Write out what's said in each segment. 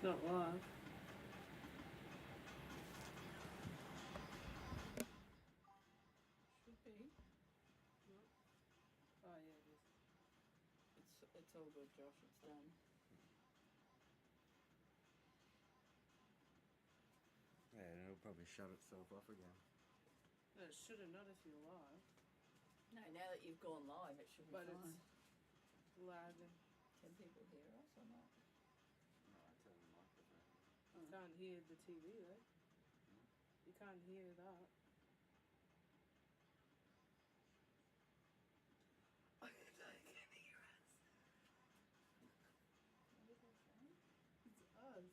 not live. Should be. Oh yeah, it It's all good, Josh. It's done. Yeah, and it'll probably shut itself off again. is. No, it should have not if you're live. No, now that you've gone live, it should be But fine. it's lagging. Can people hear us or not? No, I turn the microphone. You can't hear the TV though. You can't hear that. I can hear us. What is that saying? It's us.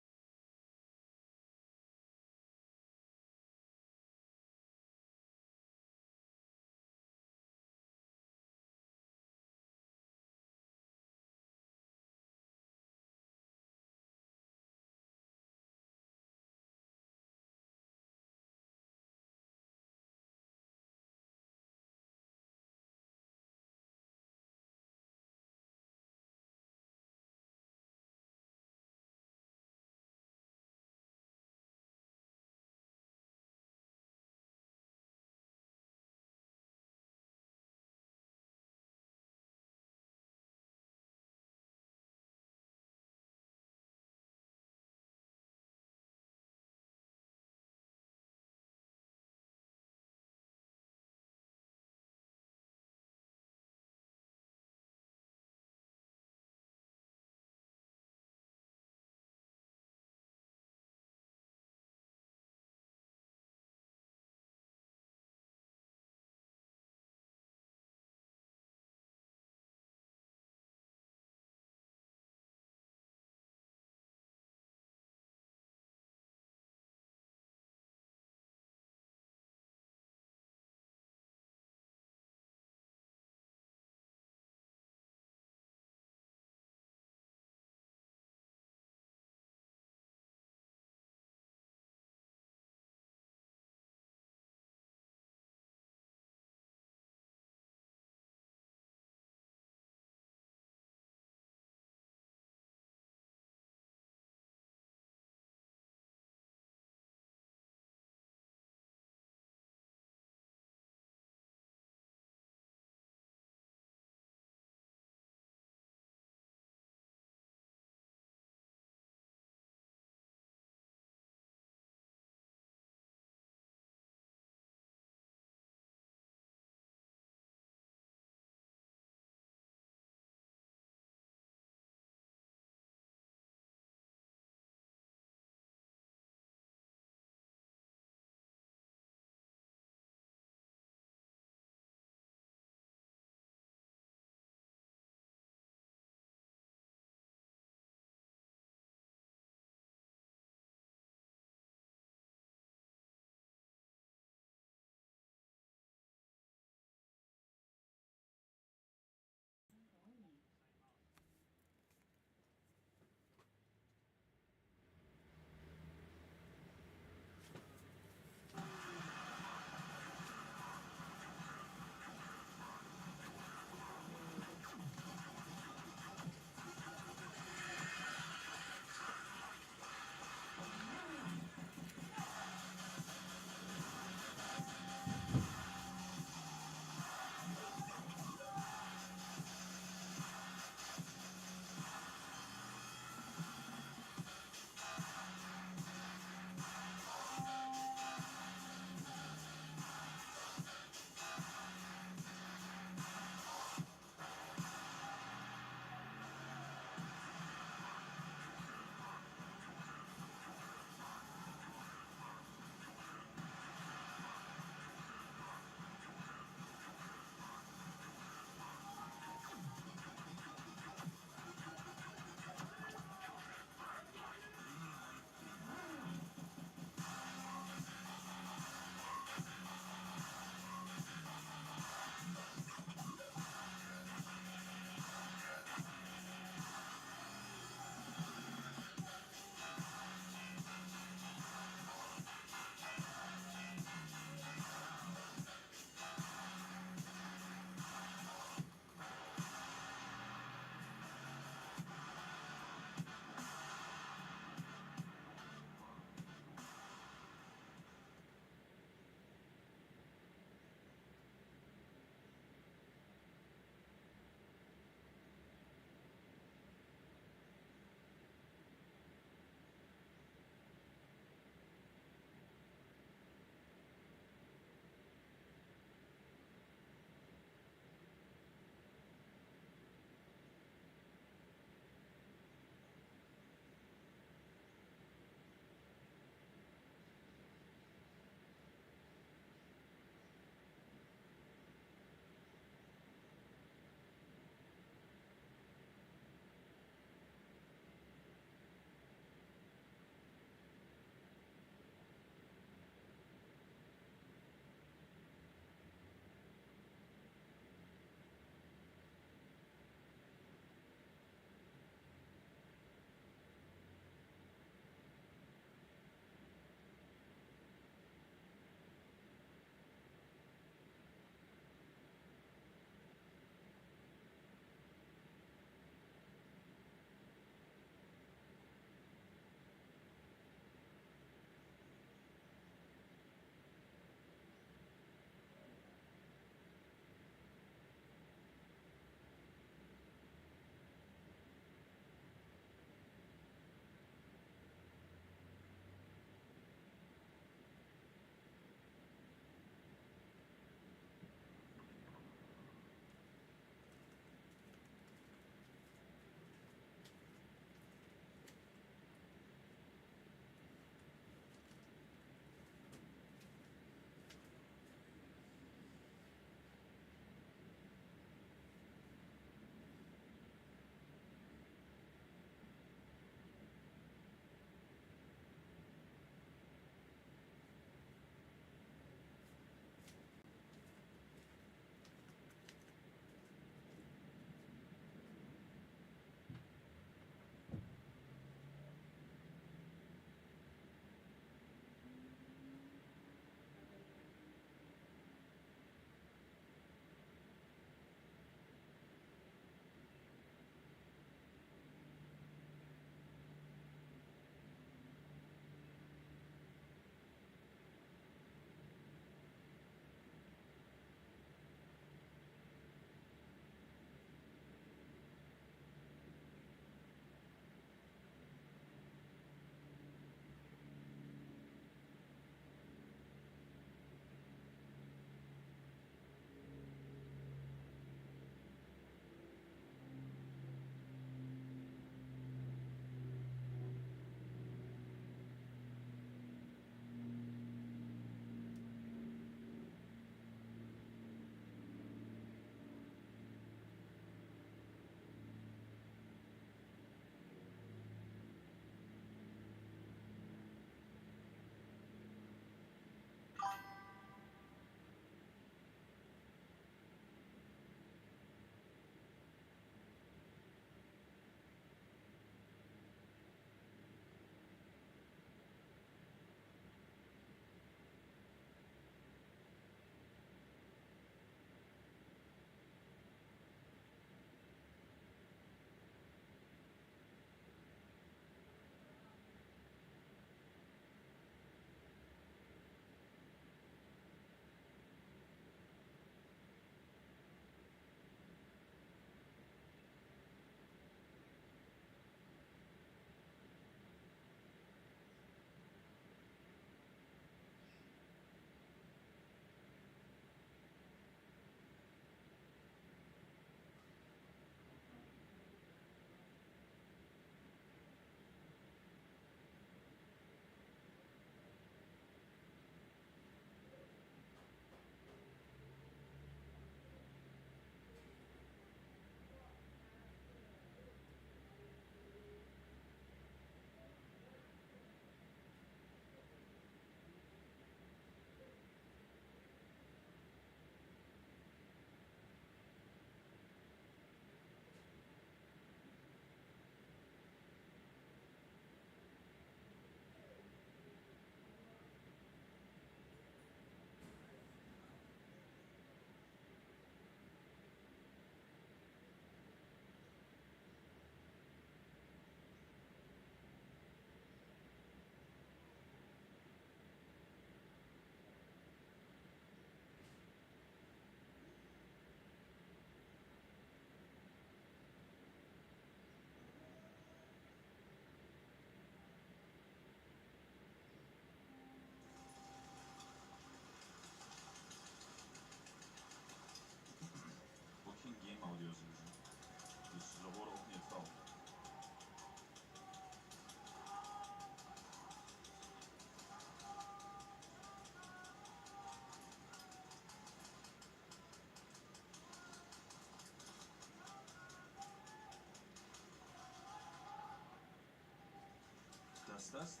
test.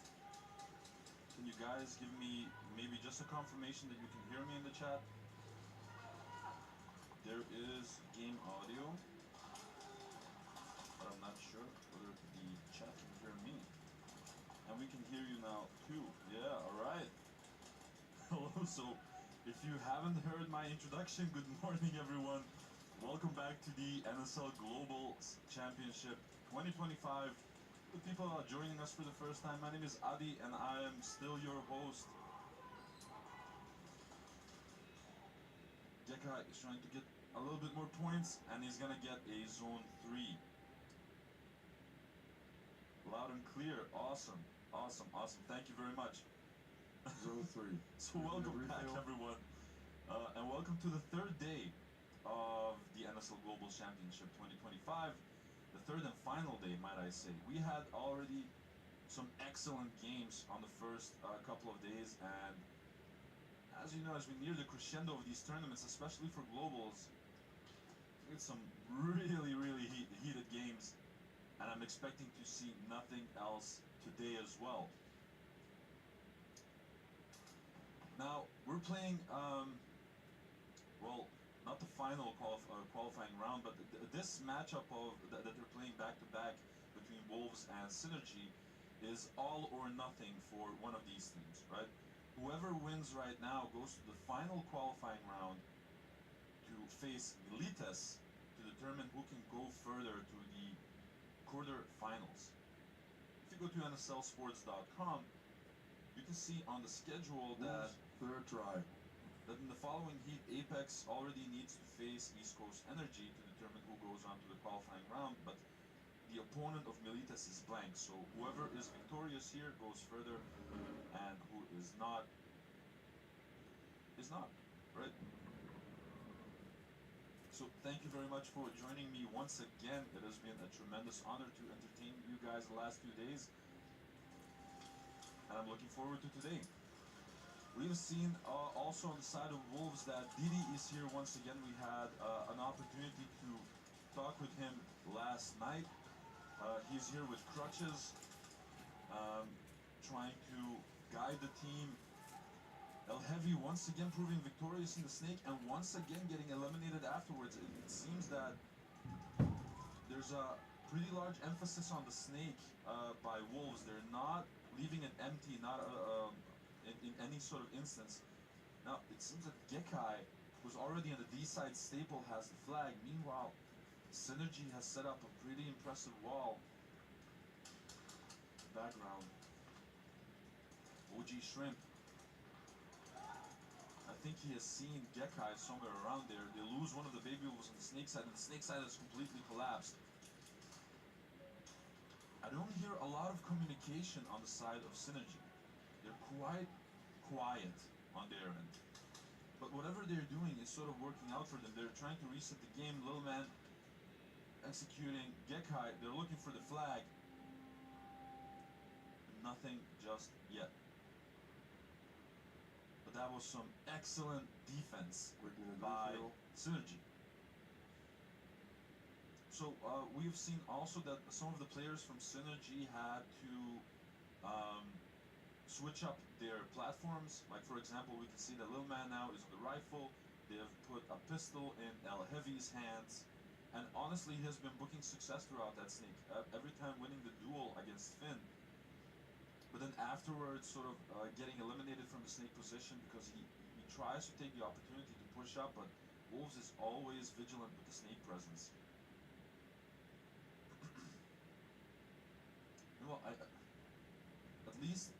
Can you guys give me maybe just a confirmation that you can hear me in the chat? There is game audio, but I'm not sure whether the chat can hear me. And we can hear you now too. Yeah, alright. Hello, so if you haven't heard my introduction, good morning everyone. Welcome back to the NSL Global Championship 2025. The people are joining us for the first time. My name is Adi and I am still your host. Gekai is trying to get a little bit more points and he's gonna get a zone 3. Loud and clear. Awesome. Awesome. Awesome. Thank you very much. Zone 3. So welcome back everyone. And welcome to the third day of the NSL Global Championship 2025. The third and final day, might I say. We had already some excellent games on the first couple of days, and as you know, as we near the crescendo of these tournaments, especially for globals, it's some really, really heated games, and I'm expecting to see nothing else today as well. Now, we're playing, well, not the final qualifying round, but this matchup that they're playing back-to-back between Wolves and Synergy is all or nothing for one of these teams, right? Whoever wins right now goes to the final qualifying round to face Milites to determine who can go further to the quarter-finals. If you go to NSLsports.com, you can see on the schedule that third try. That in the following heat, Apex already needs to face East Coast Energy to determine who goes on to the qualifying round, but the opponent of Milites is blank, so whoever is victorious here goes further, and who is not, right? So thank you very much for joining me once again. It has been a tremendous honor to entertain you guys the last 2 days, and I'm looking forward to today. We've seen also on the side of Wolves that Didi is here once again. We had an opportunity to talk with him last night. He's here with crutches, trying to guide the team. El Heavy once again proving victorious in the Snake and once again getting eliminated afterwards. It seems that there's a pretty large emphasis on the Snake by Wolves. They're not leaving it empty, not in any sort of instance. Now, it seems that Gekai, who's already on the D-side staple, has the flag. Meanwhile, Synergy has set up a pretty impressive wall. Background. OG Shrimp. I think he has seen Gekai somewhere around there. They lose one of the baby wolves on the Snake side, and the Snake side has completely collapsed. I don't hear a lot of communication on the side of Synergy. They're quite quiet on their end. But whatever they're doing is sort of working out for them. They're trying to reset the game. Little Man executing Gekai. They're looking for the flag. Nothing just yet. But that was some excellent defense by Synergy. So we've seen also that some of the players from Synergy had to switch up their platforms. Like for example, we can see that Lil Man now is on the rifle. They have put a pistol in El Heavy's hands, and honestly he has been booking success throughout that Snake, every time winning the duel against Finn, but then afterwards sort of getting eliminated from the Snake position because he tries to take the opportunity to push up, but Wolves is always vigilant with the Snake presence. Well, at least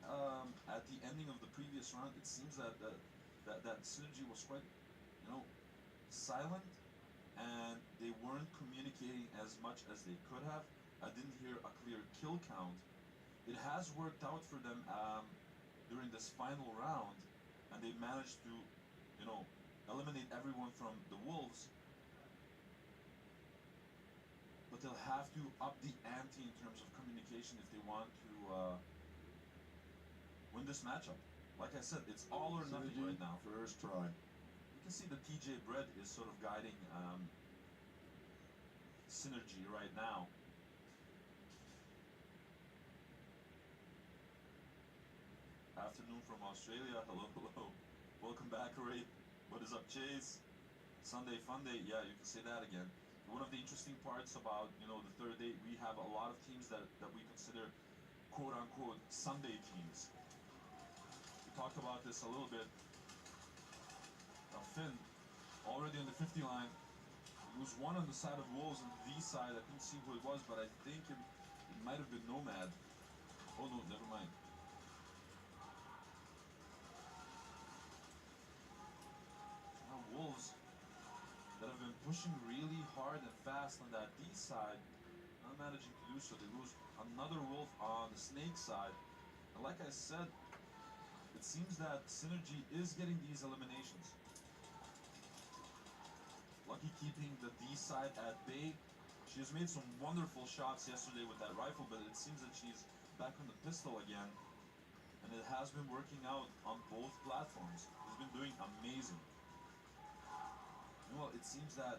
at the ending of the previous round, it seems that that Synergy was quite, silent, and they weren't communicating as much as they could have. I didn't hear a clear kill count. It has worked out for them during this final round, and they managed to, eliminate everyone from the Wolves. But they'll have to up the ante in terms of communication if they want to win this matchup. Like I said, it's all or nothing right now. First try. You can see the TJ Bread is sort of guiding Synergy right now. afternoon from Australia. Hello, hello. Welcome back, Ray. What is up, Chase? Sunday fun day. Yeah, you can say that again. One of the interesting parts about, you know, the third day, we have a lot of teams that we consider quote-unquote Sunday teams. We talked about this a little bit. Finn, already on the 50 line. He was one on the side of Wolves on the V side. I couldn't see who it was, but I think it might have been Nomad. Oh no, never mind. Now Wolves that have been pushing really hard and fast on that D side, not managing to do so. They lose another Wolf on the Snake side. And like I said, it seems that Synergy is getting these eliminations. Lucky keeping the D side at bay. She has made some wonderful shots yesterday with that rifle, but it seems that she's back on the pistol again. And it has been working out on both platforms. She's been doing amazing. Well, it seems that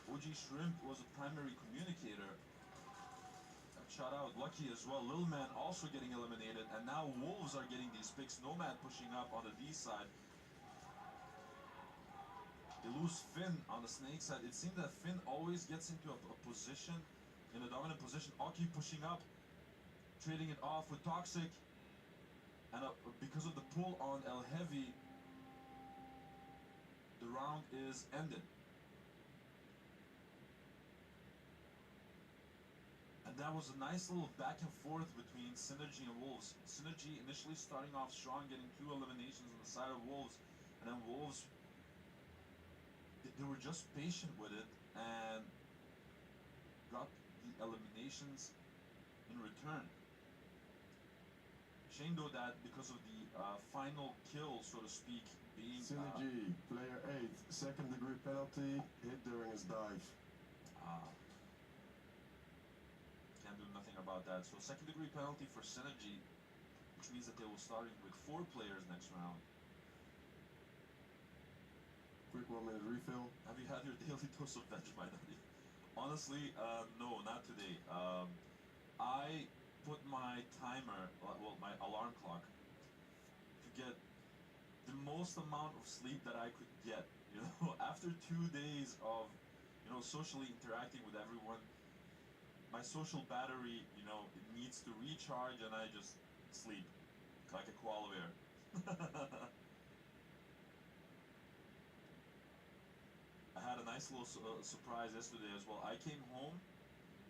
OG Shrimp was a primary communicator. Shout out Lucky as well. Lil Man also getting eliminated, and now Wolves are getting these picks. Nomad pushing up on the D side. They lose Finn on the Snake side. It seems that Finn always gets into a position, in a dominant position. Aki pushing up, trading it off with Toxic, and because of the pull on El Heavy, the round is ended. And that was a nice little back and forth between Synergy and Wolves. Synergy initially starting off strong, getting 2 eliminations on the side of Wolves, and then Wolves, they were just patient with it and got the eliminations in return. Shame though that because of the final kill, so to speak, being Synergy, player 8, second degree penalty, hit during his dive. Can't do nothing about that. So second degree penalty for Synergy, which means that they will starting with 4 players next round. Quick 1 minute refill. Have you had your daily dose of Vegemite? Honestly, no, not today. I put my timer, well, my alarm clock, to get the most amount of sleep that I could get. You know, after 2 days of, you know, socially interacting with everyone, my social battery, you know, it needs to recharge, and I just sleep like a koala bear. I had a nice little surprise yesterday as well. I came home,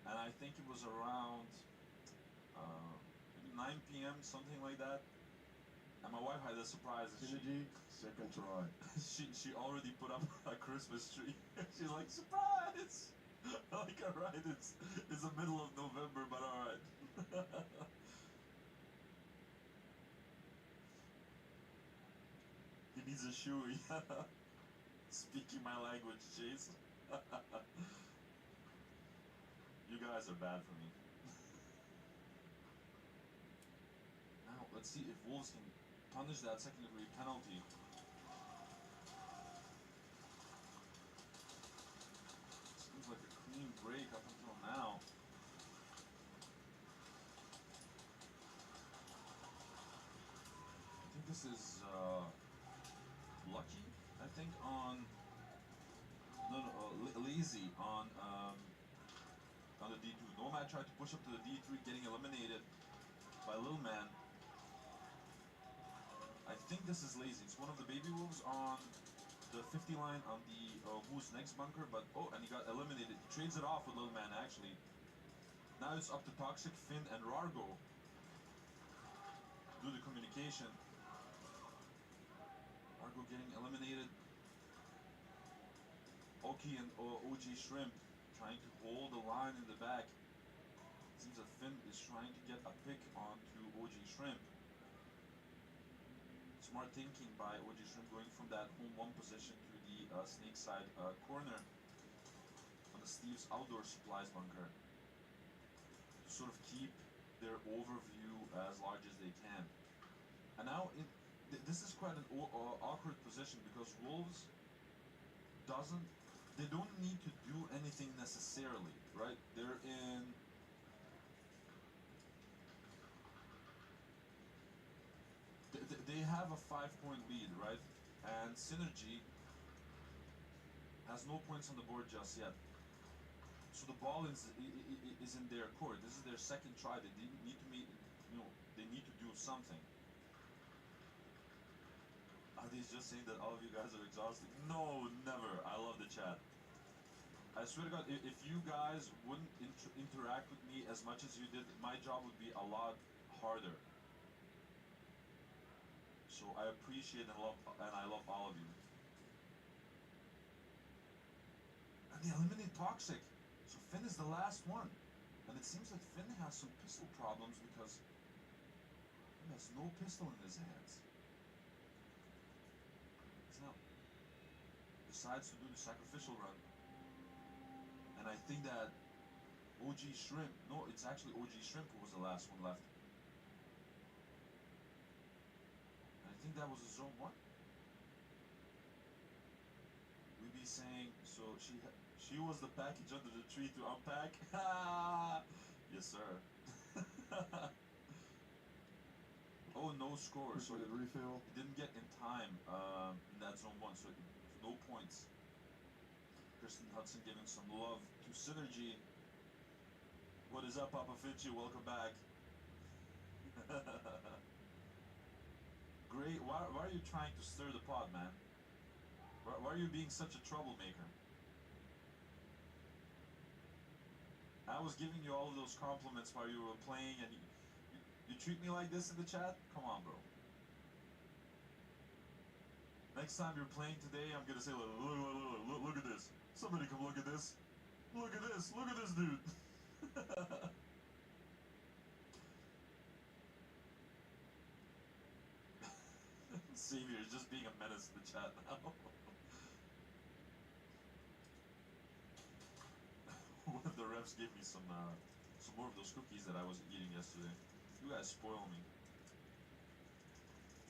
and I think it was around 9 p.m., something like that. And my wife had a surprise. Synergy, second try. she already put up a Christmas tree. She's like, surprise! Like, alright, it's the middle of November, but alright. He needs a shoe. Speaking my language, Chase. You guys are bad for me. Now, let's see if Wolves can punish that second degree penalty. Seems like a clean break up until now. I think this is Lucky, I think, on Lazy on the D2. Nomad tried to push up to the D3, getting eliminated by Lil Man. I think this is Lazy. It's one of the baby wolves on the 50 line on the Who's Next bunker, but oh, and he got eliminated. He trades it off with Lil Man actually. Now it's up to Toxic, Finn, and Rargo to do the communication. Rargo getting eliminated. Oki and OG Shrimp trying to hold the line in the back. Seems that Finn is trying to get a pick onto OG Shrimp. Smart thinking by OG Shrimp, going from that home 1 position to the snake side corner on the Steve's outdoor supplies bunker to sort of keep their overview as large as they can. And now this is quite an awkward position because Wolves they don't need to do anything necessarily, right? They're in they have a 5-point lead, right? And Synergy has no points on the board just yet. So the ball is in their court. This is their second try. They need to make, they need to do something. Paddys just saying that all of you guys are exhausted. No, never. I love the chat. I swear to God, if you guys wouldn't interact with me as much as you did, my job would be a lot harder. So I appreciate and I love all of you. And they eliminate Toxic. So Finn is the last one. And it seems like Finn has some pistol problems because he has no pistol in his hands. He now decides to do the sacrificial run. And I think that OG Shrimp, no, it's actually OG Shrimp who was the last one left. And I think that was a zone 1. We be saying, so she was the package under the tree to unpack. Yes, sir. Oh, no score. So refill. He didn't get in time in that zone 1, so no points. Kristen Hudson giving some love to Synergy. What is up, Papa Finchi? Welcome back. Great. Why are you trying to stir the pot, man? Why are you being such a troublemaker? I was giving you all of those compliments while you were playing, and you treat me like this in the chat? Come on, bro. Next time you're playing today, I'm gonna say, look at this. Somebody come look at this. Look at this. Look at this dude. Savior is just being a menace in the chat now. One of the refs gave me some more of those cookies that I was eating yesterday. You guys spoil me.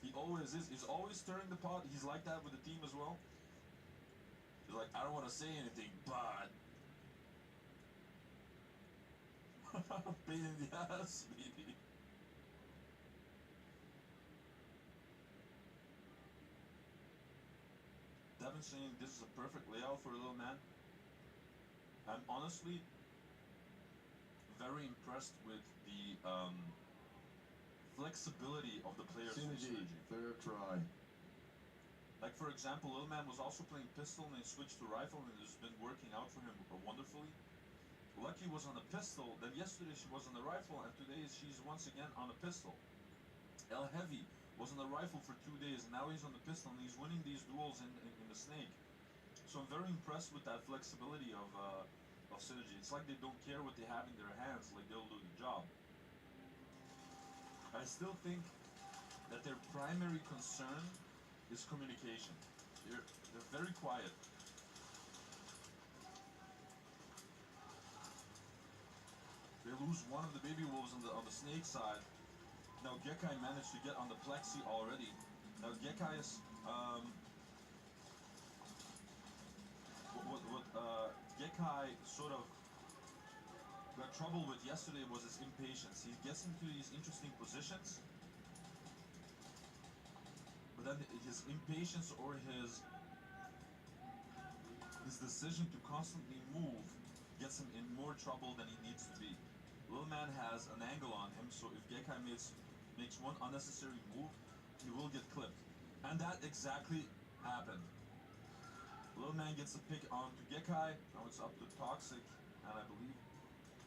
He always is. He's always stirring the pot. He's like that with the team as well. He's like, I don't want to say anything, but pain in the ass, baby. Devin saying this is a perfect layout for a little man. I'm honestly very impressed with the flexibility of the players. Synergy, third try. Like for example, Little Man was also playing pistol and he switched to rifle and it's been working out for him wonderfully. Lucky was on the pistol, then yesterday she was on the rifle and today she's once again on a pistol. El Heavy was on the rifle for 2 days and now he's on the pistol and he's winning these duels in the Snake. So I'm very impressed with that flexibility of Synergy. It's like they don't care what they have in their hands, like they'll do the job. I still think that their primary concern is communication. They're very quiet. They lose one of the baby wolves on the Snake side. Now Gekai managed to get on the Plexi already. Now Gekai's what Gekai sort of got trouble with yesterday was his impatience. He gets into these interesting positions, but then his impatience or his decision to constantly move gets him in more trouble than he needs to be. Little Man has an angle on him, so if Gekai makes one unnecessary move, he will get clipped. And that exactly happened. Little Man gets a pick onto Gekai. Now it's up to Toxic, and I believe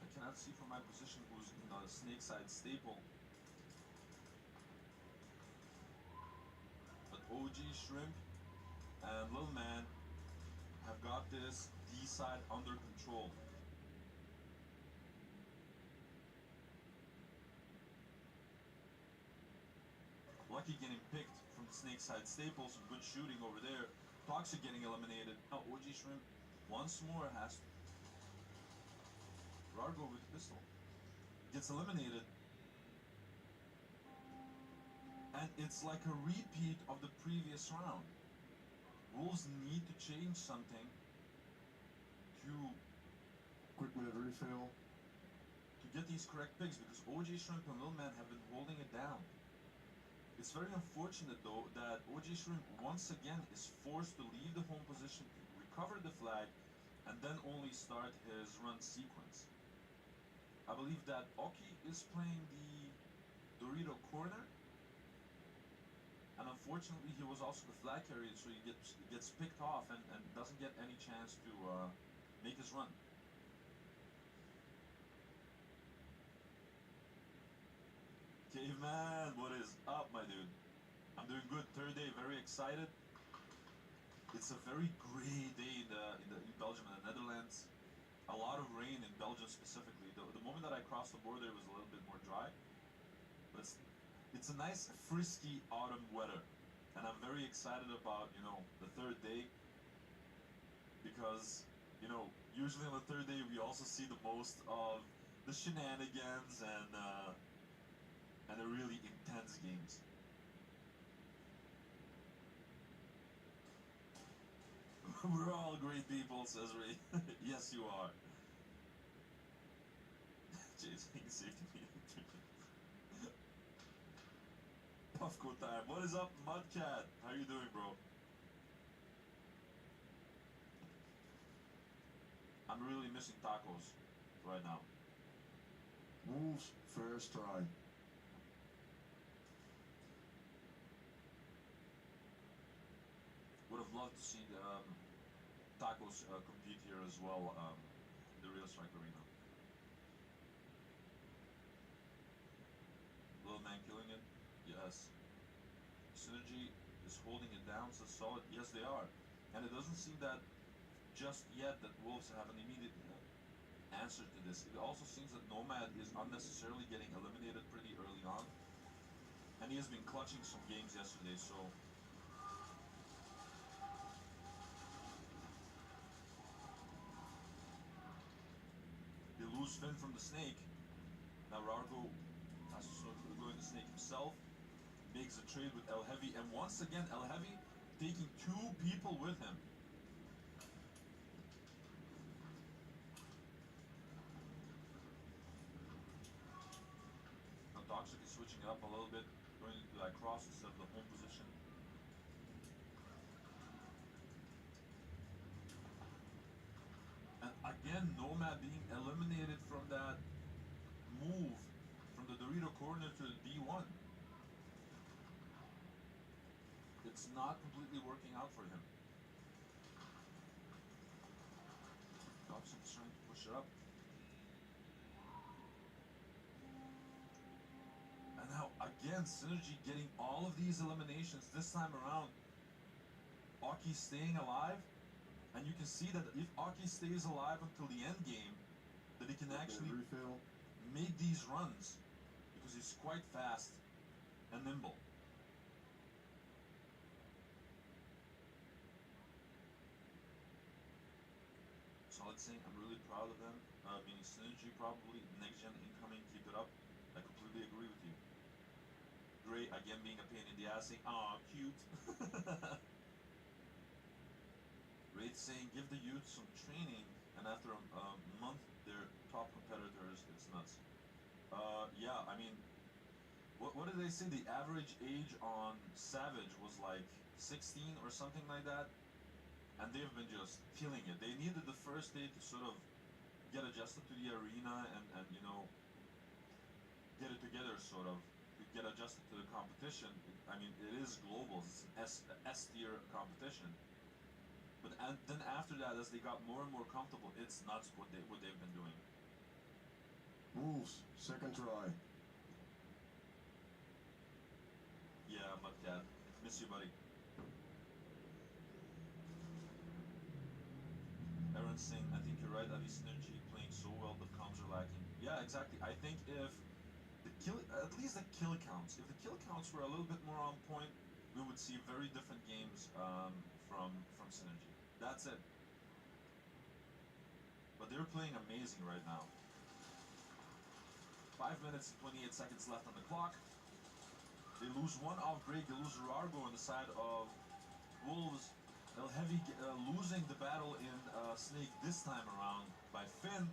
I cannot see from my position who's in the Snake side staple. But OG Shrimp and Little Man have got this D side under control. Lucky getting picked from the Snake side staple, some good shooting over there. Toxic getting eliminated. Now OG Shrimp once more has Rargo with pistol. Gets eliminated. And it's like a repeat of the previous round. Wolves need to change something to Quick minute refill. get these correct picks because OG Shrimp and Little Man have been holding it down. It's very unfortunate though that OG Shrimp once again is forced to leave the home position to recover the flag and then only start his run sequence. I believe that Oki is playing the Dorito corner, and unfortunately he was also the flag carrier, so he gets picked off and doesn't get any chance to make his run. Caveman, what is up, my dude? I'm doing good. Third day, very excited. It's a very gray day in Belgium and the Netherlands. A lot of rain in Belgium specifically. The moment that I crossed the border, it was a little bit more dry. But it's a nice, frisky autumn weather, and I'm very excited about the third day, because usually on the third day we also see the most of the shenanigans and the really intense games. We're all great people, says Ray. Yes, you are. Chasing safety meeting. Puffco time. What is up, Mudcat? How you doing, bro? I'm really missing tacos right now. Wolves, first try. Would have loved to see the tacos compete here as well, the Real Strike Arena. Little man killing it, yes. Synergy is holding it down, so solid, yes they are. And it doesn't seem that just yet that Wolves have an immediate answer to this. It also seems that Nomad is unnecessarily getting eliminated pretty early on. And he has been clutching some games yesterday, so they lose Finn from the snake. Now Rargo has to sort of go in the snake himself. Makes a trade with El Heavy, and once again El Heavy taking two people with him. Now Toxic is switching it up a little bit, going into that cross instead of the home position. And again, Nomad being eliminated from that move from the Dorito corner to the D1. It's not completely working out for him. Dobson's trying to push it up. And now again, Synergy getting all of these eliminations this time around. Aki staying alive, and you can see that if Aki stays alive until the end game, that he can actually make these runs, because he's quite fast and nimble. Solid saying, I'm really proud of them. Meaning Synergy probably, next gen incoming, keep it up. I completely agree with you. Gray again being a pain in the ass, saying, aw, cute. Raid saying, give the youth some training, and after a month, they're top competitors. It's nuts. Yeah, I mean, what did they say? The average age on Savage was like 16 or something like that. And they've been just killing it. They needed the first day to sort of get adjusted to the arena and get it together, sort of, to get adjusted to the competition. I mean, it is global. It's an S tier competition. But then after that, as they got more and more comfortable, it's nuts what they've been doing. Wolves, second try. Yeah, Mudcat, miss you, buddy. Aaron's saying, I think you're right, Avi Synergy playing so well, but comms are lacking. Yeah, exactly. I think if at least the kill counts, if the kill counts were a little bit more on point, we would see very different games from Synergy. That's it. But they're playing amazing right now. 5 minutes and 28 seconds left on the clock. They lose one off break, they lose Rargo on the side of Wolves. El Heavy losing the battle in Snake this time around by Finn.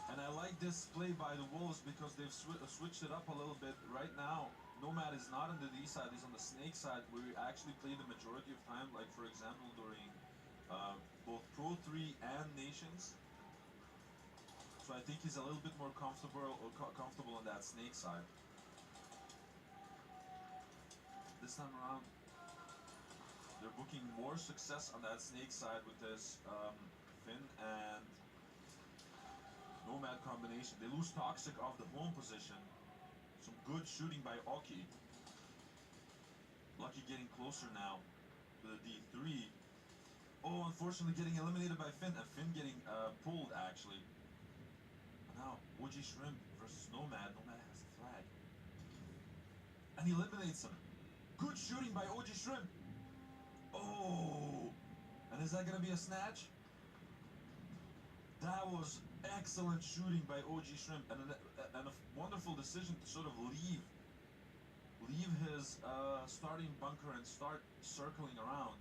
And I like this play by the Wolves because they've switched it up a little bit. Right now, Nomad is not on the D side, he's on the snake side, where we actually play the majority of time, like for example during both Pro 3 and Nations. So I think he's a little bit more comfortable on that snake side. This time around, they're booking more success on that snake side with this Finn and Nomad combination. They lose Toxic off the home position. Some good shooting by Oki. Lucky getting closer now to the D3. Oh, unfortunately getting eliminated by Finn, and Finn getting pulled actually. Now, OG Shrimp versus Nomad. Nomad has the flag. And he eliminates him. Good shooting by OG Shrimp. Oh! And is that going to be a snatch? That was excellent shooting by OG Shrimp. And a wonderful decision to sort of leave his starting bunker and start circling around.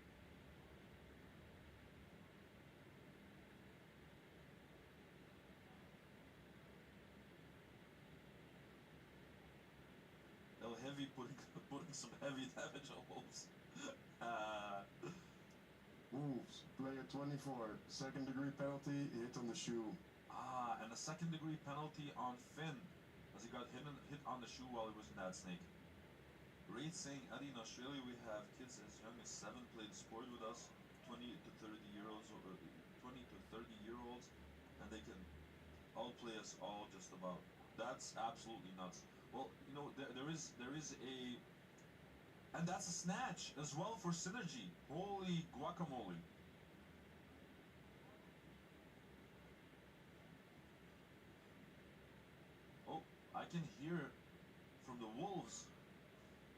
Heavy putting some heavy damage on Wolves. Wolves, player 24, second degree penalty, hit on the shoe. And a second degree penalty on Finn, as he got hit on the shoe while he was in that snake. Raid saying, Adi, in Australia we have kids as young as 7 play the sport with us, 20 to 30 year olds, or 20 to 30 year olds, and they can all play us all just about. That's absolutely nuts. Well, you know, there is a, and that's a snatch as well for Synergy. Holy guacamole. Oh, I can hear from the Wolves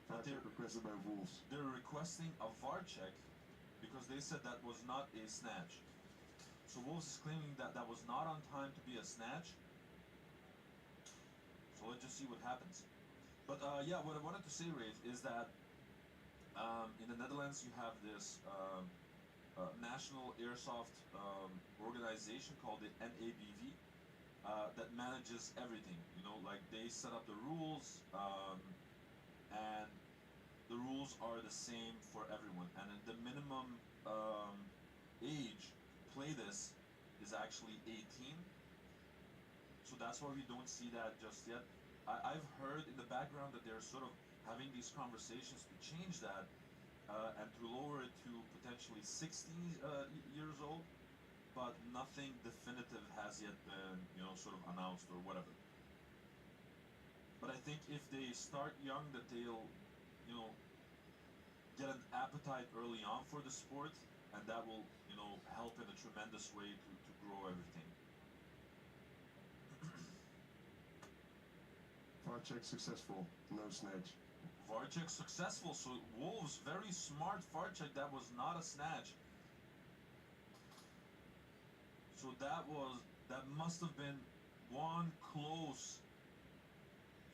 that Check requested by Wolves. they're requesting a VAR check because they said that was not a snatch. So Wolves is claiming that that was not on time to be a snatch. So let's just see what happens. But yeah, what I wanted to say, Rafe, is that in the Netherlands you have this national airsoft organization called the NABV that manages everything. You know, like they set up the rules, and the rules are the same for everyone. And the minimum age to play this is actually 18. So that's why we don't see that just yet. I've heard in the background that they're sort of having these conversations to change that and to lower it to potentially 60 years old, but nothing definitive has yet been, you know, sort of announced or whatever. But I think if they start young, that they'll, you know, get an appetite early on for the sport, and that will, you know, help in a tremendous way to grow everything. VAR check successful, no snatch. VAR check successful, so Wolves, very smart VAR check, that was not a snatch. So that must have been one close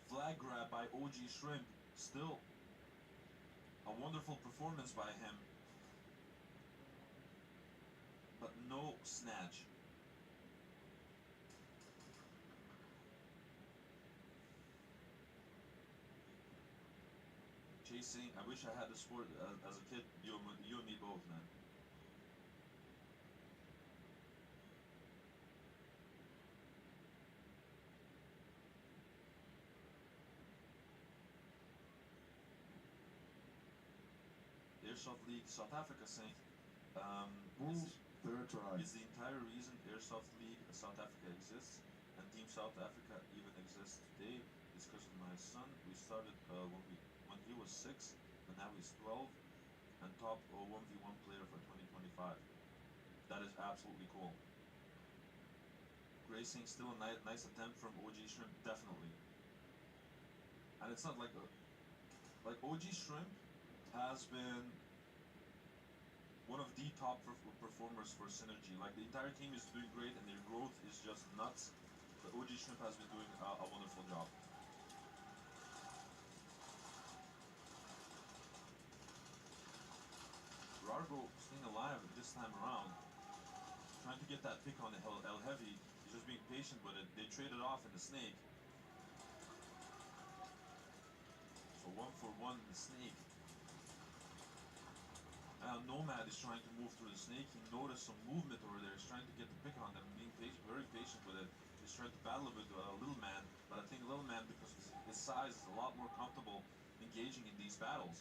flag grab by OG Shrimp. Still, a wonderful performance by him, but no snatch. Chasing, I wish I had the sport as a kid. You and me both, man. Airsoft League South Africa saying, Wolves, third try. is the entire reason Airsoft League South Africa exists and Team South Africa even exists today is because of my son. We started when he was 6, and now he's 12, and top 1v1 player for 2025. That is absolutely cool. Gracing, still a nice attempt from OG Shrimp, definitely. And it's not like OG Shrimp has been one of the top performers for Synergy. Like, the entire team is doing great and their growth is just nuts. But OG Shrimp has been doing a wonderful job. Rargo staying alive this time around, trying to get that pick on the El Heavy. He's just being patient with it. They traded off in the snake. So 1-for-1 the snake. Nomad is trying to move through the snake. He noticed some movement over there. He's trying to get the pick on them, being very patient with it. He's trying to battle with Little Man, but I think Little Man, because of his size, is a lot more comfortable engaging in these battles.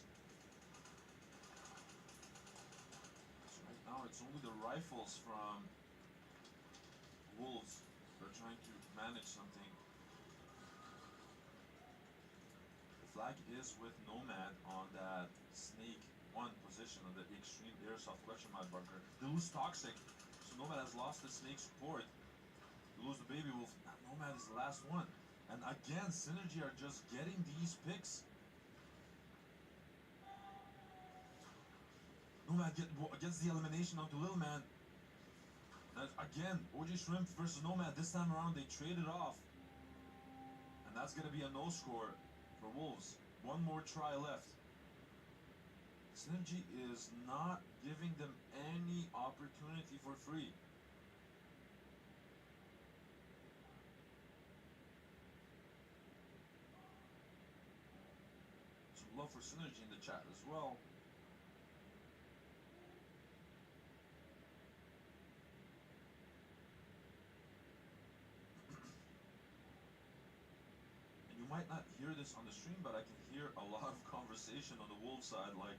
So right now, it's only the rifles from Wolves that are trying to manage something. The flag is with Nomad on that snake 1 position of the extreme airsoft question mark bunker. They lose Toxic, so Nomad has lost the snake support. They lose the Baby Wolf. Nomad is the last one. And again, Synergy are just getting these picks. Nomad gets the elimination onto Little Man. And again, OG Shrimp versus Nomad. This time around, they traded off. And that's going to be a no score for Wolves. One more try left. Synergy is not giving them any opportunity for free. Some love for Synergy in the chat as well. And you might not hear this on the stream, but I can hear a lot of conversation on the Wolves side, like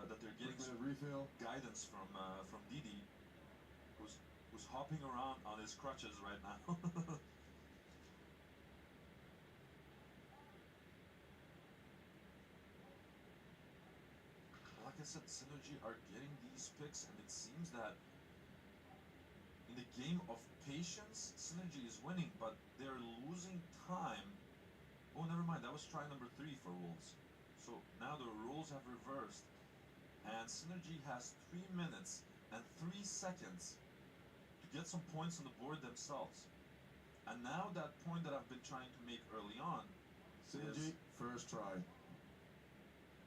that they're getting some guidance from Didi, who's hopping around on his crutches right now. Like I said, Synergy are getting these picks, and it seems that in the game of patience, Synergy is winning, but they're losing time. Oh, never mind, that was try number 3 for Wolves. So now the roles have reversed, and Synergy has 3 minutes and 3 seconds to get some points on the board themselves. And now that point that I've been trying to make early on, Synergy, first try.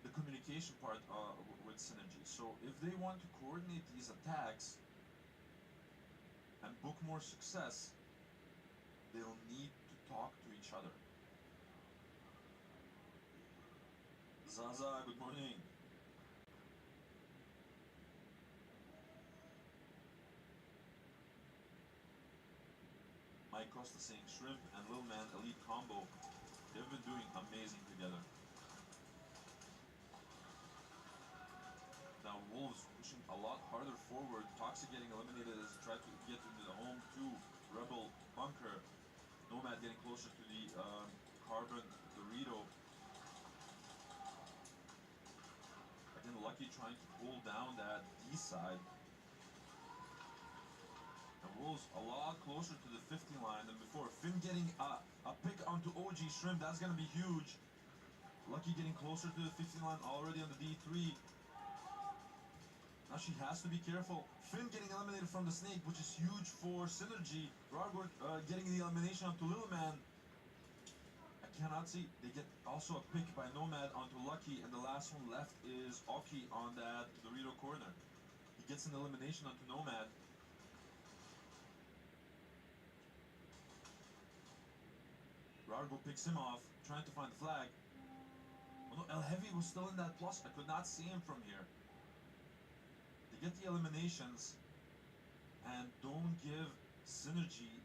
The communication part with Synergy. So if they want to coordinate these attacks and book more success, they'll need to talk to each other. Zaza, good morning. Mike Costa saying Shrimp and Little Man elite combo. They've been doing amazing together. Now Wolves pushing a lot harder forward. Toxic getting eliminated as he tried to get into the home 2 Rebel bunker. Nomad getting closer to the Carbon Dorito. Again, Lucky trying to pull down that D side. And Wolves a lot closer to the 50 line than before. Finn getting a pick onto OG Shrimp. That's going to be huge. Lucky getting closer to the 50 line already on the D3. Now she has to be careful. Finn getting eliminated from the snake, which is huge for Synergy. Rargor getting the elimination onto Little Man. I cannot see. They get also a pick by Nomad onto Lucky, and the last one left is Oki on that Dorito corner. He gets an elimination onto Nomad. Rargo picks him off, trying to find the flag. Oh no, El Heavy was still in that plus. I could not see him from here. They get the eliminations and don't give Synergy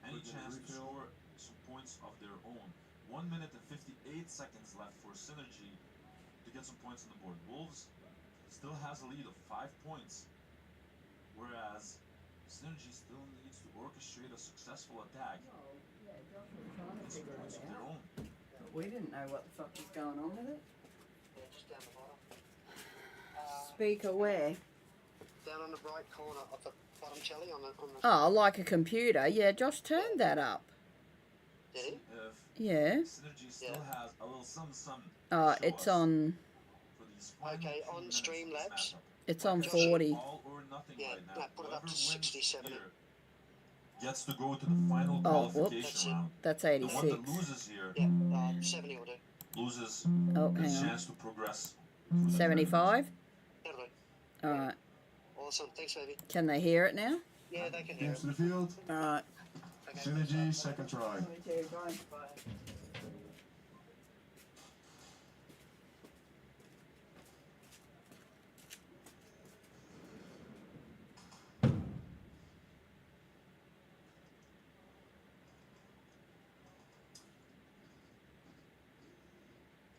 any chance to score some points of their own. 1 minute and 58 seconds left for Synergy to get some points on the board. Wolves still has a lead of 5 points, whereas Synergy still needs to orchestrate a successful attack. Well, yeah, Josh was trying to Get some figure points it of their out. own. But we didn't know what the fuck was going on with it. Yeah, just down the bottom. Speaker where? Down on the right corner of the bottom jelly on the. Oh, like a computer. Yeah, Josh turned that up. Did he? If Yeah. Synergy still has a little some Oh, to show it's us on. for these final Okay, 2 on minutes of this Streamlabs. matchup. It's on Josh, 40. All or nothing Yeah, right now. no, put it up Whoever to 60, wins 70. here gets to go to the final Oh, qualification whoops. round. That's The one 86. that loses here Yeah, 70 will do. loses Oh, the hang on. chance to progress through the 75? That'll do. Alright. Awesome. Thanks, baby. Can they hear it now? Yeah, they can hear Games it. to the field. Alright. Okay. Synergy, second try. Bye.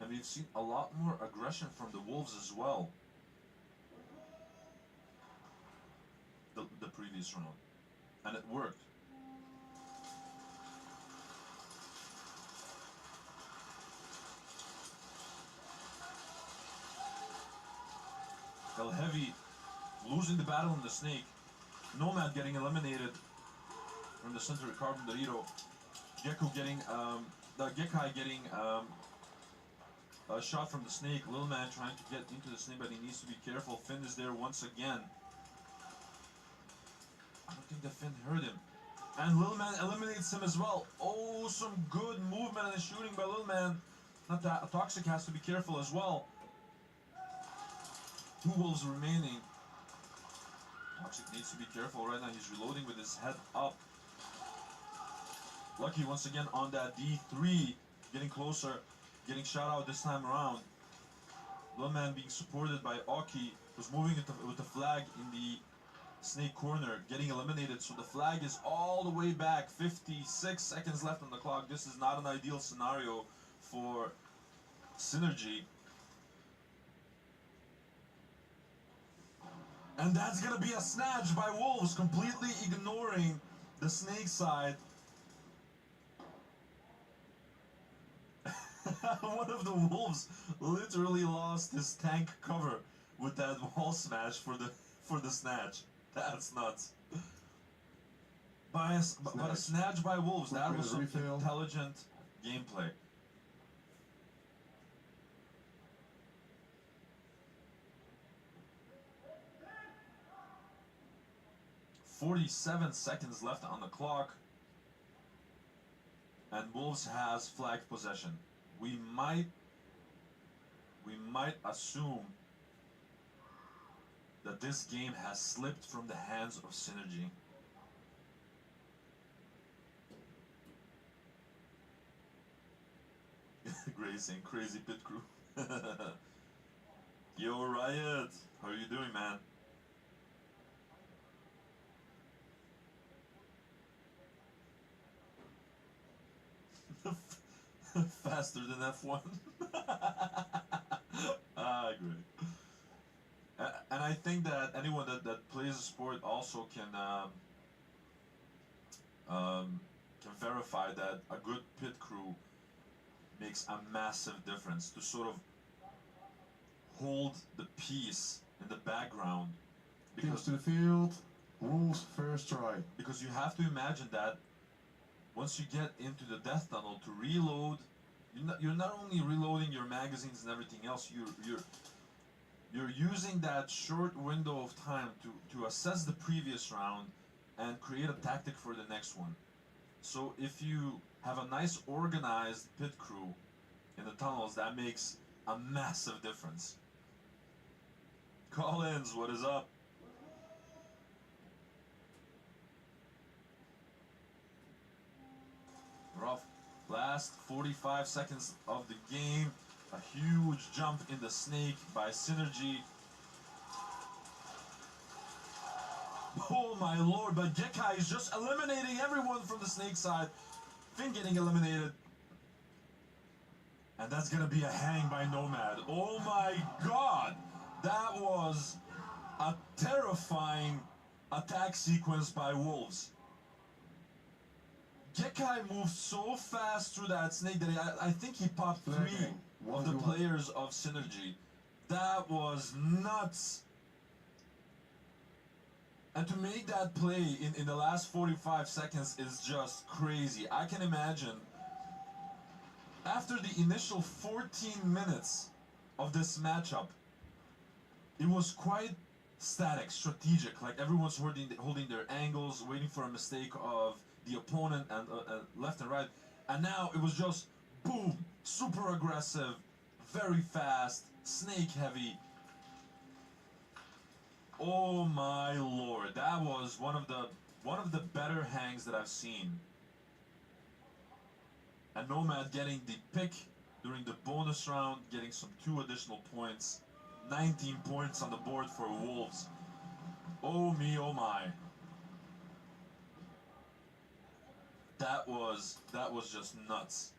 and we've seen a lot more aggression from the Wolves as well. The previous round, and it worked. El Heavy losing the battle in the snake. Nomad getting eliminated from the center of Carbon Dorito. Gecko getting Gekai getting a shot from the snake. Little Man trying to get into the snake, but he needs to be careful. Finn is there once again. I don't think the Finn heard him. And Little Man eliminates him as well. Oh, some good movement and shooting by Little Man. Not that Toxic has to be careful as well. 2 Wolves remaining. Toxic needs to be careful right now. He's reloading with his head up. Lucky once again on that D3. Getting closer. Getting shot out this time around. Little Man being supported by Aki, who's moving with the flag in the snake corner, getting eliminated. So the flag is all the way back. 56 seconds left on the clock. This is not an ideal scenario for Synergy. And that's gonna be a snatch by Wolves, completely ignoring the snake side. One of the Wolves literally lost his tank cover with that wall smash for the snatch. That's nuts. But a snatch by Wolves, that was some intelligent gameplay. .47 seconds left on the clock, and Wolves has flag possession. We might assume that this game has slipped from the hands of Synergy. Grayson, crazy pit crew. Yo, Riot, how are you doing, man? Faster than F1. Great. And I think that anyone that plays a sport also can verify that a good pit crew makes a massive difference to sort of hold the peace in the background. Teams to the field. Wolves first try. Because you have to imagine that once you get into the death tunnel to reload, you're not only reloading your magazines and everything else, you're using that short window of time to assess the previous round and create a tactic for the next one. So if you have a nice organized pit crew in the tunnels, that makes a massive difference. Collins, what is up? Rough. Last 45 seconds of the game. A huge jump in the snake by Synergy. Oh my lord, but Gekai is just eliminating everyone from the snake side. Finn getting eliminated. And that's gonna be a hang by Nomad. Oh my god! That was a terrifying attack sequence by Wolves. Gekai moved so fast through that snake that I think he popped 3 of the players of Synergy. That was nuts. And to make that play in the last 45 seconds is just crazy. I can imagine after the initial 14 minutes of this matchup, it was quite static, strategic. Like everyone's holding their angles, waiting for a mistake of the opponent and left and right. And now it was just boom, super aggressive, very fast, snake heavy. Oh my lord, that was one of the better hangs that I've seen. And Nomad getting the pick during the bonus round, getting some 2 additional points. 19 points on the board for Wolves. Oh me, oh my. That was just nuts.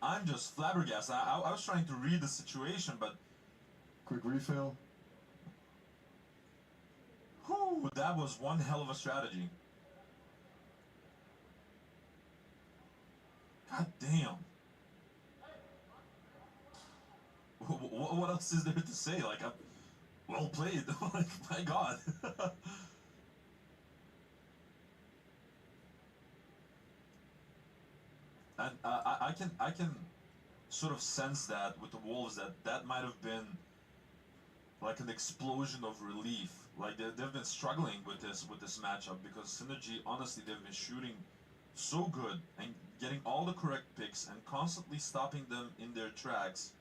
I'm just flabbergasted. I was trying to read the situation, but Quick refill. whew, that was one hell of a strategy. God damn. What else is there to say? Like, well played. Like, my God. And I can sort of sense that with the Wolves that might have been like an explosion of relief. Like they've been struggling with this matchup because Synergy, honestly, they've been shooting so good and getting all the correct picks and constantly stopping them in their tracks.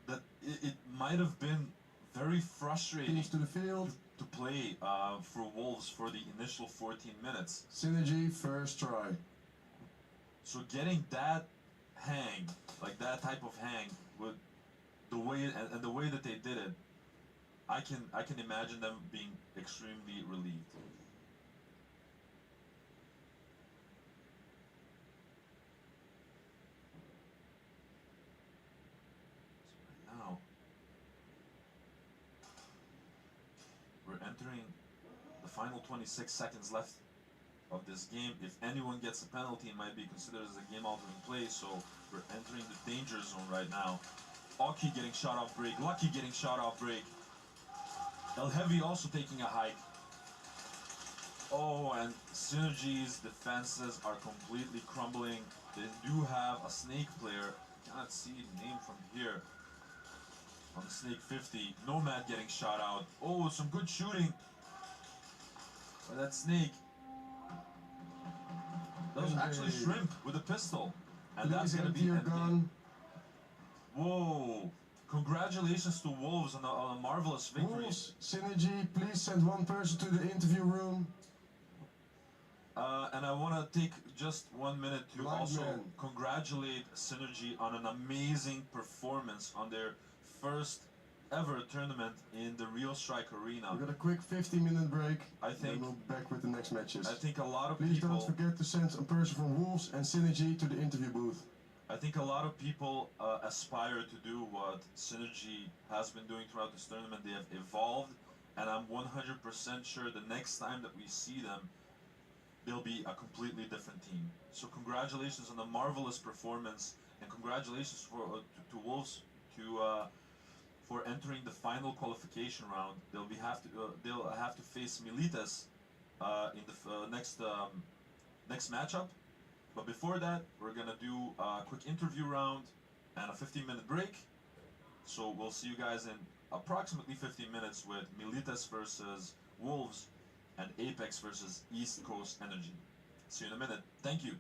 That it might have been very frustrating Teams to the field. to play for Wolves for the initial 14 minutes. Synergy first try. So getting that hang, like that type of hang, with the way and the way that they did it, I can imagine them being extremely relieved. So now we're entering the final 26 seconds left of this game. If anyone gets a penalty, it might be considered as a game-altering play, so we're entering the danger zone right now. Aki getting shot off break, Lucky getting shot off break. El Heavy also taking a hike. Oh, and Synergy's defenses are completely crumbling. They do have a Snake player. Cannot see the name from here. On the Snake 50, Nomad getting shot out. Oh, some good shooting by that Snake. That was actually Shrimp with a pistol. And that's going to be endgame. Whoa. Congratulations to Wolves on a marvelous victory. Wolves, Synergy, please send one person to the interview room. And I want to take just 1 minute to Blind also man. congratulate Synergy on an amazing performance on their first ever tournament in the Real Strike Arena. We got a quick 15-minute break. I think then we'll be back with the next matches. I think a lot of Please people don't forget to send a person from Wolves and Synergy to the interview booth. I think a lot of people aspire to do what Synergy has been doing throughout this tournament. They have evolved, and I'm 100% sure the next time that we see them, they'll be a completely different team. So congratulations on a marvelous performance, and congratulations for to Wolves for entering the final qualification round. They'll have to face Militas in the next matchup. But before that, we're gonna do a quick interview round and a 15-minute break. So we'll see you guys in approximately 15 minutes with Militas versus Wolves and Apex versus East Coast Energy. See you in a minute. Thank you.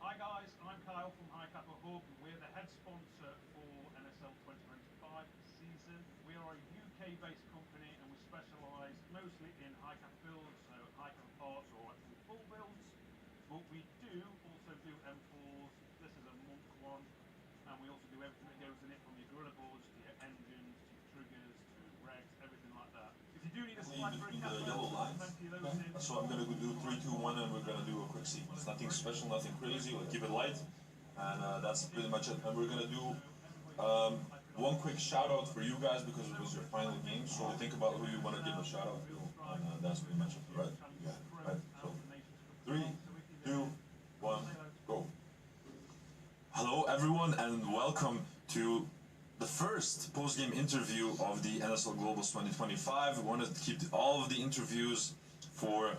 Hi guys, I'm Kyle from High Kappa Hub. We're the head sponsor for NSL 2025 season. We are a UK-based company and we specialise mostly in high cap builds, so high cap parts or actual full builds. But we do also do M4s. This is a monk one, and we also do everything that goes in it, from your gorilla boards to your engines to your triggers to regs, everything like that. If you do need a slide for a The camera, yellow lines. plenty of those in. So I'm gonna do 3, 2, 1, and we're gonna do a quick sequence. Nothing special, nothing crazy. We'll keep it light, and that's pretty much it. And we're gonna do one quick shout out for you guys because it was your final game. So think about who you want to give a shout out to, and that's pretty much it, right? Yeah. Right. So 3, 2, 1, go. Hello everyone, and welcome to the first post-game interview of the NSL Globals 2025. We wanted to keep all of the interviews for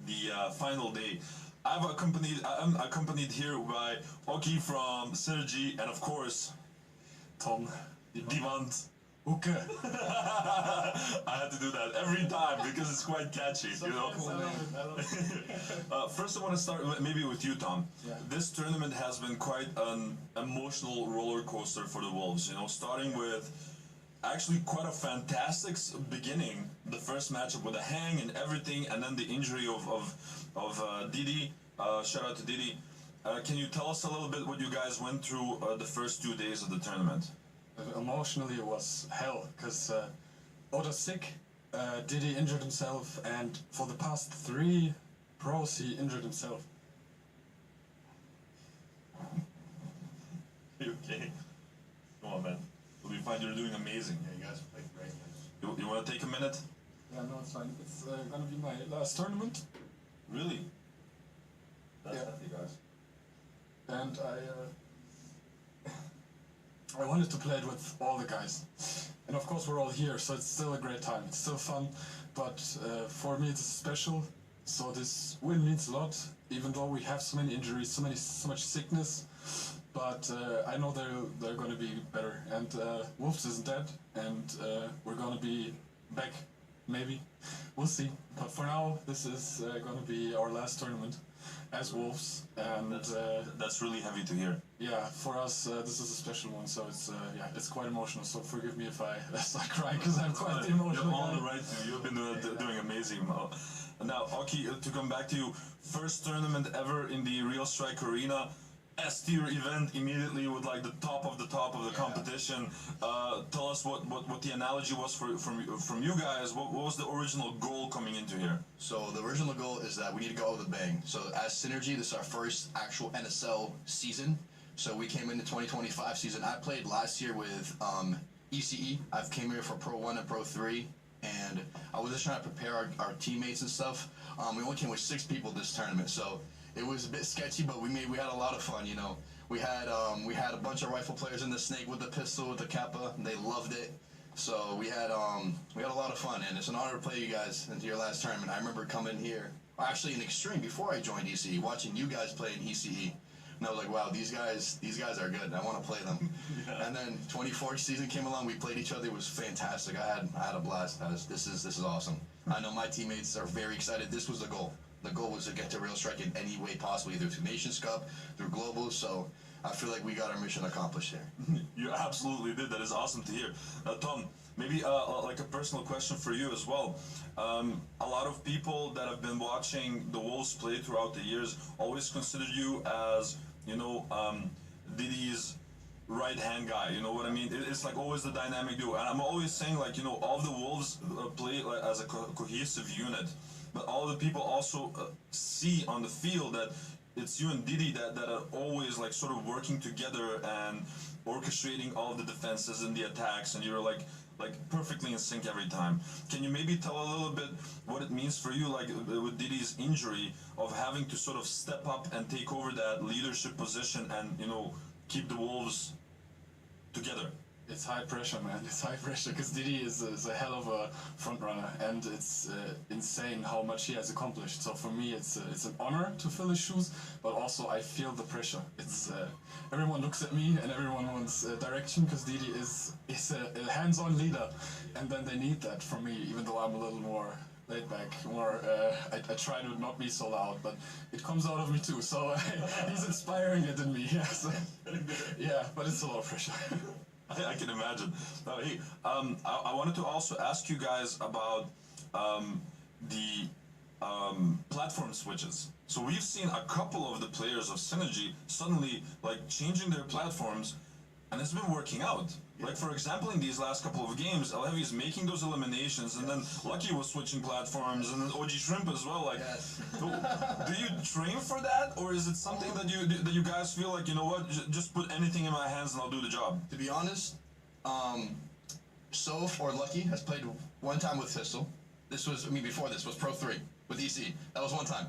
the final day. I'm accompanied here by Oki from Synergy, and of course, Tom, the Divant Hookah. I had to do that every time because it's quite catchy, you know. I love it. First, I want to start maybe with you, Tom. Yeah. This tournament has been quite an emotional roller coaster for the Wolves. You know, starting with actually quite a fantastic beginning. The first matchup with a hang and everything, and then the injury of Didi. Shout out to Didi. Can you tell us a little bit what you guys went through the first 2 days of the tournament? Emotionally, it was hell because Oda's sick. Didi injured himself, and for the past 3 pros, he injured himself. You okay? Come on, man. You'll be fine. You're doing amazing. Yeah, you guys played great. You want to take a minute? Yeah, no, it's fine. It's gonna be my last tournament, Really? That's Yeah. hefty, guys. and I wanted to play it with all the guys, and of course we're all here, so it's still a great time. It's still fun, but for me it's special. So this win means a lot, even though we have so many injuries, so much sickness. But I know they're going to be better, and Wolves isn't dead, and we're going to be back, maybe. We'll see. But for now, this is going to be our last tournament as Wolves, and That's really heavy to hear. yeah, for us this is a special one. So it's it's quite emotional. So forgive me if I start crying because I'm quite the emotional You're all guy. the right to. You've been doing amazing. Now, Aki, to come back to you, first tournament ever in the Real Strike Arena. S-tier event immediately with like the top of the competition. Tell us what the analogy was from you guys. What was the original goal coming into here? So the original goal is that we need to go with a bang. So as Synergy, this is our first actual NSL season. So we came into 2025 season. I played last year with ECE. I've came here for Pro 1 and Pro 3. And I was just trying to prepare our teammates and stuff. We only came with 6 people this tournament. So it was a bit sketchy, but we had a lot of fun, you know. We had a bunch of rifle players in the snake with the pistol, with the kappa, and they loved it. So we had a lot of fun, and it's an honor to play you guys into your last tournament. I remember coming here, actually in Extreme before I joined ECE, watching you guys play in ECE, and I was like, wow, these guys are good. I want to play them. Yeah. And then 24 season came along. We played each other. It was fantastic. I had a blast. This is awesome. I know my teammates are very excited. This was the goal. The goal was to get to Real Strike in any way possible, either through Nations Cup, through Globals, so I feel like we got our mission accomplished here. You absolutely did. That is awesome to hear. Tom, maybe like a personal question for you as well. A lot of people that have been watching the Wolves play throughout the years always considered you as, you know, Didi's right-hand guy, you know what I mean? It's like always the dynamic duo. And I'm always saying, like, you know, all the Wolves play like, as a cohesive unit. But all the people also see on the field that it's you and Didi that are always like sort of working together and orchestrating all of the defenses and the attacks, and you're like perfectly in sync every time. Can you maybe tell a little bit what it means for you, like with Didi's injury, of having to sort of step up and take over that leadership position and, you know, keep the Wolves together? It's high pressure, man. It's high pressure because Didi is a hell of a front runner, and it's insane how much he has accomplished. So for me, it's an honor to fill his shoes, but also I feel the pressure. It's everyone looks at me and everyone wants direction because Didi is a hands-on leader, and then they need that from me. Even though I'm a little more laid back, more I try to not be so loud, but it comes out of me too. So he's inspiring it in me. Yeah, so, yeah, but it's a lot of pressure. I can imagine. Hey, I wanted to also ask you guys about the platform switches. So we've seen a couple of the players of Synergy suddenly like changing their platforms, and it's been working out. Like, for example, in these last couple of games, El Heavy is making those eliminations, and then Lucky was switching platforms, and then OG Shrimp as well. Like, Yes. do you train for that, or is it something that you guys feel like, you know what, just put anything in my hands and I'll do the job? To be honest, Soph or Lucky has played one time with Pistol. Before this was Pro 3 with EC. That was one time.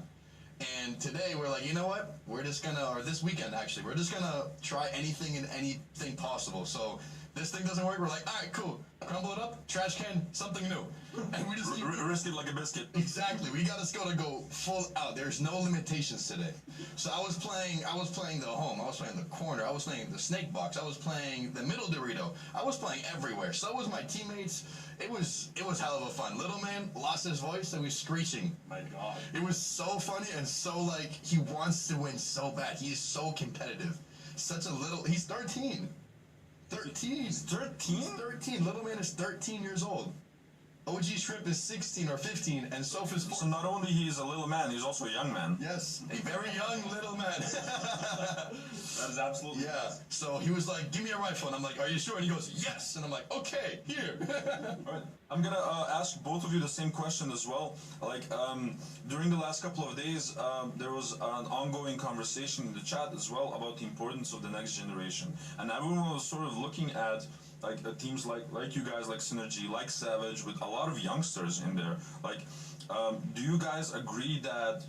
And today we're like, you know what? We're just gonna, or this weekend actually, we're just gonna try anything and anything possible. So This thing doesn't work. We're like, all right, cool. Crumble it up, trash can, something new. And we just keep Risk it like a biscuit. Exactly. We got to go full out. There's no limitations today. So I was playing the home. I was playing the corner. I was playing the snake box. I was playing the middle Dorito. I was playing everywhere. So was my teammates. It was hell of a fun. Little man lost his voice and was screeching. My God. It was so funny and so like he wants to win so bad. He is so competitive. Such a little. He's 13. 13. He's 13? He's 13. Little man is 13 years old. OG Shrimp is 16 or 15, and Soph is 14. So not only he's a little man, he's also a young man. Yes, a very young little man. That is absolutely Yeah. So he was like, "Give me a rifle," and I'm like, "Are you sure?" And he goes, "Yes," and I'm like, "Okay, here." All right. I'm gonna ask both of you the same question as well. Like during the last couple of days, there was an ongoing conversation in the chat as well about the importance of the next generation, and everyone was sort of looking at like teams like you guys, like Synergy, like Savage, with a lot of youngsters in there. Like, do you guys agree that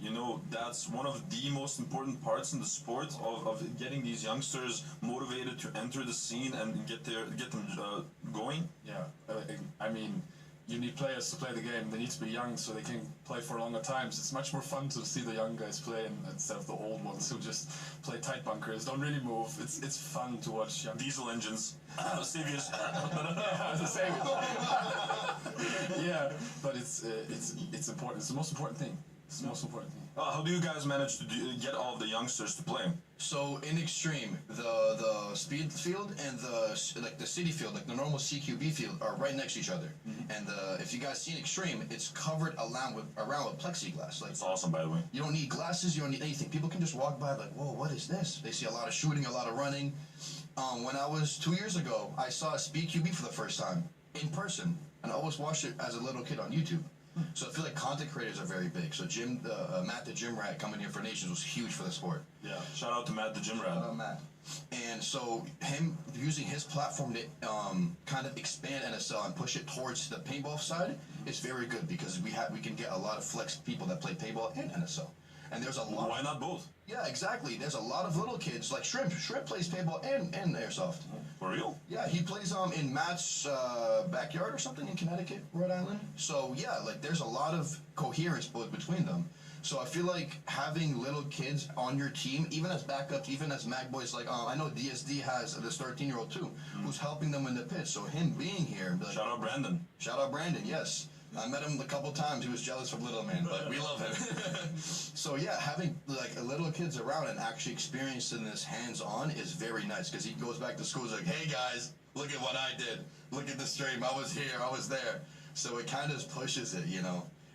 that's one of the most important parts in the sport of getting these youngsters motivated to enter the scene and get them going? Yeah, I mean, you need players to play the game. They need to be young so they can play for longer times. It's much more fun to see the young guys play instead of the old ones who just play tight bunkers, don't really move. It's fun to watch young Diesel engines, saviors. Yeah, the same. Yeah, but it's important. It's the most important thing. It's the most important thing. How do you guys manage to get all of the youngsters to play? So in Extreme, the speed field and the city field, like the normal CQB field, are right next to each other. And if you guys seen Extreme, it's covered around with plexiglass. Like, It's awesome, by the way. you don't need glasses, you don't need anything. People can just walk by like, whoa, what is this? They see a lot of shooting, a lot of running. When I was 2 years ago, I saw Speed QB for the first time in person, and I always watched it as a little kid on YouTube. So I feel like content creators are very big. So Matt the Gym Rat coming here for Nations was huge for the sport. Yeah. Shout out to Matt the Gym Rat. Matt. And so him using his platform to kind of expand NSL and push it towards the paintball side is very good because we can get a lot of flex people that play paintball and NSL. And there's a lot. Why not both? Yeah, exactly. There's a lot of little kids like Shrimp. Shrimp plays paintball and airsoft. For real? Yeah, he plays in Matt's backyard or something in Connecticut, Rhode Island. So yeah, like there's a lot of coherence both between them. So I feel like having little kids on your team, even as backups, even as mag boys, like I know DSD has this 13-year-old too, who's helping them in the pit. So him being here, like, Shout out Brandon. Shout out Brandon, yes. I met him a couple times. He was jealous from Little Man, but we love him. So yeah, having like little kids around and actually experiencing this hands-on is very nice because he goes back to school. He's like, "Hey guys, look at what I did. Look at the stream. I was here. I was there." So it kind of pushes it,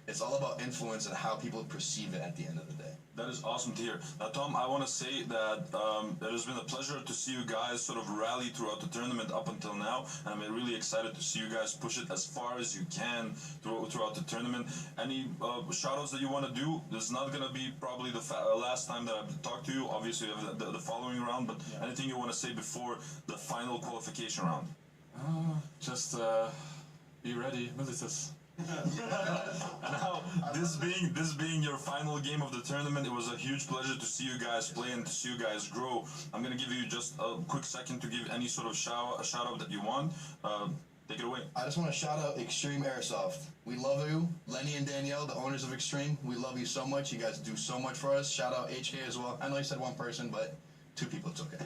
It's all about influence and how people perceive it at the end of the day. That is awesome to hear. Now, Tom, I want to say that it has been a pleasure to see you guys sort of rally throughout the tournament up until now, and I'm really excited to see you guys push it as far as you can throughout the tournament. Any shout-outs that you want to do? This is not going to be probably the last time that I've talked to you. Obviously, you have the following round, but anything you want to say before the final qualification round? Just be ready, militants. And now, this being your final game of the tournament, it was a huge pleasure to see you guys play and to see you guys grow. I'm gonna give you just a quick second to give any sort of shout out that you want. Take it away. I just want to shout out Extreme Airsoft. We love you, Lenny and Danielle, the owners of Extreme. We love you so much. You guys do so much for us. Shout out HK as well. I know you said one person, but 2 people, it's okay.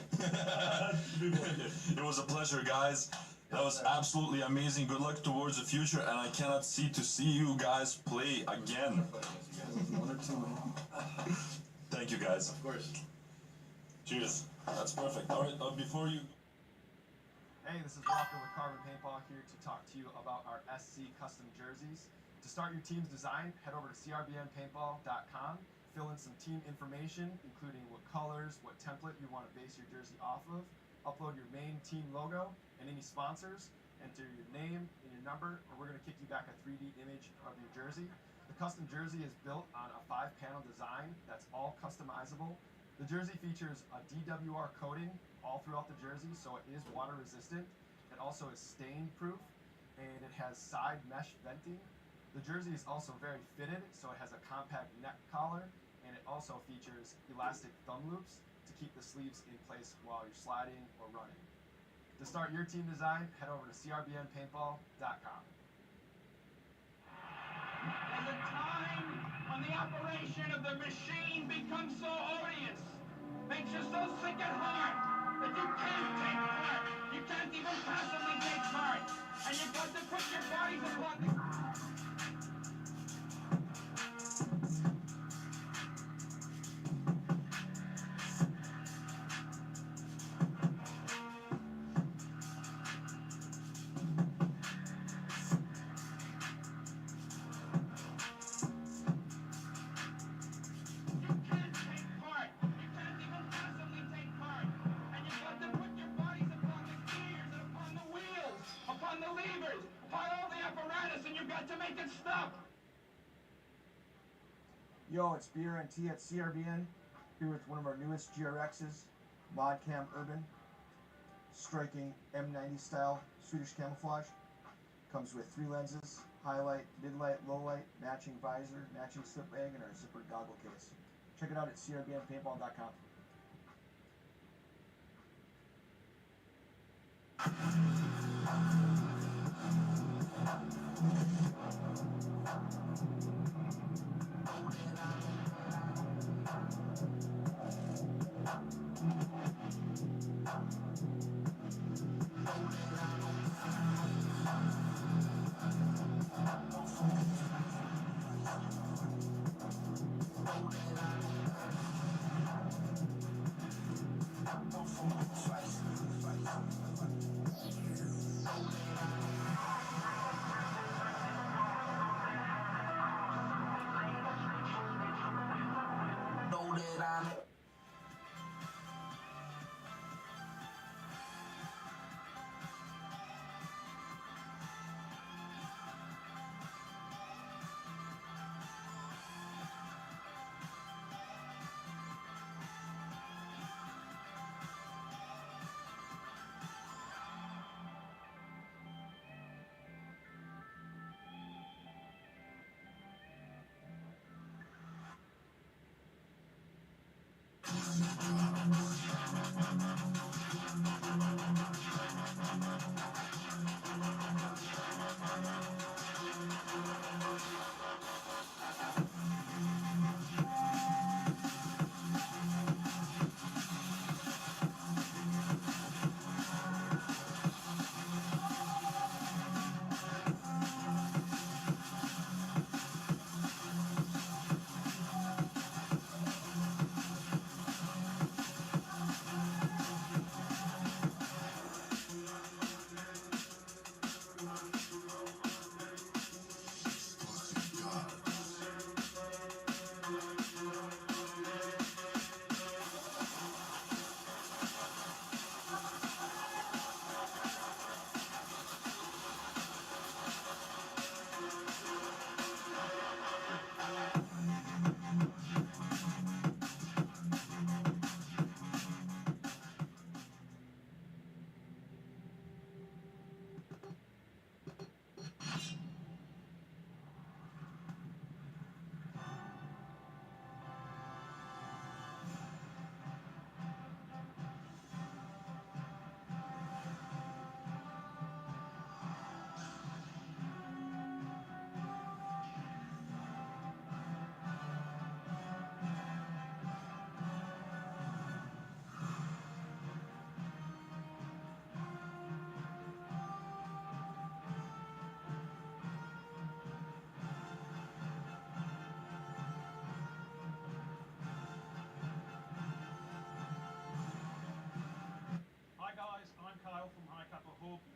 It was a pleasure, guys. That was absolutely amazing. Good luck towards the future, and I cannot see you guys play again. Thank you, guys. Of course. Cheers. That's perfect. All right, before you... Hey, this is Walker with Carbon Paintball here to talk to you about our SC custom jerseys. To start your team's design, head over to crbnpaintball.com, fill in some team information, including what colors, what template you want to base your jersey off of, upload your main team logo and any sponsors, enter your name and your number, or we're going to kick you back a 3D image of your jersey. The custom jersey is built on a 5-panel design that's all customizable. The jersey features a DWR coating all throughout the jersey, so it is water resistant. It also is stain proof, and it has side mesh venting. The jersey is also very fitted, so it has a compact neck collar, and it also features elastic thumb loops to keep the sleeves in place while you're sliding or running. To start your team design, head over to crbnpaintball.com. There's a time when the operation of the machine becomes so odious, makes you so sick at heart that you can't take part. You can't even passively take part. And you've got to put your bodies upon the... Yo, it's BRNT at CRBN, here with one of our newest GRXs, ModCam Urban, striking M90 style Swedish camouflage. Comes with 3 lenses, highlight, mid-light, low-light, matching visor, matching slip bag, and our zippered goggle case. Check it out at crbnpaintball.com.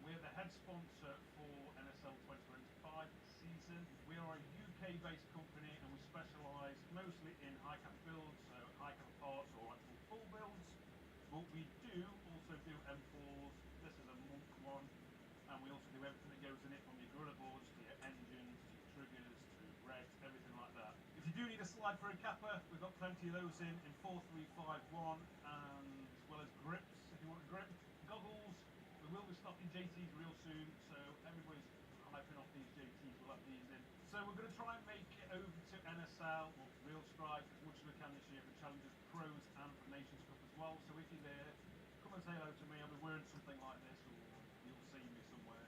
We're the head sponsor for NSL 2025 season. We are a UK-based company and we specialise mostly in high-cap builds, so high-cap parts or actual full builds. But we do also do M4s. This is a month one, and we also do everything that goes in it, from your gorilla boards to your engines, to your triggers, to regs, everything like that. If you do need a slide for a capper, we've got plenty of those in 4351, and as well as grips if you want a grip. Goggles, we will be stocking JTs real soon, so everybody's hyping off these JTs, we'll have these in. So we're going to try and make it over to NSL, or Real Strike, as much as we can this year for Challengers, Pros, and for Nations Cup as well. So if you're there, come and say hello to me. I'll be wearing something like this, or you'll see me somewhere.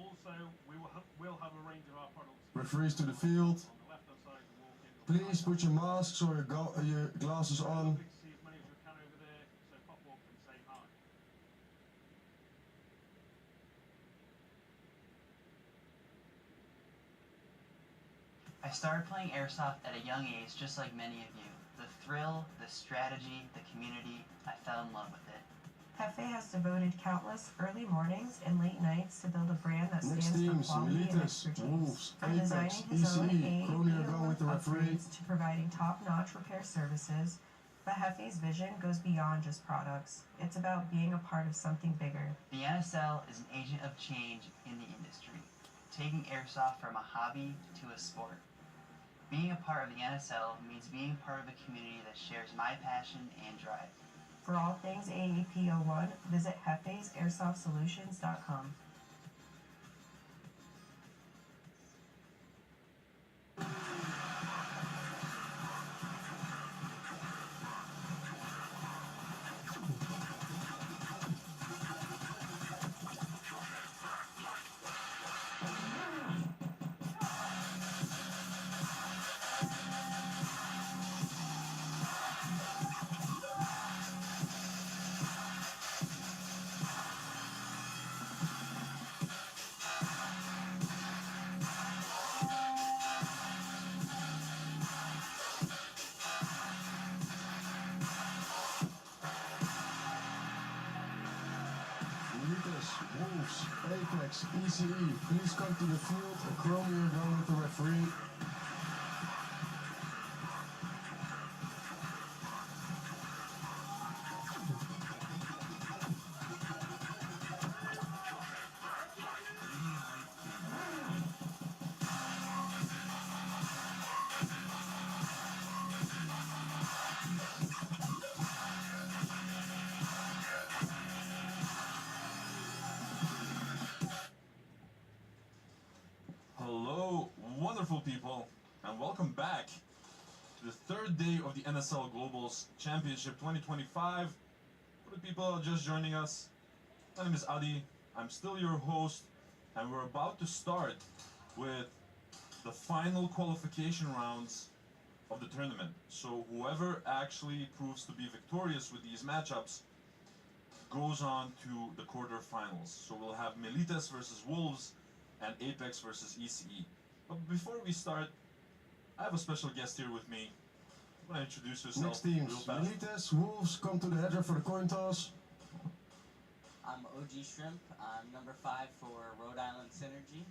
Also, we'll have a range of our products. Referees to the field. On the left-hand side of the walk-in. Please put your masks or your glasses on. Lovely to see as many as we can over there, so pop up and say hi. I started playing airsoft at a young age, just like many of you. The thrill, the strategy, the community, I fell in love with it. Hefe has devoted countless early mornings and late nights to build a brand that Next stands for teams, quality and Militas, expertise. Wolves, From designing Apex, his own ECE, Kroninger going with the referee. upgrades to providing top-notch repair services, but Hefe's vision goes beyond just products. It's about being a part of something bigger. The NSL is an agent of change in the industry, taking airsoft from a hobby to a sport. Being a part of the NSL means being part of a community that shares my passion and drive. For all things AAP01, visit hefe'sairsoftsolutions.com. Militas, Wolves, Apex, ECE, please come to the field. Kroninger going with the referee. Hello, wonderful people, and welcome back to the third day of the NSL Globals Championship 2025. For the people just joining us, my name is Adi. I'm still your host, and we're about to start with the final qualification rounds of the tournament. So whoever actually proves to be victorious with these matchups goes on to the quarterfinals. So we'll have Militas versus Wolves and Apex versus ECE. But before we start, I have a special guest here with me. You want to introduce yourself Next teams, real fast? Militas, Wolves, come to the header for the coin toss. I'm OG Shrimp. I'm number 5 for Rhode Island Synergy.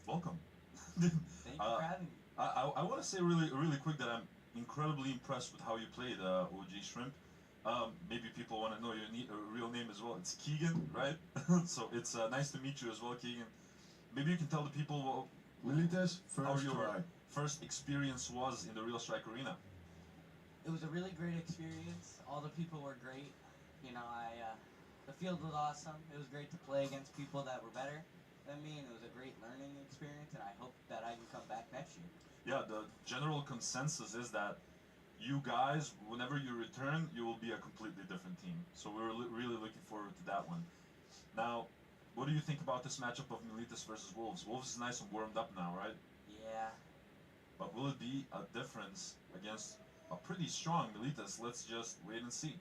Welcome. Thank you for having me. I want to say really quick that I'm incredibly impressed with how you played OG Shrimp. Maybe people want to know your real name as well. It's Keegan, right? So it's nice to meet you as well, Keegan. Maybe you can tell the people Militas, how first your try. first experience was in the Real Strike Arena. It was a really great experience. All the people were great. You know, the field was awesome. It was great to play against people that were better than me, and it was a great learning experience, and I hope that I can come back next year. Yeah, the general consensus is that you guys, whenever you return, you will be a completely different team. So we're really looking forward to that one. Now, what do you think about this matchup of Militas versus Wolves? Wolves is nice and warmed up now, right? Yeah. But will it be a difference against a pretty strong Militas? Let's just wait and see.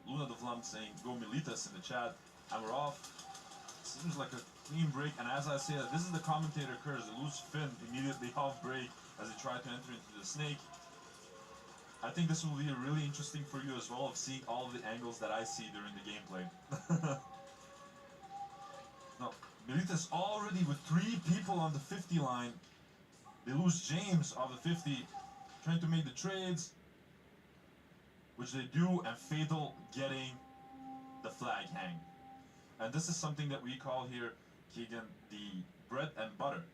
Luna de Vlam saying go Militas in the chat, and we're off. Seems like a clean break, and as I say that, this is the commentator curse. They lose Finn immediately off break as they try to enter into the snake. I think this will be really interesting for you as well, of seeing all of the angles that I see during the gameplay. Now, Militas already with 3 people on the 50 line. They lose James off the 50, trying to make the trades, which they do, and Fatal getting the flag hang. And this is something that we call here, Keegan, the bread and butter.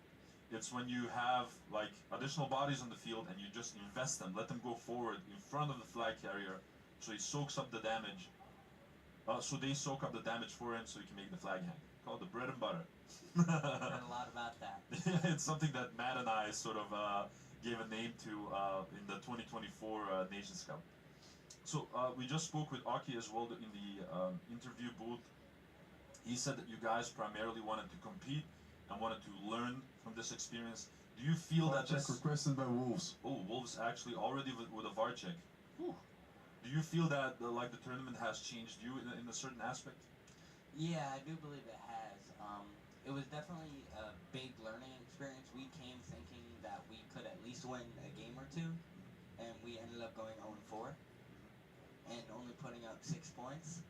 It's when you have like additional bodies on the field and you just invest them, let them go forward in front of the flag carrier, so he soaks up the damage. So they soak up the damage for him, so he can make the flag hang. Called the bread and butter. I've heard a lot about that. It's something that Matt and I sort of gave a name to in the 2024 Nations Cup. So we just spoke with Aki as well in the interview booth. He said that you guys primarily wanted to compete and wanted to learn from this experience. Do you feel that check this... requested by Wolves. Oh, Wolves actually already with a VAR check. Whew. Do you feel that like the tournament has changed you in a certain aspect? Yeah, I do believe it has. It was definitely a big learning experience. We came thinking that we could at least win a game or two, and we ended up going 0-4 and only putting up 6 points.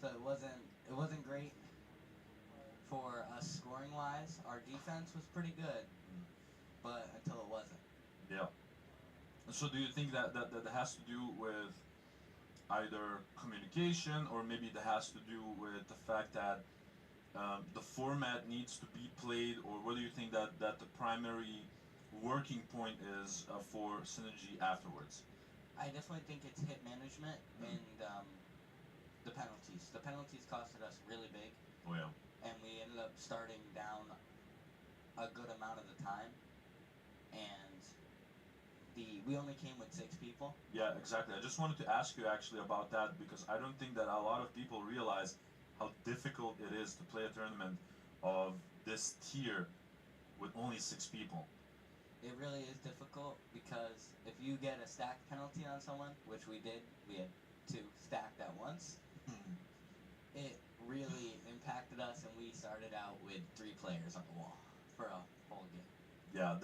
So it wasn't great for us scoring wise. Our defense was pretty good, but until it wasn't. Yeah. So do you think that has to do with either communication, or maybe that has to do with the fact that the format needs to be played, or what do you think that the primary working point is for Synergy afterwards? I definitely think it's hit management and the penalties. The penalties costed us really big. Oh yeah. And we ended up starting down a good amount of the time, and we only came with 6 people. Yeah, exactly. I just wanted to ask you actually about that, because I don't think that a lot of people realize how difficult it is to play a tournament of this tier with only 6 people. It really is difficult, because if you get a stacked penalty on someone, which we did, we had 2 stacked at once, it really impacted us, and we started out with 3 players on the wall for a whole game. Yeah,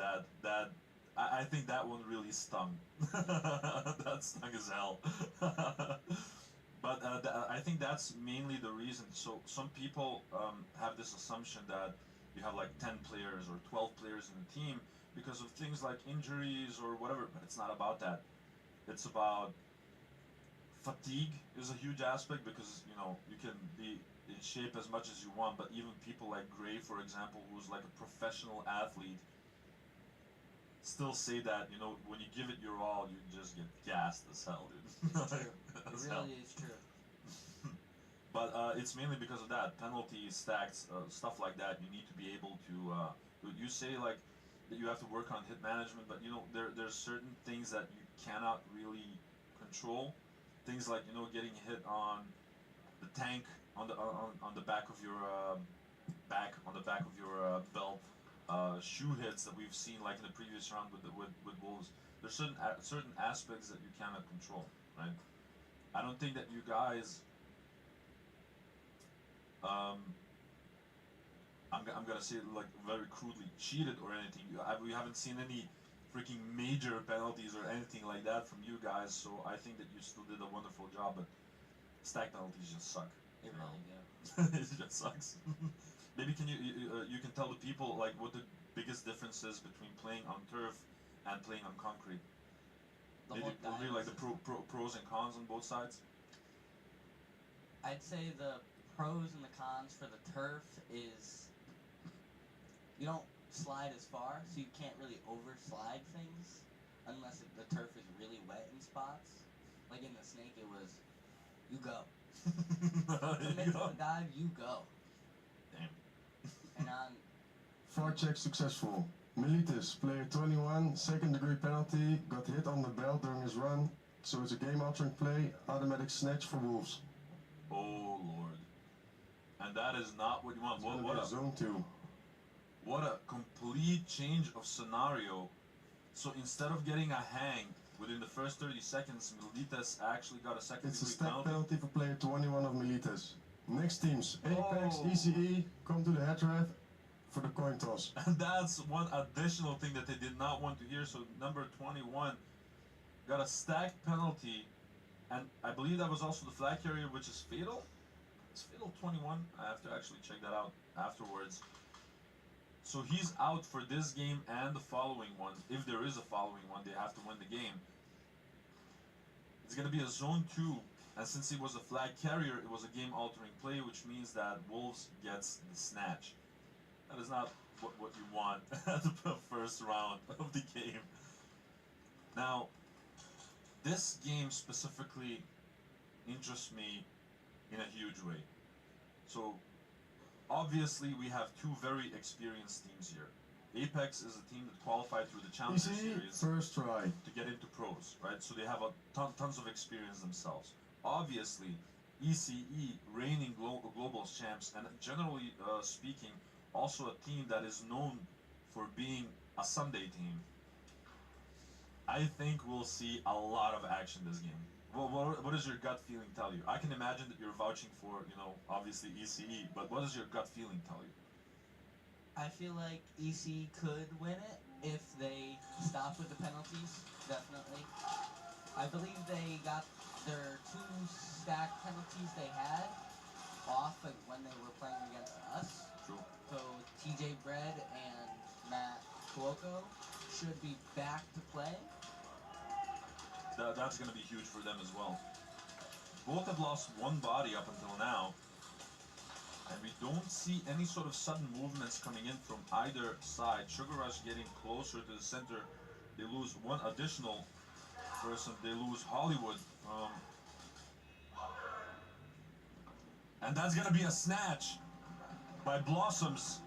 I think that one really stung. That stung as hell. But I think that's mainly the reason. So some people have this assumption that you have like 10 players or 12 players in the team because of things like injuries or whatever, but it's not about that. It's about fatigue is a huge aspect, because you know you can be in shape as much as you want, but even people like Gray, for example, who's like a professional athlete, still say that, you know, when you give it your all, you just get gassed as hell, dude. It's true. It really is true. But it's mainly because of that. Penalties, stacks, stuff like that. You need to be able to, you say like that you have to work on hit management, but you know, there's certain things that you cannot really control. Things like, you know, getting hit on the tank, on the back of your belt, shoe hits that we've seen like in the previous round with Wolves. There's certain aspects that you cannot control, right? I don't think that you guys. I'm gonna say it like very crudely, cheated or anything. We haven't seen any freaking major penalties or anything like that from you guys. So I think that you still did a wonderful job. But stack penalties just suck. It really do. It just sucks. Maybe can you can tell the people like what the biggest difference is between playing on turf and playing on concrete. Maybe like the pros and cons on both sides. I'd say the pros and the cons for the turf is you don't slide as far, so you can't really overslide things unless the turf is really wet in spots. Like in the snake, it was you go. Commit to the dive, you go. Damn. And on VAR check successful. Militis, player 21, second degree penalty, got hit on the belt during his run, so it's a game altering play, automatic snatch for Wolves. Oh Lord. And that is not what you want. What a zone 2. What a complete change of scenario. So instead of getting a hang within the first 30 seconds, Militis actually got a second It's a degree stack penalty for player 21 of Militis. Next teams, Apex, Oh. ECE, come to the headref for the coin toss. And that's one additional thing that they did not want to hear. So number 21 got a stacked penalty, and I believe that was also the flag carrier, which is fatal. It's fatal 21. I have to actually check that out afterwards. So he's out for this game and the following one. If there is a following one, they have to win the game. It's going to be a zone 2, and since he was a flag carrier, it was a game-altering play, which means that Wolves gets the snatch. That is not what you want at the first round of the game. Now, this game specifically interests me in a huge way. So, obviously, we have 2 very experienced teams here. Apex is a team that qualified through the Challenger Series First try. to get into pros, right? So they have tons of experience themselves. Obviously, ECE, reigning global champs, and generally speaking, also a team that is known for being a Sunday team. I think we'll see a lot of action this game. What does your gut feeling tell you? I can imagine that you're vouching for, you know, obviously ECE, but what does your gut feeling tell you? I feel like EC could win it if they stop with the penalties, definitely. I believe they got their 2 stacked penalties they had off when they were playing against us. True. So TJ Bread and Matt Cuoco should be back to play. That's going to be huge for them as well. Both have lost 1 body up until now. And we don't see any sort of sudden movements coming in from either side. Sugar Rush getting closer to the center. They lose 1 additional person. They lose Hollywood. And that's going to be a snatch by Blossoms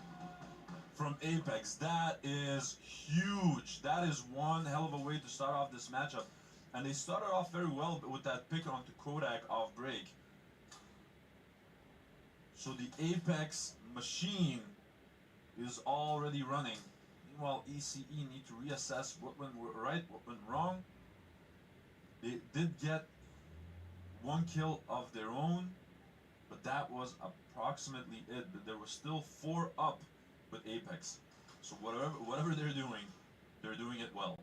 from Apex. That is huge. That is one hell of a way to start off this matchup. And they started off very well with that pick onto Kodak off break. So the Apex machine is already running. Meanwhile, ECE need to reassess what went right, what went wrong. They did get 1 kill of their own, but that was approximately it. But there were still 4 up with Apex. So whatever they're doing it well.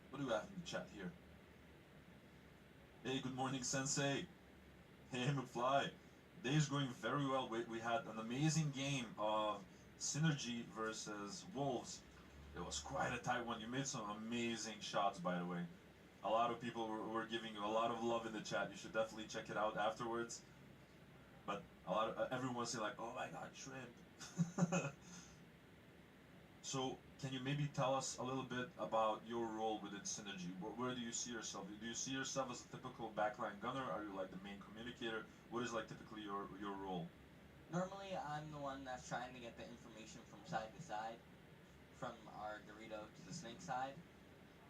What do we have in the chat here? Hey, good morning, Sensei. Hey, mcfly. Day's going very well. We had an amazing game of Synergy versus Wolves. It was quite a tight one. You made some amazing shots, by the way. A lot of people were giving you a lot of love in the chat. You should definitely check it out afterwards. But everyone's saying like, oh my god, shrimp. So, can you maybe tell us a little bit about your role within Synergy? Where do you see yourself? Do you see yourself as a typical backline gunner? Are you like the main communicator? What is like typically your role? Normally, I'm the one that's trying to get the information from side to side, from our Dorito to the Snake side.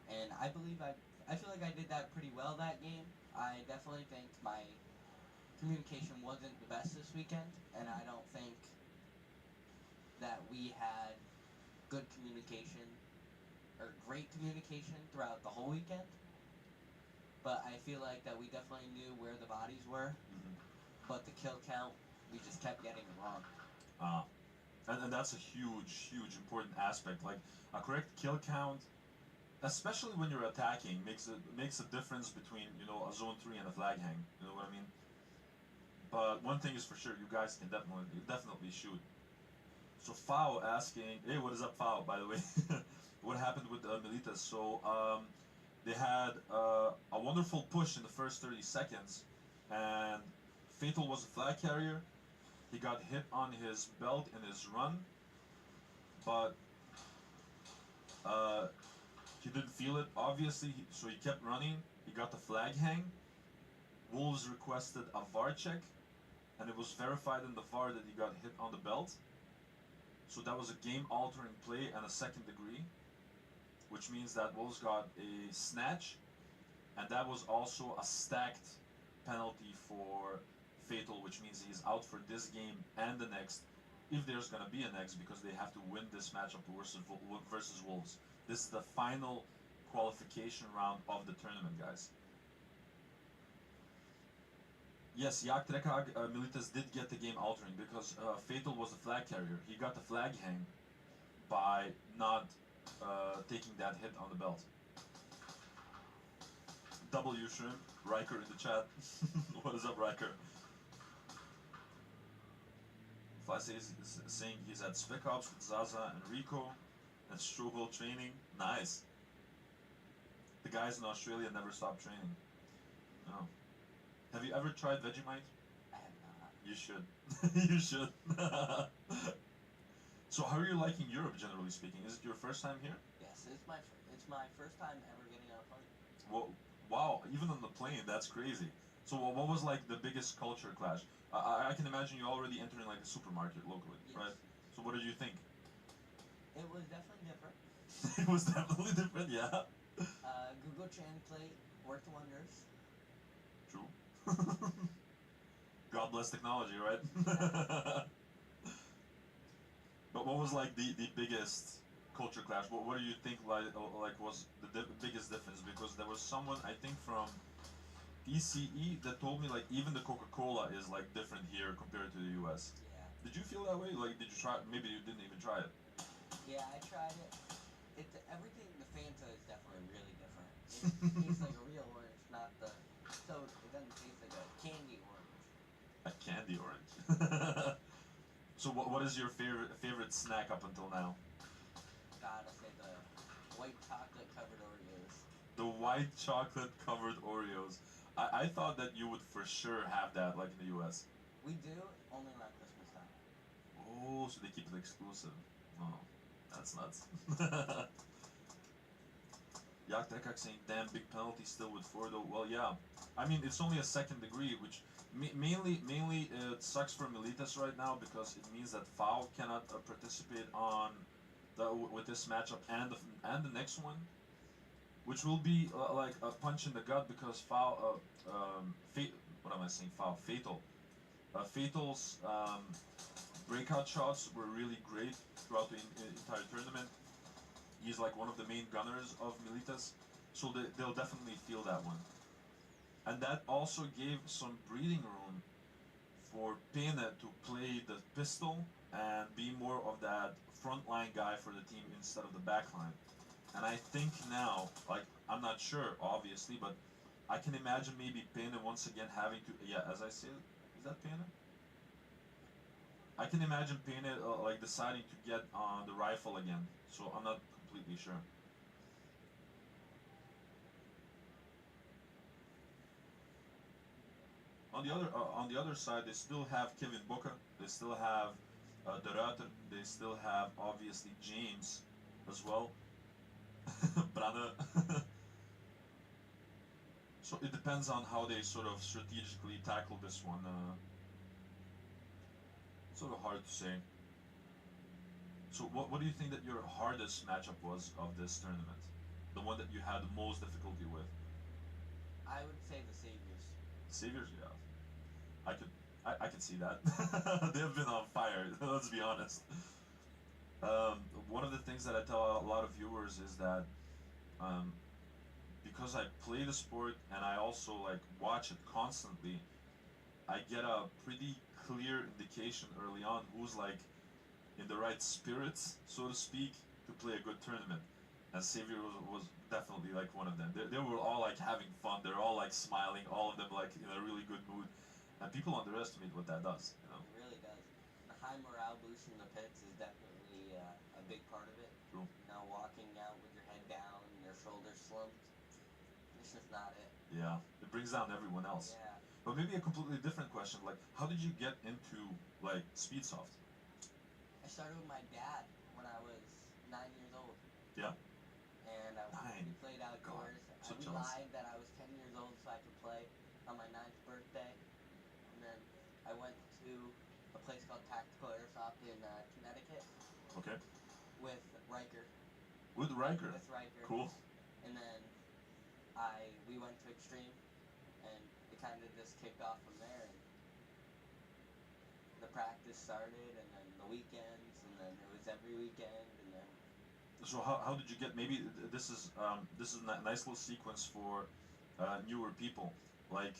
And I believe I feel like I did that pretty well that game. I definitely think my communication wasn't the best this weekend, and I don't think that we had good communication or great communication throughout the whole weekend. But I feel like that we definitely knew where the bodies were, but the kill count, we just kept getting it wrong. And that's a huge important aspect. Like a correct kill count, especially when you're attacking, makes a difference between, you know, a zone 3 and a flag hang. You know what I mean? But one thing is for sure, you guys can definitely shoot. So Fao asking, hey, what is up, Fao, by the way? What happened with Militas? So they had a wonderful push in the first 30 seconds, and Fatal was a flag carrier. He got hit on his belt in his run, but he didn't feel it, obviously, so he kept running. He got the flag hang. Wolves requested a VAR check, and it was verified in the VAR that he got hit on the belt. So that was a game-altering play and a second degree, which means that Wolves got a snatch, and that was also a stacked penalty for Fatal, which means he's out for this game and the next, if there's going to be a next, because they have to win this matchup versus Wolves. This is the final qualification round of the tournament, guys. Yes, Jak Trekag Militas did get the game altering because Fatal was the flag carrier. He got the flag hang by not taking that hit on the belt. W Shrimp, Riker in the chat. What is up, Riker? Fly is saying he's at Spec Ops with Zaza and Rico and Strobel training. Nice. The guys in Australia never stop training. No. Have you ever tried Vegemite? I have not. You should. You should. So how are you liking Europe, generally speaking? Is it your first time here? Yes, it's my first time ever getting on a plane. Well, wow, even on the plane, that's crazy. So what was like the biggest culture clash? I can imagine you already entering like a supermarket locally, Yes. right? So So what did you think? It was definitely different. It was definitely different, yeah. Google Translate worked wonders. True. God bless technology, right? But what was like the biggest culture clash? What do you think like was the biggest difference? Because there was someone I think from ECE that told me like even the Coca-Cola is like different here compared to the US. Yeah. Did you feel that way? Like did you try? Maybe you didn't even try it. Yeah, I tried it. It's everything. The Fanta is definitely really different. It tastes like a real orange, not the soda. It doesn't taste like a candy orange. A candy orange. So what is your favorite snack up until now? Gotta say the white chocolate covered Oreos. The white chocolate covered Oreos. I thought that you would for sure have that like in the US. We do only around Christmas time. Oh, so they keep it exclusive. Oh, that's nuts. Yak Tekak saying, damn, big penalty still with 4 though. Well, yeah. I mean, it's only a second degree, which mainly it sucks for Militas right now because it means that Foul cannot participate on with this matchup and the next one, which will be like a punch in the gut because Foul, what am I saying? Foul, Fatal. Fatal's breakout shots were really great throughout the entire tournament. He's like one of the main gunners of Militas, so they'll definitely feel that one. And that also gave some breathing room for Pena to play the pistol and be more of that frontline guy for the team instead of the backline. And I think now, like, I'm not sure, obviously, but I can imagine maybe Pena once again having to, yeah, as I said, is that Pena? I can imagine Pena like deciding to get on the rifle again, so I'm not completely sure. On the other side, they still have Kevin Booker, they still have De Ruiter, they still have obviously James as well. Branne. So it depends on how they sort of strategically tackle this one. Sort of hard to say. So what do you think that your hardest matchup was of this tournament? The one that you had the most difficulty with? I would say the Saviors. Saviors, yeah. I could see that. They've been on fire, let's be honest. One of the things that I tell a lot of viewers is that because I play the sport and I also like watch it constantly, I get a pretty clear indication early on who's like in the right spirits, so to speak, to play a good tournament. And Savior was definitely like one of them. They were all like having fun. They're all like smiling. All of them like in a really good mood. And people underestimate what that does. You know. It really does. The high morale boost in the pits is definitely a big part of it. True. You know, walking out with your head down, your shoulders slumped. It's just not it. Yeah, it brings down everyone else. Yeah. But maybe a completely different question. Like, how did you get into like Speedsoft? I started with my dad when I was 9 years old. Yeah. And we played outdoors. So I lied that I was 10 years old so I could play on my 9th birthday. And then I went to a place called Tactical Airsoft in Connecticut. Okay. With Riker. With Riker? With Riker. Cool. And then we went to Extreme, and it kind of just kicked off from there. And the practice started, and then the weekends, and then it was every weekend, and then. So how did you get? Maybe this is a nice little sequence for newer people. Like,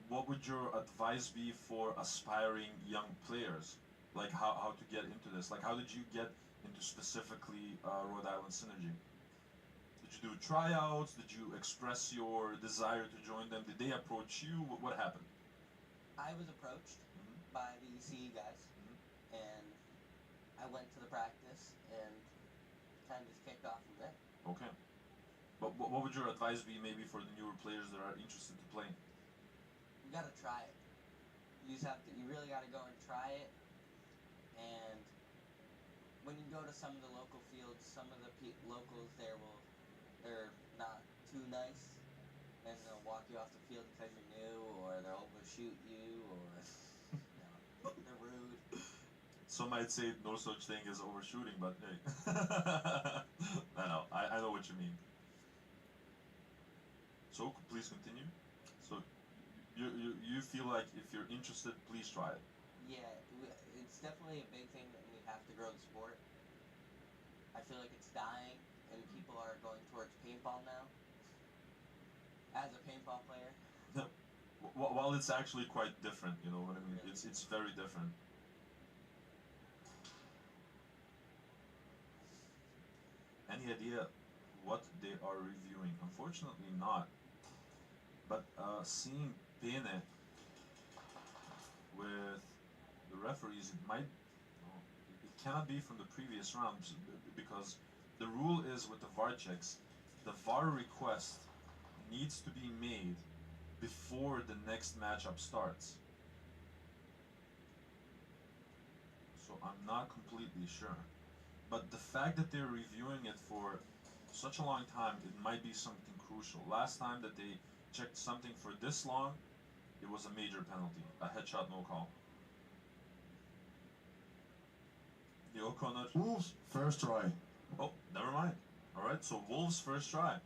what would your advice be for aspiring young players? Like how to get into this? Like how did you get into specifically Rhode Island Synergy? Did you do tryouts? Did you express your desire to join them? Did they approach you? What happened? I was approached by the ECE guys, and I went to the practice and kind of just kicked off from there. Okay. But what would your advice be maybe for the newer players that are interested to play? You gotta try it. You really gotta go and try it. And when you go to some of the local fields, some of the locals there they're not too nice, and they'll walk you off the field because you're new, or they'll overshoot you, or They're rude. Some might say no such thing as overshooting, but hey. I know what you mean. So please continue. So you feel like if you're interested, please try it. Yeah, it's definitely a big thing that we have to grow the sport. I feel like it's dying, and people are going towards paintball now. As a paintball player. No, well, it's actually quite different. You know what I mean? Really? It's very different. Any idea what they are reviewing? Unfortunately, not. But seeing Pene with the referees, it might. No, it cannot be from the previous rounds because the rule is with the VAR checks, the VAR request needs to be made before the next matchup starts. So I'm not completely sure. But the fact that they're reviewing it for such a long time, it might be something crucial. Last time that they checked something for this long, it was a major penalty. A headshot, no call. Yo, Connor. Wolves, first try. Oh, never mind. Alright, so Wolves first try.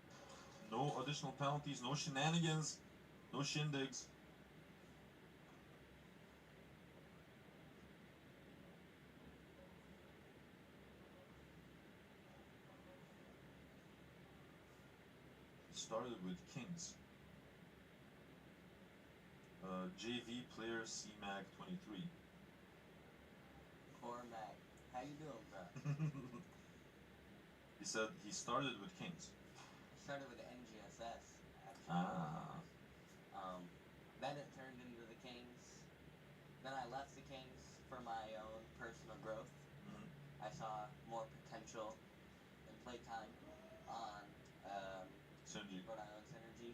No additional penalties, no shenanigans, no shindigs. Started with Kings. JV player CMAG 23. Cormac, how you doing, bro? He said he started with Kings. I started with the NGSS, actually. Ah. Then it turned into the Kings. Then I left the Kings for my own personal growth. Mm-hmm. I saw more potential in playtime on Synergy. Rhode Island Synergy.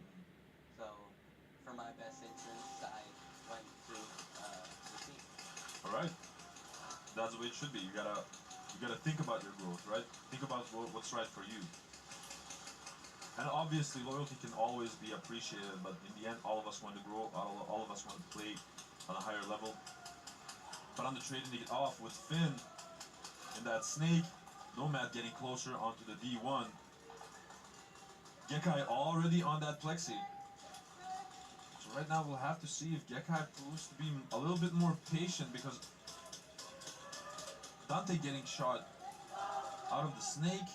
So, for my best interest, I went to the team. Alright. That's the way it should be. You gotta think about your growth, right? Think about what's right for you. And obviously, loyalty can always be appreciated, but in the end, all of us want to grow, all of us want to play on a higher level. But on the trading it off with Finn and that snake, Nomad getting closer onto the D1. Gekai already on that plexi. So right now we'll have to see if Gekai proves to be a little bit more patient because Dante getting shot out of the snake.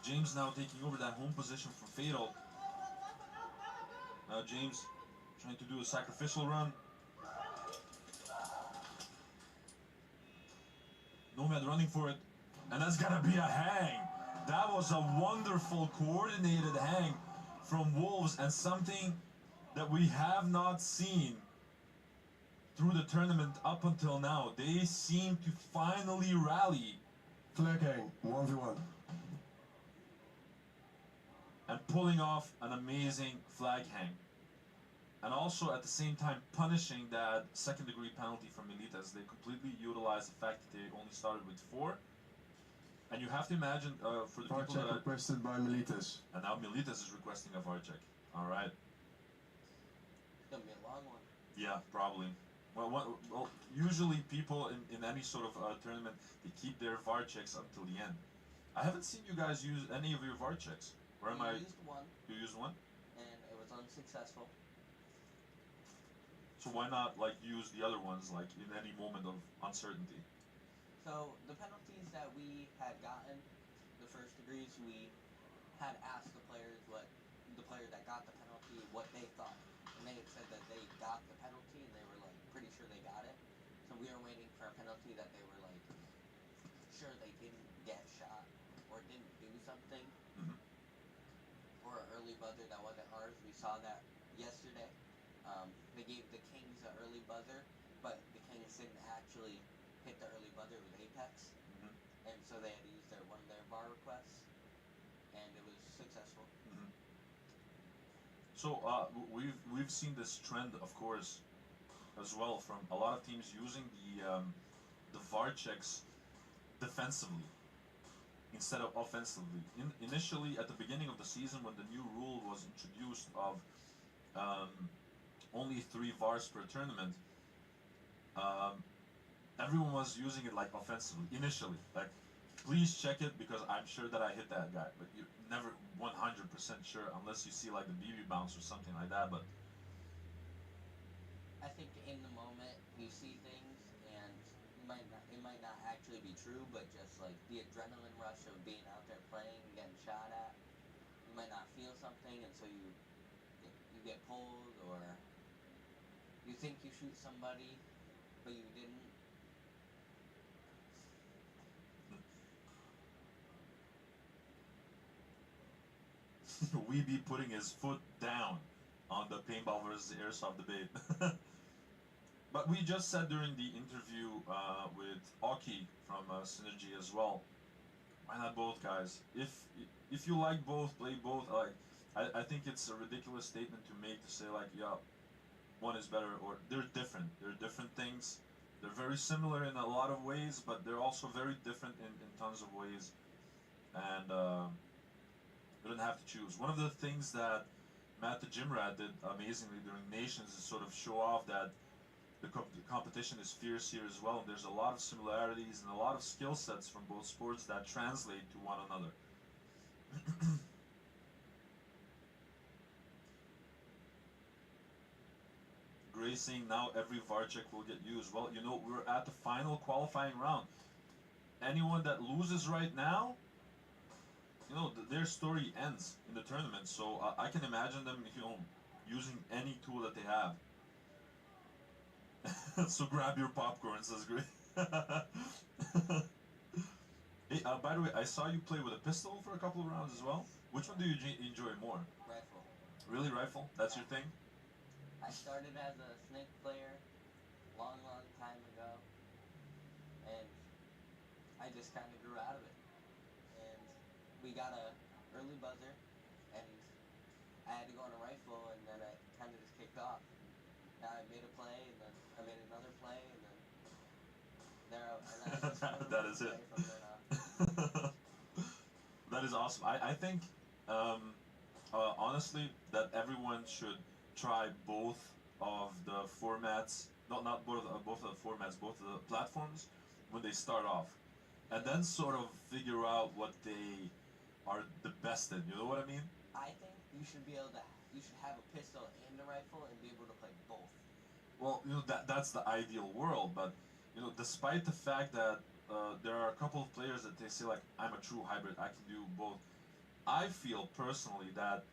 James now taking over that home position from Fatal. Now James trying to do a sacrificial run. Nomad running for it. And that's gonna be a hang. That was a wonderful coordinated hang from Wolves and something that we have not seen through the tournament up until now. They seem to finally rally. Flag hang, 1v1. And pulling off an amazing flag hang. And also at the same time punishing that second degree penalty from Militas. They completely utilized the fact that they only started with 4. And you have to imagine for the VAR people check that are... requested by Militas. And now Militas is requesting a VAR check. Alright. It's gonna be a long one. Yeah, probably. Well, usually people in any sort of tournament, they keep their VAR checks until the end. I haven't seen you guys use any of your VAR checks. Where am I? Used one. You used one? And it was unsuccessful. So why not like use the other ones like in any moment of uncertainty? So the penalties that we had gotten, the first degrees, we had asked the players the player that got the penalty, what they thought. And they had said that they got the penalty and they were like pretty sure they got it. So we were waiting for a penalty that they were like sure they didn't get shot or didn't do something. Mm-hmm. Or an early buzzer that wasn't ours. We saw that yesterday. They gave the Kings an early buzzer, but the Kings didn't actually hit the early buzzer with Apex. Mm-hmm. And so they had to use one of their VAR requests, and it was successful. Mm-hmm. So we've seen this trend, of course, as well from a lot of teams using the VAR checks defensively instead of offensively. Initially, at the beginning of the season, when the new rule was introduced of only 3 VARs per tournament, everyone was using it like offensively initially. Like, please check it because I'm sure that I hit that guy, but you're never 100% sure unless you see like the BB bounce or something like that. But I think in the moment you see things and it might not actually be true, but just like the adrenaline rush of being out there playing and getting shot at, you might not feel something, and so you get pulled, or you think you shoot somebody, but you didn't. we be putting his foot down on the paintball versus airsoft debate. But we just said during the interview with Aki from Synergy as well, why not both, guys? If you like both, play both. Like, I think it's a ridiculous statement to make, to say like, yeah, one is better, or they're different. They're different things. They're very similar in a lot of ways, but they're also very different in tons of ways. And you don't have to choose. One of the things that Matt the Gym Rat did amazingly during Nations is sort of show off that the competition is fierce here as well, and there's a lot of similarities and a lot of skill sets from both sports that translate to one another. Gray saying now every VAR check will get used. Well, you know, we're at the final qualifying round. Anyone that loses right now, you know, their story ends in the tournament. So I can imagine them, you know, using any tool that they have. So grab your popcorn, says Gray. Hey, by the way, I saw you play with a pistol for a couple of rounds as well. Which one do you enjoy more? Rifle. Really, rifle? That's your thing? I started as a snake player long time ago, and I just kind of grew out of it. And we got a early buzzer, and I had to go on a rifle, and then it kind of just kicked off. Now I made a play, and then I made another play, and then that is it. That is awesome. I think, honestly, that everyone should try both of the formats. Not both of the formats, both of the platforms when they start off, and then sort of figure out what they are the best in. You know what I mean? I think you should have a pistol and a rifle and be able to play both. Well, you know, that's the ideal world, but you know, despite the fact that there are a couple of players that they say like, I'm a true hybrid, I can do both. I feel personally that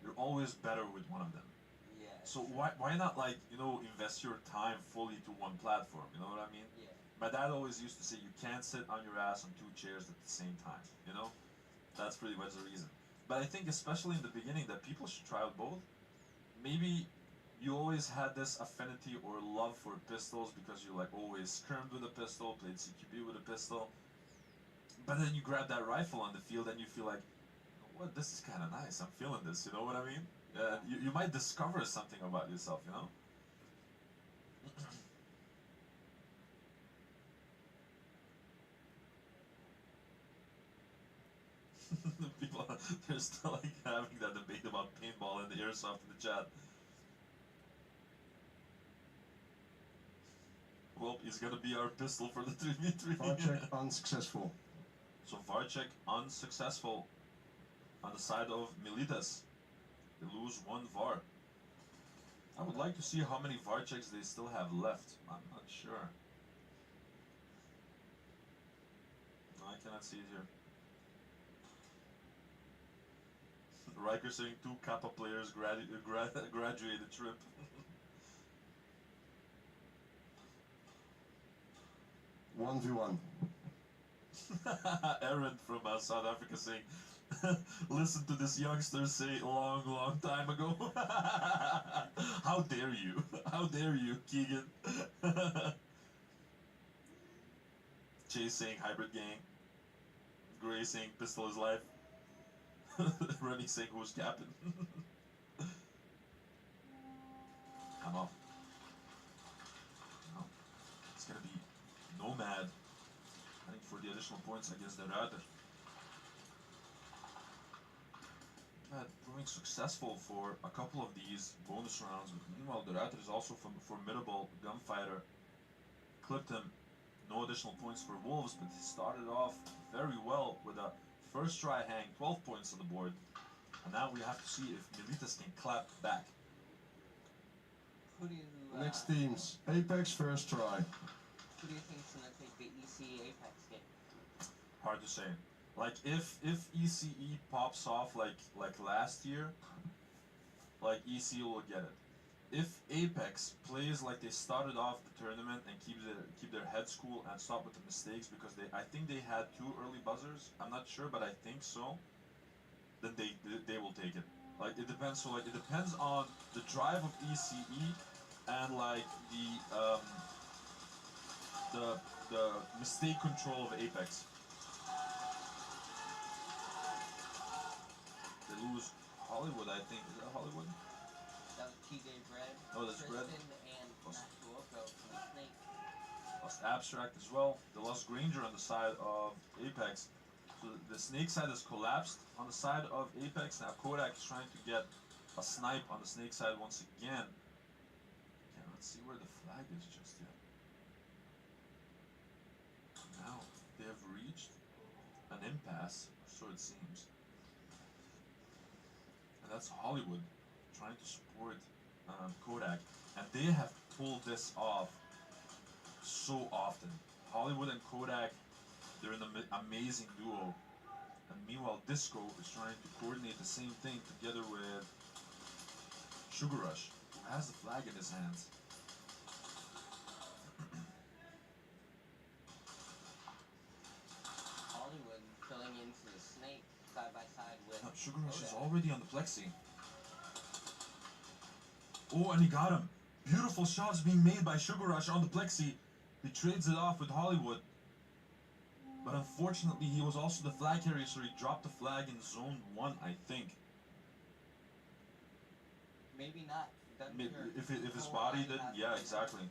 you're always better with one of them. Yeah. So why not, like, you know, invest your time fully to one platform? You know what I mean? Yeah. My dad always used to say you can't sit on your ass on 2 chairs at the same time. You know, that's pretty much the reason. But I think especially in the beginning that people should try out both. Maybe you always had this affinity or love for pistols because you like always skirmed with a pistol, played CQB with a pistol. But then you grab that rifle on the field and you feel like, what, this is kind of nice. I'm feeling this. You know what I mean? You might discover something about yourself. You know. People, they're still like having that debate about paintball and the airsoft in the chat. Well, he's gonna be our pistol for the 3v3. VAR check unsuccessful. So VAR check unsuccessful on the side of Militas. They lose 1 VAR. I would like to see how many VAR checks they still have left. I'm not sure. No, I cannot see it here. Riker saying 2 Kappa players graduated trip. One v one. Aaron from South Africa saying, listen to this youngster say long time ago. How dare you? How dare you, Keegan? Chase saying hybrid gang. Gray saying pistol is life. Remy saying who's captain. Come on. No. It's gonna be Nomad. I think for the additional points against the Ruiter. proving successful for a couple of these bonus rounds. Meanwhile, the Ruiter is also formidable gunfighter. Clipped him, no additional points for Wolves, but he started off very well with a first try hang, 12 points on the board. And now we have to see if Militas can clap back. Who do you, Next teams, Apex first try. Who do you think is gonna take the EC Apex game? Hard to say. Like if ECE pops off like last year, like EC will get it. If Apex plays like they started off the tournament and keep their heads cool and stop with the mistakes, because I think they had 2 early buzzers. I'm not sure, but I think so. Then they will take it. Like it depends. So like it depends on the drive of ECE and like the mistake control of Apex. They lose Hollywood, I think. Is that Hollywood? That was TJ Bread. Oh, that's Bread. And Matsuoko from the Snake. Lost Abstract as well. They lost Granger on the side of Apex. So the Snake side has collapsed on the side of Apex. Now Kodak is trying to get a snipe on the Snake side once again. Cannot see where the flag is just yet. Now they have reached an impasse, so it seems. And that's Hollywood trying to support Kodak. And they have pulled this off so often. Hollywood and Kodak, they're an amazing duo. And meanwhile, Disco is trying to coordinate the same thing together with Sugar Rush, who has the flag in his hands. Hollywood filling into the Snake side by side with. Now, Sugar Rush is already on the plexi. Oh, and he got him. Beautiful shots being made by Sugar Rush on the plexi. He trades it off with Hollywood. But unfortunately, he was also the flag carrier, so he dropped the flag in zone 1, I think. Maybe not. If his body didn't, yeah, exactly.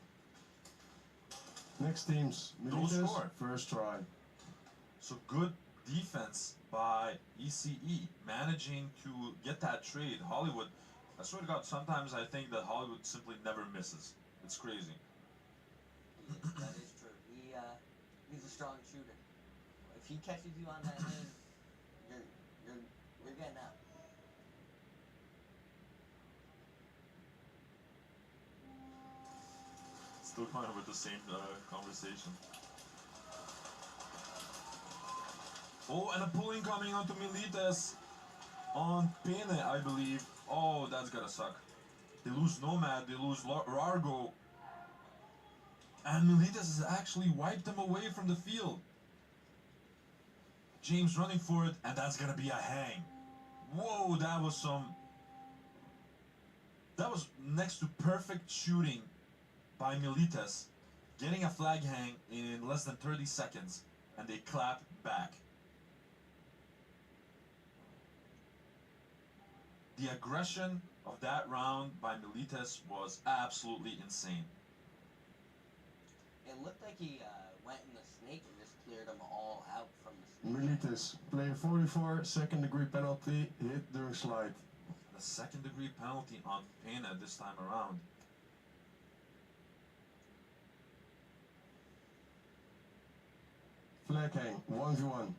Next teams, Don't Militas score. first try. So good defense by ECE, managing to get that trade. Hollywood, I swear to God, sometimes I think that Hollywood simply never misses. It's crazy. Yes, that is true. He's a strong shooter. If he catches you on that hit, you're getting out. Still kind of with the same conversation. Oh, and a pulling coming onto Militas on Pene, I believe. Oh, that's gotta suck. They lose Nomad, they lose Rargo. And Militas has actually wiped them away from the field. James running for it, and that's gonna be a hang. Whoa, that was next to perfect shooting by Militas, getting a flag hang in less than 30 seconds, and they clap back. The aggression of that round by Militas was absolutely insane. It looked like he went in the Snake and just cleared them all out from the Snake. Militas, player 44, second degree penalty, hit during slide. The second degree penalty on Pena this time around. Flag hang, 1v1.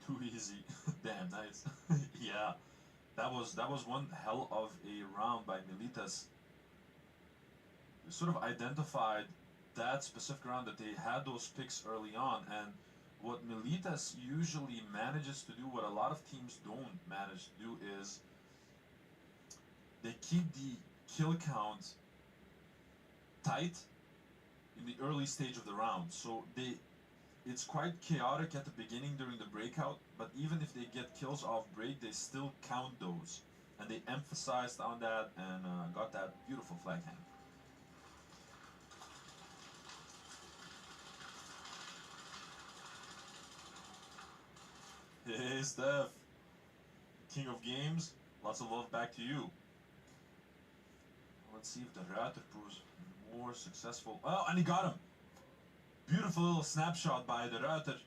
Too easy. Damn, nice. Yeah, that was one hell of a round by Militas. They sort of identified that specific round that they had those picks early on, and what Militas usually manages to do, what a lot of teams don't manage to do, is they keep the kill count tight in the early stage of the round. So it's quite chaotic at the beginning during the breakout, but even if they get kills off break, they still count those. And they emphasized on that and got that beautiful flag hang. Hey, Steph. king of games. Lots of love back to you. Let's see if the Ruiter proves more successful. Oh, and he got him. Beautiful little snapshot by the Ruiter.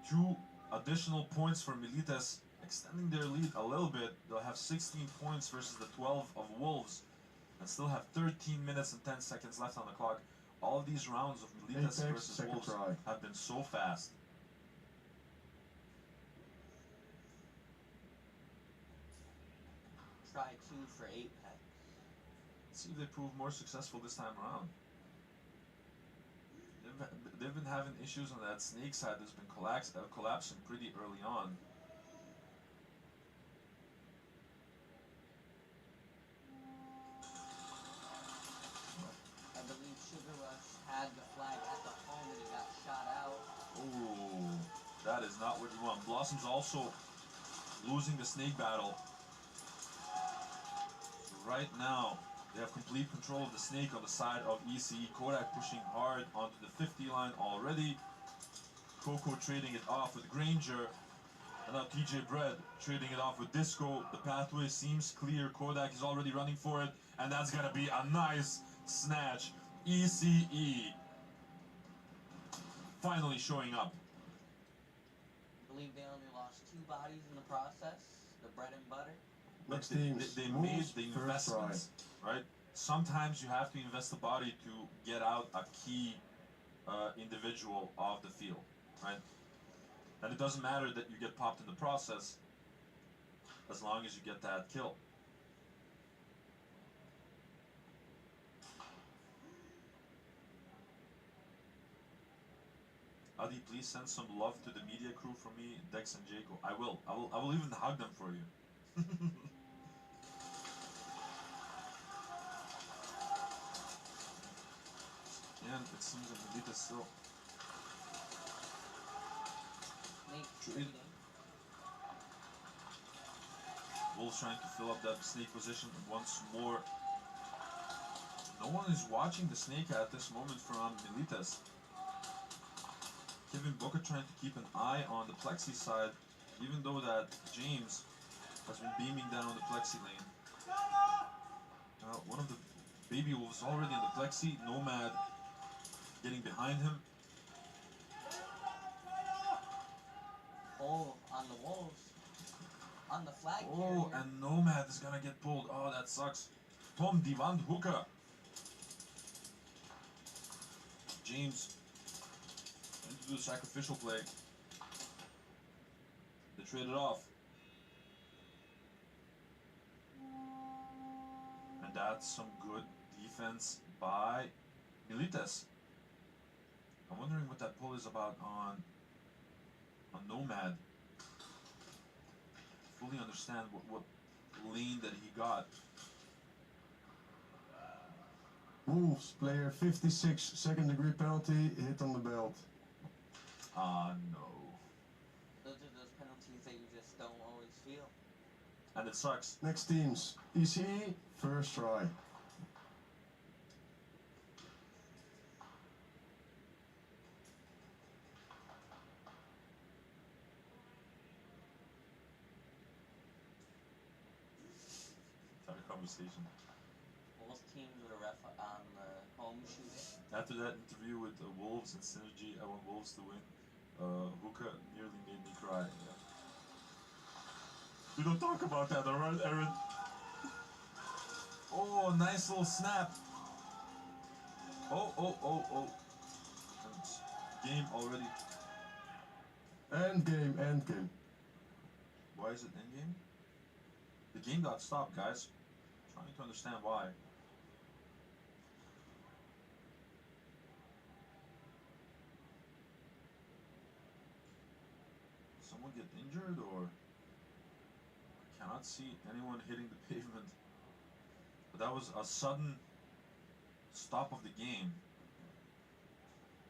2 additional points for Milites, extending their lead a little bit. They'll have 16 points versus the 12 of Wolves, and still have 13 minutes and 10 seconds left on the clock. All of these rounds of Milites versus Wolves have been so fast. Try 2 for Apex. Let's see if they prove more successful this time around. They've been having issues on that snake side that's been collapsing pretty early on. I believe Sugar Rush had the flag at the home and he got shot out. Oh, that is not what you want. Blossom's also losing the snake battle. So right now, they have complete control of the snake on the side of ECE. Kodak pushing hard onto the 50 line already. Coco trading it off with Granger. And now TJ Bread trading it off with Disco. The pathway seems clear. Kodak is already running for it. And that's going to be a nice snatch. ECE finally showing up. I believe they only lost 2 bodies in the process. The bread and butter. Next They team. made the investments, right? Sometimes you have to invest the body to get out a key individual off the field, right? And it doesn't matter that you get popped in the process as long as you get that kill. Adi, please send some love to the media crew for me, Dex and Jaco. I will even hug them for you. And it seems that Melita still trading. Wolves trying to fill up that snake position once more. No one is watching the snake at this moment from Milites. Kevin Booker trying to keep an eye on the plexi side, even though that James has been beaming down the plexi lane. One of the baby wolves already in the plexi. Nomad getting behind him. Oh, on the Wolves. On the flag Oh, carrier. and Nomad is gonna get pulled. Oh, that sucks. Tom Divan Hooker. James trying to do the sacrificial play. They traded off. And that's some good defense by Milites. I'm wondering what that pull is about on Nomad. Fully understand what lane that he got. Wolves, player 56, second degree penalty, hit on the belt. No. Those are those penalties that you just don't always feel. And it sucks. Next teams, ECE, first try. Conversation. Both teams were ref on the home shooting. After that interview with Wolves and Synergy, I want Wolves to win. Hooker nearly made me cry. Yeah. We don't talk about that, alright, Aaron? Oh, nice little snap. Oh. And game already. End game. Why is it end game? The game got stopped, guys. Trying to understand why. Someone get injured, or I cannot see anyone hitting the pavement. But that was a sudden stop of the game.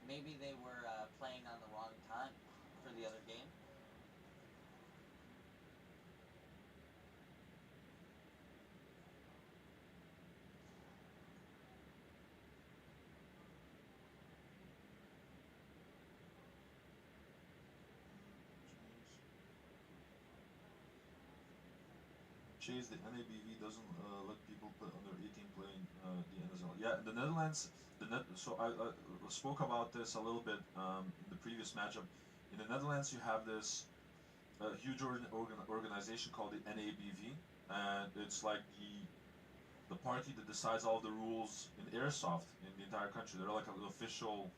Maybe they were playing on the wrong time for the other game. Chase, the NABV doesn't let people put under 18 playing the NSL. Yeah, the Netherlands, so I spoke about this a little bit in the previous matchup. In the Netherlands, you have this huge organization called the NABV, and it's like the party that decides all the rules in airsoft in the entire country. They're like an official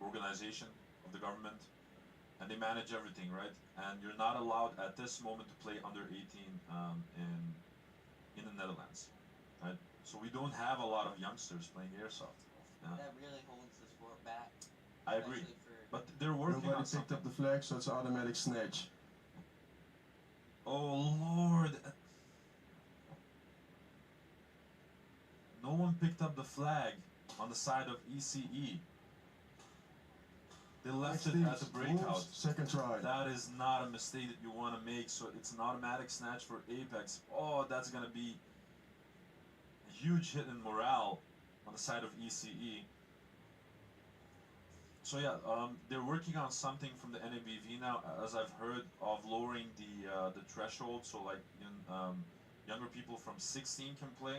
organization of the government, and they manage everything, right? And you're not allowed at this moment to play under 18 in the Netherlands, right? So we don't have a lot of youngsters playing airsoft. That really holds the sport back. I agree, but they're working Nobody on picked something. up the flag, so it's automatic snatch. Oh Lord! No one picked up the flag on the side of ECE. They left it at the breakout. Second try. That is not a mistake that you want to make, so it's an automatic snatch for Apex. Oh, that's going to be a huge hit in morale on the side of ECE. So yeah, they're working on something from the NABV now, as I've heard, of lowering the threshold, so like younger people from 16 can play.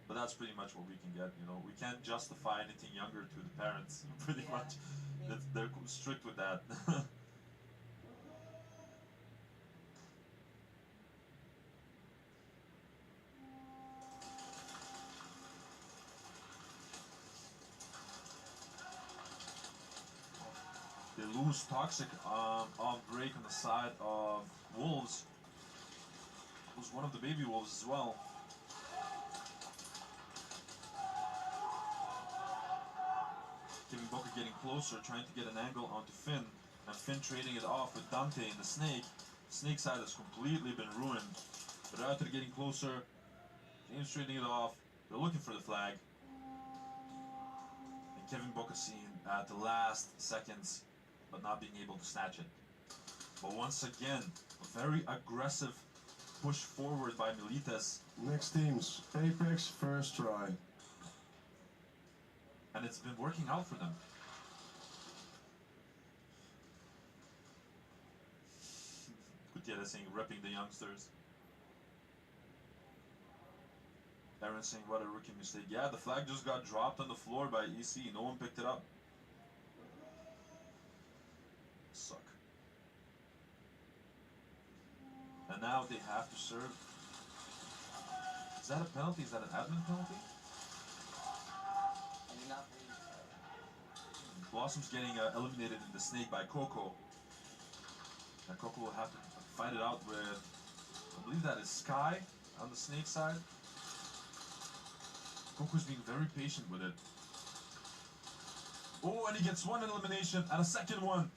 But that's pretty much what we can get, you know. We can't justify anything younger to the parents, pretty much. They're strict with that. They lose Toxic off break on the side of Wolves. Who's one of the baby Wolves as well. Kevin Booker getting closer, trying to get an angle onto Finn, and Finn trading it off with Dante and the Snake. Snake side has completely been ruined. But after getting closer, James trading it off. They're looking for the flag. And Kevin Booker seen at the last seconds, but not being able to snatch it. But once again, a very aggressive push forward by Milites. Next teams, Apex, first try. And it's been working out for them. Gutierrez saying, repping the youngsters. Aaron saying, what a rookie mistake. Yeah, the flag just got dropped on the floor by EC. No one picked it up. Suck. And now they have to serve. Is that a penalty? Is that an admin penalty? Blossom's getting eliminated in the Snake by Coco. And Coco will have to fight it out with, I believe that is Sky on the Snake side. Coco's being very patient with it. Oh, and he gets one elimination and a second one.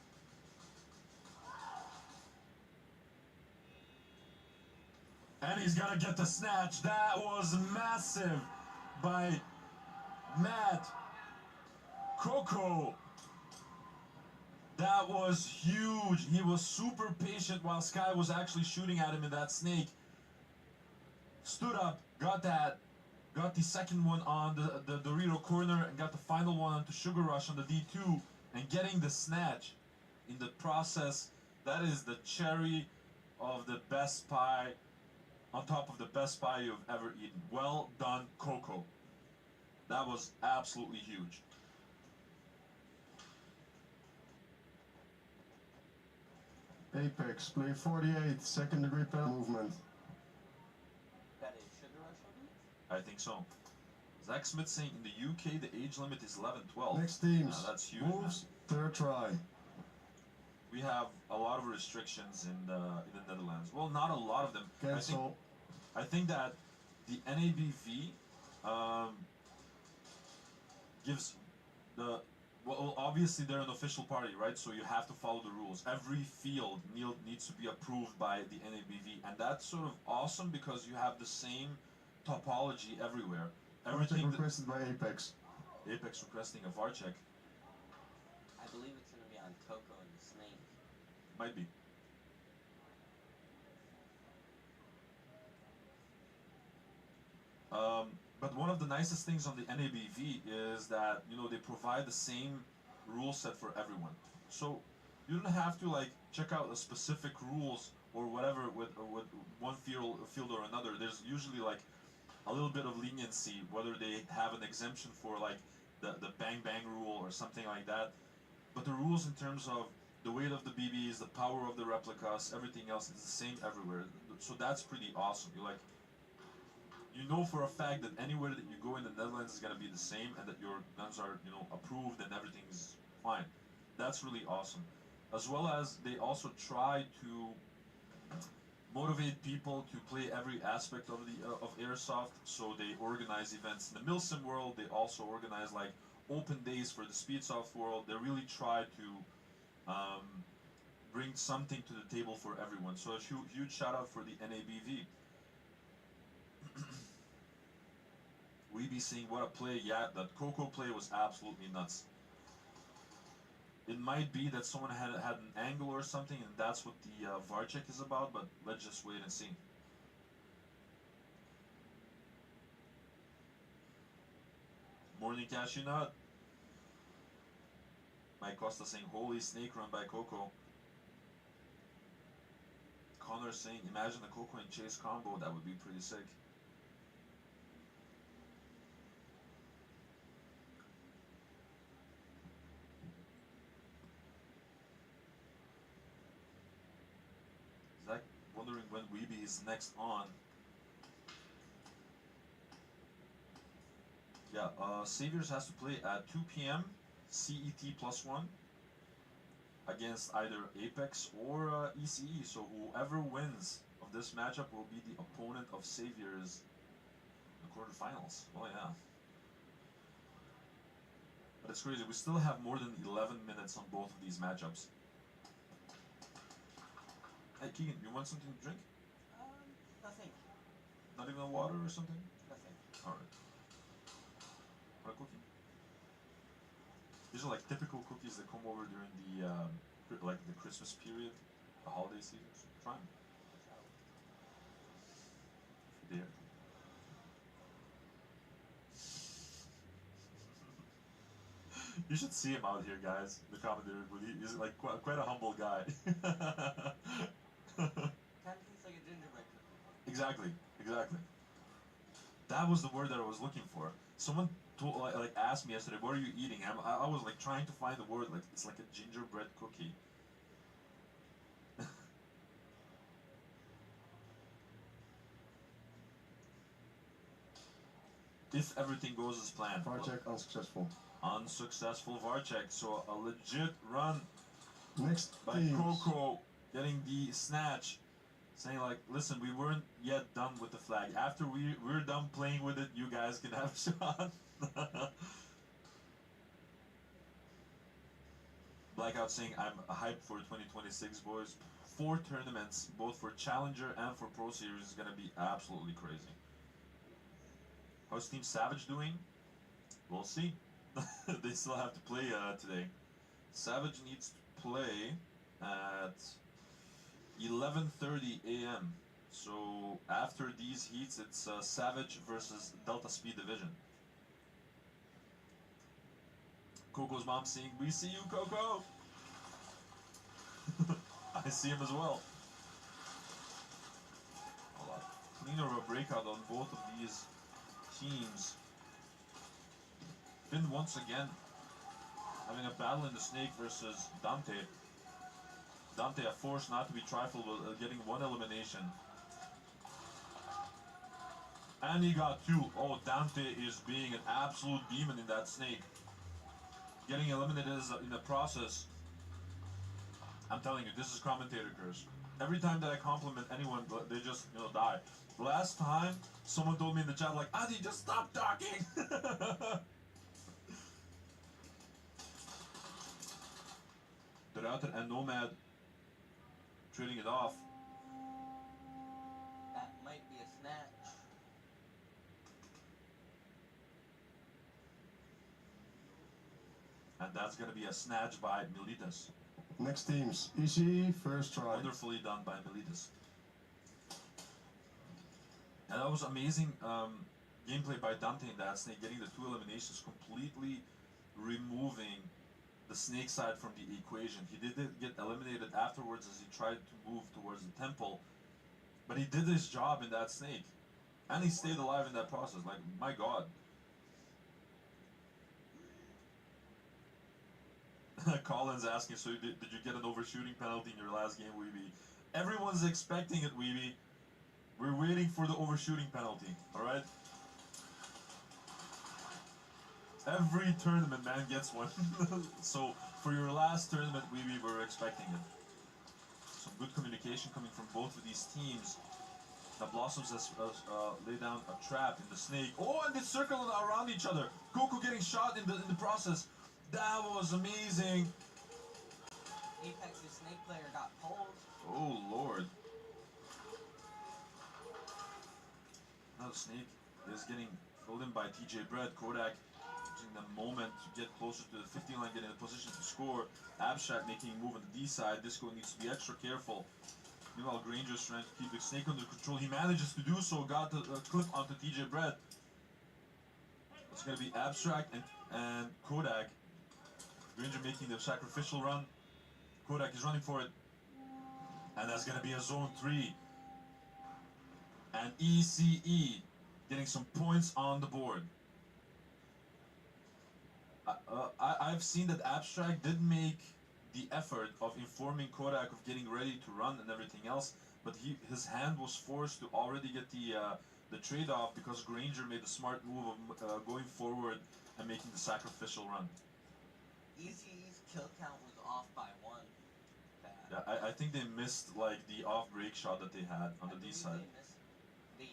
And he's gonna get the snatch. That was massive by Matt Coco. That was huge. He was super patient while Sky was actually shooting at him in that Snake. Stood up, got that, got the second one on the Dorito corner, and got the final one onto Sugar Rush on the D2, and getting the snatch in the process. That is the cherry of the best pie, on top of the best pie you've ever eaten. Well done, Coco. That was absolutely huge. Apex, play 48, second degree penalty movement. That is Sugar Rush on it? I think so. Zach Smith saying in the UK the age limit is 11-12. Next teams, that's huge. moves, third try. We have a lot of restrictions in the Netherlands. Well, not a lot of them. Cancel. I think that the NABV gives the, well, obviously they're an official party, right? So you have to follow the rules. Every field needs to be approved by the NABV, and that's sort of awesome because you have the same topology everywhere. Everything requested by Apex. Apex requesting a VAR check. I believe it's going to be on Coco and the Snake. Might be. But one of the nicest things on the NABV is that, you know, they provide the same rule set for everyone. So you don't have to like check out the specific rules or whatever with one field or another, there's usually like a little bit of leniency, whether they have an exemption for like the bang bang rule or something like that. But the rules in terms of the weight of the BBs, the power of the replicas, everything else is the same everywhere. So that's pretty awesome. You're like, you know for a fact that anywhere that you go in the Netherlands is gonna be the same, and that your guns are, you know, approved and everything's fine. That's really awesome. As well as they also try to motivate people to play every aspect of the of airsoft. So they organize events in the Milsim world. They also organize like open days for the Speedsoft world. They really try to bring something to the table for everyone. So a huge shout out for the NABV. We be seeing what a play. Yeah, that Coco play was absolutely nuts. It might be that someone had an angle or something, and that's what the VAR check is about, but let's just wait and see. Morning Cashew Nut. Mike Costa saying, holy snake run by Coco. Connor saying, imagine the Coco and Chase combo, that would be pretty sick. Zach wondering when Weeby is next on. Yeah, Saviors has to play at 2 p.m. CET +1 against either Apex or ECE. So whoever wins of this matchup will be the opponent of Saviors in the quarterfinals. Oh yeah. But it's crazy. We still have more than 11 minutes on both of these matchups. Hey Keegan, you want something to drink? Nothing. Not even a water or something? Nothing. Alright. Want a cookie? These are like typical cookies that come over during the like the Christmas period, the holiday season. So try them. If you dare. You should see him out here, guys. The commentator, but he's like quite a humble guy. Kind of tastes like a gingerbread cookie. Exactly, exactly. That was the word that I was looking for. Someone told, like asked me yesterday, "What are you eating?" I was like trying to find the word. Like it's like a gingerbread cookie. If everything goes as planned. VAR check unsuccessful. Unsuccessful VAR check. So a legit run Next by teams. Coco, getting the snatch, saying like, listen, we weren't yet done with the flag. After we're done playing with it, you guys can have a shot. Blackout saying, I'm hyped for 2026, boys. 4 tournaments, both for Challenger and for Pro Series, is gonna be absolutely crazy. How's Team Savage doing? We'll see. They still have to play today. Savage needs to play at 11:30 a.m. So after these heats, it's Savage versus Delta Speed Division. Coco's mom saying, "We see you, Coco." I see him as well. A lot cleaner of a breakout on both of these teams. Finn once again having a battle in the snake versus Dante. Dante a force not to be trifled with, getting 1 elimination. And he got 2. Oh, Dante is being an absolute demon in that snake. Getting eliminated is in the process. I'm telling you, this is commentator curse. Every time that I compliment anyone, they just, you know, die. Last time, someone told me in the chat, like, Adi, just stop talking! The Router and Nomad trading it off. That might be a snatch. And that's going to be a snatch by Militas. Next teams. Easy, first try. Wonderfully done by Militas. And that was amazing gameplay by Dante in that snake, getting the 2 eliminations, completely removing the snake side from the equation. He did get eliminated afterwards as he tried to move towards the temple, but he did his job in that snake, and he stayed alive in that process. Like, my God. Colin's asking, so did you get an overshooting penalty in your last game, Weeby? Everyone's expecting it, Weeby. We're waiting for the overshooting penalty, alright? Every tournament, man, gets one. So, for your last tournament, Weeby, we're expecting it. Some good communication coming from both of these teams. Now, Blossoms has laid down a trap in the snake. Oh, and they circle around each other. Coco getting shot in the process. That was amazing. Apex's snake player got pulled. Oh, Lord. Now the snake is getting filled in by TJ Brett. Kodak using the moment to get closer to the 15 line, getting in a position to score. Abstract making a move on the D side. Disco needs to be extra careful. Meanwhile, Granger's trying to keep the snake under control. He manages to do so. Got the clip onto TJ Brett. It's going to be Abstract and Kodak. Granger making the sacrificial run. Kodak is running for it. And that's going to be a zone 3. And ECE getting some points on the board. I've seen that Abstract did make the effort of informing Kodak of getting ready to run and everything else, but his hand was forced to already get the trade-off because Granger made the smart move of going forward and making the sacrificial run. ECE's kill count was off by 1. Yeah, I think they missed like the off-break shot that they had on the D side. They missed the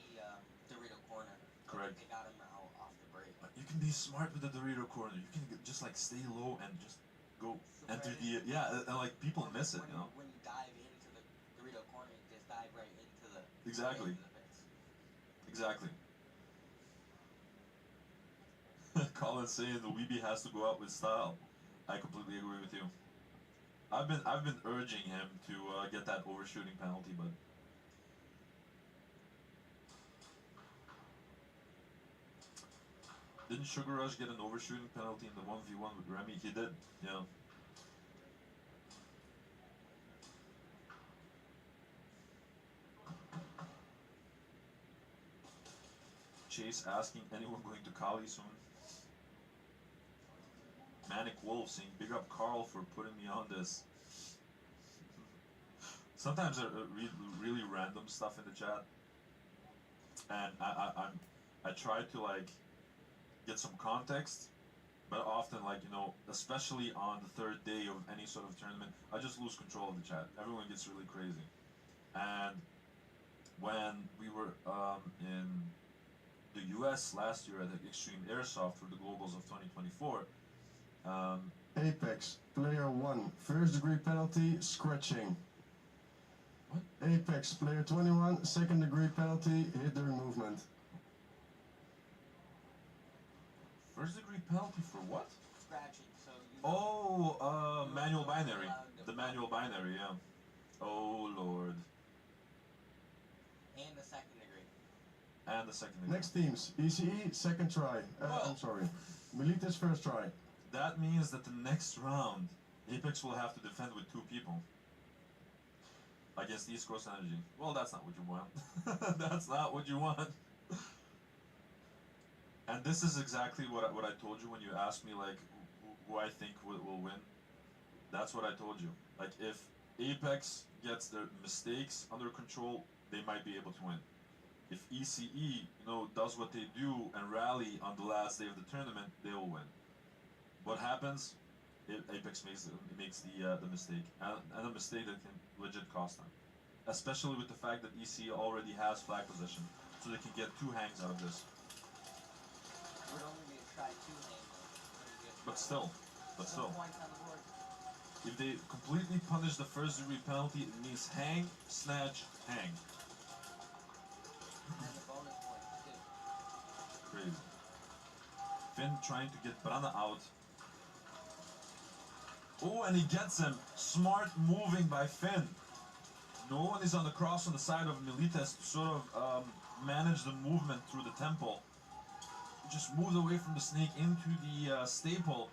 Dorito corner. Correct. They got him out off the break. You can be smart with the Dorito corner. You can just like stay low and just go enter the and like people miss it, you know. When you dive into the Dorito corner, you just dive right into the Exactly. into the pits. Exactly. Colin saying the Weeby has to go out with style. I completely agree with you. I've been urging him to get that overshooting penalty, but didn't Sugar Rush get an overshooting penalty in the 1v1 with Remy? He did, yeah. Chase asking, anyone going to Cali soon? Manic Wolf saying, big up Carl for putting me on this. Sometimes I read really random stuff in the chat, and I try to like get some context, but often, like, you know, especially on the third day of any sort of tournament, I just lose control of the chat. Everyone gets really crazy. And when we were in the US last year at the Extreme Airsoft for the Globals of 2024, Apex, player 1, first degree penalty, scratching. What? Apex, player 21, second degree penalty, hit during movement. First degree penalty for what? Scratching, so you Oh, manual binary. The manual binary, yeah. Oh, Lord. and the second degree. And the second degree. Next teams, ECE, second try. I'm sorry. Militas, first try. That means that the next round, Apex will have to defend with 2 people. Against East Coast Energy. Well, that's not what you want. That's not what you want. And this is exactly what I told you when you asked me, like, who I think will win. That's what I told you. Like, if Apex gets their mistakes under control, they might be able to win. If ECE, you know, does what they do and rally on the last day of the tournament, they will win. What happens? Apex makes the mistake, and a mistake that can legit cost them. Especially with the fact that ECE already has flag possession, so they can get 2 hangs out of this. Would only be a try 2 hangs. But still. No points on the board. If they completely punish the first degree penalty, it means hang, snatch, hang. And the bonus points too. Crazy. Finn trying to get Brana out. Oh, and he gets him. Smart moving by Finn. No one is on the cross on the side of Militas to sort of manage the movement through the temple. Just moved away from the snake into the staple.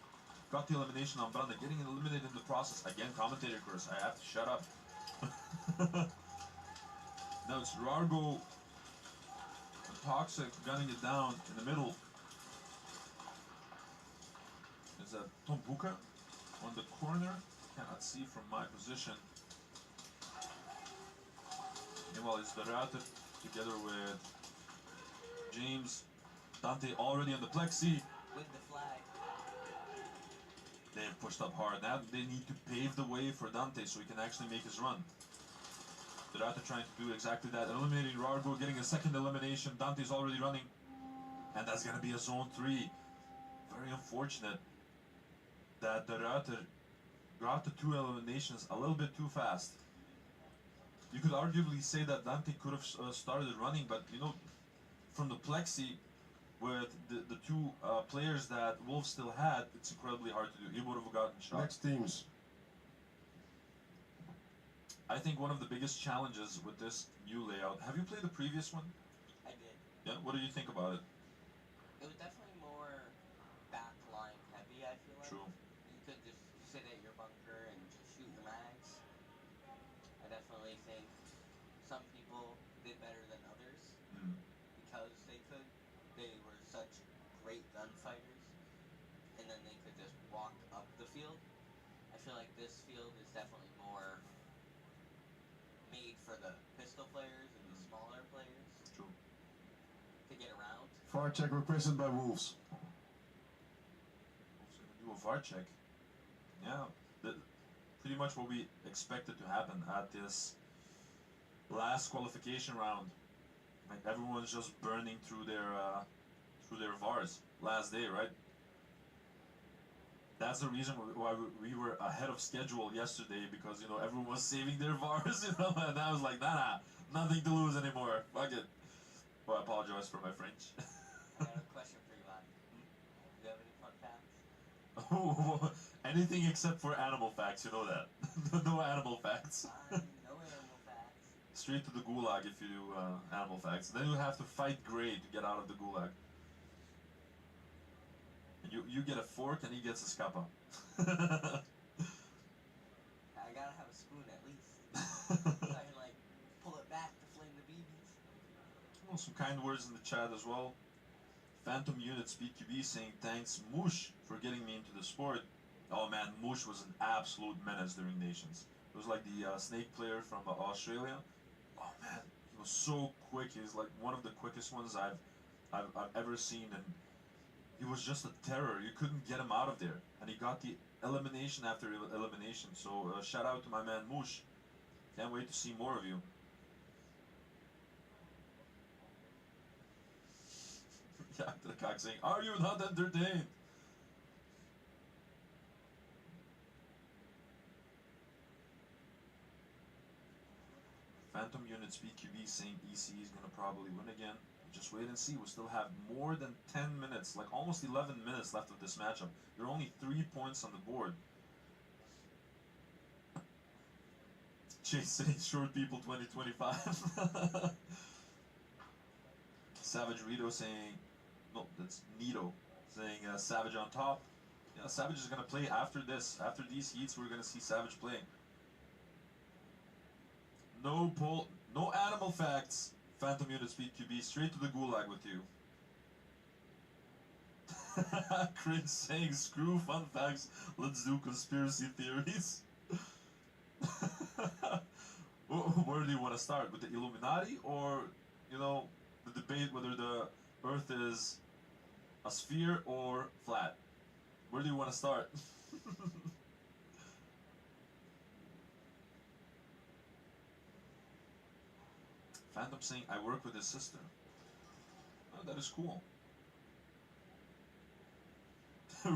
got the elimination on Branda, getting eliminated in the process. Again, commentator curse. I have to shut up. Now it's Rargo and Toxic gunning it down in the middle. There's a Tombuka on the corner. Cannot see from my position. Meanwhile, it's the Router together with James. Dante already on the plexi. With the flag. They have pushed up hard. Now they need to pave the way for Dante so he can actually make his run. The Router trying to do exactly that. Eliminating Rargo, getting a second elimination. Dante's already running. And that's going to be a zone 3. Very unfortunate that the Router got the 2 eliminations a little bit too fast. You could arguably say that Dante could have started running, but you know, from the plexi with the 2 players that Wolf still had, it's incredibly hard to do. He would have gotten shot. Next teams. I think one of the biggest challenges with this new layout. Have you played the previous one? I did. Yeah. What do you think about it? It was definitely more backline heavy, I feel like. True. You could just sit at your bunker and just shoot your mags. I definitely think some people did better than others because they could. They were such great gunfighters, and then they could just walk up the field. I feel like this field is definitely more made for the pistol players and the smaller players. True. To get around. VAR check requested by Wolves. Wolves gonna do a VAR check. Yeah. Pretty much what we expected to happen at this last qualification round. Like everyone's just burning through their VARs. Last day, right? That's the reason why we were ahead of schedule yesterday, because you know everyone was saving their VARs, you know, and I was like, nah, nothing to lose anymore. Fuck it. Well, I apologize for my French. I got a question for you, Marty. Do you have any fun facts? Anything except for animal facts, you know that. No animal facts. No animal facts. Straight to the gulag if you do animal facts. Then you have to fight Gray to get out of the gulag. And you get a fork and he gets a scapa. I gotta have a spoon at least. So I can like pull it back to flame the BBs. Well, some kind words in the chat as well. Phantom Units BQB saying thanks Moosh for getting me into the sport. Oh man, Moosh was an absolute menace during Nations. It was like the snake player from Australia. Oh man, he was so quick. He was like one of the quickest ones I've ever seen, and he was just a terror. You couldn't get him out of there, and he got the elimination after elimination. So shout out to my man Moosh. Can't wait to see more of you. Yeah, to the cock saying, "Are you not entertained?" Phantom Units BQB saying EC is gonna probably win again. Just wait and see. We still have more than 10 minutes, like almost 11 minutes left of this matchup. There are only 3 points on the board. Chase saying short people 2025. Savage Rito saying, no, that's Nito saying Savage on top. Yeah, Savage is gonna play after this. After these heats, we're gonna see Savage playing. No poll, no animal facts. Phantom Units BQB, straight to the gulag with you. Cringe saying, screw fun facts, let's do conspiracy theories. Where do you want to start? With the Illuminati, or, you know, the debate whether the Earth is a sphere or flat? Where do you want to start? Phantom saying, I work with his sister. Oh, that is cool.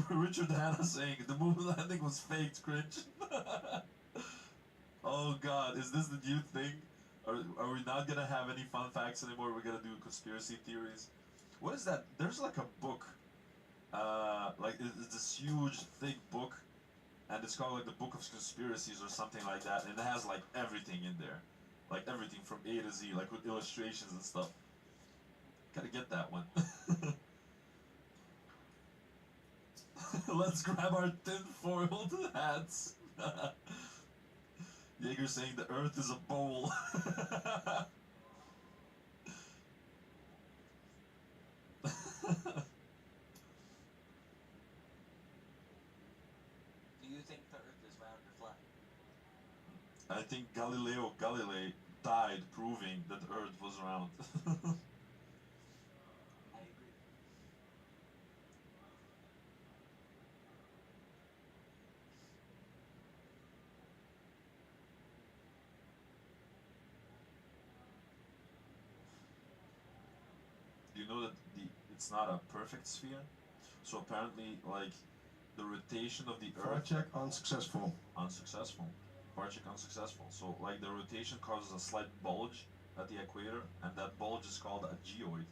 Richard Hanna saying, the moon landing was faked, cringe. Oh god, is this the new thing? Are we not gonna have any fun facts anymore? We're gonna do conspiracy theories. What is that? There's like a book. Like it's this huge, thick book. And it's called like the Book of Conspiracies or something like that. And it has like everything in there. Like everything from A to Z, like with illustrations and stuff. Gotta get that one. Let's grab our tin-foiled hats. Jaeger saying the earth is a bowl. Do you think the earth is round or flat? I think Galileo Galilei died proving that the earth was round. I agree. You know that it's not a perfect sphere? So apparently, like, the rotation of the Fire earth... check unsuccessful. Unsuccessful. Fire check unsuccessful. So, like, the rotation causes a slight bulge at the equator, and that bulge is called a geoid.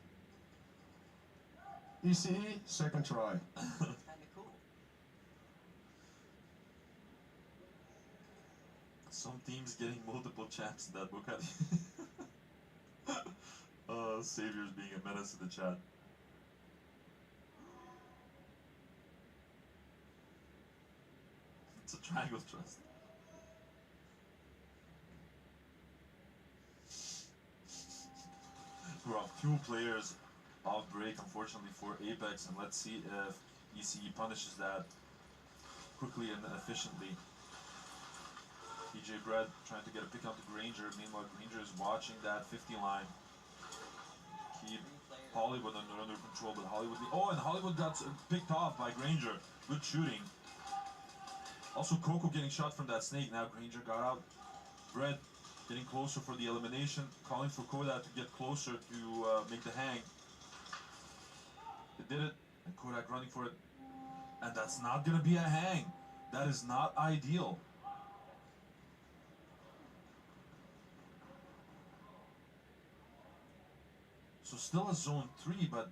ECE, second try. Kinda cool. Some teams getting multiple champs in that book. Savior's being a menace to the chat. It's a triangle trust. We're off 2 players off break, unfortunately, for Apex, and let's see if ECE punishes that quickly and efficiently. DJ Bread trying to get a pick out to Granger. Meanwhile, Granger is watching that 50 line. Keep Hollywood under control, but Hollywood... Oh, and Hollywood got picked off by Granger. Good shooting. Also, Coco getting shot from that snake. Now Granger got out. Bread getting closer for the elimination. Calling for Kodak to get closer to make the hang. They did it. And Kodak running for it. And that's not going to be a hang. That is not ideal. So still a zone 3, but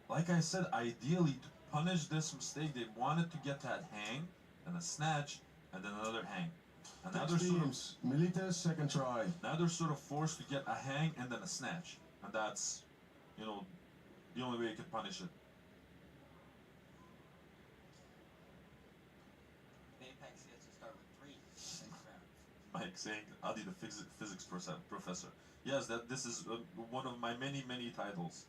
like I said, ideally to punish this mistake, they wanted to get that hang, and a snatch, and then another hang. And now they're sort of, Milites, second try. now they're sort of forced to get a hang and then a snatch. And that's, you know, the only way you can punish it. Apex gets to start with 3 next round. Mike saying, Adi the physics professor. Yes, this is one of my many titles.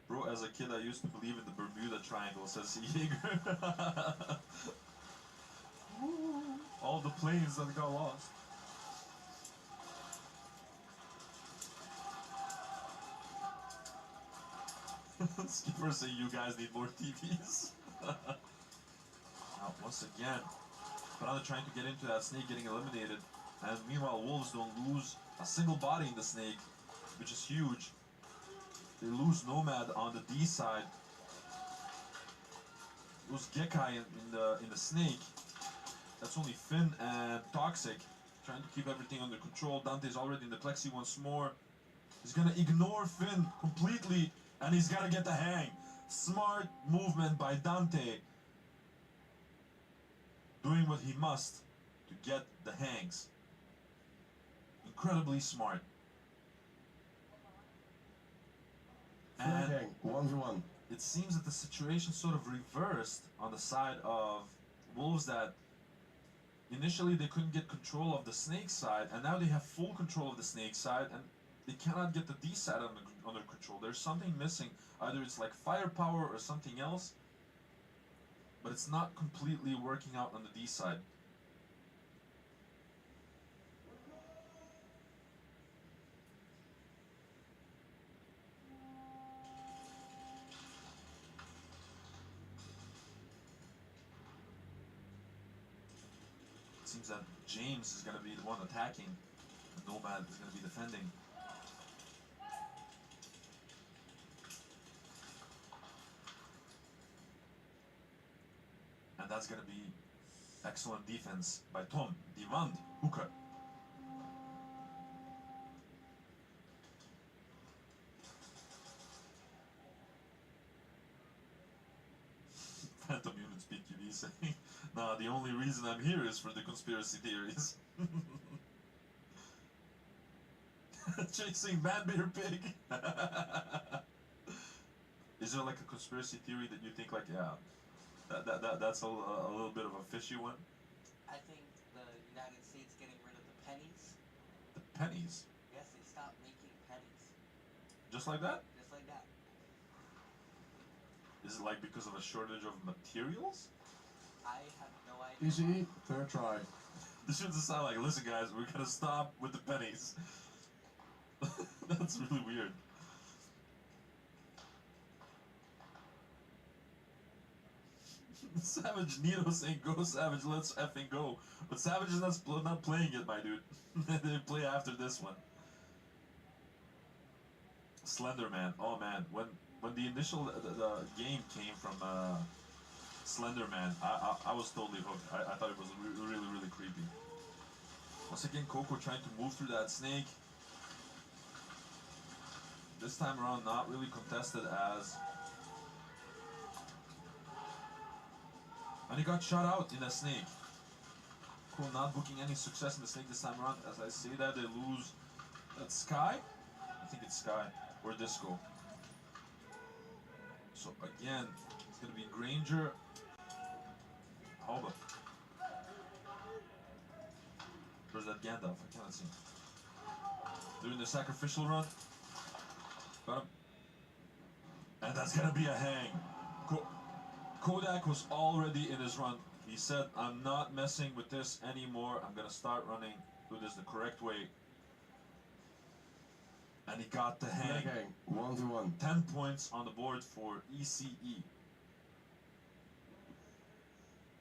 Bro, as a kid I used to believe in the Bermuda Triangle, says Jaeger. All the planes that got lost. Skipper saying you guys need more TVs. Now, once again, Piranha trying to get into that snake, getting eliminated, and meanwhile Wolves don't lose a single body in the snake, which is huge. They lose Nomad on the D side. Lose Gekai in the snake. That's only Finn and Toxic trying to keep everything under control. Dante's already in the Plexi once more. He's gonna ignore Finn completely, and he's gotta get the hang. Smart movement by Dante. Doing what he must to get the hangs. Incredibly smart. And hang, 1v1. It seems that the situation sort of reversed on the side of Wolves, that initially they couldn't get control of the snake side, and now they have full control of the snake side, and they cannot get the D side under control. There's something missing. Either it's like firepower or something else, but it's not completely working out on the D side. It seems that James is going to be the one attacking, and Nomad is going to be defending. And that's going to be excellent defense by Tom, Divan, Hooker. Phantom Units PQB saying, nah, the only reason I'm here is for the conspiracy theories. Chasing Man Bear Pig. Is there like a conspiracy theory that you think like, yeah, that's a little bit of a fishy one? I think the United States getting rid of the pennies. The pennies? Yes, they stopped making pennies. Just like that? Just like that. Is it like because of a shortage of materials? I have no idea. Easy, third try. This shouldn't sound like, listen guys, we're gonna stop with the pennies. That's really weird. Savage Nito saying go Savage, let's effing go. But Savage is not playing it, my dude. They play after this one. Slender Man, oh man, when the initial the game came from Slender Man, I was totally hooked. I thought it was really creepy. Once again, Coco trying to move through that snake. This time around, not really contested as. And he got shot out in a snake. Cool, not booking any success in the snake this time around. As I say that, they lose. That's Sky? I think it's Sky. Or Disco. So again, it's gonna be Granger. Hold up. Where's that Gandalf? I cannot see. Doing the sacrificial run. Got him. And that's gonna be a hang. Kodak was already in his run. He said, I'm not messing with this anymore. I'm gonna start running. Do this the correct way. And he got the hang. 1-1. 10 points on the board for ECE.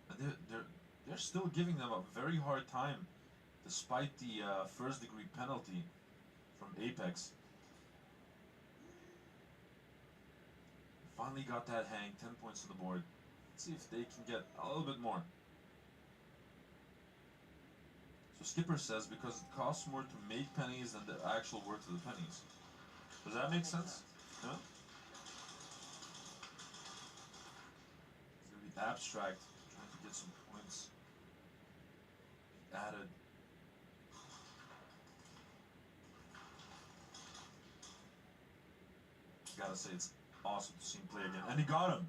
And they're still giving them a very hard time, despite the first degree penalty from Apex. Finally got that hang, 10 points on the board. Let's see if they can get a little bit more. So Skipper says because it costs more to make pennies than the actual worth of the pennies. Does that make sense? Yeah? It's gonna be abstract, trying to get some points added. Gotta say it's awesome to see him play again. And he got him!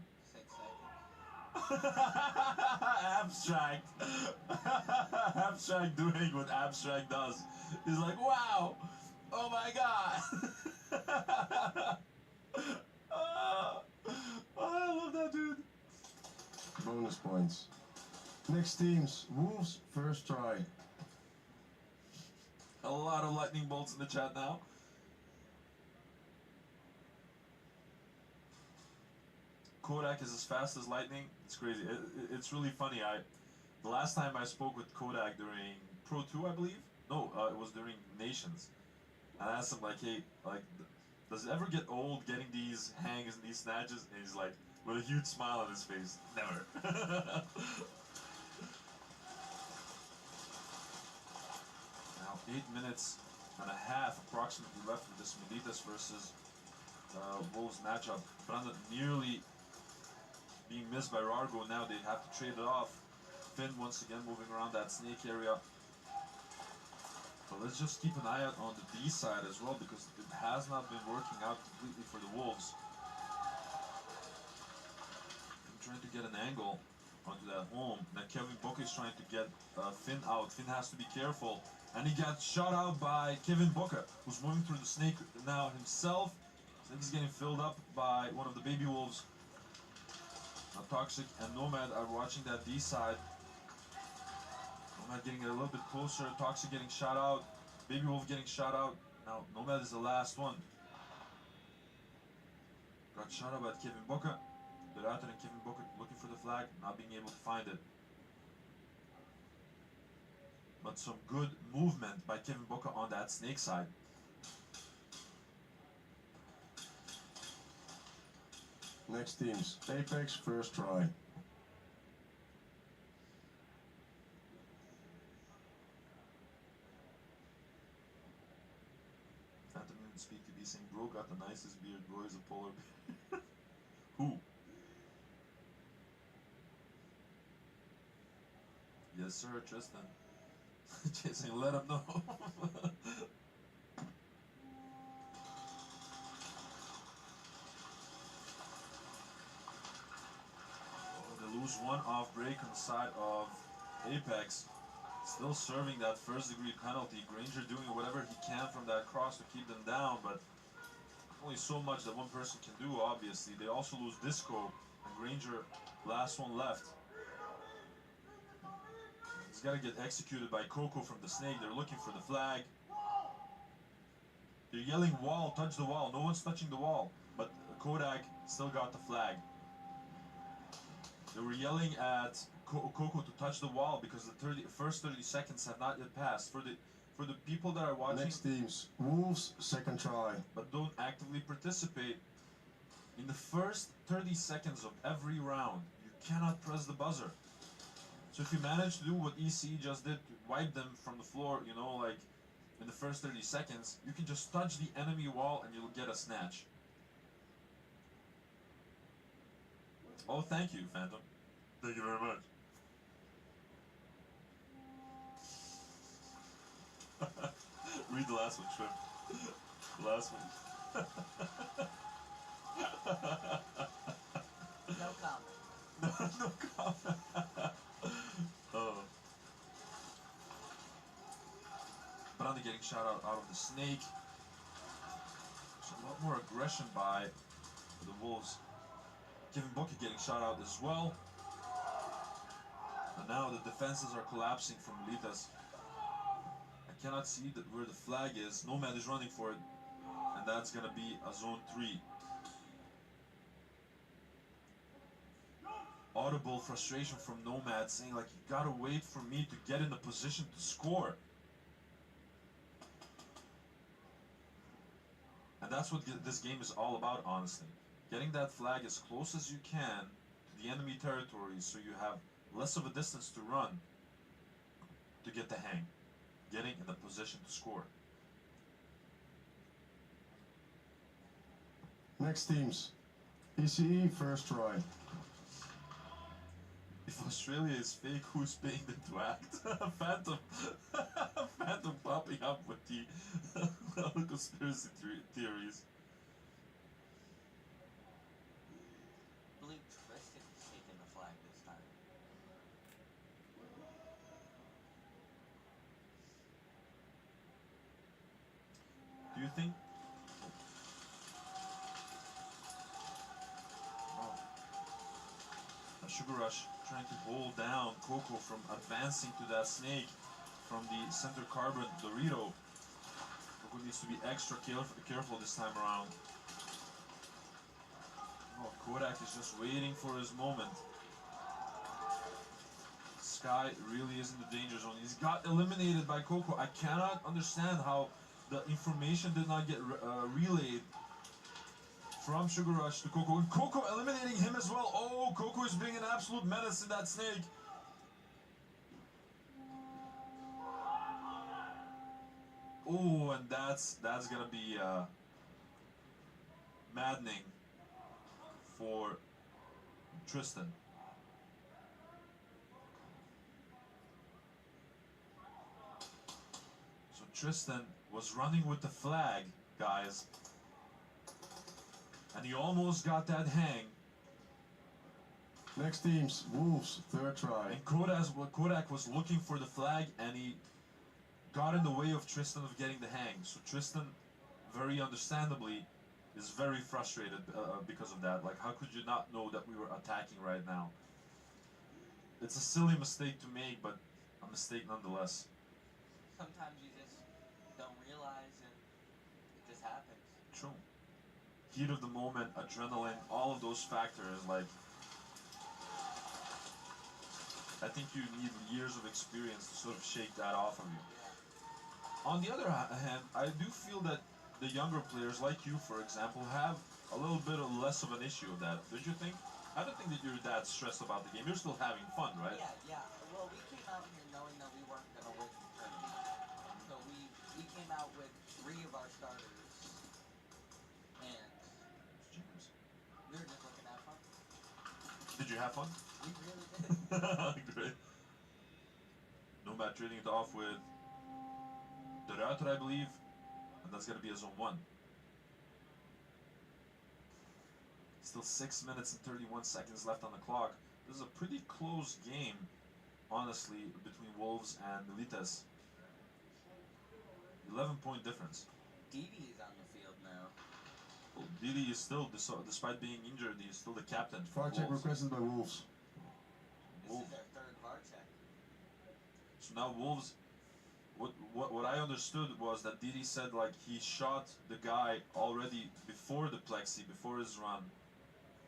Abstract. Abstract doing what Abstract does. He's like, wow! Oh my god! Oh, I love that dude. Bonus points. Next teams, Wolves, first try. A lot of lightning bolts in the chat now. Kodak is as fast as lightning. It's crazy. It's really funny. The last time I spoke with Kodak during Pro 2, I believe. No, it was during Nations. And I asked him like, hey, like, does it ever get old getting these hangs and these snatches? And he's like, with a huge smile on his face, never. Now 8 minutes and a half approximately left with this Militas versus Wolves matchup. Brandon nearly being missed by Rargo. Now they have to trade it off. Finn once again moving around that snake area. But let's just keep an eye out on the D side as well, because it has not been working out completely for the Wolves. I'm trying to get an angle onto that home. Now Kevin Book is trying to get Finn out. Finn has to be careful. And he got shot out by Kevin Booker, who's moving through the snake now himself. I think he's getting filled up by one of the baby wolves. Now Toxic and Nomad are watching that D side. Nomad getting a little bit closer. Toxic getting shot out. Baby Wolf getting shot out. Now Nomad is the last one. Got shot out by Kevin Booker. They're out there and Kevin Booker looking for the flag, not being able to find it. But some good movement by Kevin Booker on that snake side. Next teams, Apex, first try. Phantom didn't speak to be saying, bro got the nicest beard, bro is a polar bear. Who? Yes sir, Tristan. Jason, let him know. lose one off break on the side of Apex. Still serving that first degree penalty. Granger doing whatever he can from that cross to keep them down, but only so much that one person can do, obviously. They also lose Disco, and Granger, last one left. He's got to get executed by Coco from the Snake. They're looking for the flag. They're yelling wall, touch the wall. No one's touching the wall, but Kodak still got the flag. They were yelling at Coco to touch the wall because the first 30 seconds have not yet passed. For the people that are watching, Next teams, Wolves, second try. but don't actively participate, in the first 30 seconds of every round, you cannot press the buzzer. So if you manage to do what ECE just did, to wipe them from the floor, you know, like in the first 30 seconds, you can just touch the enemy wall and you'll get a snatch. Oh, thank you, Phantom. Thank you very much. Read the last one, Shrimp. The last one. No comment. No comment. Oh. Brande getting shot out of the Snake. So a lot more aggression by the Wolves. Kevin Booker getting shot out as well. And now the defenses are collapsing from Litas. I cannot see where the flag is. Nomad is running for it. And that's gonna be a zone 3. Audible frustration from Nomad saying like, you gotta wait for me to get in a position to score. And that's what this game is all about, honestly. Getting that flag as close as you can to the enemy territory so you have less of a distance to run to get the hang. Getting in the position to score. Next teams, ECE, first try. If Australia is fake, who's paying them to act? Phantom. Phantom popping up with the conspiracy theories. I believe Tristan is taking the flag this time. Do you think? Oh. Sugar Rush trying to hold down Coco from advancing to that Snake from the center carbon Dorito. Coco needs to be extra careful this time around. Oh, Kodak is just waiting for his moment. Sky really is in the danger zone. He's got eliminated by Coco. I cannot understand how the information did not get relayed from Sugar Rush to Coco. And Coco eliminating him as well. Oh, Coco is being an absolute menace in that Snake. Oh, and that's gonna be maddening for Tristan. So Tristan was running with the flag, guys. And he almost got that hang. Next teams, Wolves, third try. And Kodak was looking for the flag and he got in the way of Tristan of getting the hang. So Tristan, very understandably, is very frustrated because of that. Like, how could you not know that we were attacking right now? It's a silly mistake to make, but a mistake nonetheless. Sometimes you just don't realize and it just happens. True. Heat of the moment, adrenaline, all of those factors, like, I think you need years of experience to sort of shake that off of you. On the other hand, I do feel that the younger players, like you, for example, have a little bit of less of an issue of that. Don't you think? I don't think that you're that stressed about the game. You're still having fun, right? Yeah. Well, we came out here knowing that we weren't going to win the tournament. So we came out with 3 of our starters. And James, we were just looking to have fun. did you have fun? We really did. Great. Nomad trading it off with the router, I believe. And that's going to be a zone 1. Still 6 minutes and 31 seconds left on the clock. This is a pretty close game, honestly, between Wolves and Milites. 11-point difference. Didi is on the field now. Well, Didi is still, despite being injured, he is still the captain for VAR check Wolves. requested by Wolves. This is their third VAR check. So now Wolves, what I understood was that Didi said like he shot the guy already before the plexi, before his run,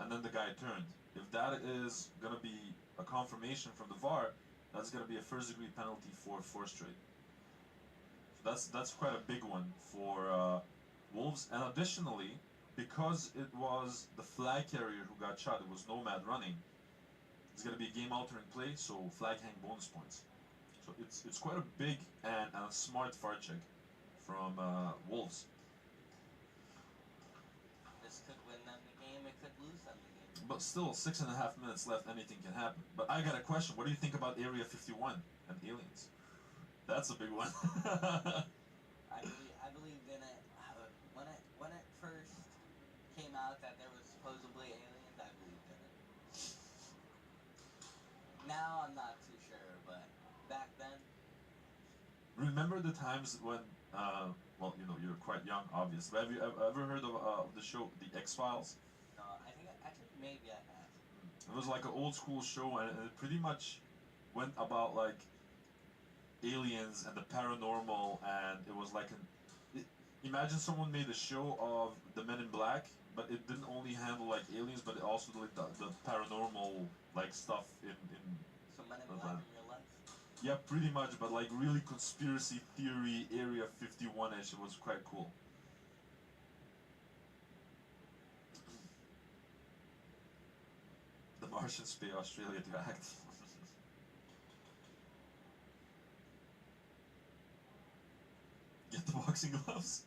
and then the guy turned. If that is gonna be a confirmation from the VAR, that's gonna be a first-degree penalty for four straight. So that's quite a big one for Wolves. And additionally, because it was the flag carrier who got shot, it was Nomad running. It's gonna be a game-altering play, so flag hang bonus points. So it's quite a big and a smart VAR check from Wolves. This could win them the game, it could lose them the game. But still, 6.5 minutes left, anything can happen. But I got a question. What do you think about Area 51 and aliens? That's a big one. I believed in it. When it first came out that there was supposedly aliens, I believed in it. Now I'm not too sure, but back then. Remember the times when, well, you know, you're quite young, obviously. But have you ever heard of the show, The X-Files? No, I think maybe I have. It was like an old school show, and it pretty much went about like aliens and the paranormal, and it was like imagine someone made a show of the Men in Black, but it didn't only handle like aliens, but it also did like the paranormal like stuff in So Men in Black in real life? yeah, pretty much, but like really conspiracy theory, Area 51-ish. It was quite cool. The Martians pay Australia to act. Get the boxing gloves.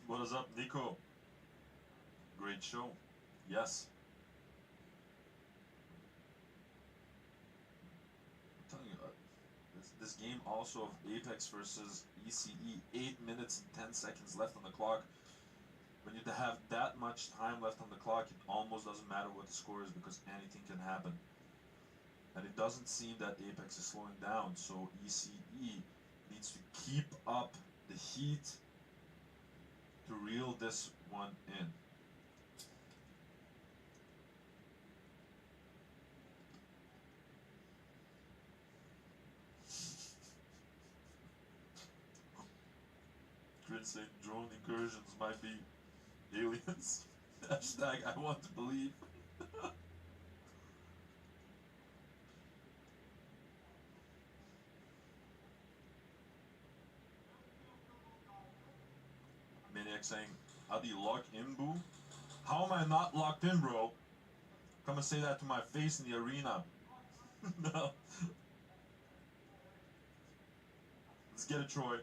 What is up, Nico? Great show. Yes. I'm telling you, this game also of Apex versus ECE, 8 minutes and 10 seconds left on the clock. When you have that much time left on the clock, it almost doesn't matter what the score is because anything can happen. And it doesn't seem that Apex is slowing down, so ECE needs to keep up the heat to reel this one in. Chris saying drone incursions might be aliens. Hashtag I want to believe. Maniac saying, how do you lock in, boo? How am I not locked in, bro? Come and say that to my face in the arena. No. Let's get it, Troy.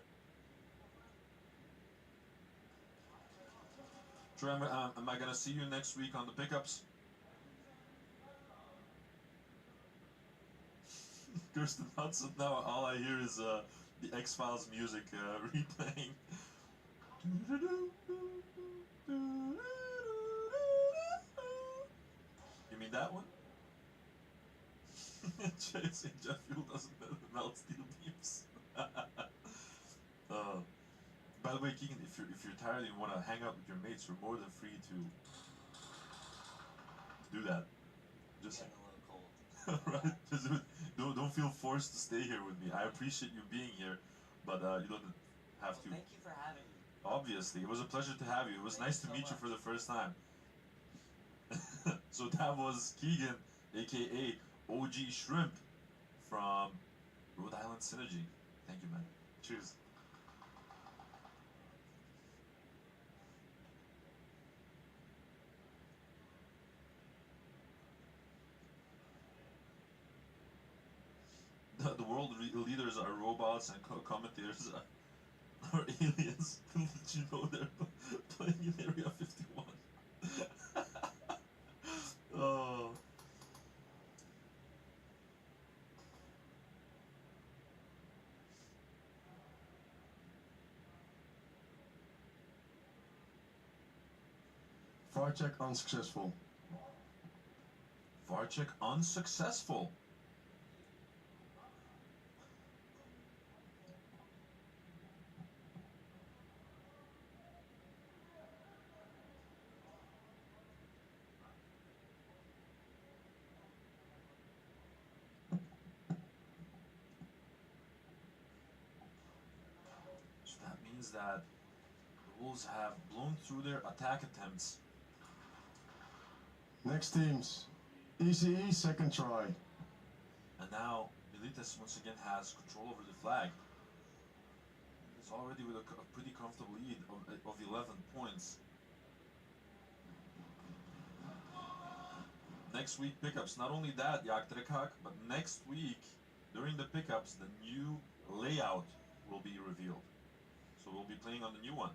Troy, am I gonna see you next week on the pickups? Kirsten Hudson, now all I hear is the X-Files music replaying. You mean that one? Chasing jet fuel doesn't melt steel beams. By the way, Keegan, if you're tired and you want to hang out with your mates, you're more than free to do that. Just Getting a little cold. right? Just don't feel forced to stay here with me. I appreciate you being here, but you don't have to. Thank you for having me. Obviously, it was a pleasure to have you. It was Thank nice you to so meet you much. for the first time. So that was Keegan, aka OG Shrimp from Rhode Island Synergy. Thank you, man. Cheers. The world leaders are robots and commentators are aliens. Did you know they're playing in Area 51? Oh. VAR check unsuccessful. VAR check unsuccessful. So that means that the Wolves have blown through their attack attempts. Next teams, ECE second try. And now Milites once again has control over the flag. It's already with a pretty comfortable lead of 11 points. Next week pickups, not only that, Yaktrekak, but next week during the pickups the new layout will be revealed. So we'll be playing on the new one.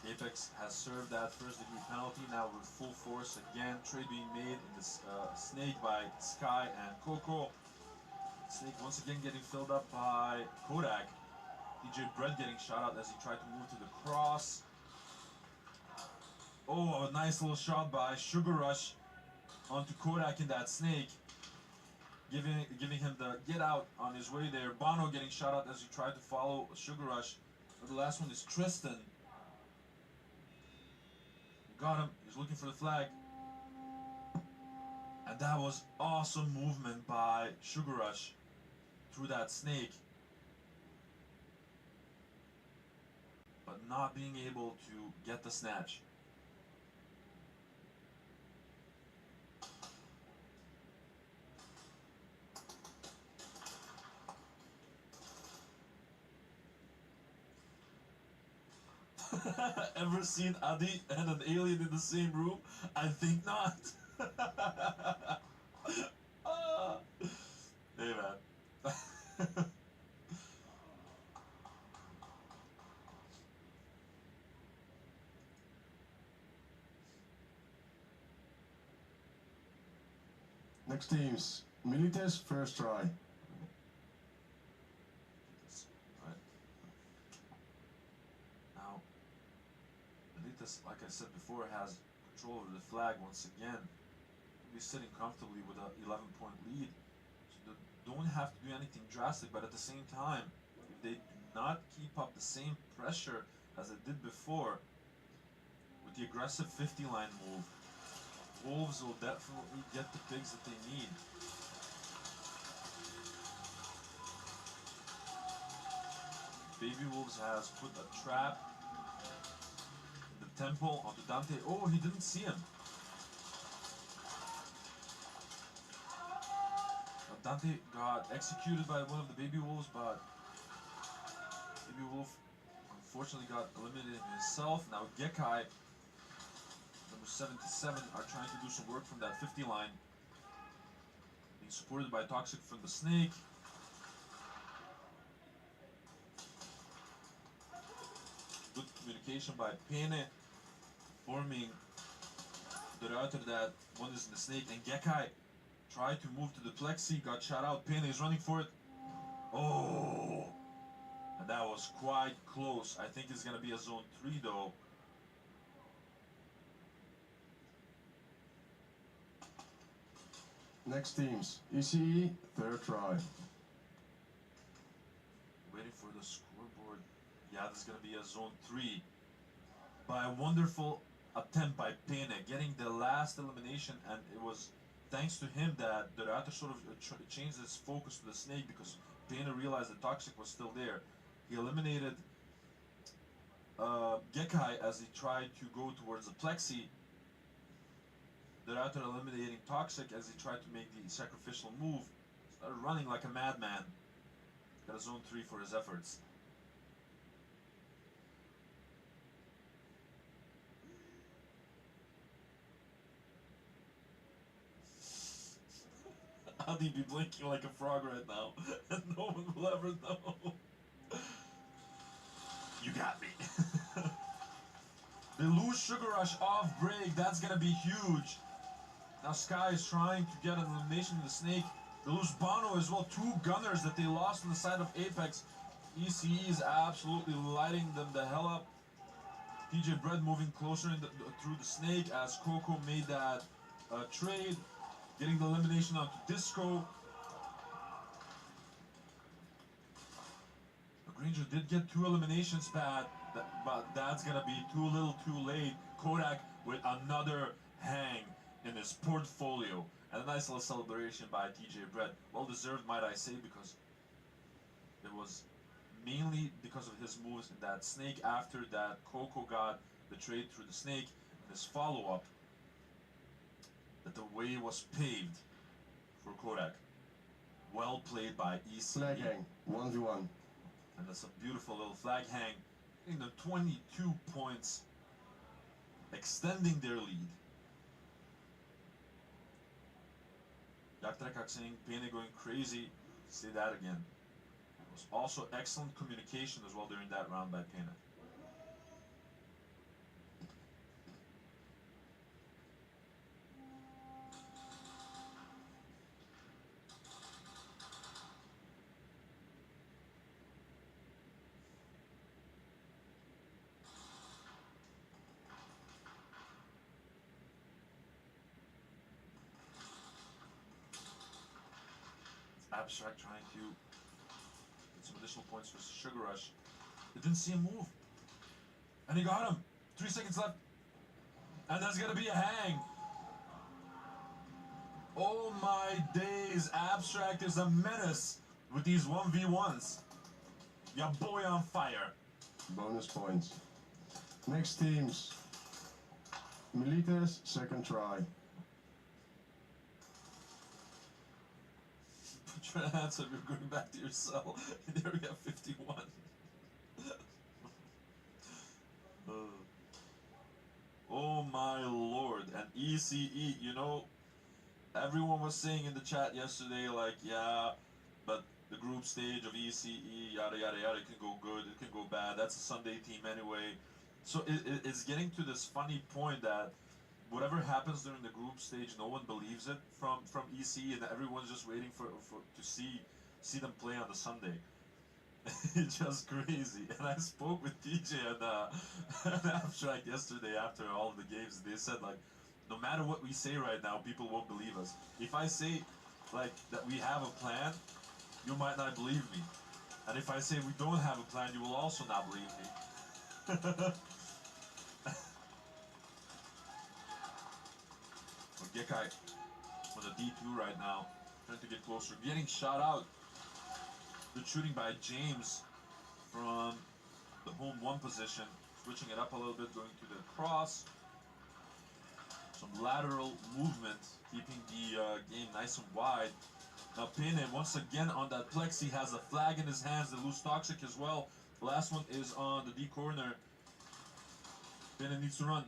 Apex has served that first degree penalty, now with full force again. Trade being made in this snake by Sky and Coco. Snake once again getting filled up by Kodak. DJ Brett getting shot out as he tried to move to the cross. Oh, a nice little shot by Sugar Rush onto Kodak in that snake. Giving him the get out on his way there. Bono getting shot out as he tried to follow Sugar Rush. But the last one is Tristan. Got him. He's looking for the flag. And that was awesome movement by Sugar Rush through that snake. But not being able to get the snatch. Ever seen Adi and an alien in the same room? I think not. Hey man. Next teams, Milites first try. Now, Elitas, like I said before, has control over the flag once again. He'll be sitting comfortably with an 11-point lead. So they don't have to do anything drastic, but at the same time, if they do not keep up the same pressure as they did before, with the aggressive 50-line move, Wolves will definitely get the pigs that they need. Baby Wolves has put a trap in the temple onto Dante. Oh, he didn't see him. Dante got executed by one of the Baby Wolves, but Baby Wolf unfortunately got eliminated himself. Now Gekai, number 77, are trying to do some work from that 50 line. Being supported by Toxic from the Snake. Good communication by Pene, forming the router that one is in the Snake, and Gekai tried to move to the Plexi, got shot out. Pene is running for it. Oh! And that was quite close. I think it's gonna be a zone 3 though. Next teams, ECE third try. Waiting for the scoreboard. Yeah, this is gonna be a zone 3. By a wonderful attempt by Pene, getting the last elimination, and it was thanks to him that the Router sort of changed his focus to the Snake, because Pene realized the Toxic was still there. He eliminated Gekai as he tried to go towards the Plexi. The Router eliminating Toxic as he tried to make the sacrificial move. Started running like a madman. Got a zone 3 for his efforts. Adi be blinking like a frog right now, and no one will ever know. You got me. They lose Sugar Rush off break. That's gonna be huge. Now Sky is trying to get an elimination in the Snake. They lose Bono as well. 2 gunners that they lost on the side of Apex. ECE is absolutely lighting them the hell up. TJ Bread moving closer through the snake as Coco made that trade, getting the elimination onto Disco. Granger did get 2 eliminations, but that's gonna be too little too late. Kodak with another hang in his portfolio. And a nice little celebration by TJ Bread. Well deserved, might I say, because it was mainly because of his moves in that snake after that Coco got the trade through the snake and his follow-up that the way was paved for Kodak. Well played by EC. Flag hang, 1v1. And that's a beautiful little flag hang. Getting them 22 points, extending their lead. Yaktrekak saying Pene going crazy. Say that again. It was also excellent communication as well during that round by Pene. Abstract trying to get some additional points for Sugar Rush. It didn't see him move. And he got him. 3 seconds left. And that's gonna be a hang. Oh my days. Abstract is a menace with these 1v1s. Your boy on fire. Bonus points. Next teams. Milites, second try. Trying to answer, you're going back to your cell. There we have 51. Oh my lord. And ECE, you know, everyone was saying in the chat yesterday, like, yeah, but the group stage of ECE, yada yada yada, it can go good, it can go bad. That's a Sunday team anyway. So it's getting to this funny point that whatever happens during the group stage, no one believes it from EC, and everyone's just waiting to see them play on the Sunday. It's just crazy. And I spoke with DJ and Abstract yesterday after all of the games. They said, like, no matter what we say right now, people won't believe us. If I say, like, that we have a plan, you might not believe me. And if I say we don't have a plan, you will also not believe me. Gekai on the D2 right now, trying to get closer, getting shot out. Good shooting by James from the home 1 position, switching it up a little bit, going to the cross. Some lateral movement, keeping the game nice and wide. Now Pene once again on that plexi has a flag in his hands. They lose Toxic as well. The last one is on the D corner. Pene needs to run.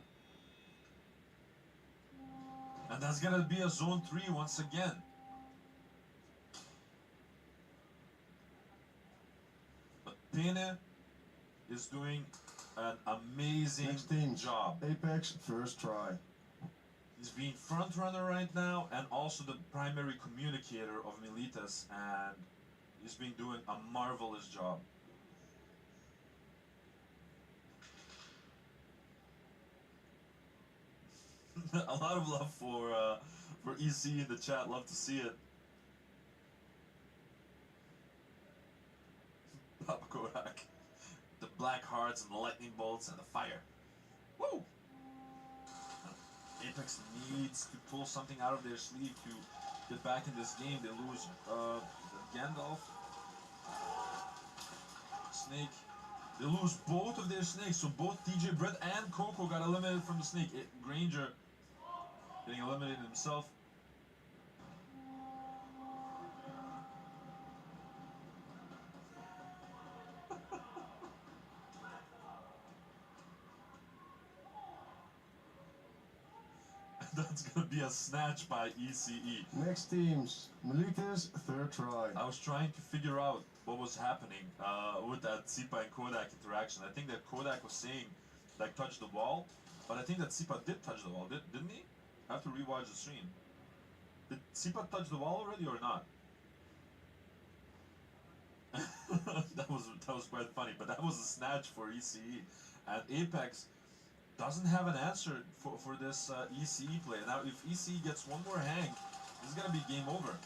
And that's gonna be a zone 3 once again. But Pene is doing an amazing job. Apex, first try. He's being front runner right now and also the primary communicator of Milites, and he's been doing a marvelous job. A lot of love for EC in the chat. Love to see it. Papa Kodak. The black hearts and the lightning bolts and the fire. Woo! Apex needs to pull something out of their sleeve to get back in this game. They lose Gandalf, Snake. They lose both of their snakes, so both TJ Brett and Coco got eliminated from the snake. Granger getting eliminated himself. That's gonna be a snatch by ECE. Next teams, Milites, third try. I was trying to figure out what was happening with that Sipa and Kodak interaction. I think that Kodak was saying, like, touch the wall, but I think that Sipa did touch the wall, didn't he? I have to rewatch the stream. Did Sipa touch the wall already or not? That was quite funny. But that was a snatch for ECE, and Apex doesn't have an answer for this ECE play. Now, if ECE gets one more hang, this is gonna be game over.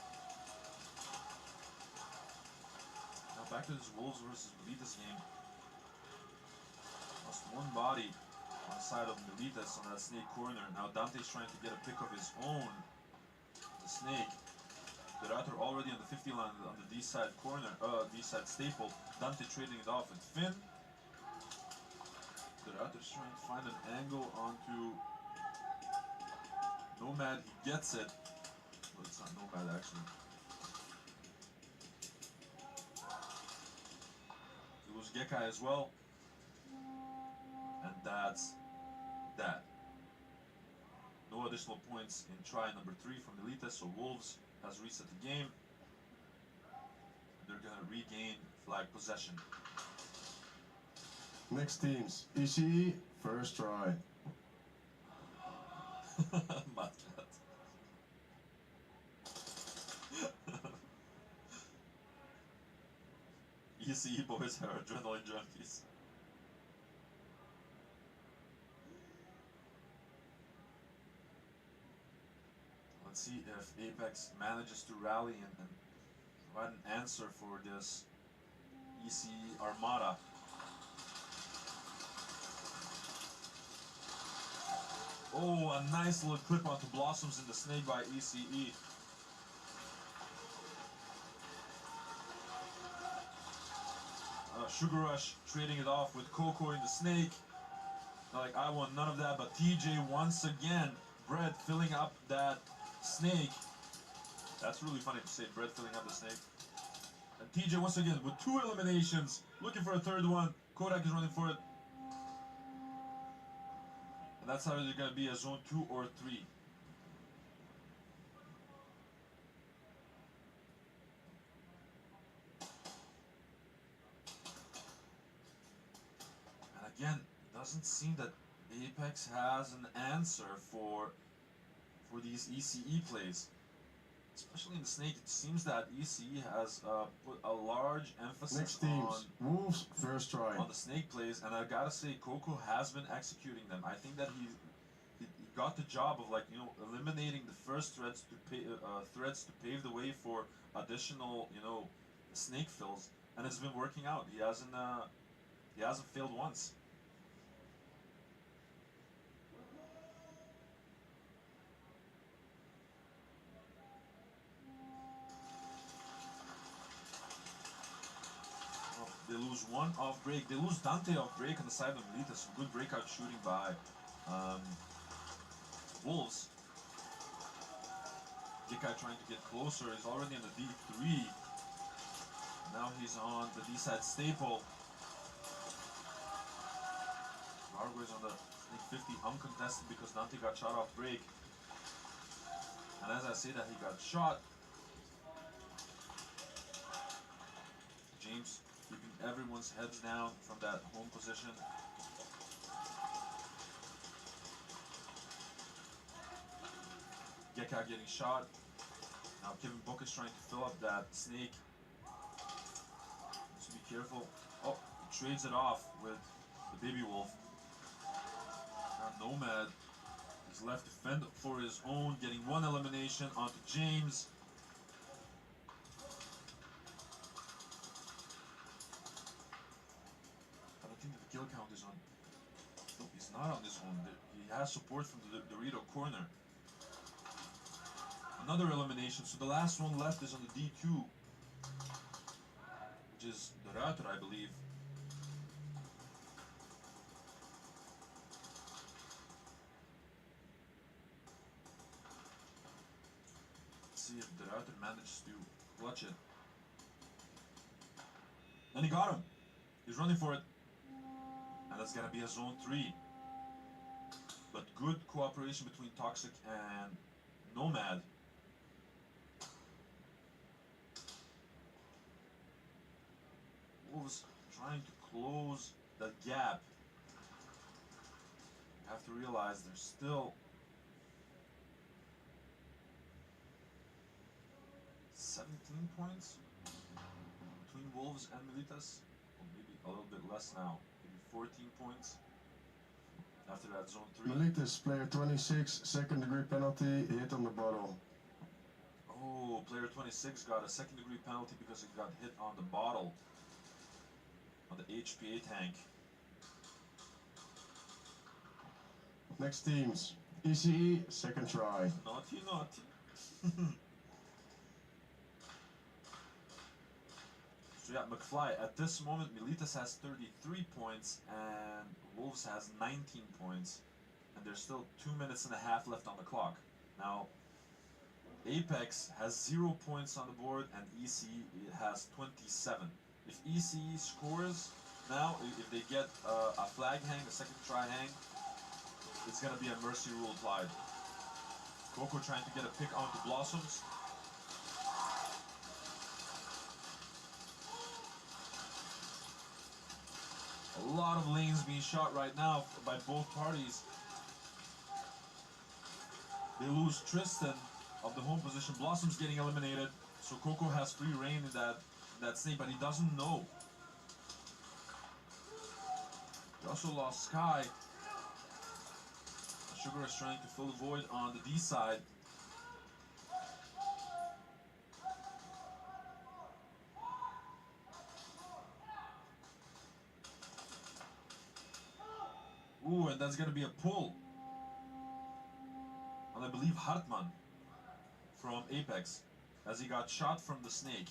Now back to this Wolves versus Militas game. Lost one body on the side of Militas on that snake corner. Now Dante's trying to get a pick of his own. The snake. Derator already on the 50 line on the D side corner, D side staple. Dante trading it off with Finn. Derator's trying to find an angle onto Nomad. He gets it. Well, it's not Nomad actually. It was Gekai as well. And that's that. No additional points in try number 3 from Militas, so Wolves has reset the game. They're gonna regain flag possession. Next teams, ECE, first try. Mad cat. ECE boys are adrenaline junkies. Let's see if Apex manages to rally and provide an answer for this ECE Armada. Oh, a nice little clip onto Blossoms in the snake by ECE. Sugar Rush trading it off with Coco in the snake. Like, I want none of that, but TJ once again, Bread filling up that snake. That's really funny to say, Bread filling up the snake. And TJ once again with 2 eliminations, looking for a third one. Kodak is running for it. And that's how they're gonna be a zone 2 or 3. And again, it doesn't seem that Apex has an answer for these ECE plays. Especially in the snake, it seems that ECE has put a large emphasis Next teams, Wolves, first try. on the snake plays, and I gotta say, Coco has been executing them. I think that he got the job of, like, you know, eliminating the first threats to pave the way for additional, you know, snake fills, and it's been working out. He hasn't failed once. They lose one off break. They lose Dante off break on the side of Melita. Some good breakout shooting by Wolves. Gekai trying to get closer. He's already on the D3. Now he's on the D side staple. Largo is on the 50 uncontested because Dante got shot off break. And as I say that, he got shot. James keeping everyone's heads down from that home position. Gekai getting shot. Now Kevin Book is trying to fill up that snake. Just be careful. Oh, he trades it off with the baby wolf. Now Nomad is left to fend for his own, getting one elimination onto James. Kill count is on. No, he's not on his own. He has support from the Dorito corner. Another elimination. So the last one left is on the D2, which is the Router, I believe. Let's see if the Router manages to clutch it. And he got him. He's running for it. And that's gonna be a zone 3. But good cooperation between Toxic and Nomad. Wolves trying to close the gap. You have to realize there's still 17 points between Wolves and Militas. Or maybe a little bit less now. Maybe 14 points. After that zone 3. Militas, player 26, second degree penalty, hit on the bottle. Oh, player 26 got a second degree penalty because he got hit on the bottle. On the HPA tank. Next teams, ECE, second try. Naughty, naughty. So yeah, McFly, at this moment, Militas has 33 points and Wolves has 19 points. And there's still 2 minutes and a half left on the clock. Now, Apex has 0 points on the board and ECE has 27. If ECE scores now, if they get a flag hang, a second try hang, it's going to be a mercy rule applied. Coco trying to get a pick onto Blossoms. A lot of lanes being shot right now by both parties. They lose Tristan of the home position. Blossom's getting eliminated, so Coco has free reign in that snake, but he doesn't know. He also lost Sky. Sugar is trying to fill the void on the D side. Ooh, and that's gonna be a pull. And I believe Hartmann from Apex, as he got shot from the snake.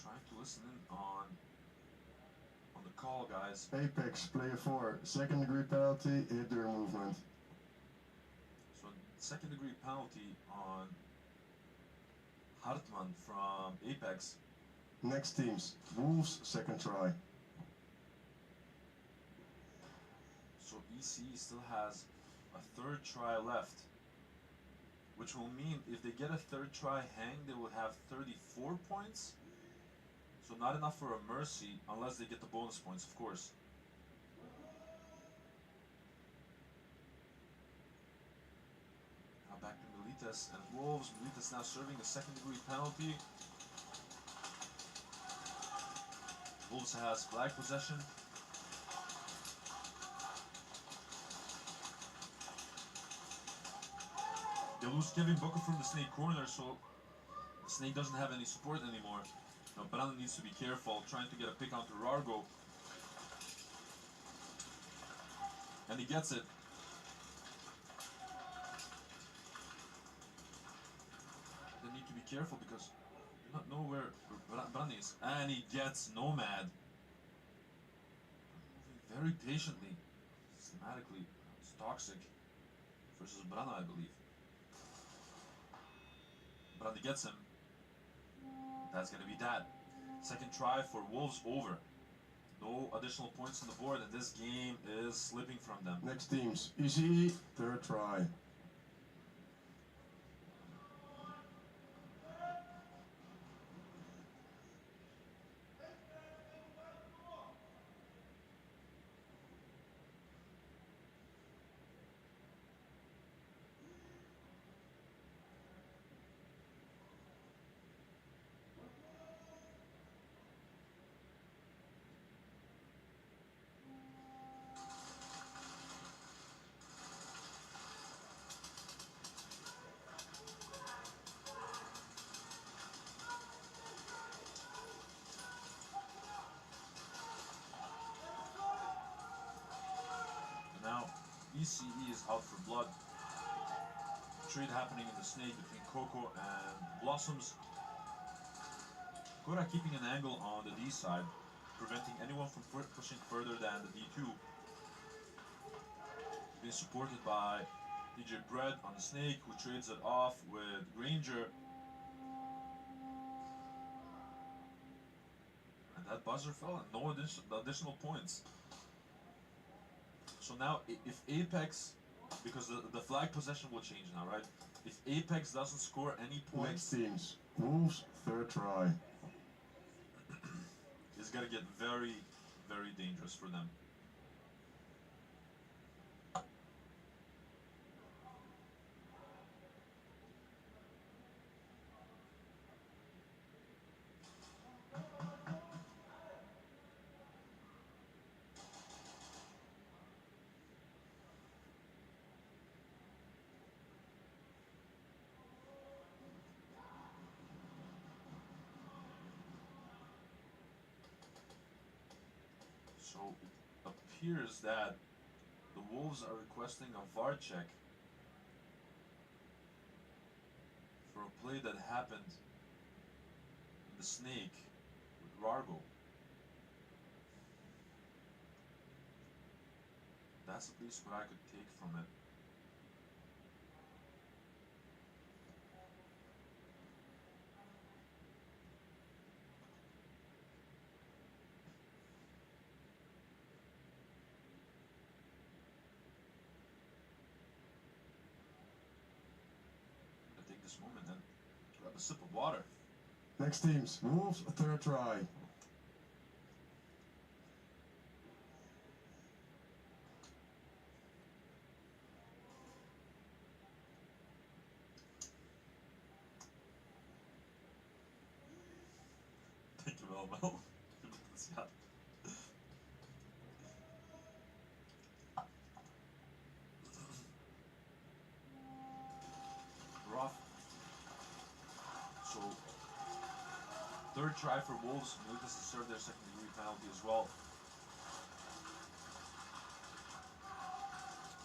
Trying to listen in on the call, guys. Apex, player 4, second degree penalty, hit their movement. So second degree penalty on Hartmann from Apex. Next teams, Wolves, second try. So ECE still has a third try left, which will mean if they get a third try hang, they will have 34 points. So not enough for a mercy, unless they get the bonus points, of course. Now back to Militas and Wolves. Militas now serving a second degree penalty. Wolves has flag possession. They lose Kevin Booker from the snake corner, so the snake doesn't have any support anymore. Now Brandon needs to be careful, trying to get a pick onto Rargo. And he gets it. They need to be careful because you don't know where Brandon is. And he gets Nomad. Moving very patiently, systematically. It's Toxic versus Brana, I believe. Brandi gets him. That's going to be that. Second try for Wolves over. No additional points on the board, and this game is slipping from them. Next teams, ECE, third try. ECE is out for blood. Trade happening in the snake between Coco and Blossoms. Kora keeping an angle on the D side, preventing anyone from pushing further than the D2. Being supported by DJ Bread on the snake, who trades it off with Granger. And that buzzer fell and no additional points. So now, if Apex because the flag possession will change now, right? If Apex doesn't score any Next points, teams. Wolves, third try. it's gonna get very, very dangerous for them. So it appears that the Wolves are requesting a VAR check for a play that happened in the Snake with Rargo. That's at least what I could take from it. Take this moment and grab a sip of water. Next teams. Wolves, third try. Dankjewel, Mel. Ja. Rough. So, third try for Wolves. Lucas has served their second degree penalty as well.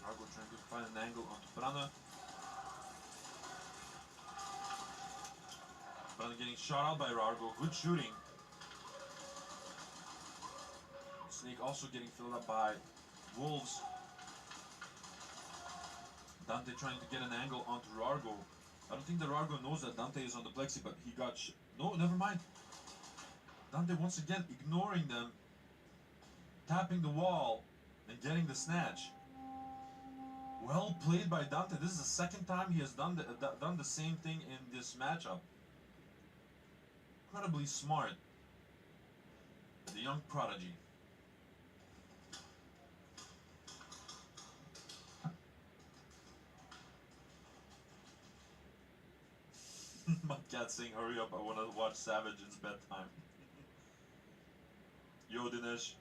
Rargo trying to find an angle onto Branne. Branne getting shot out by Rargo. Good shooting. Snake also getting filled up by Wolves. Dante trying to get an angle onto Rargo. I don't think that Rargo knows that Dante is on the plexi, but he got no, never mind. Dante once again ignoring them, tapping the wall and getting the snatch. Well played by Dante. This is the second time he has done the same thing in this matchup. Incredibly smart. The young prodigy. My cat saying, hurry up, I want to watch Savage, it's bedtime. Yo, Dinesh.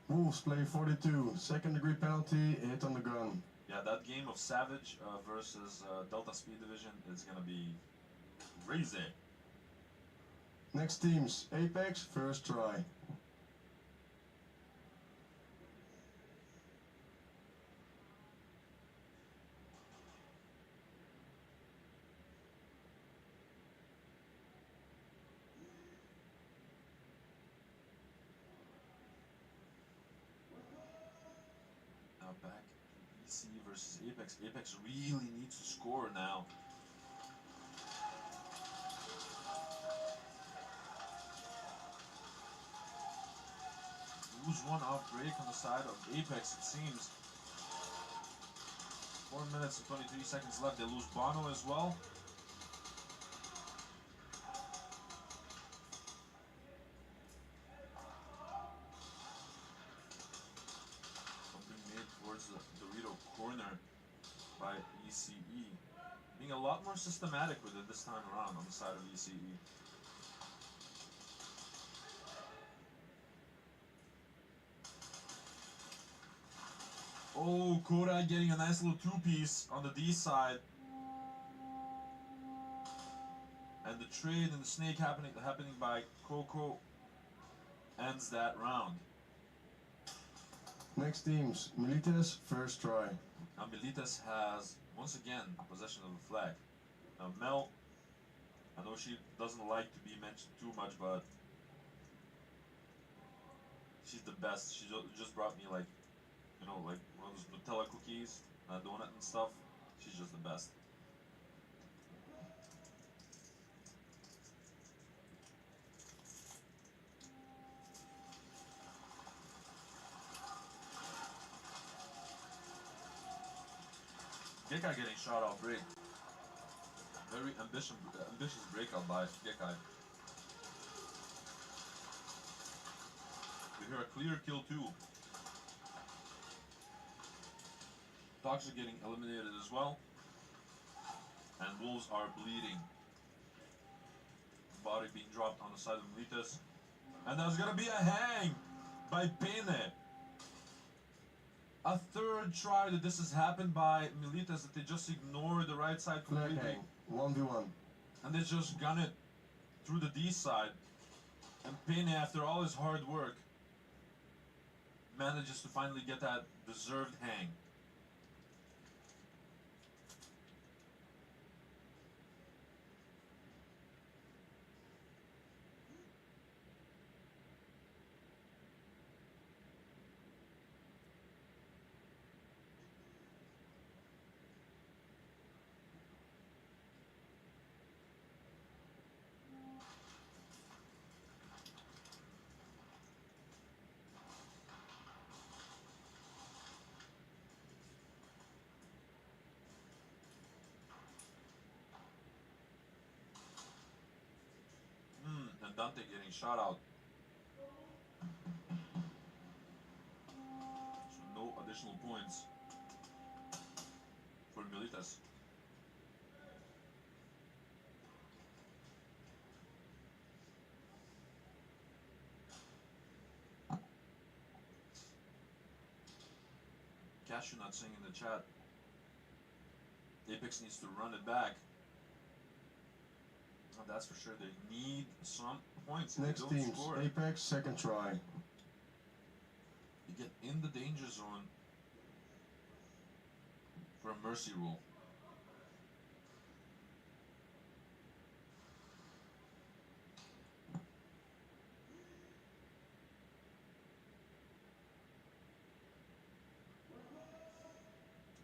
Wolves play 42. Second degree penalty, hit on the gun. Yeah, that game of Savage versus Delta Speed Division is going to be crazy. Next teams. Apex, first try. Now back EC versus Apex. Apex really needs to score now. Lose one off break on the side of Apex, it seems. 4 minutes and 23 seconds left. They lose Bono as well. Something made towards the Dorito corner by ECE. Being a lot more systematic with it this time around on the side of ECE. Oh, Koda getting a nice little two-piece on the D side. And the trade and the snake happening by Coco ends that round. Next teams. Milites, first try. Now Milites has, once again, possession of the flag. Now Mel, I know she doesn't like to be mentioned too much, but she's the best. She just brought me like, you know, like one of those Nutella cookies, donut and stuff. She's just the best. Gekai getting shot off break. Very ambitious breakout by Gekai. We hear a clear kill too. Toxic getting eliminated as well. And Wolves are bleeding. Body being dropped on the side of Militas. And there's gonna be a hang by Pene. A third try that this has happened by Militas, that they just ignore the right side completely. Flag hang, 1v1. And they just gun it through the D side. And Pene, after all his hard work, manages to finally get that deserved hang. And Dante getting shot out. So no additional points for Militas. Cashew not saying in the chat. Apex needs to run it back. Oh, that's for sure. They need some points. If Next they don't teams, score, Apex, second try. you get in the danger zone for a mercy rule.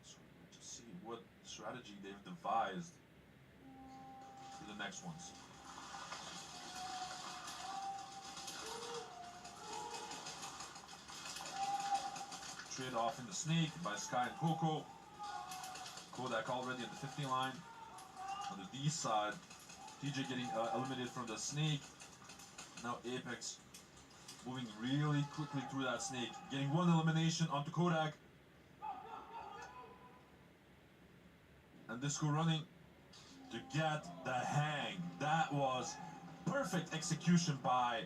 So just see what strategy they've devised for the next ones. Trade off in the snake by Sky and Coco. Kodak already at the 50 line. On the D side, TJ getting eliminated from the snake. Now Apex moving really quickly through that snake. Getting one elimination onto Kodak. And Disco running to get the hang. That was perfect execution by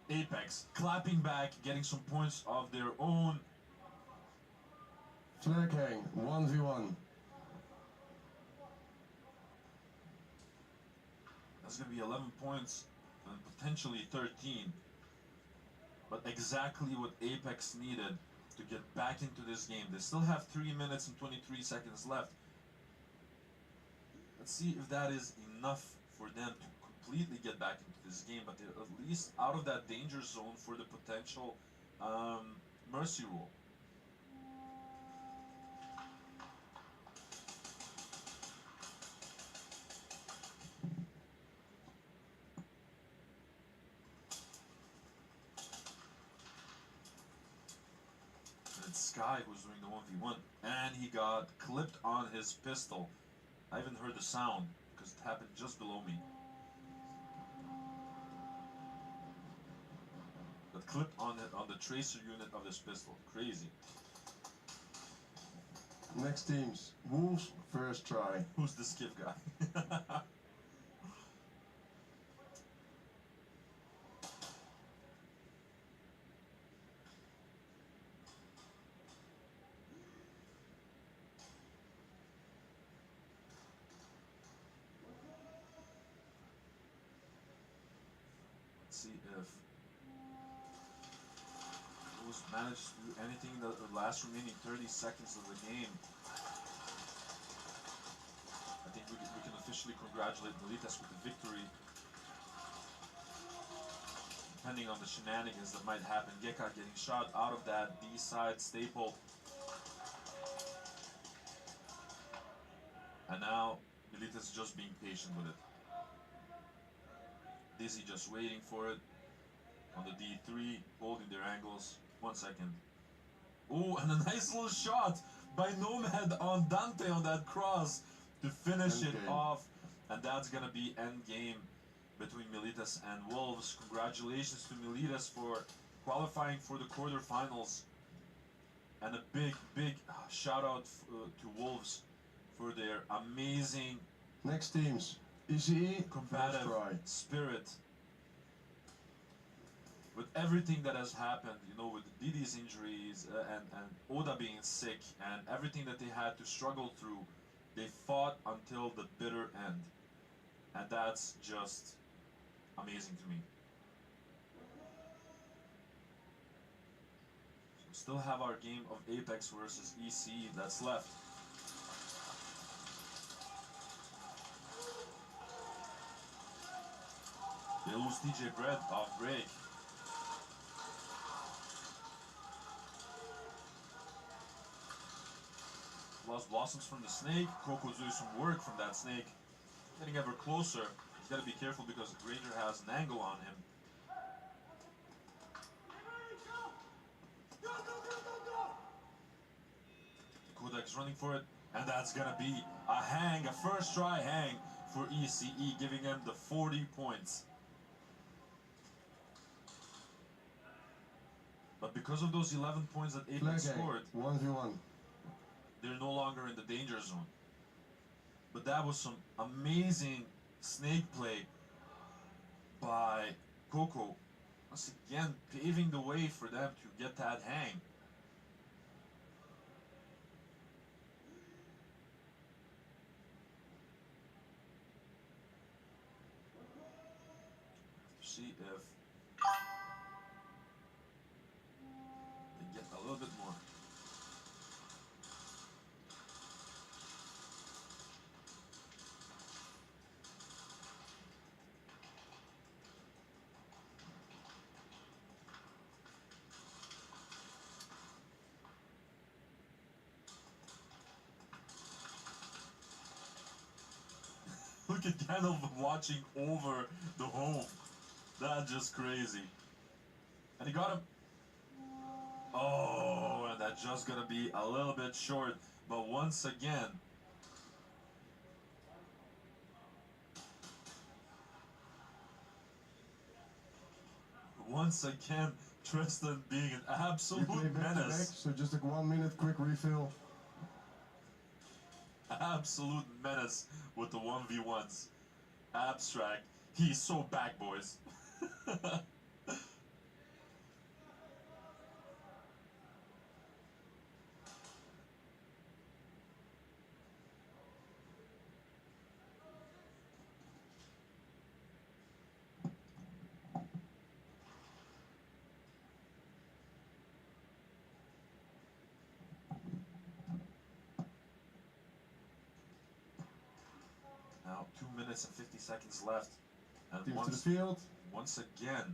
Apex. Clapping back, getting some points of their own. Flag hang, 1v1. That's going to be 11 points and potentially 13. But exactly what Apex needed to get back into this game. They still have 3 minutes and 23 seconds left. Let's see if that is enough for them to completely get back into this game, but they're at least out of that danger zone for the potential mercy rule. It's Sky who's doing the 1v1, and he got clipped on his pistol. I haven't heard the sound because it happened just below me. But clipped on the tracer unit of this pistol. Crazy. Next teams, Wolves, first try. Who's the skiff guy? See if Wolves managed to do anything in the last remaining 30 seconds of the game. I think we can officially congratulate Militas with the victory. Depending on the shenanigans that might happen. Geka getting shot out of that D side staple. And now Militas just being patient with it. Dizzy just waiting for it on the D3, holding their angles. 1 second. Oh, and a nice little shot by Nomad on Dante on that cross to finish it Endgame. off. And that's gonna be end game between Militas and Wolves. Congratulations to Militas for qualifying for the quarterfinals. And a big, big shout out to Wolves for their amazing Next teams. ECE, combative first try. spirit. With everything that has happened, you know, with Didi's injuries and Oda being sick and everything that they had to struggle through, they fought until the bitter end. And that's just amazing to me. So we still have our game of Apex versus ECE that's left. They lose DJ Bread off break. Lost Blossoms from the snake. Coco's doing some work from that snake. Getting ever closer. He's got to be careful because Granger has an angle on him. Kodak's running for it. And that's going to be a hang, a first try hang for ECE, giving him the 40 points. But because of those 11 points that Apex scored, 1v1. they're no longer in the danger zone. But that was some amazing snake play by Coco. Once again, paving the way for them to get that hang. To see if they get a little bit more. Look at Gandalf watching over the home. That's just crazy. And he got him. Oh, and that's just gonna be a little bit short. But once again, Tristan being an We absolute play back to back, menace. so just a 1 minute quick refill. Absolute menace with the 1v1s. Abstract. He's so back, boys. Now 2 minutes and 50 seconds left. And Teams to the field. once again,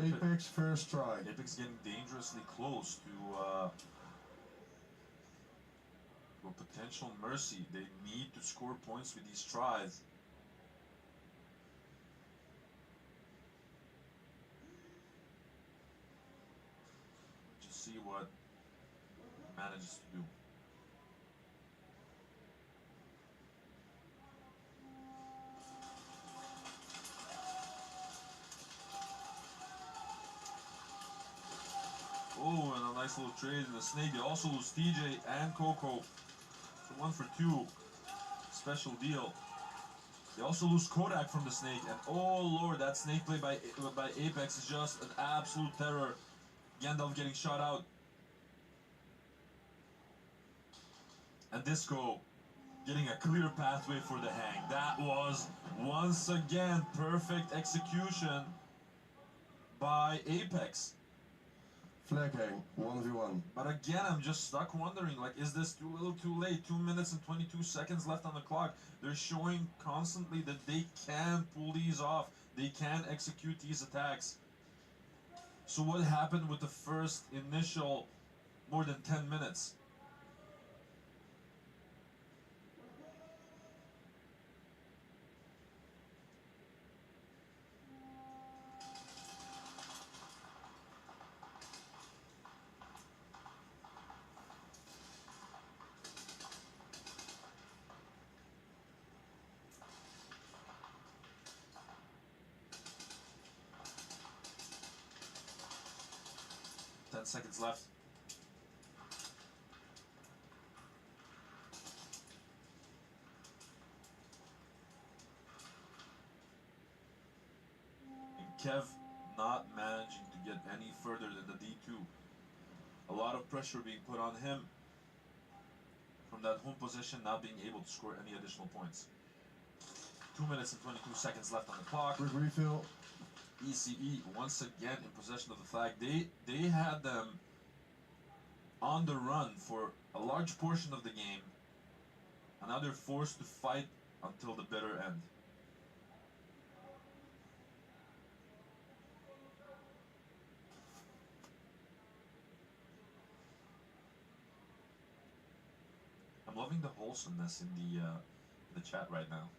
Apex first try. Apex getting dangerously close to a potential mercy. They need to score points with these tries. Just see what manages to do. Oh, and a nice little trade in the snake. They also lose TJ and Coco. So 1 for 2. Special deal. They also lose Kodak from the snake. And oh lord, that snake play by Apex is just an absolute terror. Gandalf getting shot out. And Disco getting a clear pathway for the hang. That was once again perfect execution by Apex. Flag hang, 1v1. But again, I'm just stuck wondering, like, is this too little too late? 2 minutes and 22 seconds left on the clock. They're showing constantly that they can pull these off. They can execute these attacks. So what happened with the first initial more than 10 minutes? 10 seconds left. And Kev not managing to get any further than the D2. A lot of pressure being put on him from that home position, not being able to score any additional points. 2 minutes and 22 seconds left on the clock. Quick refill. ECE once again in possession of the flag. They had them on the run for a large portion of the game, and now they're forced to fight until the bitter end. I'm loving the wholesomeness in the chat right now.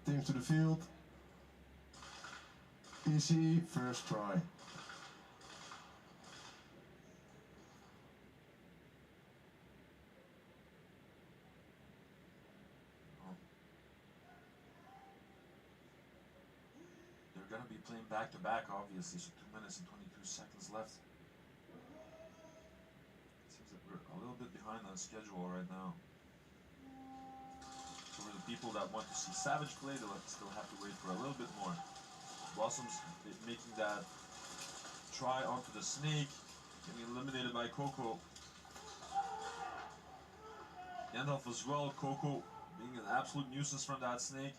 Team to the field. ECE, first try. They're gonna be playing back to back, obviously, so 2 minutes and 22 seconds left. Seems that we're a little bit behind on schedule right now. So for the people that want to see Savage play, they'll still have to wait for a little bit more. Blossoms making that try onto the snake, getting eliminated by Coco. Gandalf as well, Coco being an absolute nuisance from that snake.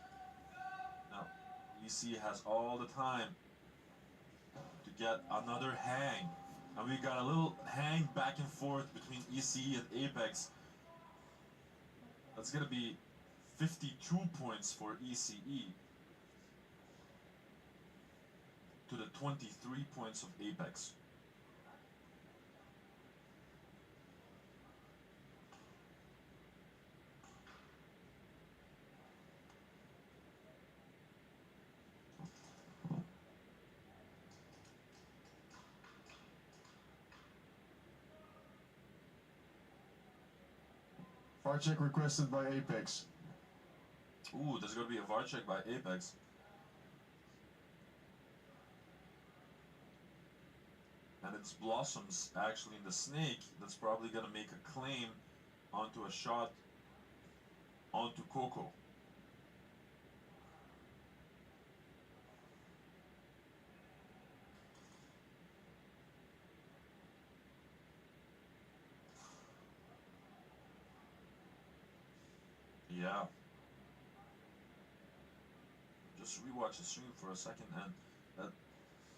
Now, EC has all the time to get another hang. And we got a little hang back and forth between EC and Apex. That's gonna be 52 points for ECE to the 23 points of Apex. VAR check requested by Apex. Ooh, there's gonna be a VAR check by Apex. And it's Blossoms actually in the snake that's probably gonna make a claim onto a shot onto Coco. Yeah. Just rewatch the stream for a second, and that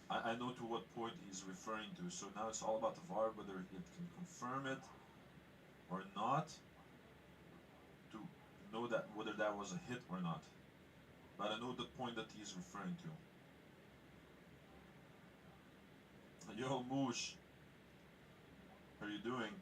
I know to what point he's referring to. So now it's all about the VAR, whether it can confirm it or not, to know that whether that was a hit or not. But I know the point that he's referring to. Yo, Moosh, how are you doing?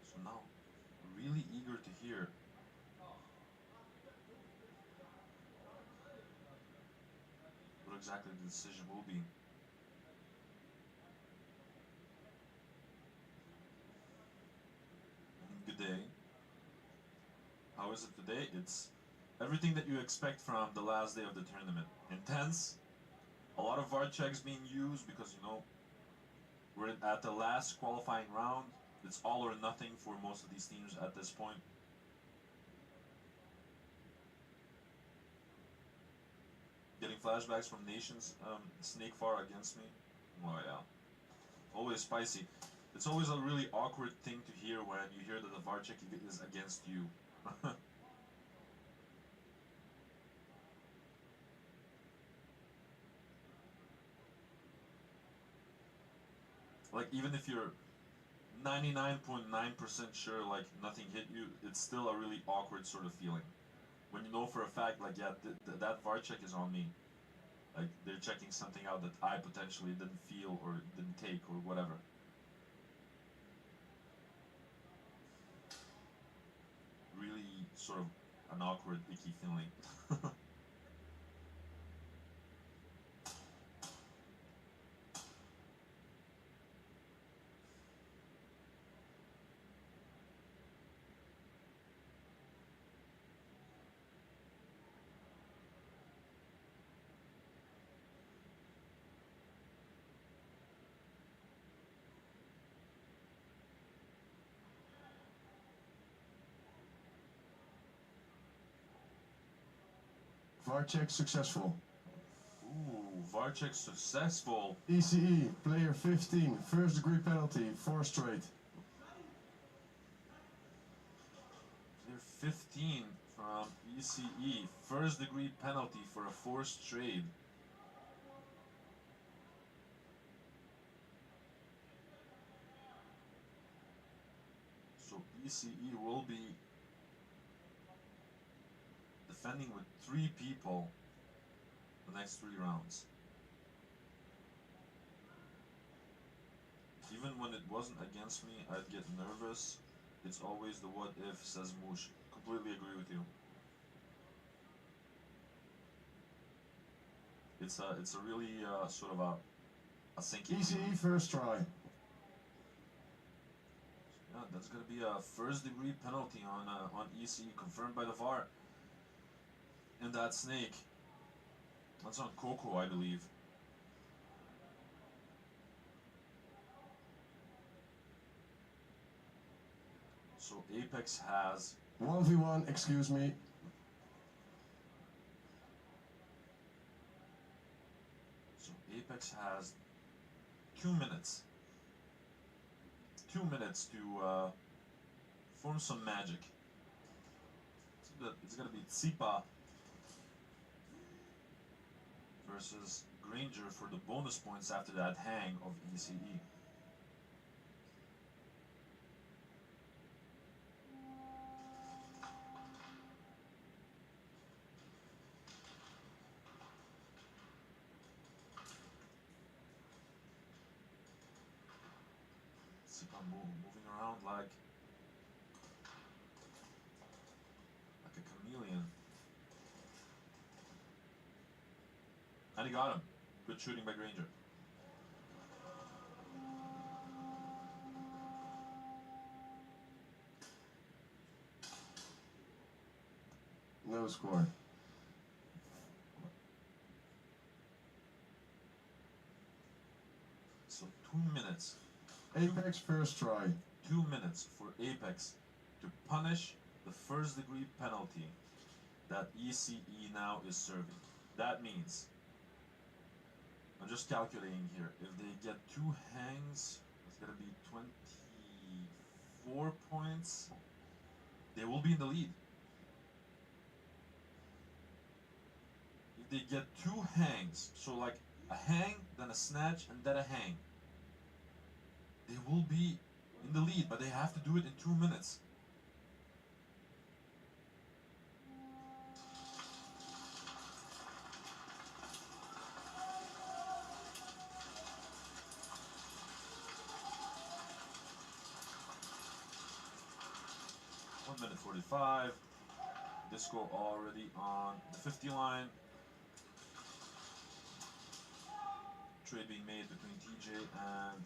So now, really eager to hear what exactly the decision will be. Good day. How is it today? It's everything that you expect from the last day of the tournament. Intense, a lot of VAR checks being used because, you know, we're at the last qualifying round. It's all or nothing for most of these teams at this point. Getting flashbacks from nations, snake far against me. Oh yeah, always spicy. It's always a really awkward thing to hear when you hear that the VAR check is against you. Like, even if you're 99.9% sure, like, nothing hit you, it's still a really awkward sort of feeling. When you know for a fact, like, yeah, that VAR check is on me. Like, they're checking something out that I potentially didn't feel or didn't take or whatever. Really sort of an awkward, icky feeling. VAR check successful. Ooh, VAR check successful. ECE, player 15, first degree penalty, 4 straight. Player 15 from ECE, first degree penalty for a forced trade. So ECE will be defending with 3 people the next 3 rounds. Even when it wasn't against me, I'd get nervous. It's always the what if, says Moosh. Completely agree with you. It's a really sort of a sinking ECE feeling. first try. Yeah, that's gonna be a first degree penalty on ECE, confirmed by the VAR. And that snake. That's on Coco, I believe. So Apex has 1v1, excuse me. So Apex has 2 minutes. 2 minutes to form some magic. It's gonna be Tsipa versus Granger for the bonus points after that hang of ECE. Tsipa moving around like a chameleon. And he got him. Good shooting by Granger. No score. So 2 minutes. Apex first try. 2 minutes for Apex to punish the first degree penalty that ECE now is serving. That means, I'm just calculating here, if they get 2 hangs, it's gonna be 24 points. They will be in the lead. If they get 2 hangs, so like a hang, then a snatch, and then a hang, they will be in the lead, but they have to do it in 2 minutes. Minute 45. Disco already on the 50 line. Trade being made between TJ and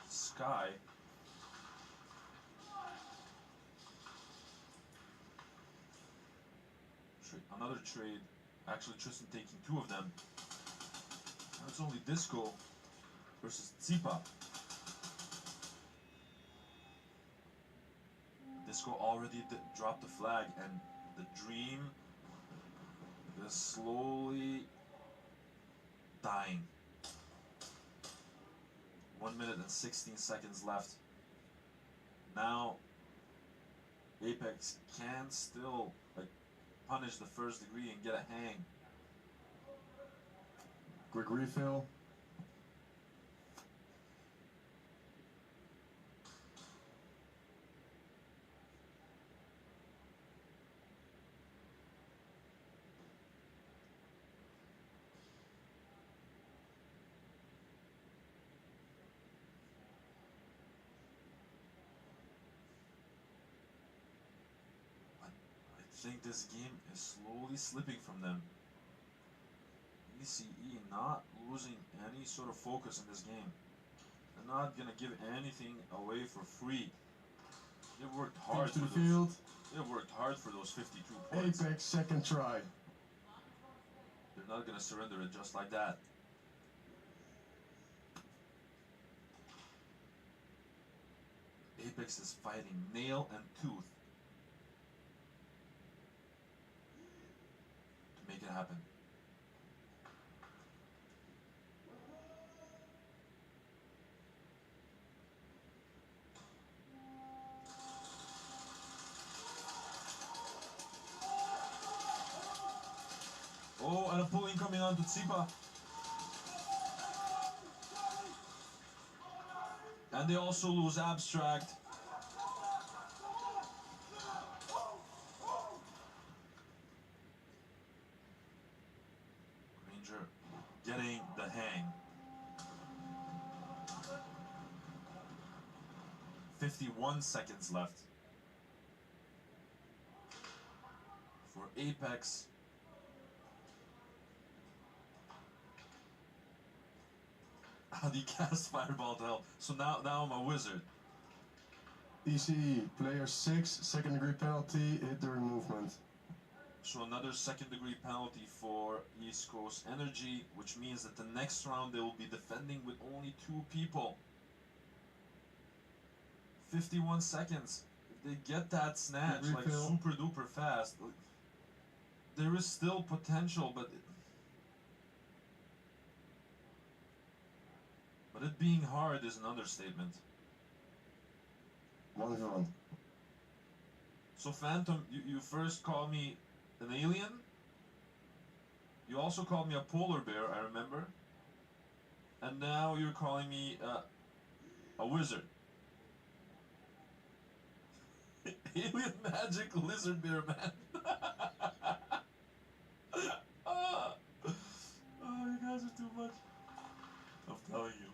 Sky. Another trade. Actually, Tristan taking 2 of them. Now it's only Disco versus Tsipa. Disco already dropped the flag, and the dream is slowly dying. 1 1 minute and 16 seconds left. Now, Apex can still like punish the first degree and get a hang. Quick refill. I think this game is slowly slipping from them. ECE not losing any sort of focus in this game. They're not gonna give anything away for free. They worked hard to for the those. field. They worked hard for those 52 points. Apex second try. They're not gonna surrender it just like that. Apex is fighting nail and tooth to make it happen. Oh, and a pulling coming on to Tsipa. And they also lose Abstract. Ranger getting the hang. 51 seconds left. For Apex. How do you cast Fireball to help? So now I'm a wizard. ECE, player 6, second degree penalty, hit during movement. So another second degree penalty for East Coast Energy, which means that the next round they will be defending with only 2 people. 51 seconds. If they get that snatch like super duper fast, there is still potential, but it being hard is an understatement. 1v1. So Phantom, you first called me an alien. You also called me a polar bear, I remember. And now you're calling me a wizard. Alien magic lizard bear man. Oh, you guys are too much. I'm telling you.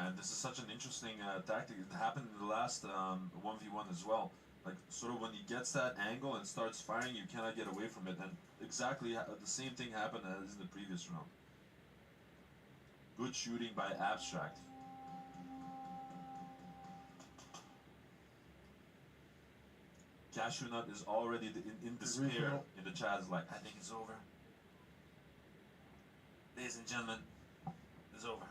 And this is such an interesting tactic. It happened in the last 1v1 as well. Like, sort of when he gets that angle and starts firing, you cannot get away from it. And exactly the same thing happened as in the previous round. Good shooting by Abstract. Cashew Nut is already in despair in the chat. Is like, I think it's over. Ladies and gentlemen, it's over.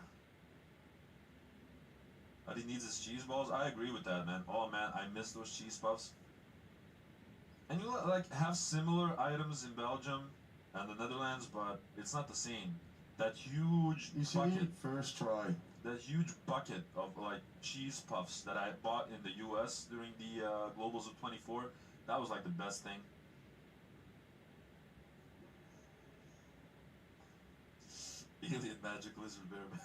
But he needs his cheese balls. I agree with that, man. Oh man, I miss those cheese puffs. And you like have similar items in Belgium and the Netherlands, but it's not the same. That huge bucket, first try. that huge bucket of like cheese puffs that I bought in the US during the Globals of 24, that was like the best thing. Alien magic lizard bear man.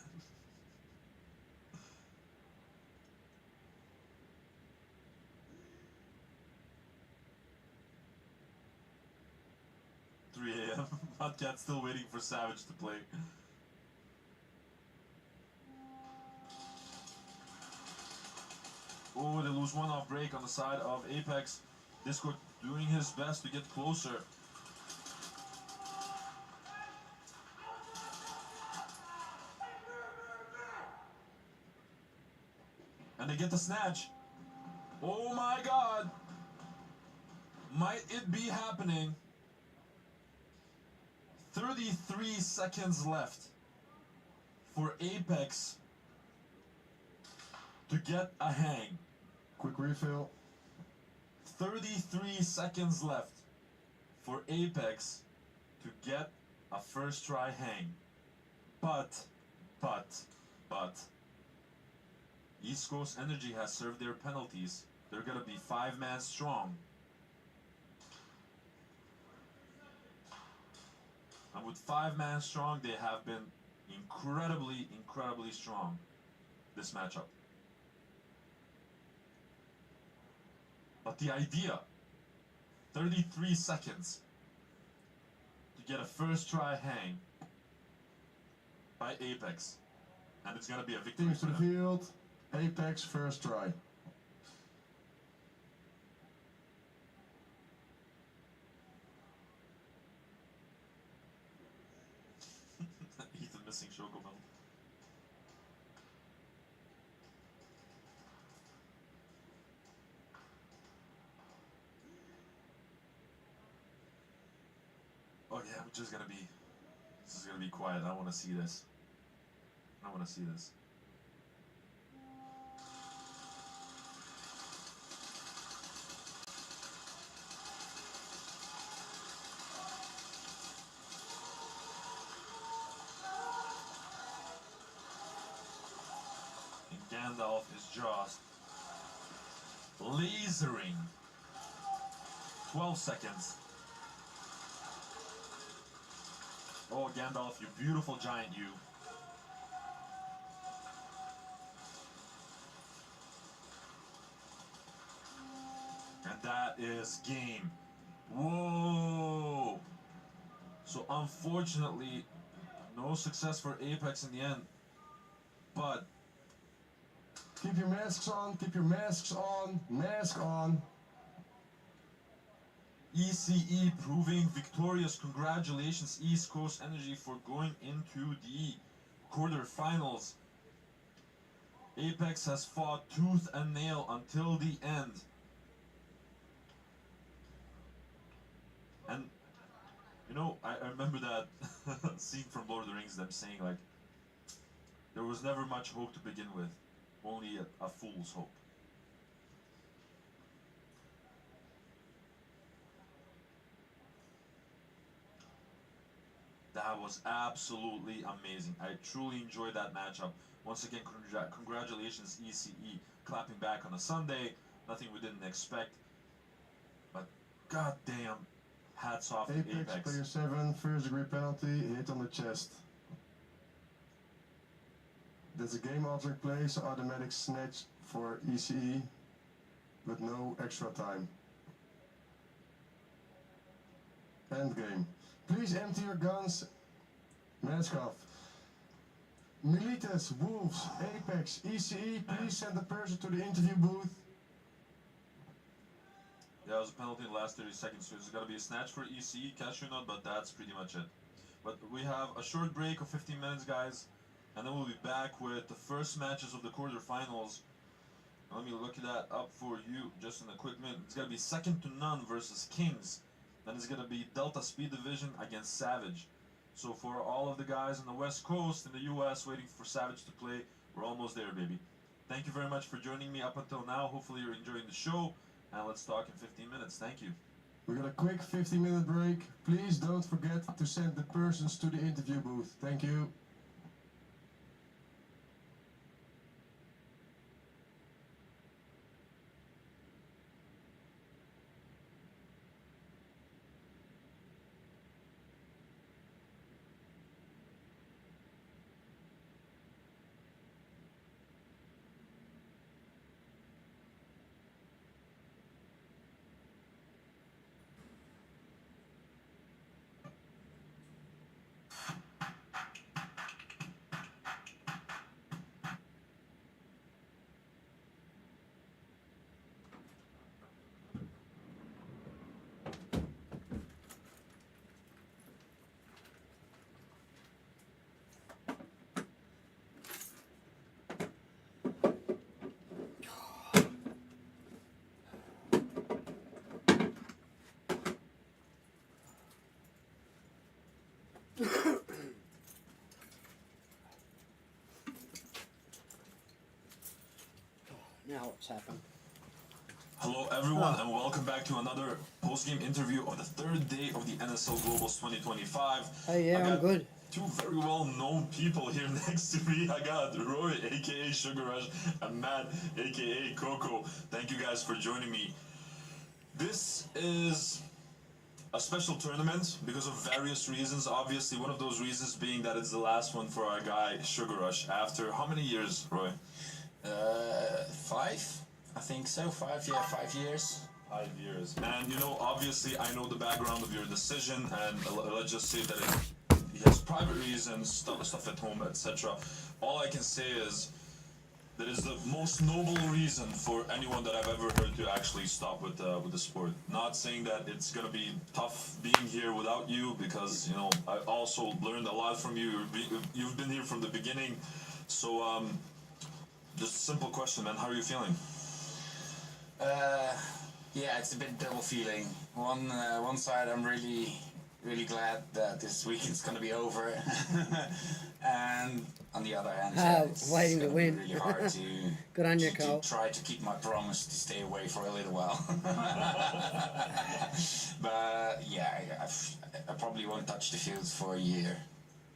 3 a.m. Podcat still waiting for Savage to play. Oh, they lose one off break on the side of Apex. Disco doing his best to get closer. And they get the snatch. Oh my god! Might it be happening? 33 seconds left for Apex to get a hang. Quick refill. 33 seconds left. for Apex to get a first try hang. But, East Coast Energy has served their penalties. They're gonna be 5-man strong. And with 5-man strong, they have been incredibly strong this matchup. But the idea, 33 seconds to get a first try hang by Apex, and it's gonna be a victory Teams for to the them. field. Apex first try. Ethan missing Chocobell. Oh yeah, this is gonna be quiet. I wanna see this. I wanna see this. And Gandalf is just lasering. 12 seconds. Oh, Gandalf, you beautiful giant, you. And that is game. Whoa! So unfortunately, no success for Apex in the end. But Keep your masks on, keep your masks on, mask on. ECE proving victorious. Congratulations, East Coast Energy, for going into the quarterfinals. Apex has fought tooth and nail until the end. And, you know, I remember that scene from Lord of the Rings, them saying, like, there was never much hope to begin with, only a fool's hope. That was absolutely amazing. I truly enjoyed that matchup. Once again, congratulations ECE, clapping back on a Sunday. Nothing we didn't expect. But goddamn, hats off to Apex Apex. player 7, first degree penalty, hit on the chest. That's a game altering play, so automatic snatch for ECE, with no extra time. End game. Please empty your guns. Mask off. Milites, Wolves, Apex, ECE, please send the person to the interview booth. Yeah, it was a penalty in the last 30 seconds, so it's got to be a snatch for ECE, cashew nut, but that's pretty much it. But we have a short break of 15 minutes, guys, and then we'll be back with the first matches of the quarterfinals. Let me look that up for you just in a quick minute. It's going to be Second to None versus Kings. Then it's going to be Delta Speed Division against Savage. So for all of the guys on the West Coast in the US waiting for Savage to play, we're almost there, baby. Thank you very much for joining me up until now. Hopefully you're enjoying the show, and let's talk in 15 minutes. Thank you. We got a quick 15-minute break. Please don't forget to send the persons to the interview booth. Thank you. Now what's happened? Hello everyone and welcome back to another post-game interview of the third day of the NSL Globals 2025. Oh yeah, I'm good. Two very well-known people here next to me. I got Roy, aka Sugar Rush, and Matt, aka Coco. Thank you guys for joining me. This is a special tournament because of various reasons. Obviously, one of those reasons being that it's the last one for our guy Sugar Rush. After how many years, Roy? 5. I think so. 5 years. 5 years. And you know, obviously, I know the background of your decision, and let's just say that he has private reasons, stuff at home, etc. All I can say is that is the most noble reason for anyone that I've ever heard to actually stop with the sport. Not saying that it's gonna be tough being here without you, because you know I also learned a lot from you. You've been here from the beginning, so just a simple question, man. How are you feeling? Yeah, it's a bit double feeling. One side, I'm really glad that this weekend's gonna be over, and on the other hand, it's waiting to win. really hard to Good on you, to Cole. try to keep my promise to stay away for a little while. But yeah, I probably won't touch the field for a year,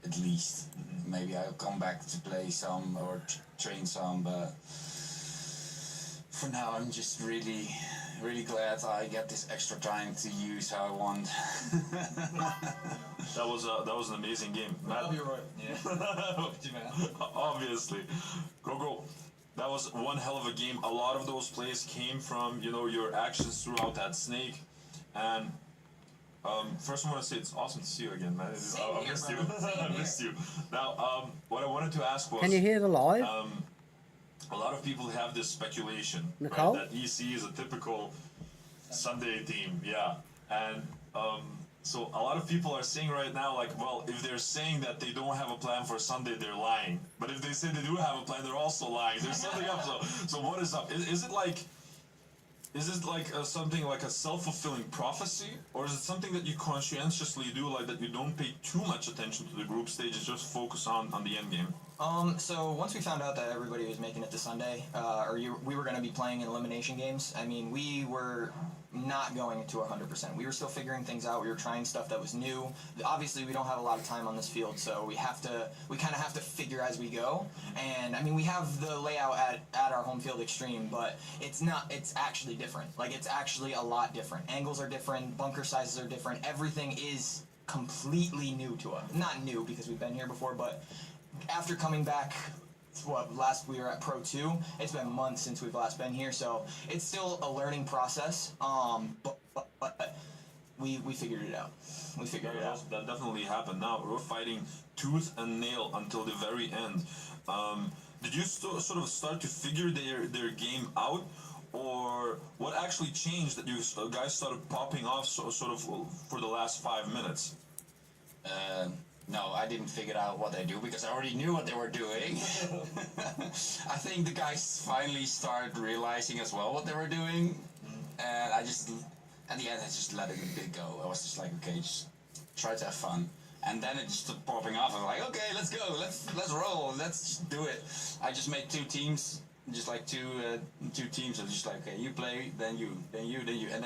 at least. Maybe I'll come back to play some or train some, but for now, I'm just really glad I get this extra time to use how I want. That was an amazing game. Matt? You're right. Yeah. Obviously. Go. That was one hell of a game. A lot of those plays came from, you know, your actions throughout that snake. And first I want to say it's awesome to see you again, man. I missed you. I missed you. Now, what I wanted to ask was... Can you hear the live? A lot of people have this speculation, Nicole? right, that EC is a typical Sunday team, yeah. And so a lot of people are saying right now, like, well, if they're saying that they don't have a plan for Sunday, they're lying. But if they say they do have a plan, they're also lying. There's something up. So what is up? Is it like something like a self-fulfilling prophecy, or is it something that you conscientiously do, like that you don't pay too much attention to the group stages, just focus on the end game? So once we found out that everybody was making it to Sunday, we were going to be playing in elimination games, I mean, we were not going to 100%. We were still figuring things out. We were trying stuff that was new. Obviously, we don't have a lot of time on this field, so we kind of have to figure as we go. And I mean, we have the layout at our home field extreme, but it's actually different. Like, it's actually a lot different. Angles are different, bunker sizes are different. Everything is completely new to us. Not new because we've been here before, but after coming back, we were at Pro 2, it's been months since we've last been here, so it's still a learning process, but we figured it out. That definitely happened. Now, we're fighting tooth and nail until the very end. Did you sort of start to figure their game out, or what actually changed that you guys started popping off sort of for the last 5 minutes? No, I didn't figure out what they do because I already knew what they were doing. I think the guys finally started realizing as well what they were doing, and at the end, I just let it go. I was just like, okay, just try to have fun. And then it just started popping off. I was like, okay, let's go, let's roll, let's just do it. I just made 2 teams, just like two teams. I was just like, okay, you play, then you, and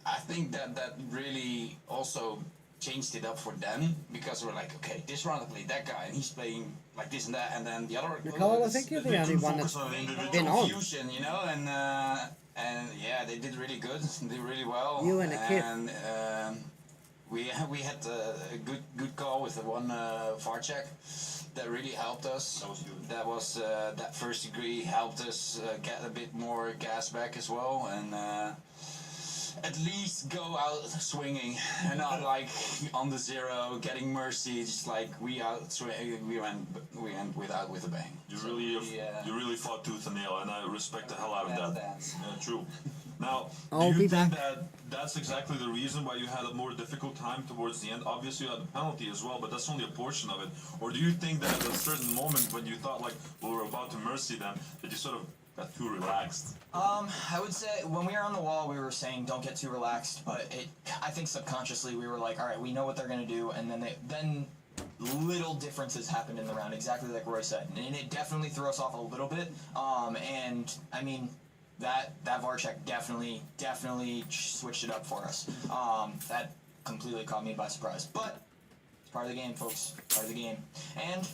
I think that really also changed it up for them, because we're like, okay, this round I played that guy and he's playing like this and that, and then the other. Nicole, I think you're the only one that's been on. Confusion, you know, and yeah, they did really good. They did really well. You and a kid. And we had a good call with the one VAR check that really helped us. That was that first degree helped us get a bit more gas back as well, and at least go out swinging and not like on the zero getting mercy. Just like we went with a bang. You really fought tooth and nail, and I respect the hell out of that. Yeah, true. Now, I'll do you be think back. that that's exactly the reason why you had a more difficult time towards the end? Obviously, you had the penalty as well, but that's only a portion of it. Or do you think that at a certain moment when you thought like, well, we're about to mercy them, that you sort of got too relaxed? I would say when we were on the wall, we were saying don't get too relaxed, but I think subconsciously we were like, all right, we know what they're gonna do, and then little differences happened in the round, exactly like Roy said, and it definitely threw us off a little bit. And I mean, that VAR check definitely switched it up for us. That completely caught me by surprise. But it's part of the game, folks. Part of the game. And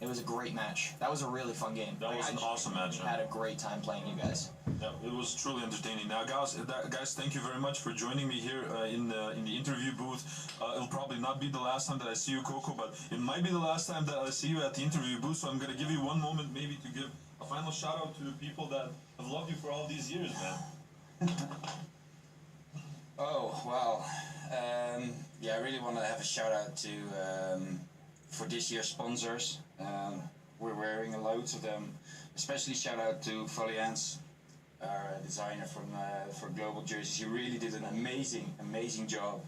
it was a great match. That was a really fun game. That was an awesome match. We had a great time playing you guys. Yeah, it was truly entertaining. Now, guys, thank you very much for joining me here in the interview booth. It'll probably not be the last time that I see you, Coco, but it might be the last time that I see you at the interview booth. So I'm gonna give you one moment, maybe, to give a final shout out to the people that have loved you for all these years, man. Oh wow. Yeah, I really want to have a shout out to for this year's sponsors. We're wearing loads of them. Especially shout out to Valiance, our designer for Global Jerseys. He really did an amazing job.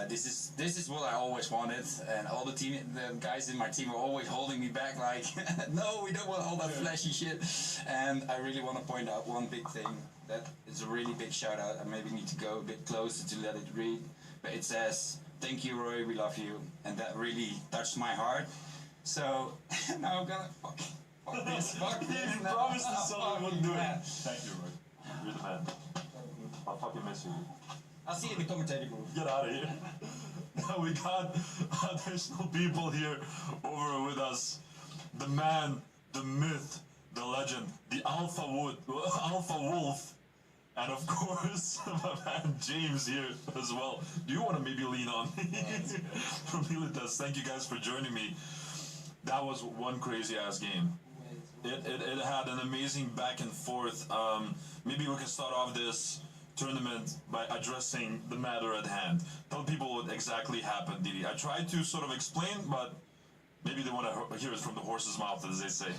This is what I always wanted, and all the guys in my team are always holding me back, like, no, we don't want all that flashy shit. And I really want to point out one big thing. That is a really big shout out. I maybe need to go a bit closer to let it read, but it says, "Thank you, Roy, we love you," and that really touched my heart. So now I'm gonna fuck this. You promised us someone wouldn't do it. Thank you, Roy. You're the man. I'll fucking miss you. I'll see you in the commentating booth. Get out of here. Now we got additional people here over with us. The man, the myth, the legend, the Alpha Wolf, and of course, my man James here as well. Do you want to maybe lean on me? Militas, thank you guys for joining me. That was one crazy ass game. It had an amazing back and forth. Maybe we can start off this tournament by addressing the matter at hand. Tell people what exactly happened, Didi. I tried to sort of explain, but maybe they want to hear it from the horse's mouth, as they say.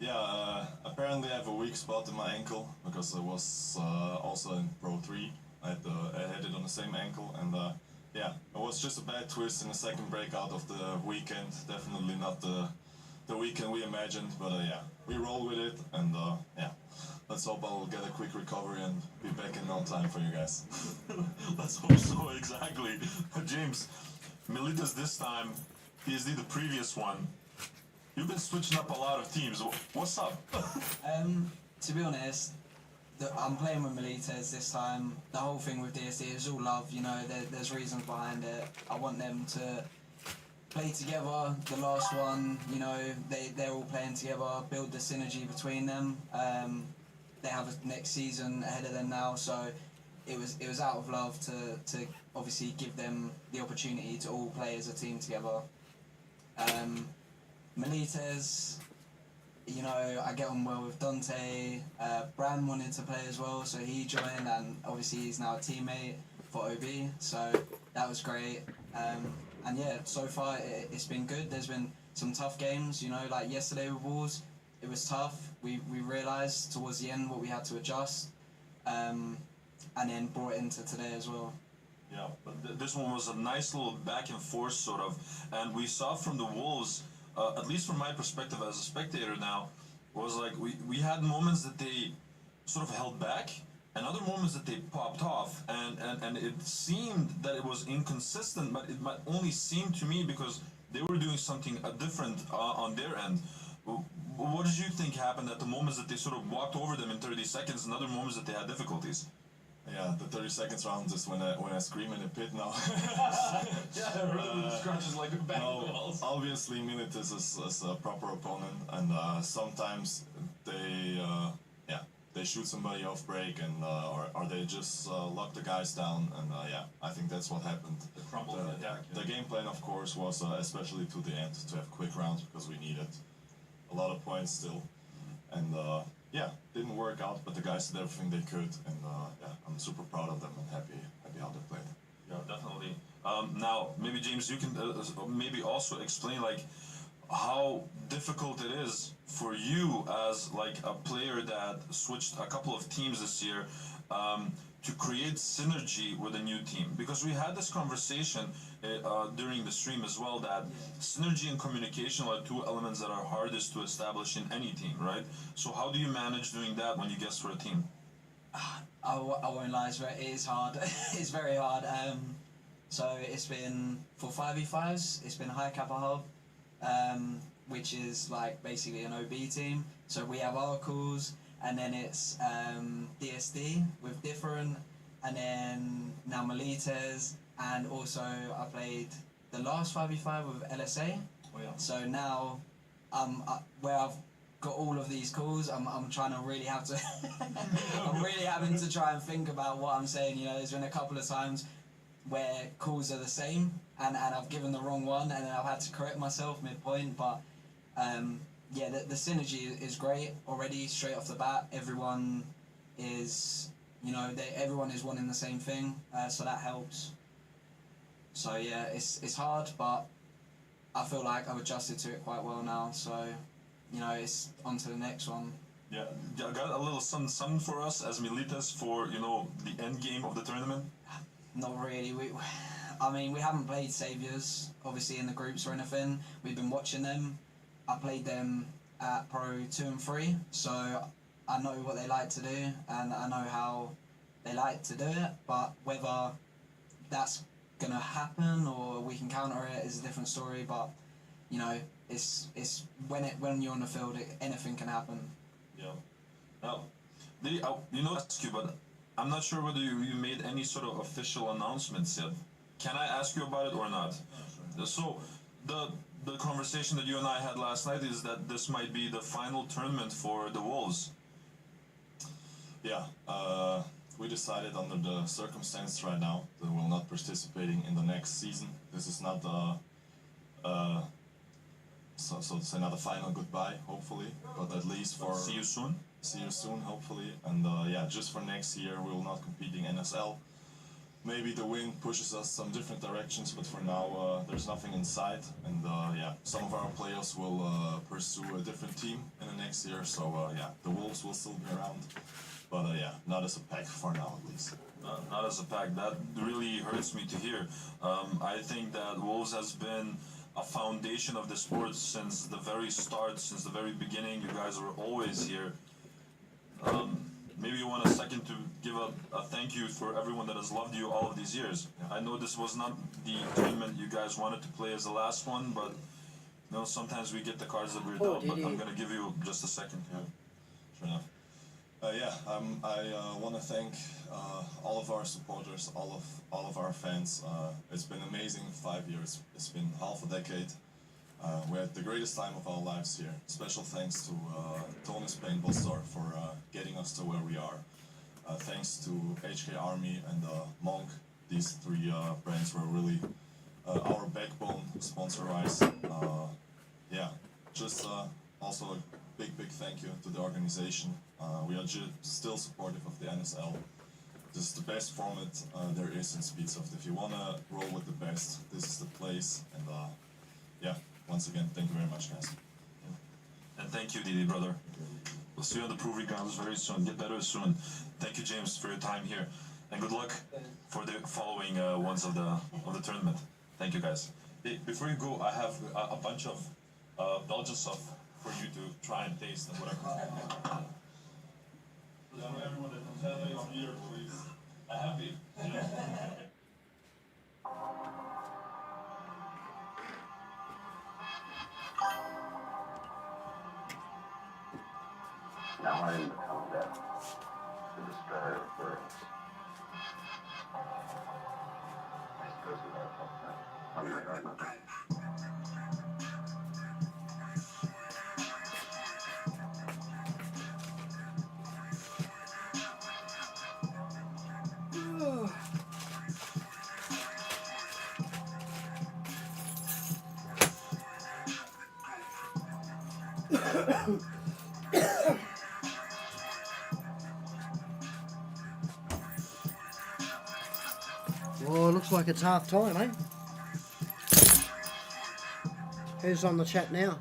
Yeah, apparently I have a weak spot in my ankle because I was also in Pro 3. I had it on the same ankle, and yeah, it was just a bad twist in the second breakout of the weekend. Definitely not the weekend we imagined, but yeah, we roll with it, and yeah, let's hope I'll get a quick recovery and be back in no time for you guys. Let's hope so, exactly. James, Militas this time, PSD the previous one. You've been switching up a lot of teams. What's up? To be honest, I'm playing with Militas this time. The whole thing with DSD is all love, you know, there's reasons behind it. I want them to play together. The last one, you know, they're all playing together, build the synergy between them. They have a next season ahead of them now, so it was out of love to obviously give them the opportunity to all play as a team together. Militas, you know, I get on well with Dante. Bram wanted to play as well, so he joined, and obviously he's now a teammate for OB, so that was great. And yeah, so far it's been good. There's been some tough games, you know, like yesterday with Wolves, it was tough. We realised towards the end what we had to adjust, and then brought it into today as well. Yeah, but this one was a nice little back and forth sort of, and we saw from the Wolves, at least from my perspective as a spectator now, was like we had moments that they sort of held back, and other moments that they popped off, and it seemed that it was inconsistent, but it might only seem to me because they were doing something different on their end. What did you think happened at the moments that they sort of walked over them in 30 seconds and other moments that they had difficulties? Yeah, the 30 seconds round is when I scream in the pit now. Yeah, really scratches like a bang balls. Obviously, Militas is a proper opponent, and sometimes they shoot somebody off break, and or they just lock the guys down, and yeah, I think that's what happened. The game plan, of course, was especially to the end to have quick rounds because we needed a lot of points still, and yeah, didn't work out, but the guys did everything they could, and yeah, I'm super proud of them and happy how they played. Yeah, definitely. Now, maybe James, you can maybe also explain like how difficult it is for you as like a player that switched a couple of teams this year to create synergy with a new team, because we had this conversation during the stream as well that synergy and communication are two elements that are hardest to establish in any team, right? So how do you manage doing that when you guest for a team? I won't lie, it is hard. It's very hard. So it's been, for 5v5s, it's been High Kappa Hub, which is like basically an OB team. So we have our calls, and then it's DSD with different, and then now Malites, and also I played the last 5v5 with LSA. Oh, yeah. So now, where I've got all of these calls, I'm trying to really have to, I'm really having to try and think about what I'm saying. You know, there's been a couple of times where calls are the same, and I've given the wrong one, and then I've had to correct myself mid-point, but yeah, the synergy is great already, straight off the bat. Everyone is, you know, everyone is wanting the same thing, so that helps. So yeah, it's hard, but I feel like I've adjusted to it quite well now, so, you know, it's on to the next one. Yeah, got a little something for us as Militas for, you know, the end game of the tournament? Not really. I mean, we haven't played Saviours, obviously, in the groups or anything. We've been watching them. I played them at Pro 2 and 3, so I know what they like to do, and I know how they like to do it, but whether that's going to happen or we can counter it is a different story, but, you know, it's when you're on the field, anything can happen. Yeah. Now, you know, ask you, but I'm not sure whether you made any sort of official announcements yet. Can I ask you about it or not? So, the conversation that you and I had last night is that this might be the final tournament for the Wolves. Yeah, we decided under the circumstance right now that we're not participating in the next season. This is not so to say, not a final goodbye, hopefully, but at least for... See you soon? See you soon, hopefully. And yeah, just for next year, we will not compete in NSL. Maybe the wind pushes us some different directions, but for now, there's nothing in sight. And yeah, some of our players will pursue a different team in the next year. So yeah, the Wolves will still be around. But yeah, not as a pack for now, at least. Not as a pack. That really hurts me to hear. I think that Wolves has been a foundation of the sport since the very start, since the very beginning. You guys were always here. Maybe you want a second to give a thank you for everyone that has loved you all of these years. I know this was not the tournament you guys wanted to play as the last one, but you know, sometimes we get the cards that we're dealt, but I'm going to give you just a second here. Sure enough. Yeah, I want to thank all of our supporters, all of our fans. It's been amazing 5 years. It's been half a decade. We had the greatest time of our lives here. Special thanks to Tony's Paintball Store for getting us to where we are. Thanks to HK Army and Monk. These three brands were really our backbone sponsor-wise. Yeah, just also a big thank you to the organization. We are still supportive of the NSL. This is the best format there is in Speedsoft. If you want to roll with the best, this is the place. And yeah, once again, thank you very much, guys. And thank you, Didi, brother. We'll see you on the proving grounds very soon. Get better soon. Thank you, James, for your time here. And good luck for the following ones of the tournament. Thank you, guys. Hey, before you go, I have a bunch of Belgian stuff for you to try and taste and whatever. Everyone that comes out here, please. I have it. Now I am become death, the destroyer of worlds. This goes without saying. Unlike our Oh, looks like it's half time, eh? Who's on the chat now?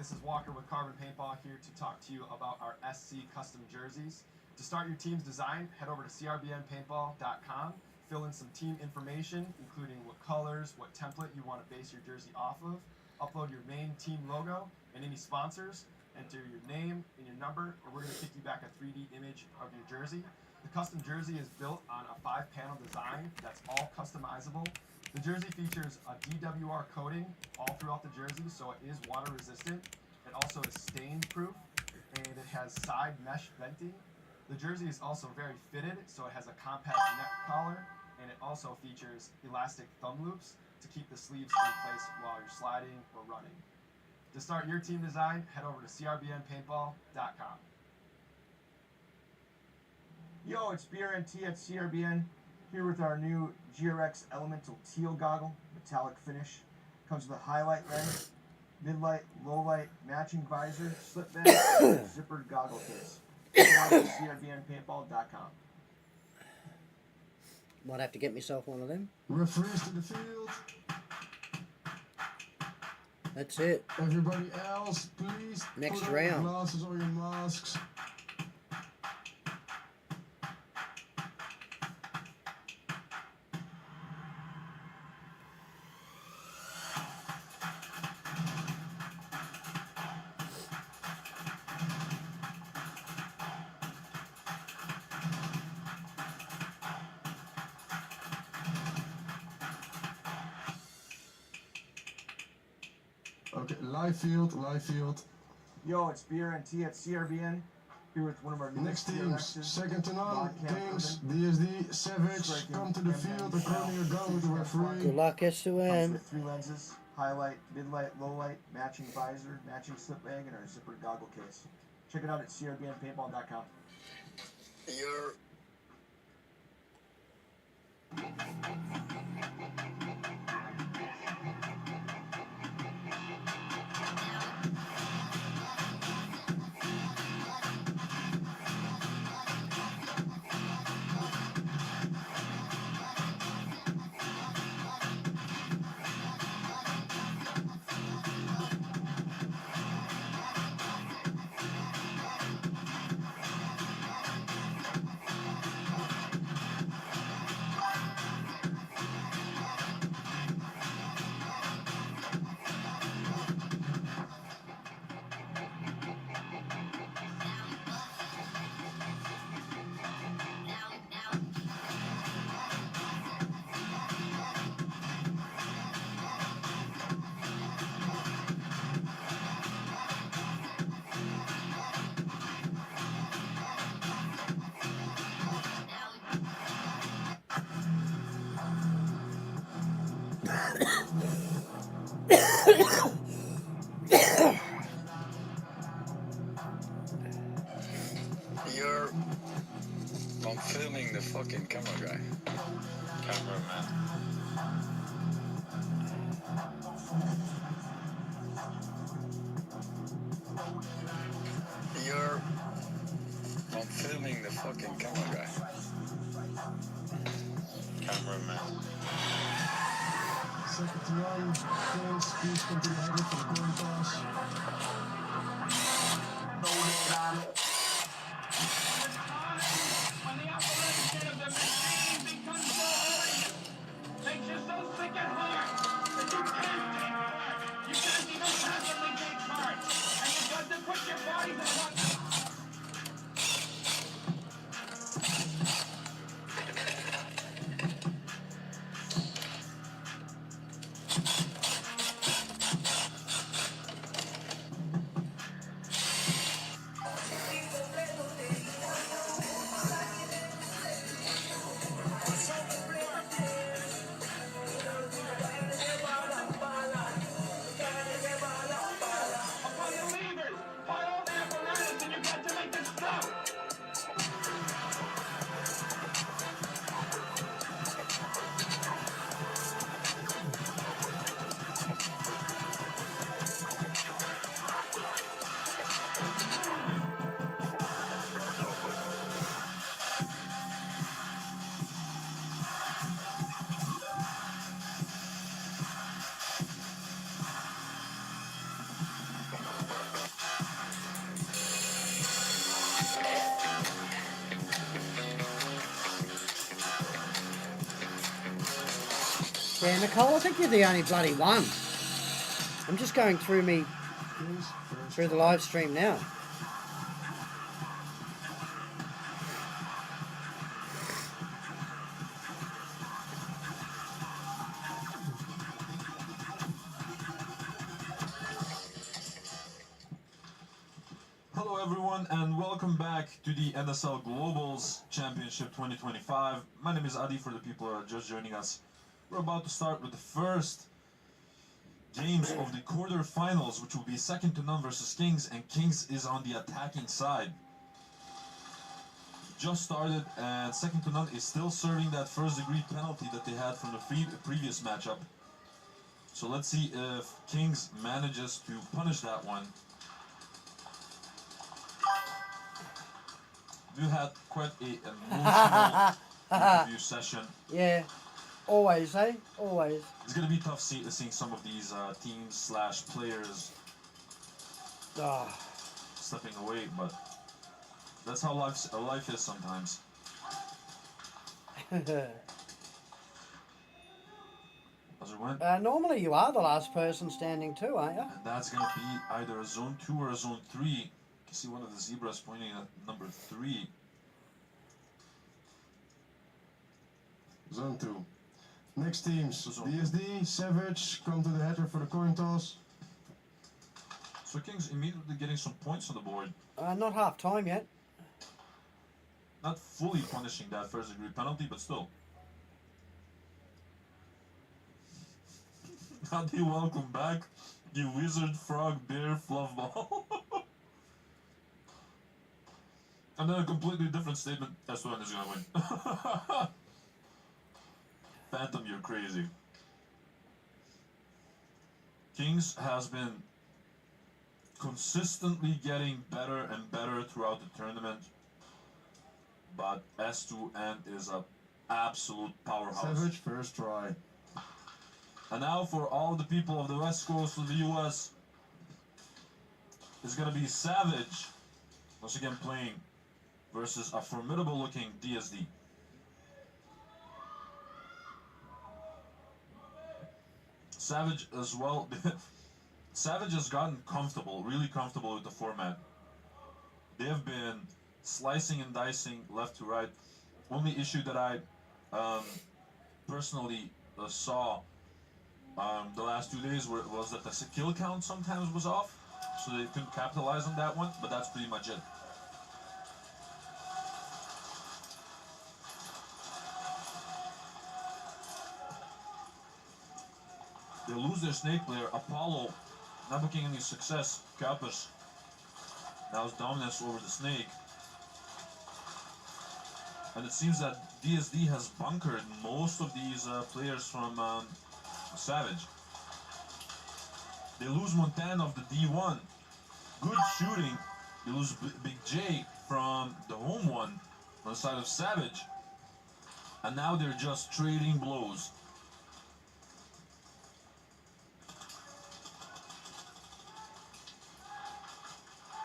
this is Walker with Carbon Paintball here to talk to you about our SC custom jerseys. To start your team's design, head over to crbnpaintball.com, fill in some team information, including what colors, what template you want to base your jersey off of, upload your main team logo and any sponsors, enter your name and your number, and we're going to kick you back a 3D image of your jersey. The custom jersey is built on a 5-panel design that's all customizable. The jersey features a DWR coating all throughout the jersey, so it is water resistant. It also is stain proof, and it has side mesh venting. The jersey is also very fitted, so it has a compact neck collar, and it also features elastic thumb loops to keep the sleeves in place while you're sliding or running. To start your team design, head over to crbnpaintball.com. Yo, it's BRNT at CRBN, here with our new GRX Elemental Teal Goggle, metallic finish. Comes with a highlight lens, mid-light, low-light, matching visor, slip bag, and zippered goggle case. Check it out at crbnpaintball.com. Might have to get myself one of them. Referees to the field. That's it. Everybody else, please Next put on round. your glasses or your masks. Okay, live field, live field. Yo, it's BRNT at CRBN, here with one of our Next newest teams, GRXs, second to none, Bodcam Kings, Urban. DSD, Savage, come to the field, according to your gun with the referee. Good luck, Comes SUN. with 3 lenses, highlight, mid-light, low-light, matching visor, matching slip bag, and our zippered goggle case. Check it out at crbnpaintball.com. You're I'm filming the fucking camera guy. Cameraman. I'm filming the fucking camera guy. Cameraman. Second to none, Kings, please come to the header for the coin toss. When the operation of the machine becomes so hard, makes you so sick at heart that you can't take part. You can't even possibly take part. And you've got to put your body to what. Yeah, Nicole, I think you're the only bloody one. I'm just going through the live stream now. Hello everyone and welcome back to the NSL Globals Championship 2025. My name is Adi for the people who are just joining us. We're about to start with the first games of the quarterfinals, which will be second to none versus Kings, and Kings is on the attacking side. Just started, and second to none is still serving that first degree penalty that they had from the previous matchup. So let's see if Kings manages to punish that one. We had quite a emotional interview session. Yeah, always, eh? Always. It's gonna be tough seeing some of these teams / players stepping away, but that's how life is sometimes. As it went. Normally you are the last person standing too, aren't you? And that's gonna be either a zone 2 or a zone 3. You can see one of the zebras pointing at number 3. Zone 2. Next teams, DSD, Savage, come to the header for the coin toss. So Kings immediately getting some points on the board. Not half time yet. Not fully punishing that first degree penalty, but still. Howdy, welcome back, you wizard, frog, bear, fluff ball. And then a completely different statement, S1 is gonna win. Phantom, you're crazy. Kings has been consistently getting better and better throughout the tournament, but S2N is an absolute powerhouse. Savage, first try. And now for all the people of the West Coast of the US, it's gonna be Savage, once again playing versus a formidable looking DSD. Savage as well. Savage has gotten comfortable, really comfortable with the format. They have been slicing and dicing left to right. Only issue that I personally saw the last 2 days was that the kill count sometimes was off, so they couldn't capitalize on that one, but that's pretty much it. They lose their snake player, Apollo, not making any success. Kapers now has dominance over the snake. And it seems that DSD has bunkered most of these players from Savage. They lose Montana of the D1. Good shooting. They lose Big J from the home one on the side of Savage. And now they're just trading blows.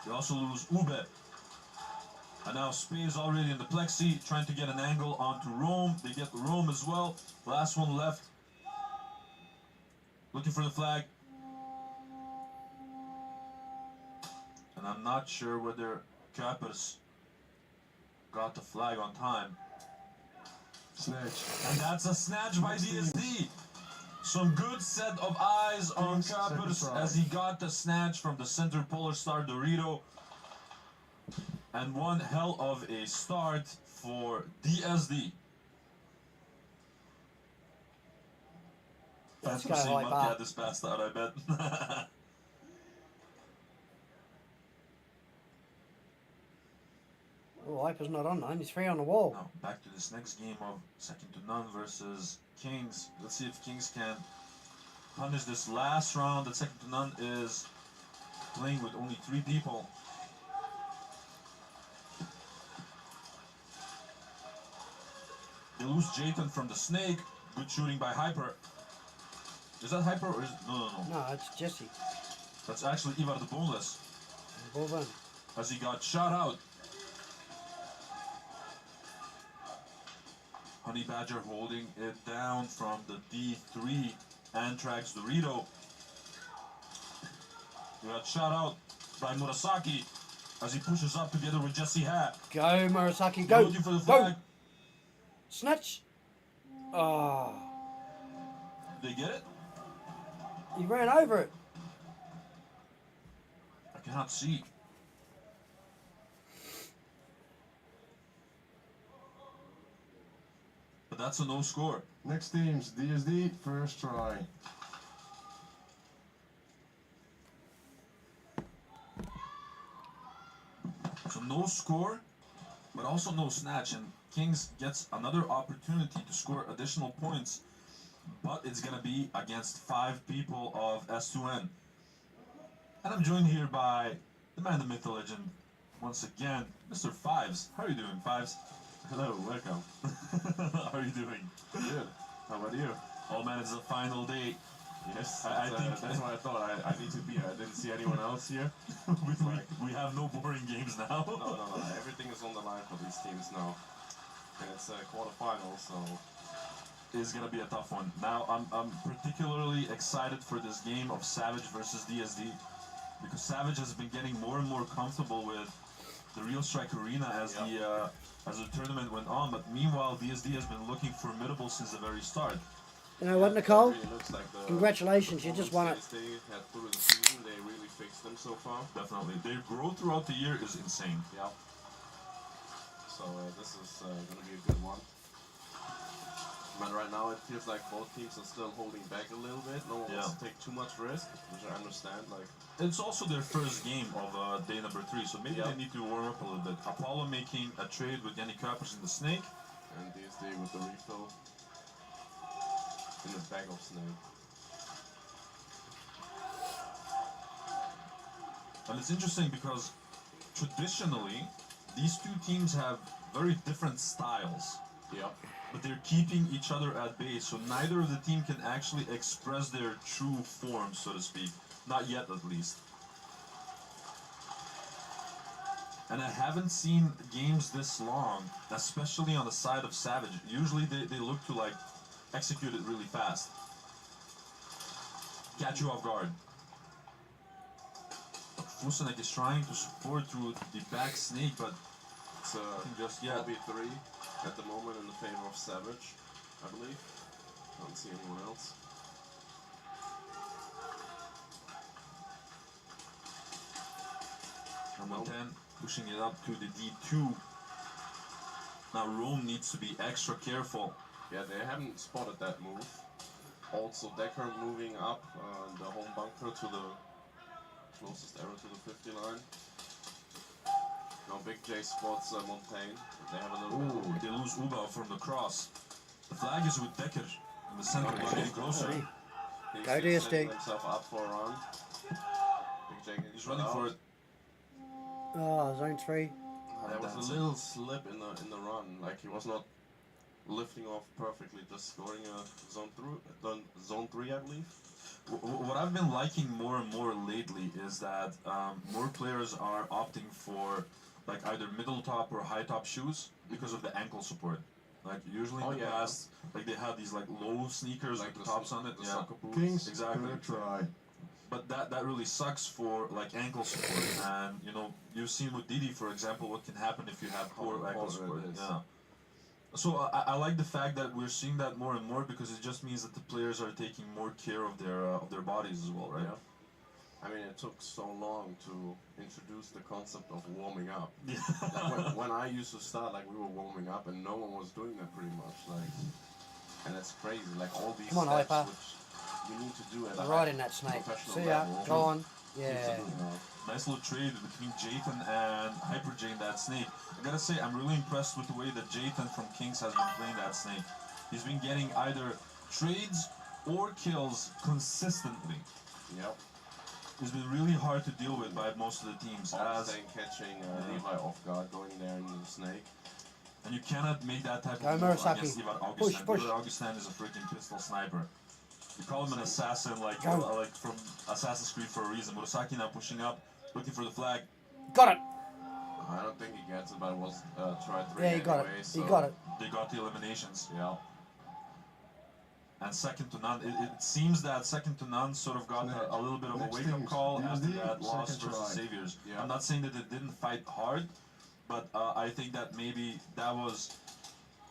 They also lose Ube. And now Spey is already in the plexi, trying to get an angle onto Rome. They get Rome as well. Last one left. Looking for the flag. And I'm not sure whether Capers got the flag on time. Snatch. And that's a snatch by DSD. Some good set of eyes on Capers as he got the snatch from the center Polar Star Dorito. And one hell of a start for DSD. Let's Phantom go like Mudcat that. this passed out, I bet. Oh, Viper's not on, only 3 on the wall. Now, back to this next game of second to none versus Kings. Let's see if Kings can punish this last round. That second to none is playing with only 3 people. They lose Jayton from the snake. Good shooting by Hyper. Is that Hyper or is it? No. No, it's Jesse. That's actually Ivar the Boneless. Well done. As he got shot out. Honey Badger holding it down from the D3 Anthrax Dorito. We got shot out by Murasaki as he pushes up together with Jesse Hat. Go, Murasaki, go. Looking for the flag. Go. Snatch. Oh. Did they get it? He ran over it. I cannot see. But that's a no score. Next team's DSD, first try. So no score, but also no snatch, and Kings gets another opportunity to score additional points, but it's gonna be against 5 people of S2N. And I'm joined here by the man, the myth, the legend, once again, Mr. Fives. How are you doing, Fives? Hello, welcome. How are you doing? Good. How about you? Oh man, it's the final day. Yes, I think that's why I thought I need to be here. I didn't see anyone else here. we have no boring games now. No. Everything is on the line for these teams now. And it's a quarterfinal, so It's gonna be a tough one. Now, I'm particularly excited for this game of Savage versus DSD, because Savage has been getting more and more comfortable with the Real Strike Arena as the tournament went on. But meanwhile, DSD has been looking formidable since the very start. You know what, Nicole? it really looks like the Congratulations, you just won it. They had through the season, they really fixed them so far. Definitely. Their growth throughout the year is insane. Yeah. So this is going to be a good one. But right now it feels like both teams are still holding back a little bit. No one wants to take too much risk, which I understand. Like, it's also their first game of day number 3, so maybe they need to warm up a little bit. Apollo making a trade with Yannick Kuipers in the Snake. And DSD with the refill in the bag of Snake. And it's interesting because traditionally these two teams have very different styles. Yeah. But they're keeping each other at bay, so neither of the team can actually express their true form, so to speak. Not yet, at least. And I haven't seen games this long, especially on the side of Savage. Usually they look to like execute it really fast. Catch you off guard. Fusenek is trying to support through the back snake, but it's just yet. LB3 at the moment in the favor of Savage, I believe. Don't see anyone else. Number 10 pushing it up to the D2. Now Rome needs to be extra careful. Yeah, they haven't spotted that move. Also Decker moving up the home bunker to the closest arrow to the 50 line. Now Big J spots Montaigne. They have a little bit. They lose Uba from the cross. The flag is with Decker in the center, getting closer. He's setting himself up for a run. Big J He's running for it. Oh, zone 3. There was a little slip in the run, like he was not lifting off perfectly, just scoring a zone 3, I believe. What I've been liking more and more lately is that more players are opting for like either middle top or high top shoes because of the ankle support. Like usually in the past, like they had these like low sneakers with the tops on it. The soccer boots. Kings, exactly. try. But that really sucks for like ankle support, and you know you've seen with Didi, for example, what can happen if you have poor ankle support. Yeah. So I like the fact that we're seeing that more and more, because it just means that the players are taking more care of their bodies as well, right? Yeah. I mean, it took so long to introduce the concept of warming up. Yeah. Like when I used to start, like we were warming up, and no one was doing that pretty much. Like, and it's crazy. Like all these Come on, steps Hyper. which you need to do at a Right in that snake. professional See ya. level. Go on. Yeah. Nice little trade between Jathan and Hyper J in that snake. I gotta say, I'm really impressed with the way that Jathan from Kings has been playing that snake. He's been getting either trades or kills consistently. Yep. It's been really hard to deal with by most of the teams. Catching Levi off guard, going there into the snake. And you cannot make that type Go of move Murasaki. against Ivan Augustin. Push. Ivan Augustin is a freaking pistol sniper. You call him an assassin, like from Assassin's Creed for a reason. Murasaki now pushing up, looking for the flag. Got it! I don't think he gets it, but it was try 3 Yeah, he got it. anyway, He so got it. They got the eliminations, yeah. And second to none, it seems that second to none sort of got a little bit of a wake-up call after that loss versus Saviors. Yeah. I'm not saying that they didn't fight hard, but I think that maybe that was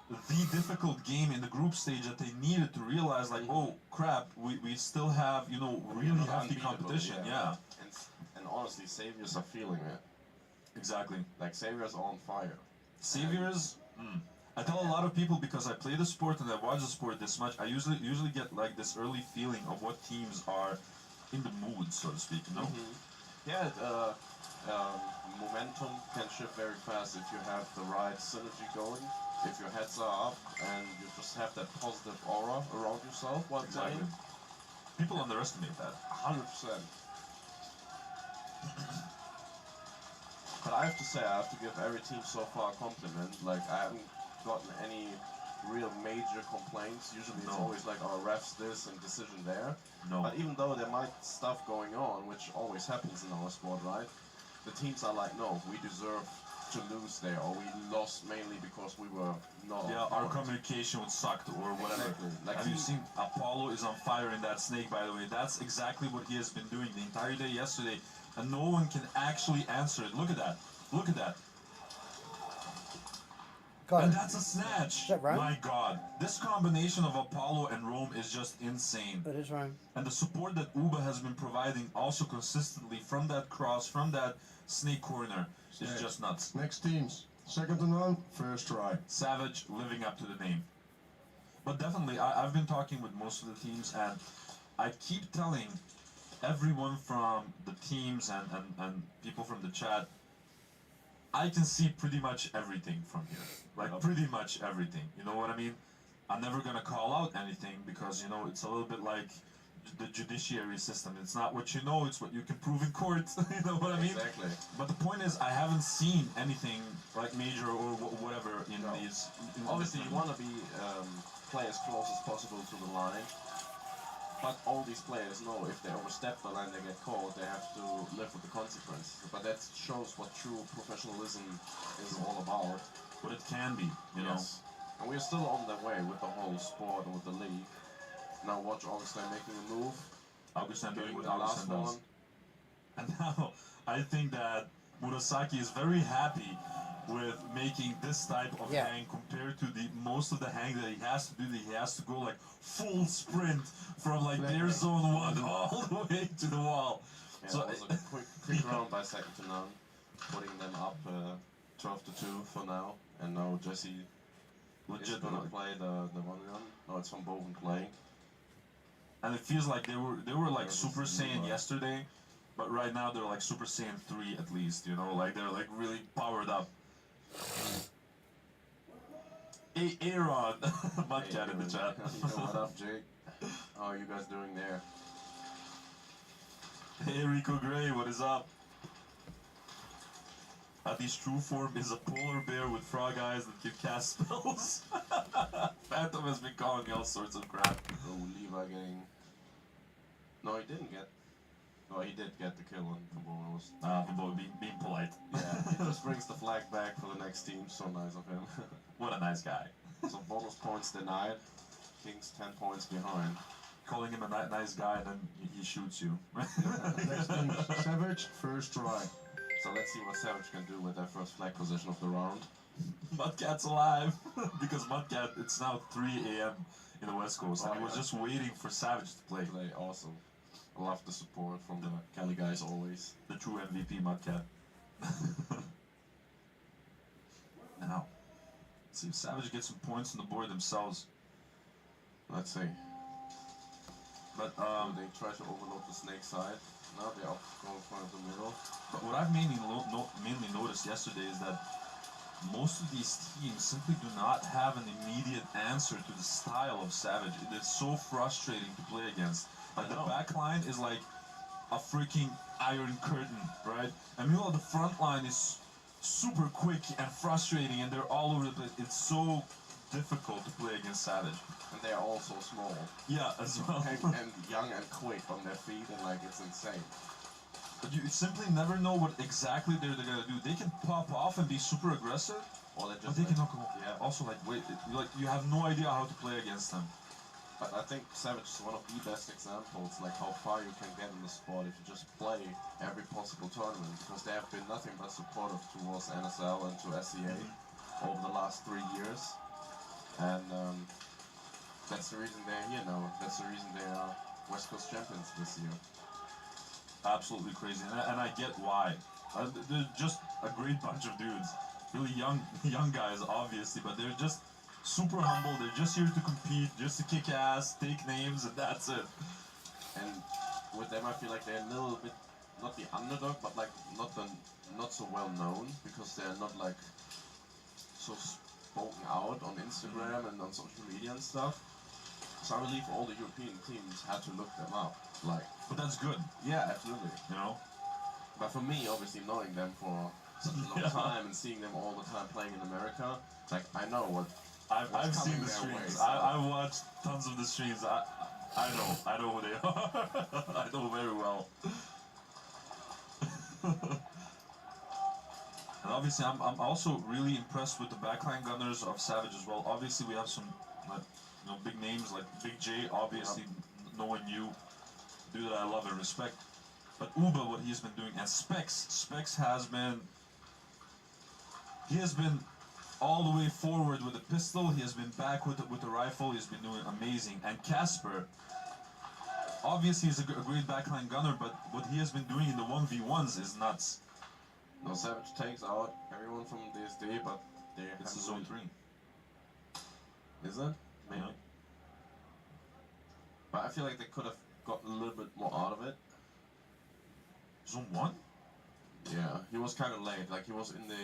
the difficult game in the group stage that they needed to realize, like, oh crap, we still have, you know, really hefty competition, yeah. And honestly, Saviors are feeling it. Exactly. Like, Saviors are on fire. Saviors, I tell a lot of people, because I play the sport and I watch the sport this much, I usually get like this early feeling of what teams are in the mood, so to speak, you know? Yeah, momentum can shift very fast if you have the right synergy going, if your heads are up, and you just have that positive aura around yourself while playing. People underestimate that. 100%. But I have to say, I have to give every team so far a compliment. Like, I haven't gotten any real major complaints. Usually it's always like, oh, refs this and decision there. No. But even though there might stuff going on, which always happens in our sport, right? The teams are like, no, we deserve to lose there, or we lost mainly because we were not. Yeah, our communication sucked or whatever. Exactly. Like, have you seen Apollo is on fire in that snake, by the way? That's exactly what he has been doing the entire day yesterday, and no one can actually answer it. Look at that. Look at that. And that's a snatch. Is that right? My God. This combination of Apollo and Rome is just insane. That is right. And the support that Uba has been providing also consistently from that cross, from that snake corner, is just nuts. Next teams. Second to none, first try. Savage living up to the name. But definitely, I've been talking with most of the teams, and I keep telling everyone from the teams and people from the chat, I can see pretty much everything from here. Like, pretty much everything. You know what I mean? I'm never gonna call out anything because, you know, it's a little bit like the judiciary system. It's not what you know, it's what you can prove in court. You know what I mean? Exactly. But the point is, I haven't seen anything like major or whatever in these. Obviously, you want to be play as close as possible to the line. But all these players know if they overstep the line, they get caught, they have to live with the consequences. But that shows what true professionalism is all about. What it can be, you know. And we're still on the way with the whole sport and with the league. Now watch Augustin making a move. Augustin doing what the last Augustin does. one. And now, I think that Murasaki is very happy with making this type of hang compared to the most of the hang that he has to do. That he has to go like full sprint from like their zone 1 all the way to the wall. Yeah, So it was a quick round by second to none, putting them up 12-2 for now. And now Jesse is gonna play the 1-1. No, it's from Boven playing. And it feels like they were like Super Saiyan yesterday, but right now they're like Super Saiyan 3 at least, you know, like they're like really powered up. Aaron, Mudcat in the chat. What up, Jake? How are you guys doing there? Hey Rico Gray, what is up? Paddys' true form is a polar bear with frog eyes that can cast spells. Phantom has been calling me all sorts of crap. Oh, Levi getting... No, he didn't get... No, he did get the kill on Pabon. Pabon being polite. Yeah, he just brings the flag back for the next team. So nice of him. What a nice guy. So bonus points denied. King's 10 points behind. Calling him a nice guy and then he shoots you. Next team, Savage, first try. So let's see what Savage can do with that first flag position of the round. Mudcat's alive because Mudcat, it's now 3 a.m. in the West Coast, and he was just waiting for Savage to play. Awesome. I love the support from the Cali guys always. The true MVP Mudcat. Now, let's see if Savage gets some points on the board themselves. Let's see. But they try to overload the snake side. Now they're up going in front of the middle. But what I've mainly noticed yesterday is that most of these teams simply do not have an immediate answer to the style of Savage. It is so frustrating to play against. Like the back line is like a freaking iron curtain, right? And meanwhile the front line is super quick and frustrating, and they're all over the place. It's so difficult to play against Savage. And they are all so small. Yeah, as well. And young and quick on their feet, and like it's insane. But you simply never know what exactly they're gonna do. They can pop off and be super aggressive, Or they but just they can like, knock off. yeah. Also, like wait, like you have no idea how to play against them. But I think Savage is one of the best examples, like how far you can get in the sport if you just play every possible tournament, because they have been nothing but supportive towards NSL and to SCA over the last 3 years, and that's the reason they're here now. That's the reason they are West Coast champions this year. Absolutely crazy, and I get why. They're just a great bunch of dudes, really young guys, obviously, but they're just super humble. They're just here to compete, just to kick ass, take names, and that's it. And with them, I feel like they're a little bit, not the underdog, but like not so well known, because they're not like so spoken out on Instagram and on social media and stuff. So I believe all the European teams had to look them up. Like, but that's good. Yeah, absolutely. You know. But for me, obviously knowing them for such a long time and seeing them all the time playing in America, like I know what. I've seen the streams. Way, so. I've watched tons of the streams. I know who they are. I know very well. And obviously, I'm also really impressed with the backline gunners of Savage as well. Obviously, we have some big names like Big J. Obviously, knowing you, dude that I love and respect. But Uba, what he's been doing, and Specs has been. He has been all the way forward with the pistol. He has been back with the rifle. He's been doing amazing. And Casper, obviously, he's a great backline gunner, but what he has been doing in the 1v1s is nuts. No, Savage takes out everyone from DSD, but they it's have a zone 3. Is it? Maybe. Yeah. But I feel like they could have gotten a little bit more out of it. Zone 1? Yeah, he was kind of late. Like he was in the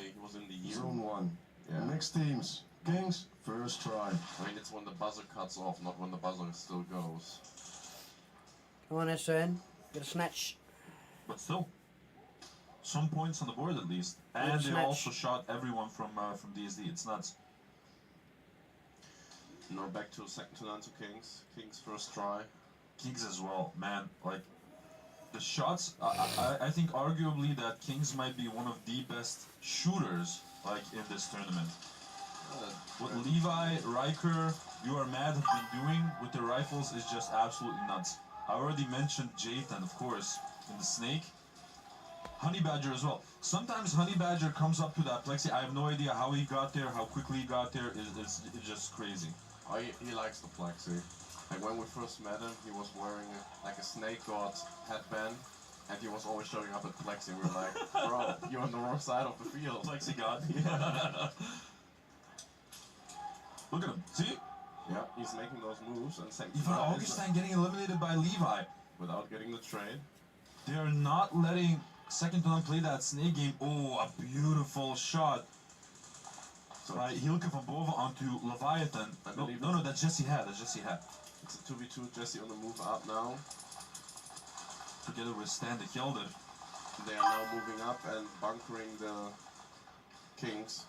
year. Zone 1. Yeah. Next teams. Kings, first try. I mean, it's when the buzzer cuts off, not when the buzzer still goes. Come on, SN. Get a snatch. But still, some points on the board at least. And they also shot everyone from DSD. It's nuts. No, back to second to none to Kings. Kings first try. Kings as well, man. Like the shots, I think arguably that Kings might be one of the best shooters like in this tournament. What Levi, Riker, You Are Mad have been doing with the rifles is just absolutely nuts. I already mentioned Jathan, of course, in the Snake. Honey Badger as well. Sometimes Honey Badger comes up to that plexi. I have no idea how he got there, how quickly he got there. It's just crazy. Oh, he likes the plexi. Like when we first met him, he was wearing like a Snake God headband, and he was always showing up at plexi. We were like, bro, you're on the wrong side of the field. Plexi God. Yeah. Look at him. See? Yeah, he's making those moves, and Even Augustine getting eliminated by Levi without getting the trade. They are not letting second to none play that Snake game. Oh, a beautiful shot. By Hilke van Boven onto Leviathan. No, that's Jesse Hat. It's a 2v2. Jesse on the move up now. Together with Stan de Gelder. They are now moving up and bunkering the Kings.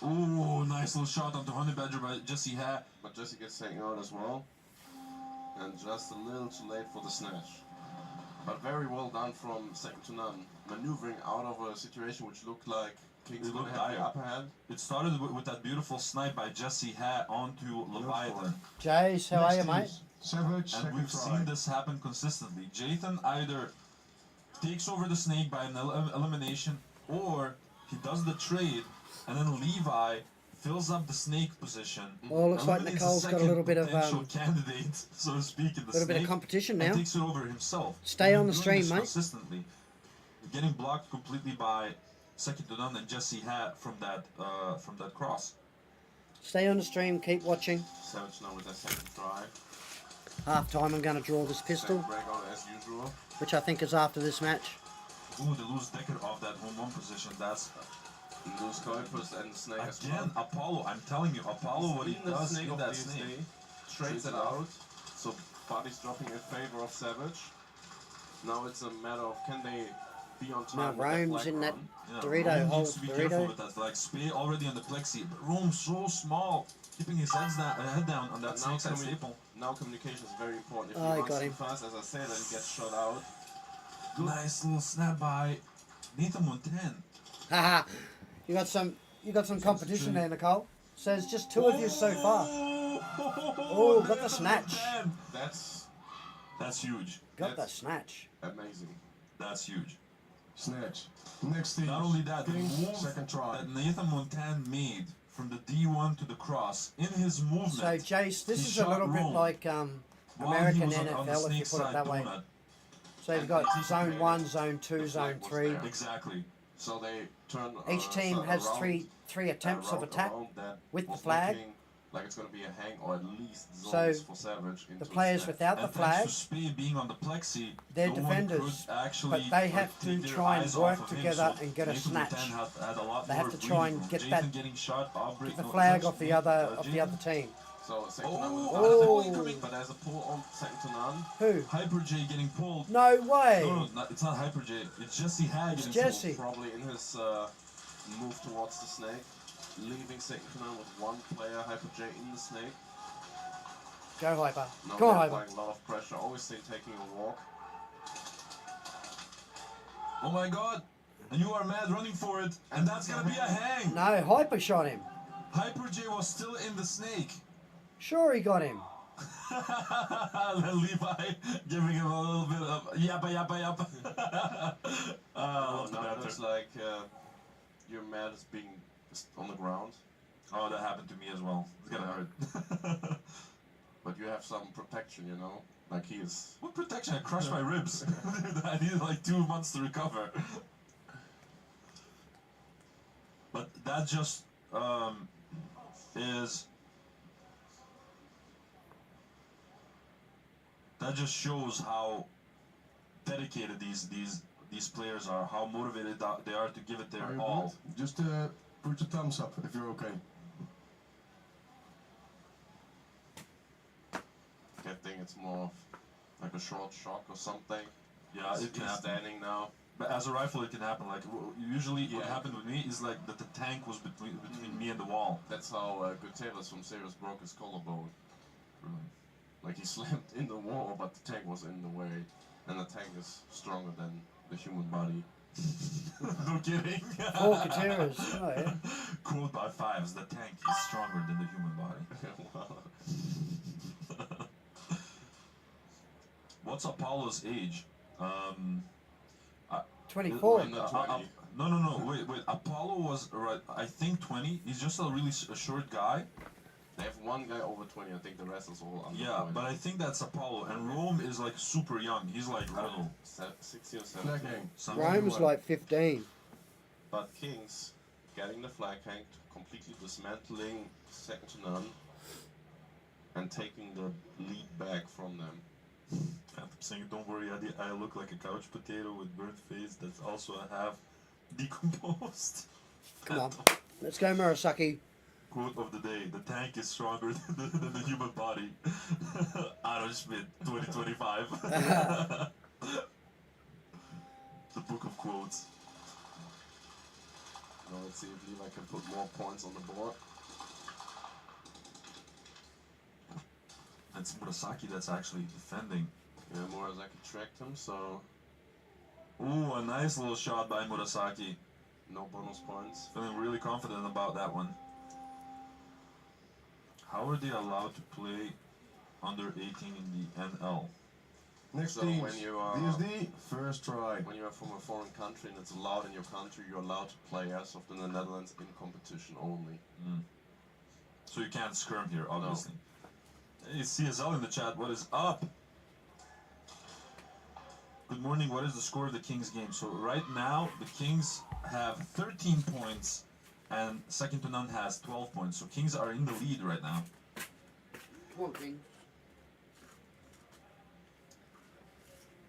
Ooh, nice little shot onto Honey Badger by Jesse Hat. But Jesse gets taken out as well. And just a little too late for the snatch. But very well done from second to none. Maneuvering out of a situation which looked like Kings would have the upper hand. It started with that beautiful snipe by Jesse Hat onto Leviathan. Jace, how are you, mate? Savage, and we've seen this happen consistently. Jathan either takes over the Snake by an elimination, or he does the trade, and then Levi fills up the Snake position. Well, looks like Nicole's got a little bit of candidate, so to speak, in the little bit of competition now. And takes it over himself. Stay on the stream, mate. Consistently, getting blocked completely by second to none and Jesse Hat from that cross. Stay on the stream. Keep watching. Savage now with their second try. Half time, I'm going to draw this pistol, Breakout as usual. which I think is after this match. Ooh, they lose Decker off that home run position. That's lose Kuipers and the Snake as again. well. Apollo, I'm telling you, Apollo, what he does in that Snake. Trades it out. So Paddys dropping in favor of Savage. Now it's a matter of can they be on time. Now Rome's in that Dorito Rome hole. needs to be careful with that. Like Spey already on the plexi, but Rome's so small, keeping his head down on that Snake side staple. now communication is very important. If Oh, he he got runs too him. fast, as I said, then he gets shot out. Nice little snap by Nathan Montan. Haha. You got some competition there, Nicole. Says just 2 of you so far. Oh, got the snatch. That's huge. Got the snatch. Amazing. That's huge. Snatch. Next team. Not only that, the King, move second try. that Nathan Montan made from the D1 to the cross in his movement. So Jace, this he is a shot little bit Rome like while American he was on the NFL, if you snake put it side that way. donut. So you've got zone 1, zone 2, The zone flag was 3. there. Exactly. So they turn. Each team has around, three attempts of route attack around that with the was flag. looking like it's going to be a hang or at least So zones for Savage into the players snap. without the And flag, thanks to Spee being on the plexi, they're no one defenders, could actually, but they have to take their try and eyes work off of him, together so and get a Nathan snatch. Montan had a lot They more have to breathing try and room. get Jathan that, getting shot, Aubrey, get the no, flag that's off the Jathan, other team. So second to none with Oh. but there's a pull on second to none. Who? Hyper J getting pulled. No way. No, it's not Hyper J. It's Jesse Hag It's getting Jesse. pulled. Probably in his move towards the snake, leaving second to none with one player, Hyper J in the snake. Go Hyper. Now Come on, they're Hyper. applying a lot of pressure, always taking a walk. Oh my god! And you are mad running for it, and that's gonna be a hang! No, Hyper shot him. Hyper J was still in the snake. Sure, he got him. Levi giving him a little bit of yappa yappa yappa. Oh, the no, it banter. looks like your man is being on the ground. Oh, that happened to me as well. It's gonna hurt. But you have some protection, you know? Like he is. What protection? I crushed my ribs. I needed like 2 months to recover. But that just is. That just shows how dedicated these players are, how motivated they are to give it their Very all. good. Just put your thumbs up if you're okay. I think it's more like a short shock or something. Yeah, it can He's happen. standing now. But as a rifle, it can happen. Like usually, what Yeah. happened with me is like that the tank was between me and the wall. That's how Gutierrez from Sirius broke his collarbone. Like he slammed in the wall, but the tank was in the way. And the tank is stronger than the human body. No kidding. Four Gutierrez. Oh, yeah. Quote by Fives: the tank is stronger than the human body. Wow. What's Apollo's age? 24. No. Wait. Apollo was right. I think 20. He's just a really short guy. They have one guy over 20. I think the rest is all under Yeah, 20. but I think that's Apollo. And Rome is like super young. He's like I don't know. 16 or Flag 17. hang. Rome was like 15. But Kings getting the flag hanged, completely dismantling second to none, and taking the lead back from them. Phantom saying, "Don't worry, I look like a couch potato with burnt face. That's also a half decomposed." Come on. Let's go, Murasaki. Quote of the day: the tank is stronger than the human body. Aaron Schmidt, 2025. The book of quotes. Now let's see if Levi can put more points on the board. That's Murasaki that's actually defending. Yeah, Murasaki tracked him, so Ooh, a nice little shot by Murasaki. no bonus points. Feeling really confident about that one. How are they allowed to play under 18 in the NL? Next So team. when you are DSD, first try. when you are from a foreign country and it's allowed in your country, you're allowed to play as of in the Netherlands in competition only. So you can't skirm here, obviously. Hey, CSL in the chat, what is up? Good morning, what is the score of the Kings game? So right now, the Kings have 13 points, and second to none has 12 points. So Kings are in the lead right now. Come on, King.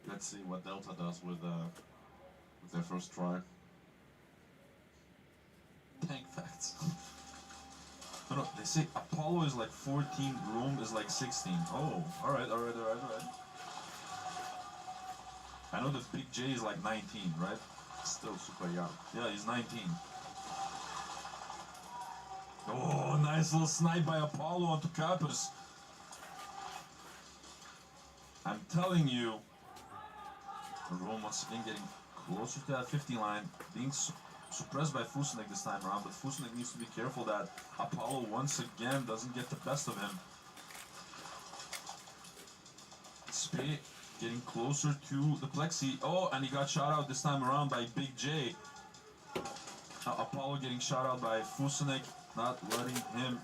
Let's see what Delta does with their first try. Tank facts. No, they say Apollo is like 14, Rome is like 16. Oh, alright. I know that Big J is like 19, right? Still super young. Yeah, he's 19. Oh, nice little snipe by Apollo onto Capers. I'm telling you, Rome once again getting closer to that 50 line, being suppressed by Fusenek this time around, but Fusenek needs to be careful that Apollo once again doesn't get the best of him. Spey getting closer to the plexi. Oh, and he got shot out this time around by Big J. Apollo getting shot out by Fusenek, not letting him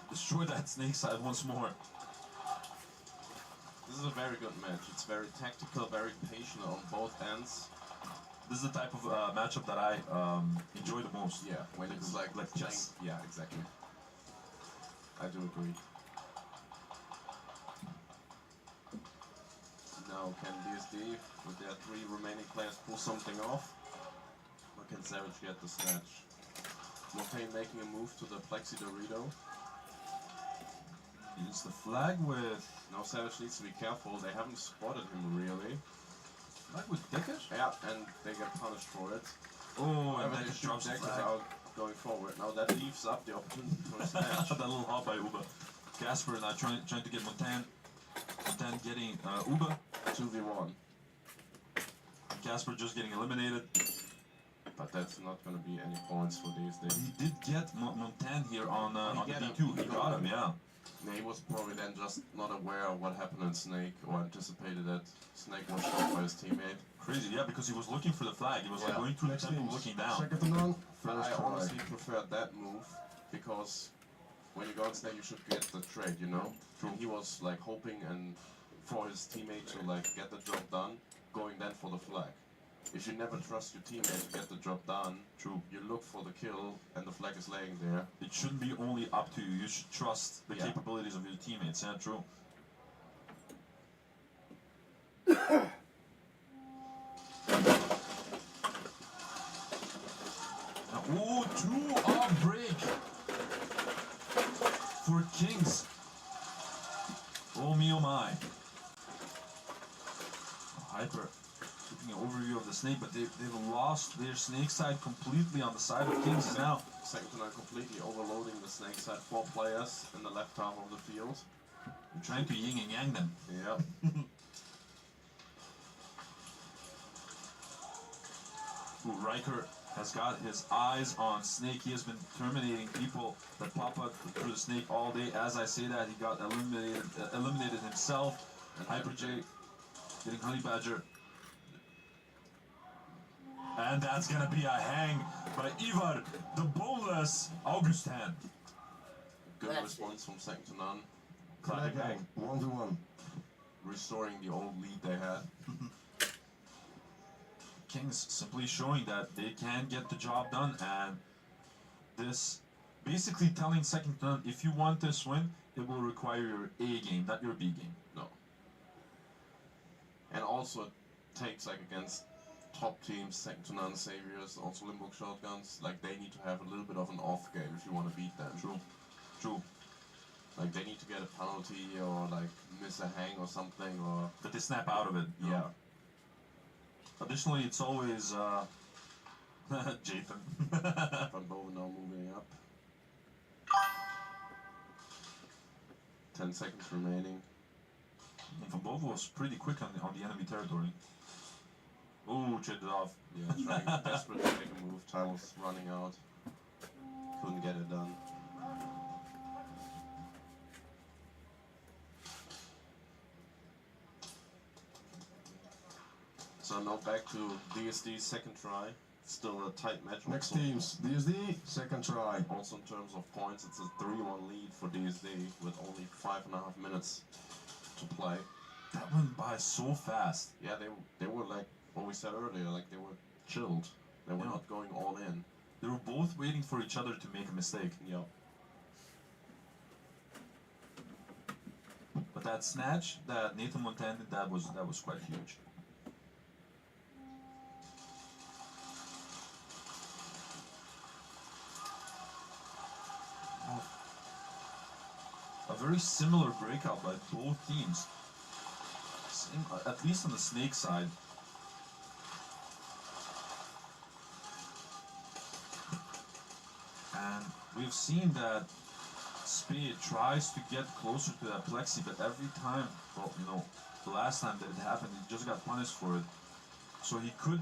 destroy that snake side once more. This is a very good match. It's very tactical, very patient on both ends. This is the type of matchup that I enjoy the most. Yeah, when it's like chess. Yeah, exactly. I do agree. Now can DSD, with their 3 remaining players, pull something off? Or can Savage get the snatch? Montaigne making a move to the Plexi Dorito. Use the flag with... Now Savage needs to be careful, they haven't spotted him really. Flag with Deckers? Yeah, and they get punished for it. Oh, However, and they Deckers shoot drops the Deckers flag. out going forward. Now that leaves up the opportunity for a snatch. That little hop by Uba. Casper now trying to get Montaigne. Montaigne getting Uba. 2v1. Casper just getting eliminated. But that's not going to be any points for these days. He did get Montaigne here on the D2. He got him, yeah. Yeah, he was probably then just not aware of what happened in Snake, or anticipated that Snake was shot by his teammate. Crazy, yeah, because he was looking for the flag. He was like going through the temple looking down. Second to none. But First I try. honestly preferred that move, because when you go on Snake you should get the trade, you know? And he was like hoping and for his teammate to like get the job done, going then for the flag. If you never trust your teammate to get the job done, true, you look for the kill and the flag is laying there. It shouldn't be only up to you. You should trust the capabilities of your teammates. Yeah, true. Ooh, 2-off break for Kings. Oh me, oh my. Hyper. An overview of the snake, but they've lost their snake side completely on the side of Kings now. Second to none completely overloading the snake side. 4 players in the left half of the field. They're trying to yin and yang them. Yep. Ooh, Riker has got his eyes on Snake. He has been terminating people that pop up through the snake all day. As I say that, he got eliminated himself. And Hyper J getting Honey Badger. And that's gonna be a hang by Ivar, the boneless Augustin. Good response from second to none. Classic hang. 1v1. Restoring the old lead they had. Kings simply showing that they can get the job done, and this basically telling second to none, if you want this win, it will require your A game, not your B game. No. And also it takes like against top teams, second to none saviors, also Limbo shotguns, like they need to have a little bit of an off game if you want to beat them. True. True. Like they need to get a penalty or like miss a hang or something, or that they snap out of it. Yeah. Additionally, it's always Jathan. Van Boven now moving up. 10 seconds remaining. Van Boven was pretty quick on the enemy territory. Ooh, traded off. Yeah, trying desperately to make a move. Time was running out. Couldn't get it done. So now back to DSD's second try. Still a tight match. Next teams, DSD, second try. Also in terms of points, it's a 3-1 lead for DSD with only 5.5 minutes to play. That went by so fast. Yeah, they were like what we said earlier, like they were chilled. They were not going all in. They were both waiting for each other to make a mistake. Yep. But that snatch that Nathan Montaigne did, that was quite huge. A very similar breakout by both teams. Same, at least on the snake side. And we've seen that Spade tries to get closer to that plexi, but every time, well, you know, the last time that it happened, he just got punished for it. So he could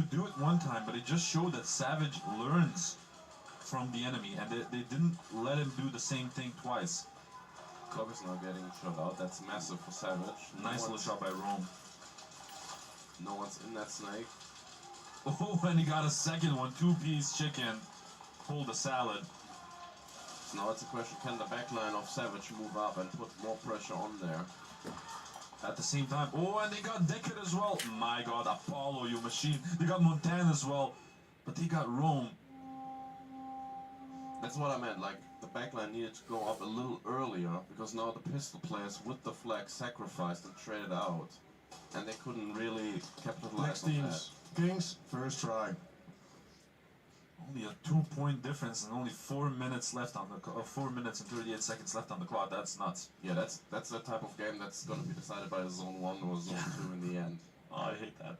do it one time, but it just showed that Savage learns from the enemy, and they didn't let him do the same thing twice. Clock is now getting shot out. That's massive for Savage. Nice little shot by Rome. No one's in that snake. Oh, and he got a second one. 2-piece chicken. Hold the salad. So now it's a question, can the backline of Savage move up and put more pressure on there? At the same time, oh, and they got Deckard as well. My God, Apollo, you machine. They got Montana as well, but they got Rome. That's what I meant, like, the backline needed to go up a little earlier, because now the pistol players with the flag sacrificed and traded out. And they couldn't really capitalize Next on teams. Kings, first try. Only a 2-point difference and only 4 minutes left on the 4 minutes and 38 seconds left on the clock. That's nuts. Yeah, that's the type of game that's gonna be decided by a zone 1 or zone 2 in the end. Oh, I hate that.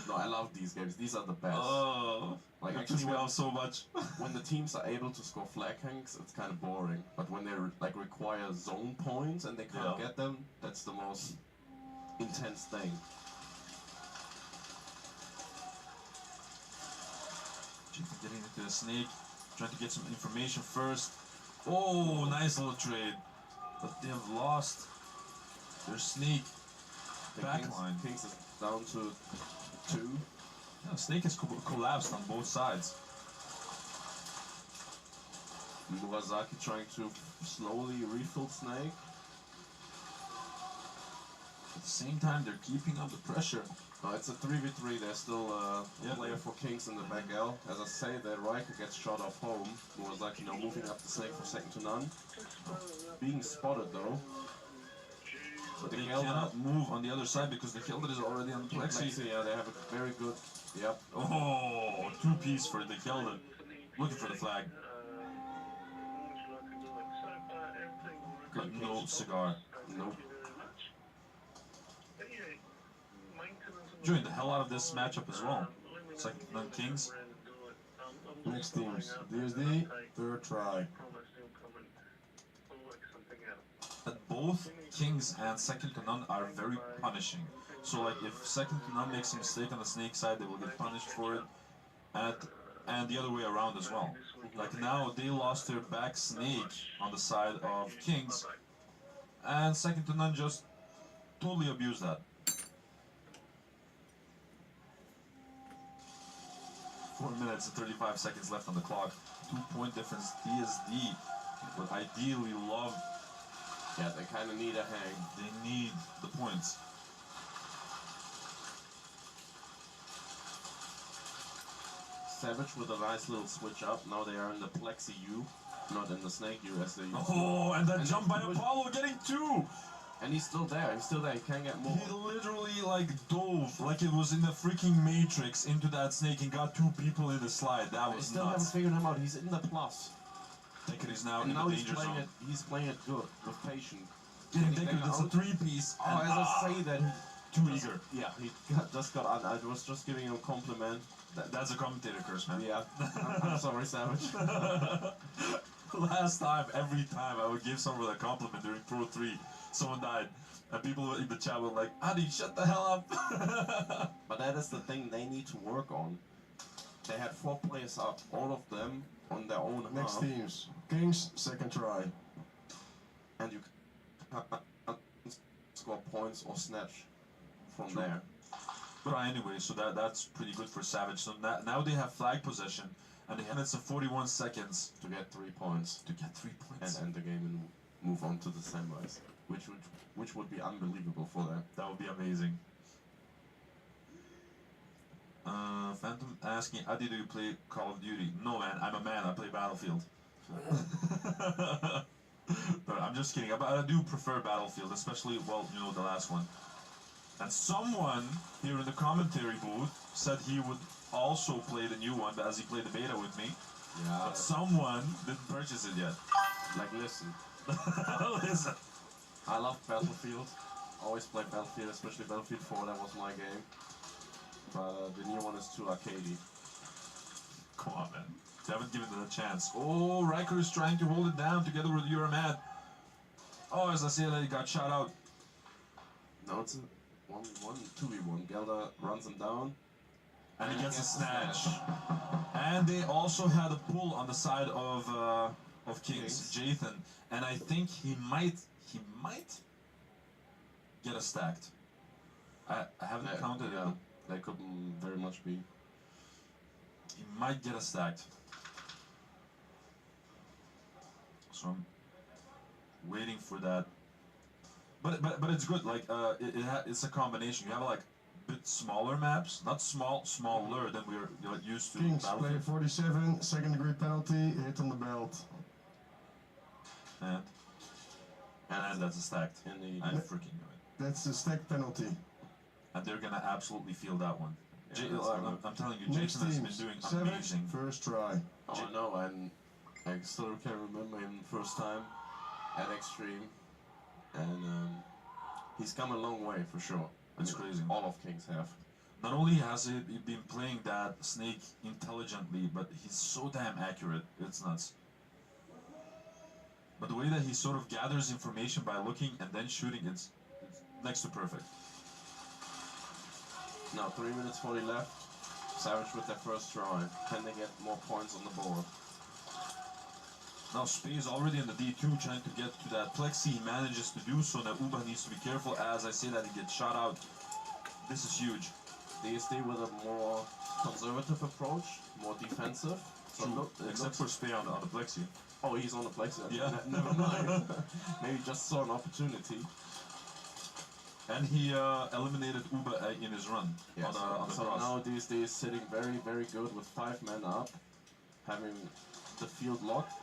No, I love these games. These are the best. Oh, like it pisses me off so much. When the teams are able to score flag hangs, it's kind of boring. But when they like require zone points and they can't get them, that's the most intense thing. Chicken getting into the snake, trying to get some information first. Oh, nice little trade. But they have lost their snake backline. Kings is down to 2. Yeah, snake has collapsed on both sides. Murasaki trying to slowly refill snake. At the same time, they're keeping up the pressure. No, it's a 3v3. There's still a player for Kings in the back L. As I say, that Riker gets shot off home. Murasaki now moving up the snake for second to none. Being spotted though. But they cannot move on the other side because the Gilder is already on the plexi. Yeah, they have a very good. Yep. Oh, 2-piece for the Gilder. Looking for the flag. Got no cigar. Nope. Enjoying the hell out of this matchup as well. Second to none Kings. Next teams. DSD, third try. But both Kings and second to none are very punishing. So like if second to none makes a mistake on the snake side, they will get punished for it. And the other way around as well. Like now they lost their back snake on the side of Kings. And second to none just totally abused that. 4 minutes and 35 seconds left on the clock. 2-point difference. DSD would ideally love. Yeah, they kind of need a hang. They need the points. Savage with a nice little switch up. Now they are in the Plexi U, not in the Snake U as they used to. Oh, and that jump by Apollo getting 2! And he's still there. He's still there. He can't get more. He literally like dove like it was in the freaking Matrix into that snake and got 2 people in the slide. That was still nuts. haven't figured him out. He's in the plus. Deckard is now And in now the he's danger playing zone. it. He's playing it good with patience. Getting Deckard, that's a 3-piece. Oh, as I say that. Too eager. Yeah, he just got on. I was just giving him a compliment. That's a commentator curse, man. Yeah. I'm sorry, Savage. Last time, every time I would give someone a compliment during Pro 3, someone died. And people in the chat were like, Adi, shut the hell up. But that is the thing they need to work on. They had 4 players up, all of them on their own Next half. teams. Kings, second try. And you can score points or snatch from there. But anyway, so that's pretty good for Savage. So now they have flag possession, and they have minutes and 41 seconds to get 3 points. To get 3 points. And end the game and move on to the semis, which would be unbelievable for them. That would be amazing. Phantom asking, Adi, do you play Call of Duty? No, man, I'm a man. I play Battlefield. But I'm just kidding. I do prefer Battlefield, especially, well, you know, the last one. And someone here in the commentary booth said he would also play the new one, as he played the beta with me. Yeah. But someone didn't purchase it yet. Like, listen. Listen. I love Battlefield. Always play Battlefield, especially Battlefield 4. That was my game. But the new one is too arcadey. Come on, man. They haven't given it a chance. Oh, Riker is trying to hold it down together with Euromat. Oh, as I said, he got shot out. Now it's a 1-1, 2v1. Gelda runs him down. And he gets a snatch. And they also had a pull on the side of Kings, Jathan. And I think he might get a stacked. I haven't counted it. That could very much be. He might get a stacked. So I'm waiting for that. But it's good. Like it's a combination. You have like a bit smaller maps, not smaller than we're used to. Kings, player 47, second degree penalty, hit on the belt. And that's a stacked. Indeed. I freaking knew it. That's a stack penalty. And they're gonna absolutely feel that one. Yeah, I'm telling you, Next Jason has been teams, doing Savage, amazing. first try. Oh no, and I still can remember him first time at Extreme, and he's come a long way for sure. It's crazy. All of Kings have. Not only has he been playing that snake intelligently, but he's so damn accurate. It's nuts. But the way that he sort of gathers information by looking and then shooting, it's next to perfect. Now 3 minutes 40 left. Savage with their first try. Can they get more points on the board? Now Spee is already in the D2 trying to get to that plexi. He manages to do so. Now Uba needs to be careful as I say that he gets shot out. This is huge. DSD with a more conservative approach, more defensive. So Except for Spee on the plexi. Oh, he's on the plexi. Yeah. Never mind. Maybe just saw an opportunity. And he eliminated Uba in his run Yes. on the So cross. now DSD is sitting very, very good with 5 men up, having the field locked.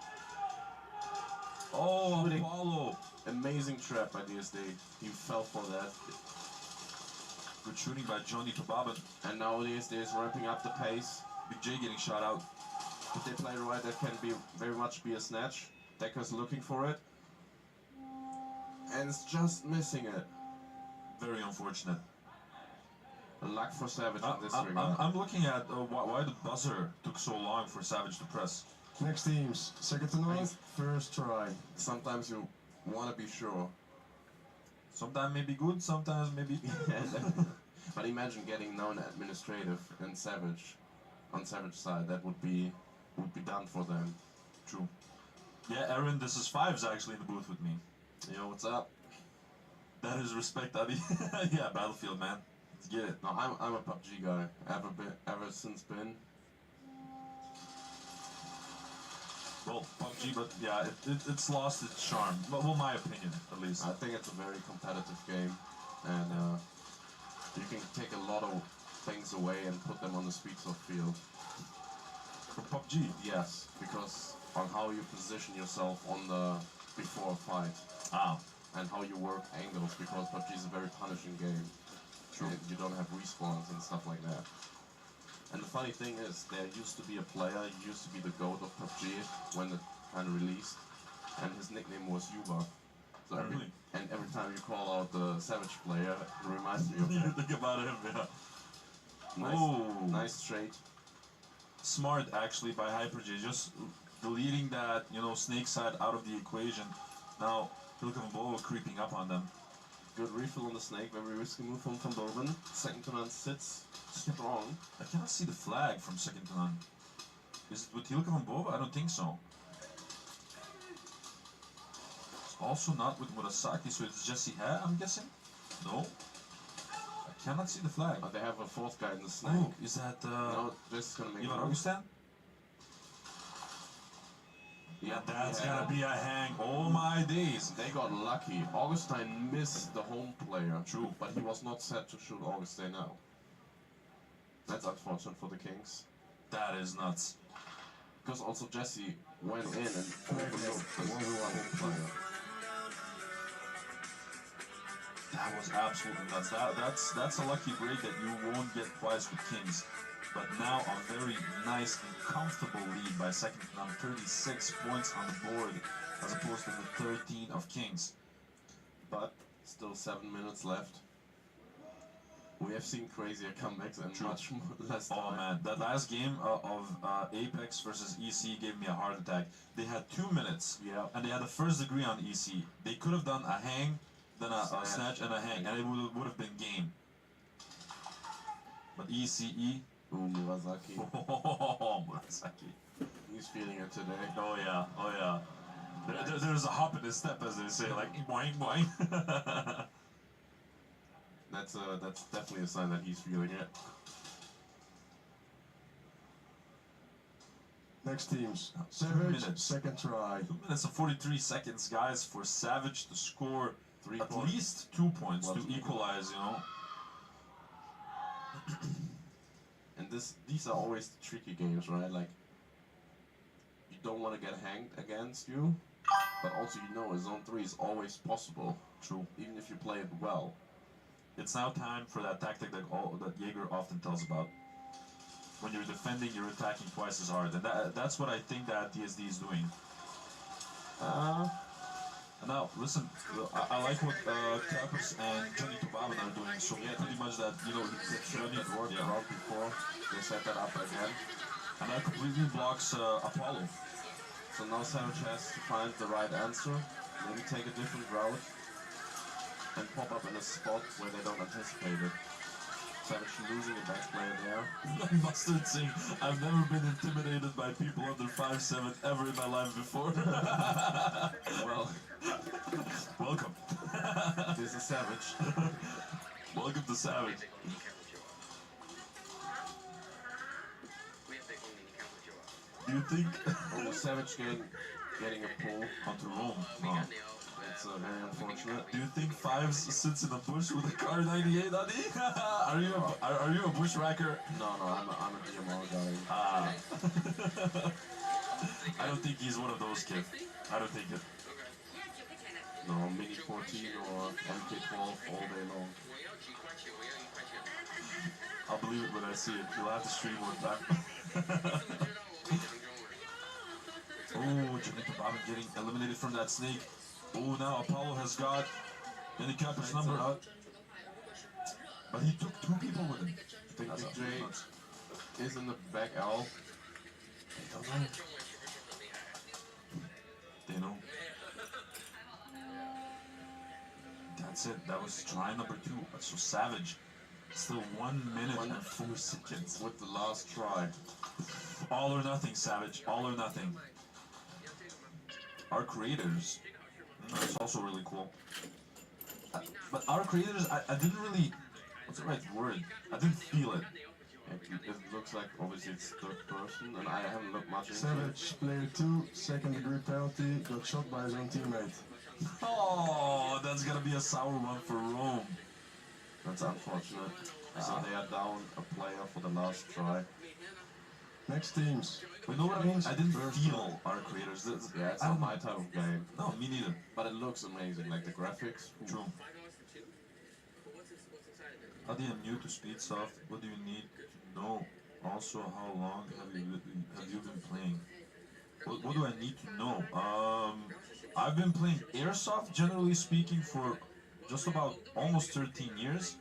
Oh, Apollo! Amazing trap by DSD. He fell for that. Good shooting by Johnny Tobaban. And now DSD is ramping up the pace. Big J getting shot out. If they play right, that can be very much be a snatch. Decker's looking for it. And it's just missing it. Very unfortunate. Luck for Savage in this regard. I'm looking at why the buzzer took so long for Savage to press. Next teams, second to north, first try. Sometimes you want to be sure. Sometimes maybe good, sometimes maybe. But imagine getting known administrative and Savage, on Savage side, that would be done for them. True. Yeah, Aaron, this is Fives actually in the booth with me. Yo, what's up? That is respect, Abby. Yeah, Battlefield, man. Let's get it. No, I'm a PUBG guy. Ever since been. Well, PUBG, but yeah, it's lost its charm. Well, my opinion, at least. I think it's a very competitive game, and you can take a lot of things away and put them on the speeds of field. For PUBG? Yes, because on how you position yourself on the before a fight. Ah. And how you work angles, because PUBG is a very punishing game. True. You don't have respawns and stuff like that. And the funny thing is, there used to be a player, he used to be the GOAT of PUBG when it kind of released, and his nickname was Yuba. So every time you call out the Savage player, it reminds me of You him. think about him, yeah. Nice trade. Smart, actually, by Hyperj, just deleting that, snake side out of the equation. Now, Hilkevambova creeping up on them. Good refill on the snake, very risky move from Van Dorven. Second to none sits strong. I cannot see the flag from second to none. Is it with Hilkevambova? I don't think so. It's also not with Murasaki, so it's Jesse Ha, I'm guessing? No? I cannot see the flag. They have a fourth guy in the snake. Oh, is that No, this is gonna make Ivan a move. Augustin? Yeah, that's gotta be a hang. Oh my days. They got lucky. Augustine missed the home player. True. But he was not set to shoot Augustine now. That's unfortunate for the Kings. That is nuts. Because also Jesse went in and overlooked the home player. That was absolutely nuts. That's a lucky break that you won't get twice with Kings. But now a very nice and comfortable lead by second to none. 36 points on the board as opposed to the 13 of Kings. But still 7 minutes left. We have seen crazier comebacks and much less Oh time. man, that last game of Apex versus EC gave me a heart attack. They had 2 minutes, and they had the first degree on EC. They could have done a hang, then a snatch and a hang, and it would have been game. But ECE, ooh, Murasaki. Oh, Murasaki. He's feeling it today. Oh yeah, oh yeah. There's a hop in his step, as they say, like boing boing. That's definitely a sign that he's feeling it. Next teams. 2 Savage, minutes. second try. 2 minutes and 43 seconds, guys, for Savage to score 3 at points. least 2 points Well, to equalize, you know. And these are always the tricky games, right? Like, you don't want to get hanged against you, but also you know a zone 3 is always possible. True. Even if you play it well. It's now time for that tactic that Jaeger often tells about. When you're defending, you're attacking twice as hard, and that's what I think that DSD is doing. Now, listen, I like what Cappers and Johnny Tobaban are doing, so pretty much that, you know, Johnny worked around before, they set that up again. And that completely blocks Apollo. So now Savage has to find the right answer, maybe take a different route, and pop up in a spot where they don't anticipate it. Savage losing a back player there. Mustard saying, I've never been intimidated by people under 5'7" ever in my life before. Well, welcome. This is Savage. Welcome to Savage. Do you think Savage getting a pull onto Rome? Oh. It's very unfortunate. Do you think Fives sits in a bush with a car 98 on it? Are you a bushwhacker? No, I'm a DMR guy. I don't think he's one of those kids. I don't think it. No, Mini 14 or MK12 all day long. I'll believe it when I see it. You'll have to stream one time. Oh, Janita Bobbin getting eliminated from that snake. Oh, now Apollo has got Handicapper's number out. But he took 2 people with him. I think Big J is in the back L. They don't know. They know. That's it. That was try number 2. So Savage. Still 1 minute and 4 seconds. With the last try. All or nothing, Savage. All or nothing. Our creators. That's also really cool. But our creators, I didn't really... What's the right word? I didn't feel it. It looks like obviously it's third person, and I haven't looked much into it. Savage, player 2, second degree penalty, got shot by his own teammate. Oh, that's gonna be a sour one for Rome. That's unfortunate. So they are down a player for the last try. Next teams. You know what I mean? I didn't feel our creators. Yeah, it's not my type of game. No, me neither. But it looks amazing, like the graphics. True. Add you new to speed soft. What do you need to know? Also, how long have you been playing? What do I need to know? I've been playing Airsoft, generally speaking, for just about almost 13 years.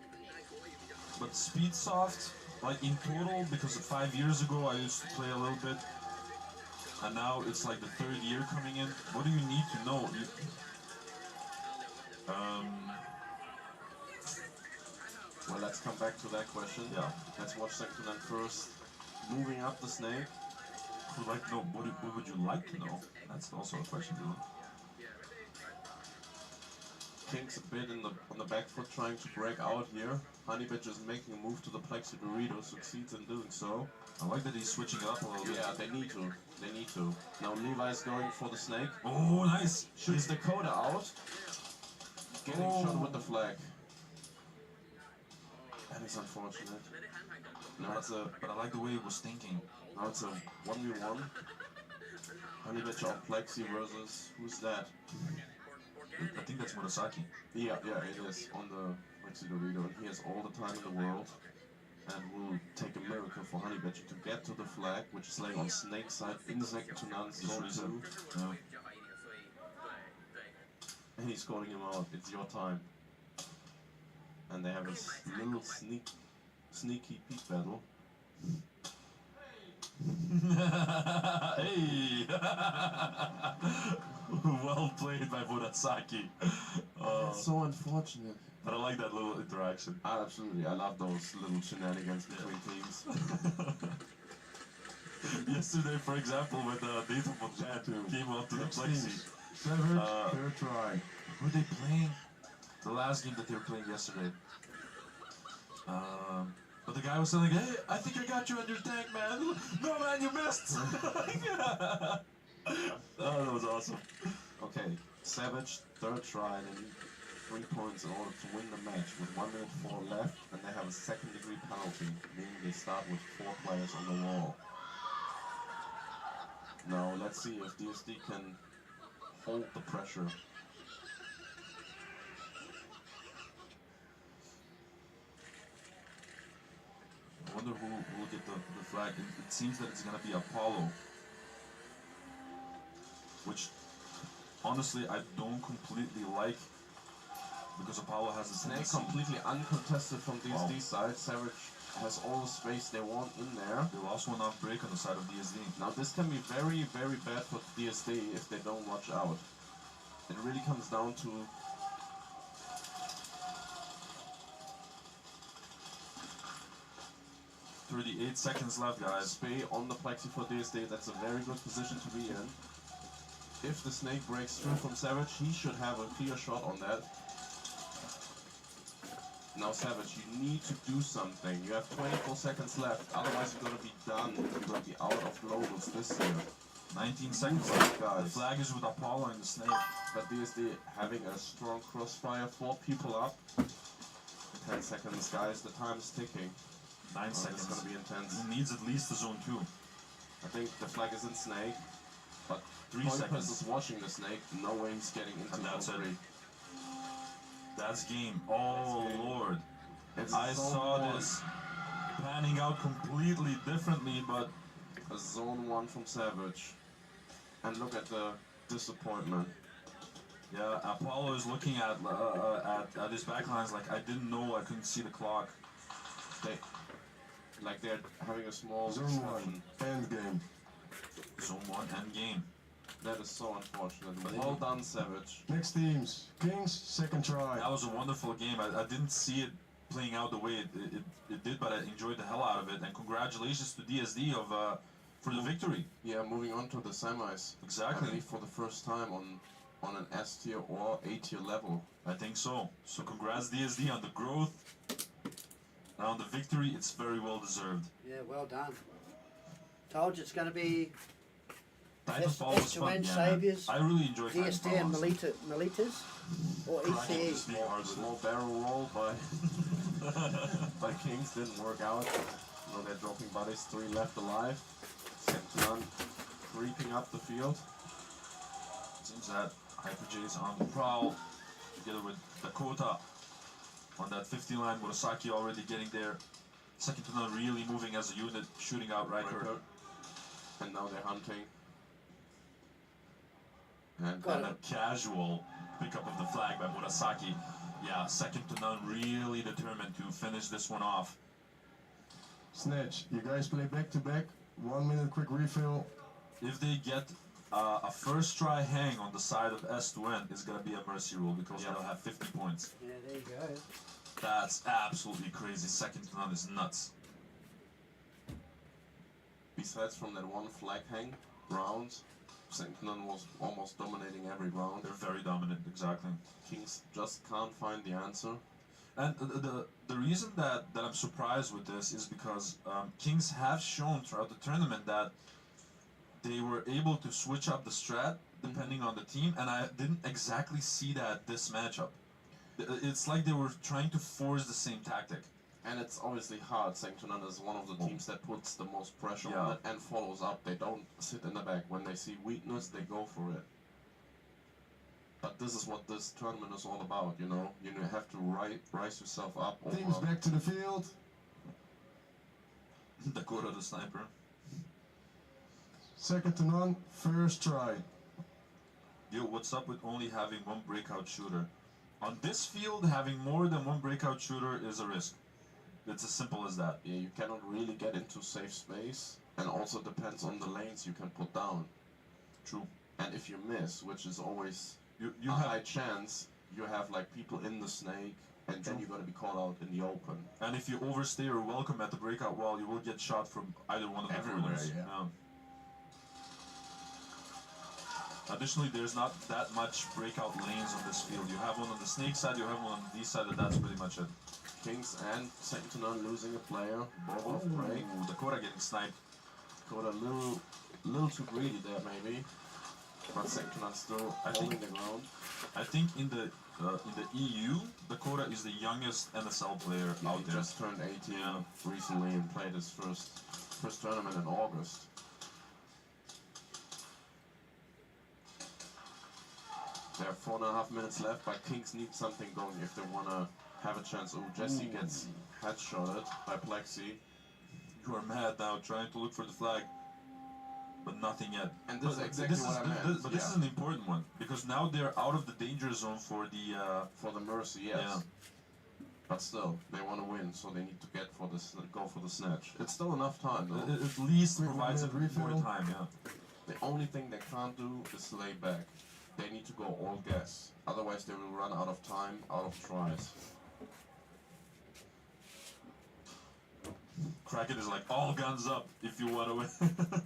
But Speedsoft, like in total, because 5 years ago I used to play a little bit, and now it's like the 3rd year coming in. What do you need to know? Well, let's come back to that question. Yeah. Let's watch Second first. Moving up the snake. Like, no, what would you like to know? That's also a question, Dylan. King's a bit on the back foot trying to break out here. Honeybitch is making a move to the Plexi Dorito, succeeds in doing so. I like that he's switching up a little bit. Yeah, they need to. They need to. Now Levi's going for the snake. Oh, nice! Shoots Dakota out. Getting shot with the flag. That is unfortunate. Now it's a... But I like the way he was thinking. Now it's a 1v1. Honeybitch on Plexi versus... Who's that? I think that's Murasaki. Yeah, it is. On the Plexi Dorito. And he has all the time in the world. And will take a miracle for Honeybitch to get to the flag, which is laying on Snake's side in second to none, 0-2. Yeah. And he's calling him out. It's your time. and they have a little sneaky peek battle. Hey! Well played by Murasaki. It's so unfortunate. But I like that little interaction. Absolutely, I love those little shenanigans between teams. Yesterday, for example, when Data Mojan came onto the plexi. Third try. Who are they playing? The last game that they were playing yesterday. But the guy was saying, hey, I think I got you on your tank, man. No, man, you missed. Oh, that was awesome. Okay, Savage, third try, and 3 points in order to win the match with 1 minute 4 left, and they have a second-degree penalty, meaning they start with 4 players on the wall. Now, let's see if DSD can hold the pressure. I wonder who will get the flag. It seems that it's going to be Apollo. Which, honestly, I don't completely like. Because Apollo has the Snake completely uncontested from DSD side. Savage has all the space they want in there. They lost one off break on the side of DSD. Now this can be very, very bad for DSD if they don't watch out. It really comes down to 38 seconds left, guys. Spay on the plexi for DSD. That's a very good position to be in. If the Snake breaks through from Savage, he should have a clear shot on that. Now Savage, you need to do something. You have 24 seconds left, otherwise you're gonna be done. You're gonna be out of globals this year. 19 seconds left, guys. The flag is with Apollo and the Snake. But DSD having a strong crossfire, 4 people up. 10 seconds, guys, the time is ticking. 9 seconds. It's gonna be intense. He needs at least the zone 2. I think the flag is in Snake, but 3 seconds. is watching the Snake, no way he's getting into zone 3. That's game. Oh Lord. It's I saw this panning out completely differently, but a zone 1 from Savage. And look at the disappointment. Yeah, Apollo is looking at his backlines like I didn't know, I couldn't see the clock. They're having a small zone 1 end game. Zone 1 end game. That is so unfortunate. Well done, Savage. Next teams. Kings, second try. That was a wonderful game. I didn't see it playing out the way it did, but I enjoyed the hell out of it. And congratulations to DSD for the victory. Yeah, moving on to the semis. Exactly. I believe for the first time on an S tier or A tier level. I think so. So congrats DSD on the growth. And on the victory, it's very well deserved. Yeah, well done. Told you it's going to be Titanfall was fun, yeah. Saviors, I really enjoyed DSD and Titanfall. Militas, or ECE. Small barrel roll by by Kings didn't work out. You know, they're dropping bodies, 3 left alive. Sentinel creeping up the field. Seems that Hyper J's on the prowl, together with Dakota on that 50 line. Murasaki already getting there. Second to none really moving as a unit, shooting out Riker. And now they're hunting. And a casual pickup of the flag by Murasaki. Yeah, second to none, really determined to finish this one off. Snatch, you guys play back to back. 1 minute quick refill. If they get a first try hang on the side of S to N, it's gonna be a mercy rule because they'll have 50 points. Yeah, there you go. That's absolutely crazy. Second to none is nuts. Besides from that one flag hang round, Sentinel was almost dominating every round. They're very dominant, exactly. Kings just can't find the answer. And the reason that I'm surprised with this is because Kings have shown throughout the tournament that they were able to switch up the strat depending on the team, and I didn't exactly see that this matchup. It's like they were trying to force the same tactic. And it's obviously hard. Sanctunan is one of the teams that puts the most pressure on it and follows up. They don't sit in the back. When they see weakness, they go for it. But this is what this tournament is all about, you know? You have to rise yourself up. Teams back to the field. Dakota the sniper. Second to none, first try. Yo, what's up with only having one breakout shooter? On this field, having more than one breakout shooter is a risk. It's as simple as that. Yeah, you cannot really get into safe space, and also depends on the lanes you can put down. True. And if you miss, which is always you a have high chance, you have like people in the snake, and then you're gonna be caught out in the open. And if you overstay your welcome at the breakout wall, you will get shot from either one of the Everywhere, corners. yeah. Additionally, there's not that much breakout lanes on this field. You have one on the snake side, you have one on the D side, and that's pretty much it. Kings and second to none losing a player. Both off break. Dakota getting sniped. Dakota a little too greedy there maybe. But second to none still holding the ground. I think in the EU, Dakota is the youngest NSL player out there. He just turned 18 recently and played his first tournament in August. There are 4.5 minutes left, but Kings need something going if they want to have a chance. Oh, Jesse gets headshotted by Plexi. You are mad now, trying to look for the flag, but nothing yet. And this is exactly what I meant. But this is an important one, because now they're out of the danger zone for the mercy, yes. Yeah. But still, they want to win, so they need to go for the snatch. It's still enough time, though. It at least provides a more time, yeah. The only thing they can't do is lay back. They need to go all gas. Otherwise, they will run out of time, out of tries. Kraken is like, all guns up if you want to win.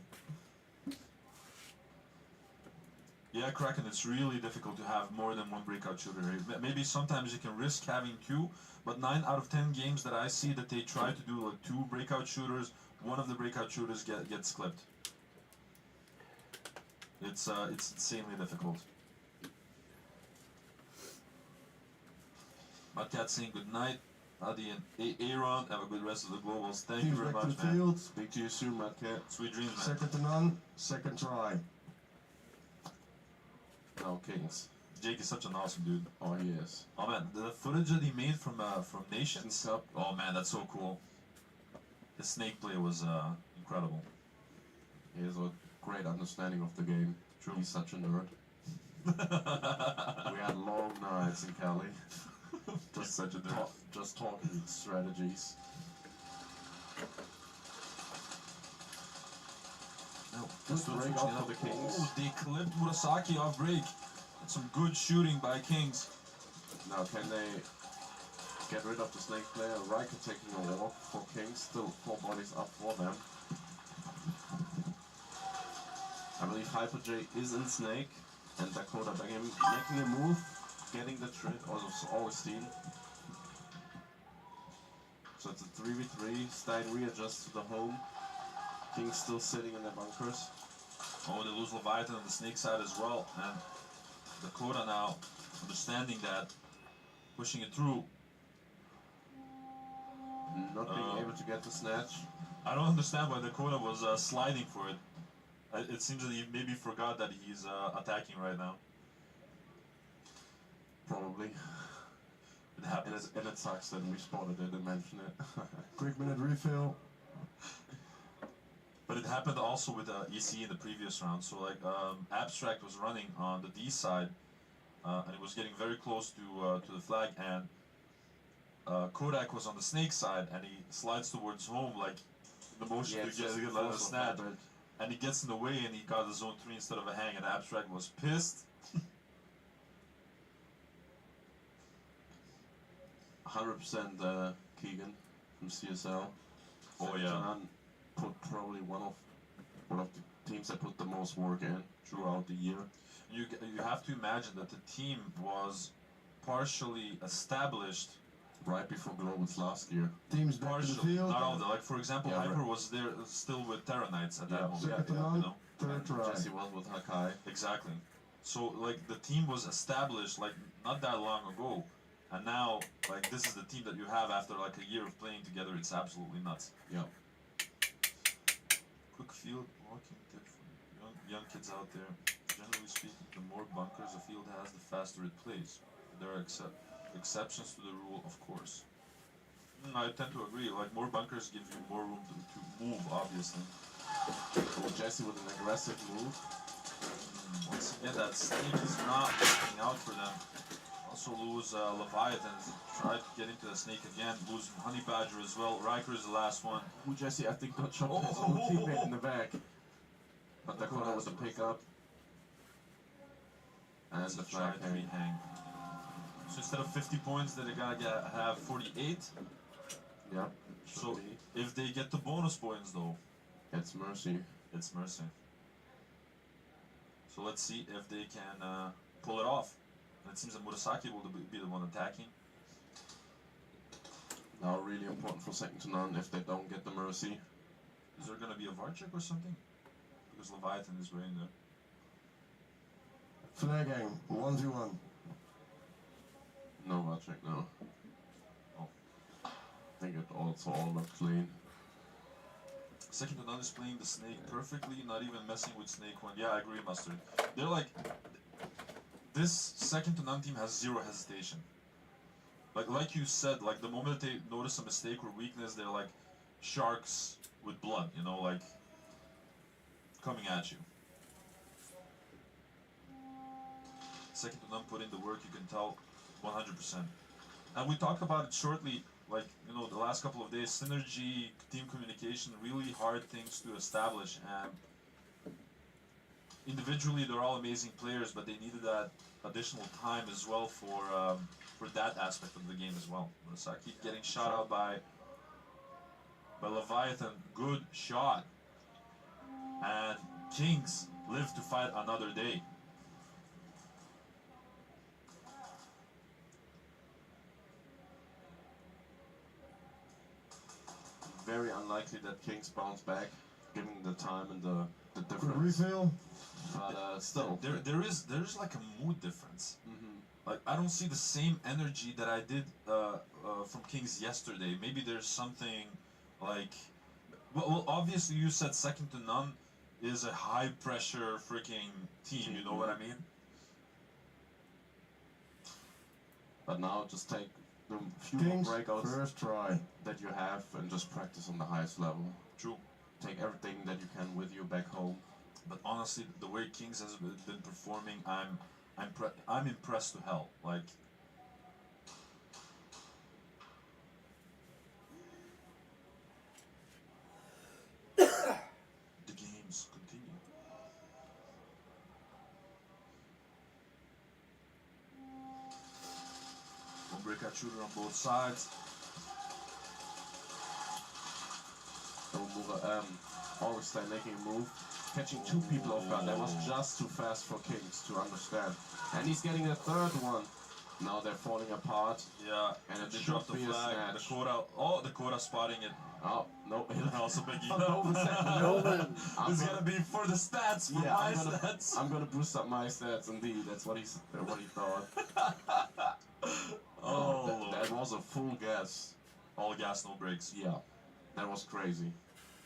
Yeah, Kraken, it's really difficult to have more than one breakout shooter. Maybe sometimes you can risk having two, but 9 out of 10 games that I see that they try to do like 2 breakout shooters, one of the breakout shooters gets clipped. It's insanely difficult. Matkat saying good night. Adi and Aaron, have a good rest of the globals. Thank you very back much, to the man. field. Speak to you soon, Matkat. Sweet dreams, man. Second to none, second try. No, Kings. Jake is such an awesome dude. Oh, he is. Oh man, the footage that he made from Nations. Oh man, that's so cool. His snake play was incredible. He has a great understanding of the game. True. He's such a nerd. We had long nights in Cali. Just such a nerd. Just talking strategies. No, Good break out for the Kings. Oh, they clipped Murasaki off break. That's some good shooting by Kings. Now can they get rid of the snake player? Riker taking a walk for Kings. Still 4 bodies up for them. I believe Hyper J is in snake. And Dakota making a move. Getting the trade of Augustine. So it's a 3v3. Stein readjusts to the home. Kings still sitting in their bunkers. Oh, they lose Leviathan on the snake side as well. And Dakota now understanding that, pushing it through. Not being able to get the snatch. I don't understand why Dakota was sliding for it. It seems that he maybe forgot that he's attacking right now. Probably. It happens. And it sucks that we spotted it and mentioned it. Quick minute refill. But it happened also with EC in the previous round. So like Abstract was running on the D side, and it was getting very close to the flag, and Kodak was on the snake side, and he slides towards home like the motion to get a snatch, and he gets in the way, and he got a zone 3 instead of a hang, and Abstract was pissed. 100% Keegan from CSL. Oh yeah. Put probably one of the teams that put the most work in throughout the year. You have to imagine that the team was partially established right before Globals last year. Teams back to the Partially, field. not all. Like for example, Yeah, Hyper right. was there still with Terra Knights at that moment. Second to you none, know? third try. Jesse was with Hakai. Exactly. So like the team was established like not that long ago, and now like this is the team that you have after like a year of playing together. It's absolutely nuts. Yeah. Quick field walking tip for young kids out there. Generally speaking, the more bunkers a field has, the faster it plays. There are exceptions to the rule, of course. I tend to agree. Like more bunkers give you more room to move, obviously. Oh, Jesse with an aggressive move. Once again, that snake is not working out for them. also lose Leviathan. Try to get into the snake again. Lose Honey Badger as well. Riker is the last one. Ooh, Jesse, I think got shot by his own teammate in the back. But Dakota with the pickup. And the flag hang. So instead of 50 points, they're gonna have 48. Yeah. So if they get the bonus points though, it's mercy. It's mercy. So let's see if they can pull it off. And it seems that Murasaki will be the one attacking. Now really important for second to none if they don't get the mercy. Is there gonna be a VAR check or something? Because Leviathan is way in there. Flag hang, 1v1. No, I'll check now. Oh. I think it also all looked clean. Second to none is playing the snake perfectly, not even messing with snake one. Yeah, I agree, Mustard. They're like, this second to none team has zero hesitation. Like you said, like the moment they notice a mistake or weakness, they're like sharks with blood, you know, like coming at you. Second to none put in the work, you can tell 100%. And we talked about it shortly, like, you know, the last couple of days, synergy, team communication, really hard things to establish, and individually they're all amazing players, but they needed that additional time as well for that aspect of the game as well. Murasaki getting shot out by Leviathan, good shot. And Kings live to fight another day. Very unlikely that Kings bounce back, given the time and the Good difference. refill. But still, there's like a mood difference. Like I don't see the same energy that I did from Kings yesterday. Maybe there's something like, well, obviously you said second to none is a high pressure freaking team. You know what I mean? But now just take the few Kings, breakouts first try. that you have and just practice on the highest level. True. Take everything that you can with you back home. But honestly, the way Kings has been performing, I'm impressed to hell. Like, the games continue. One breakout shooter on both sides. Augustine making a move, catching two people off guard. That was just too fast for Kings to understand. And he's getting a third one. Now they're falling apart. Yeah, and it they should dropped the be a flag. snatch. Dakota spotting it. Oh, no. Also big Nolan. It's gonna be for the stats, for my stats. I'm gonna boost up my stats, indeed. That's what he thought. That was a full gas. All gas, no brakes. Yeah, that was crazy.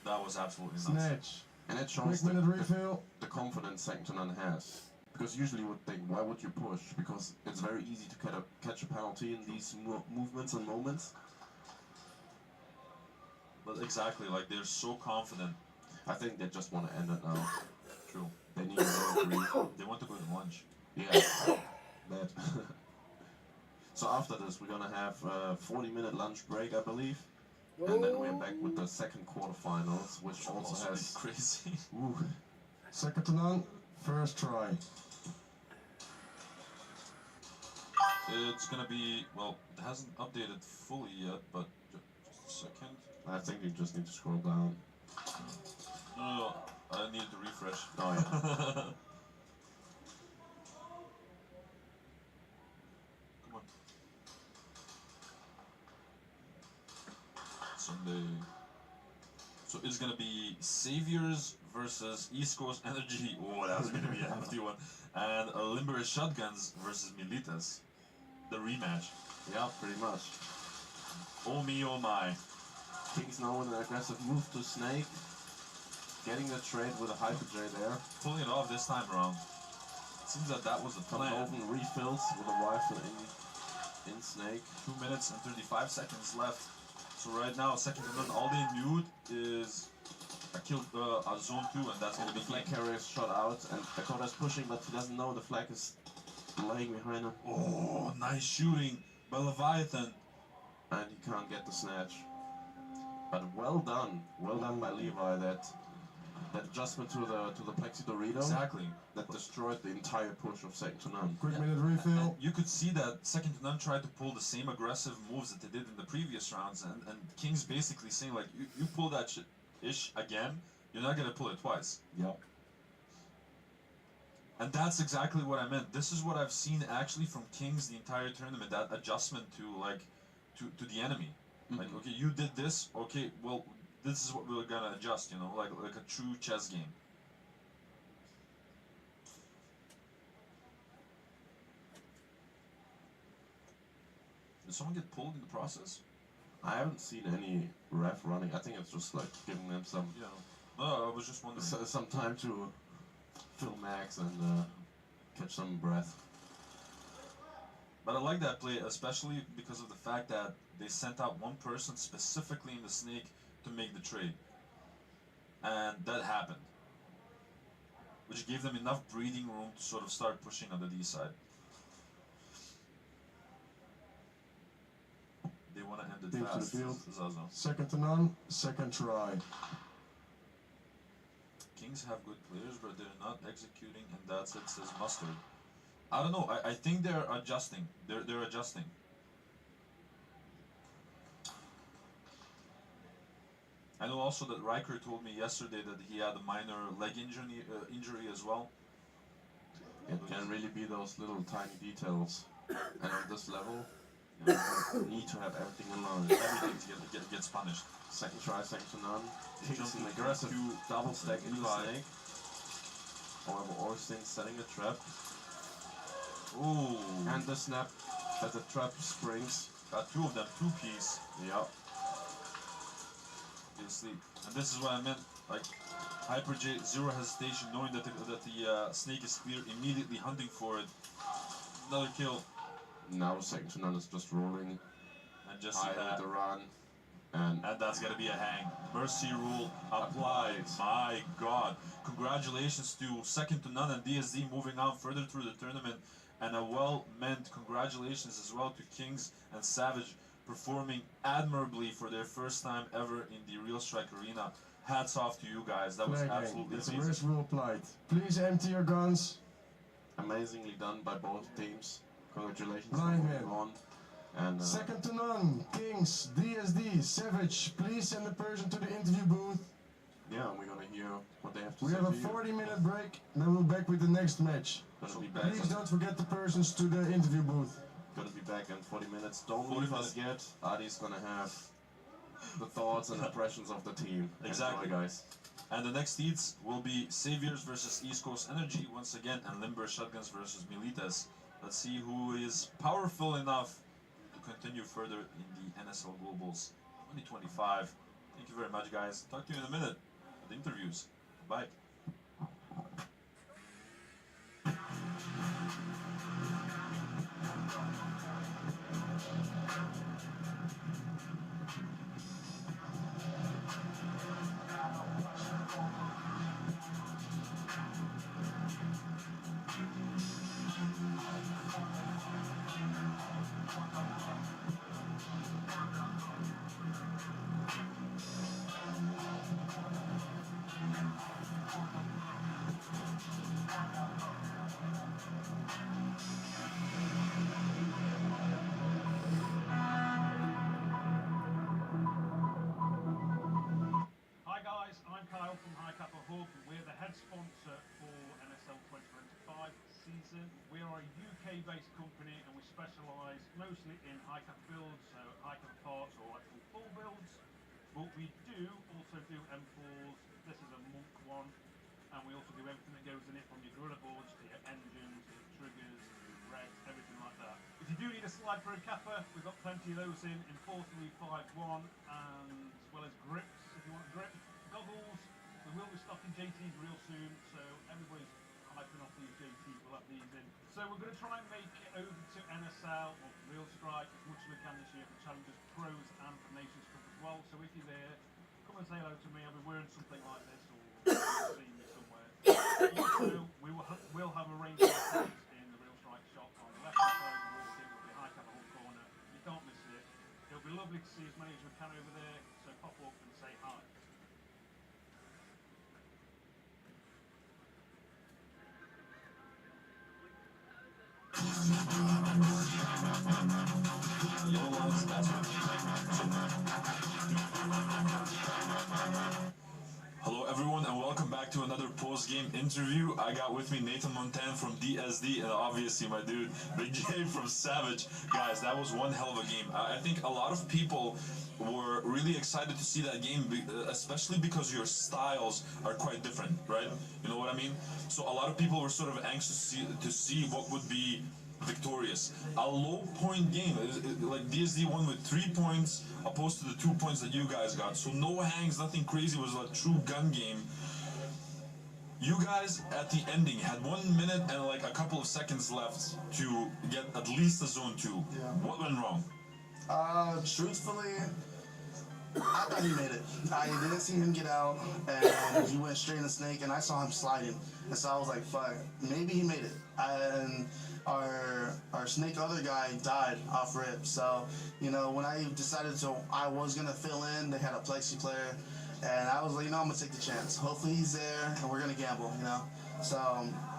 That was absolutely nuts. Snatch. And it shows Quick minute refill. the confidence second to none has. Because usually you would think, why would you push? Because it's very easy to catch a penalty in these movements and moments. But exactly, like they're so confident. I think they just want to end it now. True. They need to agree. They want to go to lunch. Yeah. That. So after this, we're gonna have a 40-minute lunch break, I believe. And then we're back with the second quarterfinals, which also has crazy. Ooh. Second to none, first try. It's gonna be, well, it hasn't updated fully yet, but just a second. I think you just need to scroll down. No, I needed to refresh. Oh yeah. Come on. Sunday. So it's gonna be Saviors versus East Coast Energy. Oh, that's gonna be a hefty one. And Limber Shotguns versus Militas. The rematch. Yeah, pretty much. Oh me, oh my. Kings now with an aggressive move to Snake. Getting the trade with a Hyper J there. Pulling it off this time around. It seems that that was the plan. Open refills with a rifle in Snake. 2 minutes and 35 seconds left. So right now, second to none, all they need is I killed zone 2, and that's gonna be flag flank. carrier shot out, and Dakota's pushing, but he doesn't know the flag is laying behind him. Oh, nice shooting by Leviathan. And he can't get the snatch. But well done by Levi. That adjustment to the Plexi Dorito. Exactly. That destroyed the entire push of second to none. Quick minute refill. And you could see that second to none tried to pull the same aggressive moves that they did in the previous rounds, and King's basically saying like, you pull that ish again, you're not gonna pull it twice. Yep. And that's exactly what I meant. This is what I've seen actually from Kings the entire tournament. That adjustment to the enemy. Like, okay, you did this. Okay, well, this is what we're gonna adjust. You know, like a true chess game. Did someone get pulled in the process? I haven't seen any ref running. I think it's just like giving them some. Yeah. No, I was just wondering. Some time to fill max and catch some breath. But I like that play, especially because of the fact that they sent out one person specifically in the snake to make the trade. And that happened. Which gave them enough breathing room to sort of start pushing on the D side. They want to end it Team to the fast. field. Zazo. Second to none, second try. Kings have good players, but they're not executing, and that's it, says Mustard. I don't know, I think they're adjusting. They're adjusting. I know also that Riker told me yesterday that he had a minor leg injury as well. It can really be those little tiny details. And on this level, you need to have everything in line. Everything gets punished. Second try, second to none. Kicks Kicks an into aggressive two, double stack into the Levi. snake. However, Orson setting a trap. Ooh. And the snap that the trap springs. Got two of them, two-piece. Yep. Obviously. And this is what I meant, like, Hyper J, zero hesitation, knowing that the snake is clear, immediately hunting for it. Another kill. Now second to none is just rolling. And just see high that. with the run. And that's gonna be a hang. Mercy rule applied. My God. Congratulations to second to none and DSD moving on further through the tournament. And a well-meant congratulations as well to Kings and Savage performing admirably for their first time ever in the Real Strike Arena. Hats off to you guys. That was absolutely It's a amazing. race rule applied. Please empty your guns. amazingly done by both teams. Congratulations Blind for man. moving on. And Second to none, Kings, DSD, Savage, please send a person to the interview booth. yeah, we're gonna hear what they have to We say have a to you. 40-minute break, then we'll be back with the next match. Gonna be back. Please don't forget the persons to the interview booth. Gonna be back in 40 minutes. Don't 40 leave us yet. Adi's gonna have the thoughts and impressions of the team. Exactly. Enjoy, guys. And the next heats will be Saviors versus East Coast Energy once again, and Limber Shotguns versus Milites. Let's see who is powerful enough to continue further in the NSL Globals 2025. Thank you very much, guys. Talk to you in a minute for the interviews. Bye. Hi guys, I'm Kyle from High Kappa Hub. We're the head sponsor for NSL 2025 season. We are a UK-based company and we specialise mostly in high cap builds, so high cap parts or actual full builds. But we do also do M4s. This is a monk one, and we also do everything that goes in it, from your gorilla boards to your engines, your triggers, your reds, everything like that. If you do need a slide pro kappa, we've got plenty of those in 4351, and as well as grips if you want a grip. Goggles, we will be stocking JTs real soon, so everybody's hyping off these JTs, we'll have these in. So we're going to try and make it over to NSL or Real Strike as much as we can this year for Challengers Pros and for Nations Cup as well. So if you're there, come and say hello to me. I'll be wearing something like this or see me somewhere. Also, we'll have a range of items in the Real Strike shop, lovely to see as many as we can over there, so pop up and say hi. Hello everyone and welcome back to another post-game interview. I got with me Nathan Montan from DSD and obviously my dude Big J from Savage. Guys, that was one hell of a game. I think a lot of people were really excited to see that game, especially because your styles are quite different, right? You know what I mean? So a lot of people were sort of anxious to see what would be victorious. A low point game, like DSD won with 3 points opposed to the 2 points that you guys got. So no hangs, nothing crazy, it was a true gun game. You guys at the ending had 1 minute and like a couple of seconds left to get at least a zone 2. Yeah. What went wrong? Truthfully, I thought he made it. I didn't see him get out, and he went straight in the snake, and I saw him sliding. And so I was like, fuck, maybe he made it. And our snake other guy died off rip. So, you know, when I decided I was going to fill in, they had a plexi player, and I was like, you know, I'm going to take the chance. Hopefully he's there, and we're going to gamble, you know. So,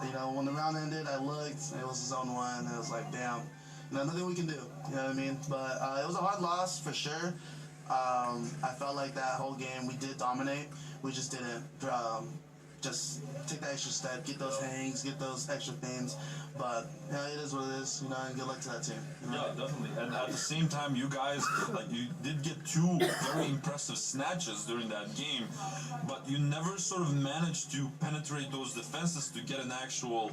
you know, when the round ended, I looked, it was zone 1, and I was like, damn, you know, nothing we can do, you know what I mean? But it was a hard loss for sure. I felt like that whole game we did dominate. We just didn't just take that extra step, get those hangs, get those extra things. But yeah, it is what it is, you know, and good luck to that team. You know? Yeah, definitely. And at the same time, you guys, like, you did get 2 very impressive snatches during that game, but you never sort of managed to penetrate those defenses to get an actual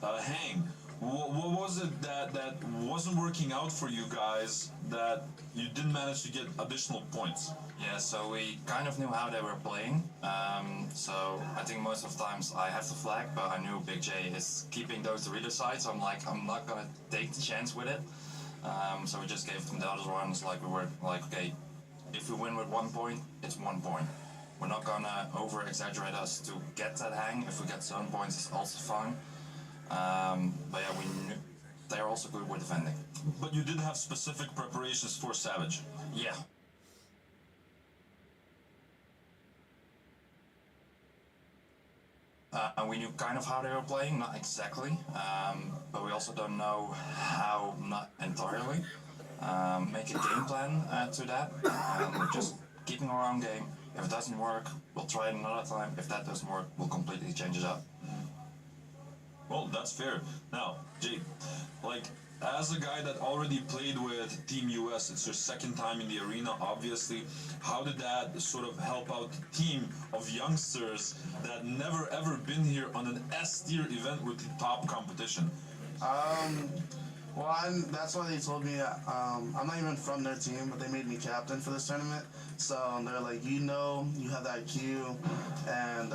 hang. What was it that wasn't working out for you guys that you didn't manage to get additional points? Yeah, so we kind of knew how they were playing. So I think most of the times I have the flag, but I knew Big J is keeping those to either side, so I'm like, I'm not gonna take the chance with it. So we just gave them the other ones, like we were like, okay, if we win with 1 point, it's 1 point. We're not gonna over-exaggerate us to get that hang. If we get zone points, it's also fine. But yeah, we knew they're also good with defending. But you did have specific preparations for Savage. Yeah. We knew kind of how they were playing, not exactly, but we also don't know how, not entirely. Make a game plan to that. We're just keeping our own game. If it doesn't work, we'll try it another time. If that doesn't work, we'll completely change it up. Well, that's fair. Now, Jake, like, as a guy that already played with Team US, it's your second time in the arena, obviously. How did that sort of help out the team of youngsters that never ever been here on an S-tier event with the top competition? Well, that's why they told me, I'm not even from their team, but they made me captain for this tournament. So they're like, you know, you have that IQ, and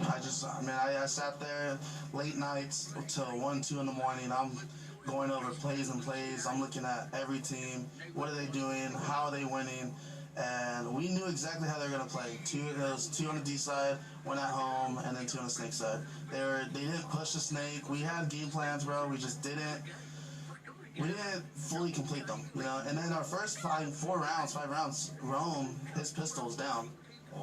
I sat there late nights till 1, 2 in the morning. I'm going over plays and plays. I'm looking at every team. What are they doing? How are they winning? And we knew exactly how they were gonna play. There was 2 on the D side, 1 at home, and then 2 on the snake side. They didn't push the snake. We had game plans, bro. We just didn't. We didn't fully complete them, you know. And then our first 5 rounds, Rome, his pistol was down.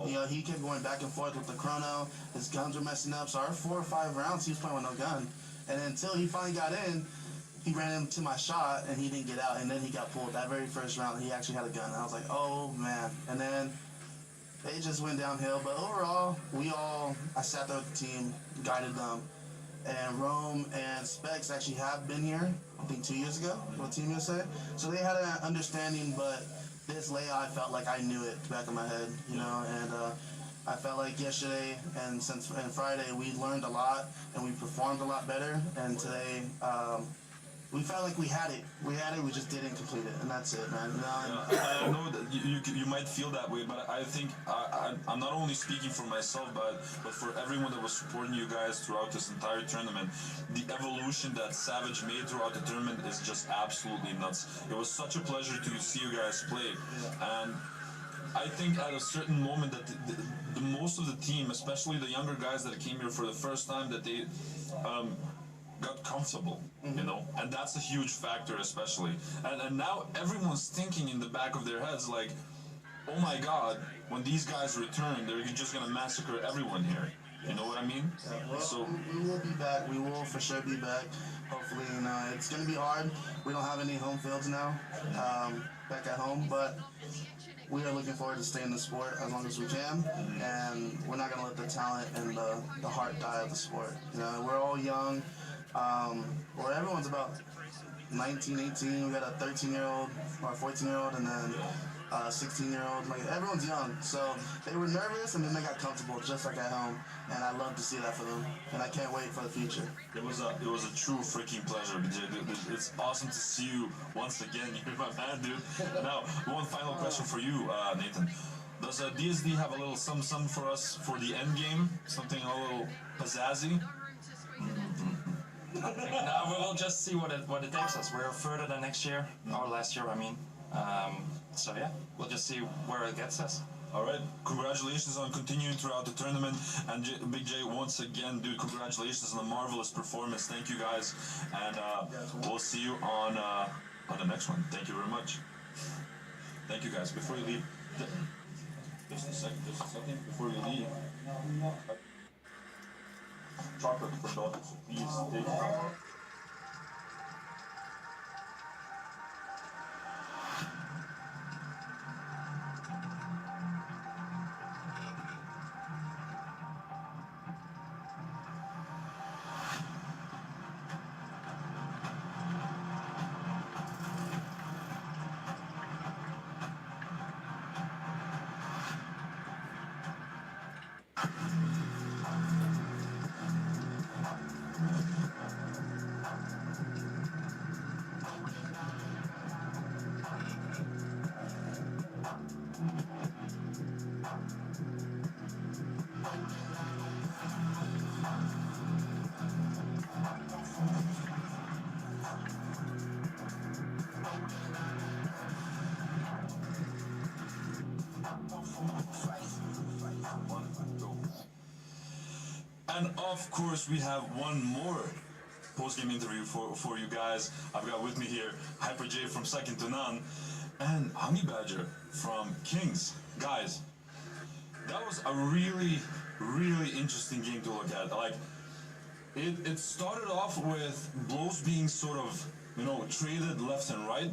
You know, he kept going back and forth with the chrono. His guns were messing up. So our 4 or 5 rounds, he was playing with no gun. And until he finally got in, he ran into my shot and he didn't get out. And then he got pulled. That very first round, he actually had a gun. And I was like, oh man. And then they just went downhill. But overall, I sat there with the team, guided them. And Rome and Specs actually have been here, I think 2 years ago, with Team USA. So they had an understanding, but this layout, I felt like I knew it back in my head, you know, and I felt like yesterday and Friday we learned a lot and we performed a lot better, and today we felt like we had it. We just didn't complete it, and that's it, man. You know, I know that you might feel that way, but I think I'm not only speaking for myself, but for everyone that was supporting you guys throughout this entire tournament. The evolution that Savage made throughout the tournament is just absolutely nuts. It was such a pleasure to see you guys play, and I think at a certain moment that the most of the team, especially the younger guys that came here for the first time, that they got comfortable, you know, and that's a huge factor, especially. And now everyone's thinking in the back of their heads like, oh my God, when these guys return, they're just gonna massacre everyone here. You know what I mean? Yeah, well, so we will be back. We will for sure be back. Hopefully, and it's gonna be hard. We don't have any home fields now, back at home, but we are looking forward to staying in the sport as long as we can, and we're not gonna let the talent and the heart die of the sport. You know, we're all young. Well, everyone's about 19, 18. We got a 13-year-old or a 14-year-old, and then 16-year-old. Like, everyone's young, so they were nervous, and then they got comfortable, just like at home. And I love to see that for them, and I can't wait for the future. It was a true freaking pleasure, BJ. It's awesome to see you once again. You're my man, dude. Now, one final question for you, Nathan. Does DSD have a little something for us for the end game? Something a little pizzazzy? No, we'll just see what it takes us. We're further than next year, or last year, I mean. So yeah, we'll just see where it gets us. All right, congratulations on continuing throughout the tournament, and Big J, once again, dude, congratulations on a marvelous performance. Thank you guys, and we'll see you on the next one. Thank you very much. Thank you guys. Before you leave, just a second, before you leave. Chocolate for daughter, so please take it. And of course, we have one more post-game interview for you guys. I've got with me here Hyper J from Second to None and Honey Badger from Kings. Guys, that was a really, really interesting game to look at. Like, it started off with blows being sort of, you know, traded left and right,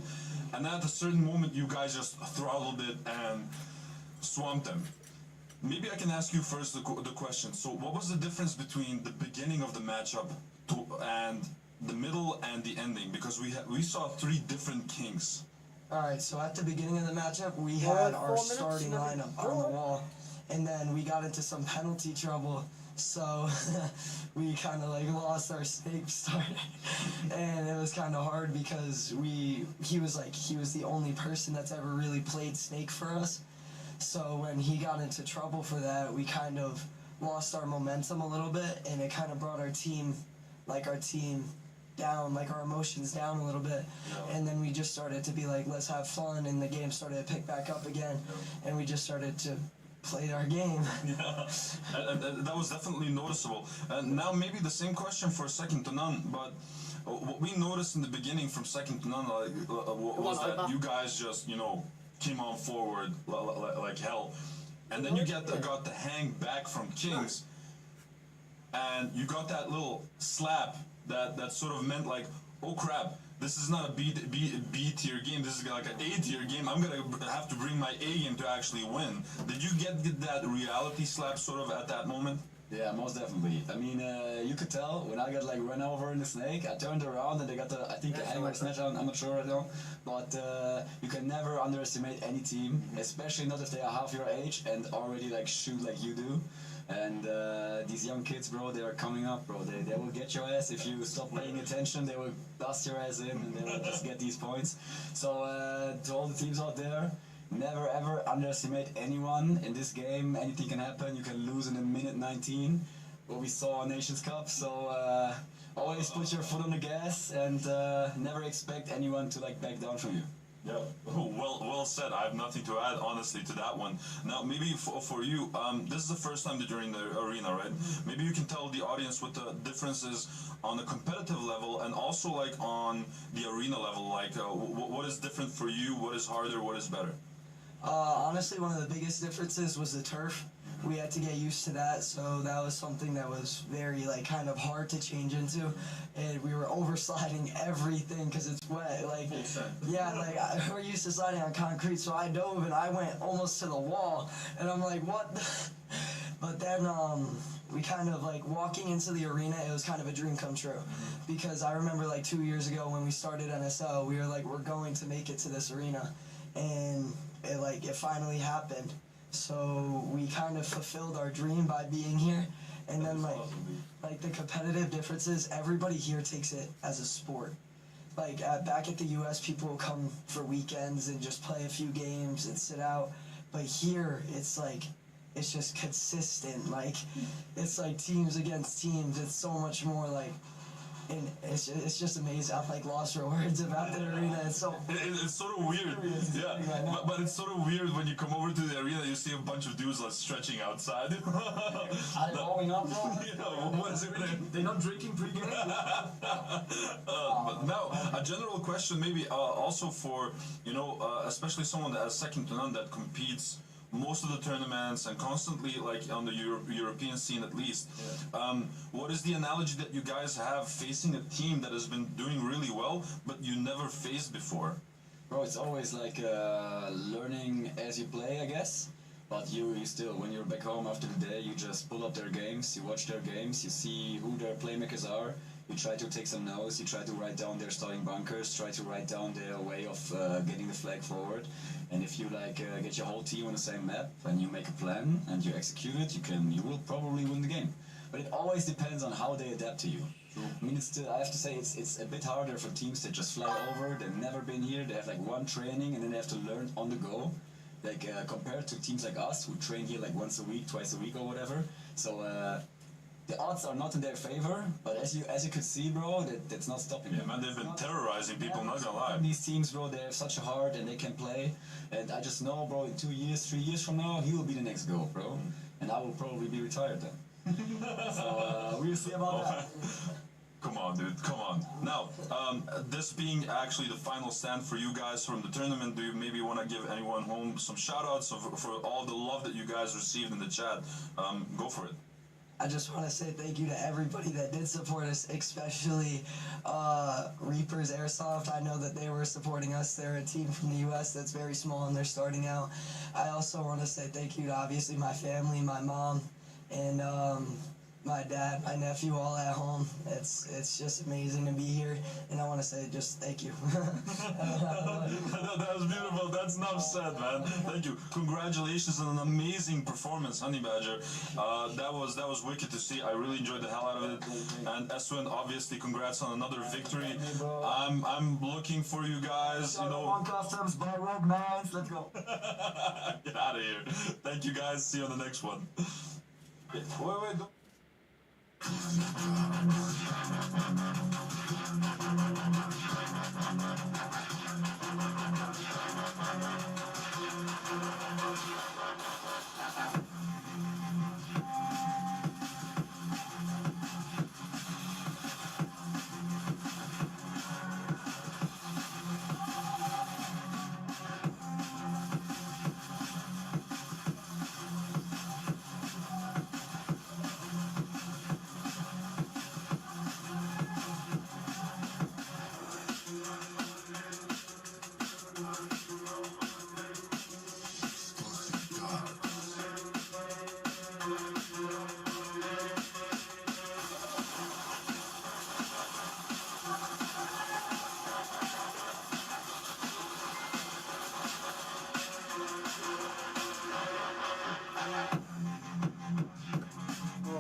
and at a certain moment, you guys just throttled it and swamped them. Maybe I can ask you first the question. So what was the difference between the beginning of the matchup and the middle and the ending? Because we saw three different Kings. Alright, so at the beginning of the matchup, we had our starting lineup on the wall, and then we got into some penalty trouble, so we kind of like lost our snake start, and it was kind of hard because he was the only person that's ever really played snake for us. So when he got into trouble for that, we kind of lost our momentum a little bit, and it kind of brought our team down, like our emotions down a little bit. And then we just started to be like, let's have fun, and the game started to pick back up again, and we just started to play our game. Yeah, and that was definitely noticeable. And now maybe the same question for Second to None, but what we noticed in the beginning from Second to None was that you guys just, you know, came on forward like hell, and then you got the hang back from Kings, and you got that little slap that sort of meant like, oh crap, this is not a B tier game, this is like an A tier game, I'm gonna have to bring my A game to actually win. Did you get that reality slap sort of at that moment? Yeah, most definitely. I mean, you could tell when I got like run over in the snake, I turned around and they got the, I think the hang or snatch on, I'm not sure right now. But you can never underestimate any team, especially not if they are half your age and already like shoot like you do. And these young kids, bro, they are coming up, bro. They will get your ass if you stop paying attention. They will bust your ass in and they will just get these points. So to all the teams out there, never ever underestimate anyone in this game. Anything can happen. You can lose in a minute 19, what we saw on Nations Cup. So always put your foot on the gas and never expect anyone to like back down from you. Yeah, well said. I have nothing to add, honestly, to that one. Now, maybe for you, this is the first time that you're in the arena, right? Maybe you can tell the audience what the difference is on the competitive level and also like on the arena level. Like, what is different for you? What is harder? What is better? Honestly, one of the biggest differences was the turf. We had to get used to that, so that was something that was very, like, kind of hard to change into. And we were oversliding everything because it's wet. Like, yeah, like, we're used to sliding on concrete, so I dove and I went almost to the wall. And I'm like, what the? But then, we kind of, like, walking into the arena, it was kind of a dream come true. Because I remember, like, 2 years ago when we started NSL, we were like, we're going to make it to this arena. And it finally happened. So we kind of fulfilled our dream by being here. And then like the competitive differences, everybody here takes it as a sport. Like back at the US, people will come for weekends and just play a few games and sit out. But here, it's like, it's just consistent. Like, it's like teams against teams. It's so much more like, and it's just amazing. I'm like lost for words about the arena. It's so it's sort of weird, yeah. But it's sort of weird when you come over to the arena. You see a bunch of dudes like stretching outside. Are they warming up, bro? What is it? They're not drinking pre-game. But now a general question, maybe also for especially someone that has second to none that competes most of the tournaments and constantly like on the European scene at least. What is the analogy that you guys have facing a team that has been doing really well but you never faced before? Bro, it's always like learning as you play, I guess. But you still, when you're back home after the day, you just pull up their games, you watch their games, you see who their playmakers are, you try to take some notes, you try to write down their starting bunkers, try to write down their way of getting the flag forward. And if you get your whole team on the same map and you make a plan and you execute it, you will probably win the game. But it always depends on how they adapt to you. I mean, I have to say it's a bit harder for teams that just fly over. They've never been here. They have like one training and then they have to learn on the go. Like compared to teams like us who train here like once a week, twice a week or whatever. So the odds are not in their favor, but as you could see, bro, that's not stopping them. Man, they've been terrorizing people, not gonna lie. These teams, bro, they have such a heart and they can play. And I just know, bro, in 2 years, 3 years from now, he will be the next goal, bro. And I will probably be retired then. So we'll see about that. Come on, dude, come on. Now, this being actually the final stand for you guys from the tournament, do you maybe want to give anyone home some shout-outs for all the love that you guys received in the chat? Go for it. I just want to say thank you to everybody that did support us, especially Reapers Airsoft. I know that they were supporting us. They're a team from the U.S. that's very small and they're starting out. I also want to say thank you to obviously my family, my mom, and my dad, my nephew, all at home. It's just amazing to be here, and I want to say just thank you. That was beautiful. That's enough said, man. Thank you. Congratulations on an amazing performance, Honey Badger. That was wicked to see. I really enjoyed the hell out of it. And Eswin, obviously, congrats on another victory. I'm looking for you guys. One customs by Rogue Nines. Let's go. Get out of here. Thank you, guys. See you on the next one. Wait.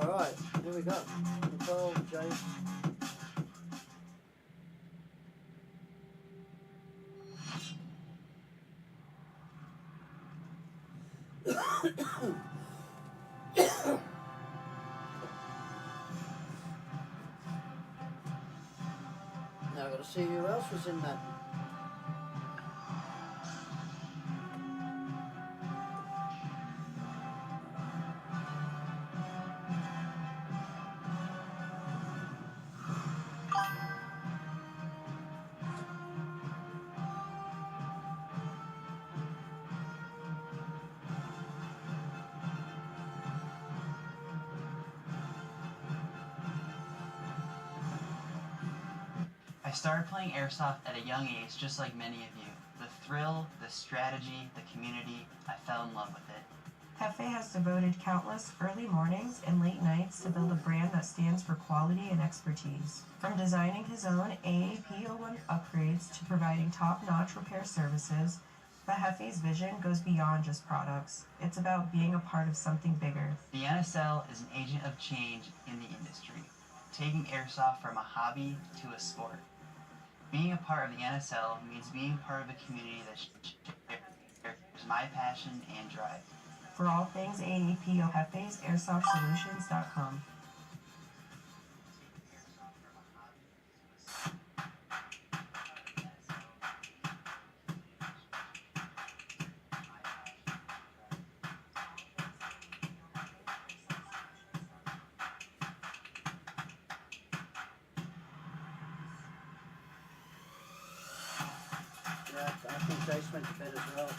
Alright, here we go. Nicole, Jay. Now I've got to see who else was in that. started playing airsoft at a young age, just like many of you. The thrill, the strategy, the community, I fell in love with it. Hefe has devoted countless early mornings and late nights to build a brand that stands for quality and expertise. From designing his own AAP01 upgrades to providing top-notch repair services, but Hefe's vision goes beyond just products. It's about being a part of something bigger. The NSL is an agent of change in the industry, taking airsoft from a hobby to a sport. Being a part of the NSL means being part of a community that shares my passion and drive. For all things AAP, Hefe's airsoftsolutions.com. Yeah, I think Jace went to bed as well.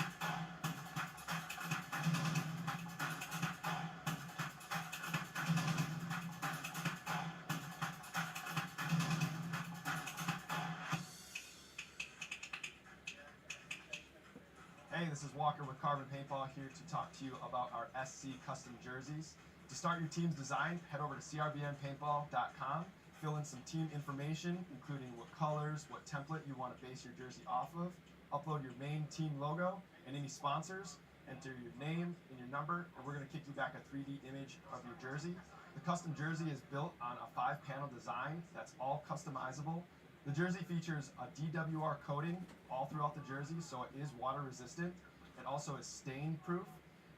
Hey, this is Walker with Carbon Paintball here to talk to you about our SC custom jerseys. To start your team's design, head over to crbnpaintball.com, fill in some team information, including what colors, what template you want to base your jersey off of, upload your main team logo and any sponsors, enter your name and your number, and we're going to kick you back a 3D image of your jersey. The custom jersey is built on a 5-panel design that's all customizable. The jersey features a DWR coating all throughout the jersey, so it is water resistant. It also is stain proof,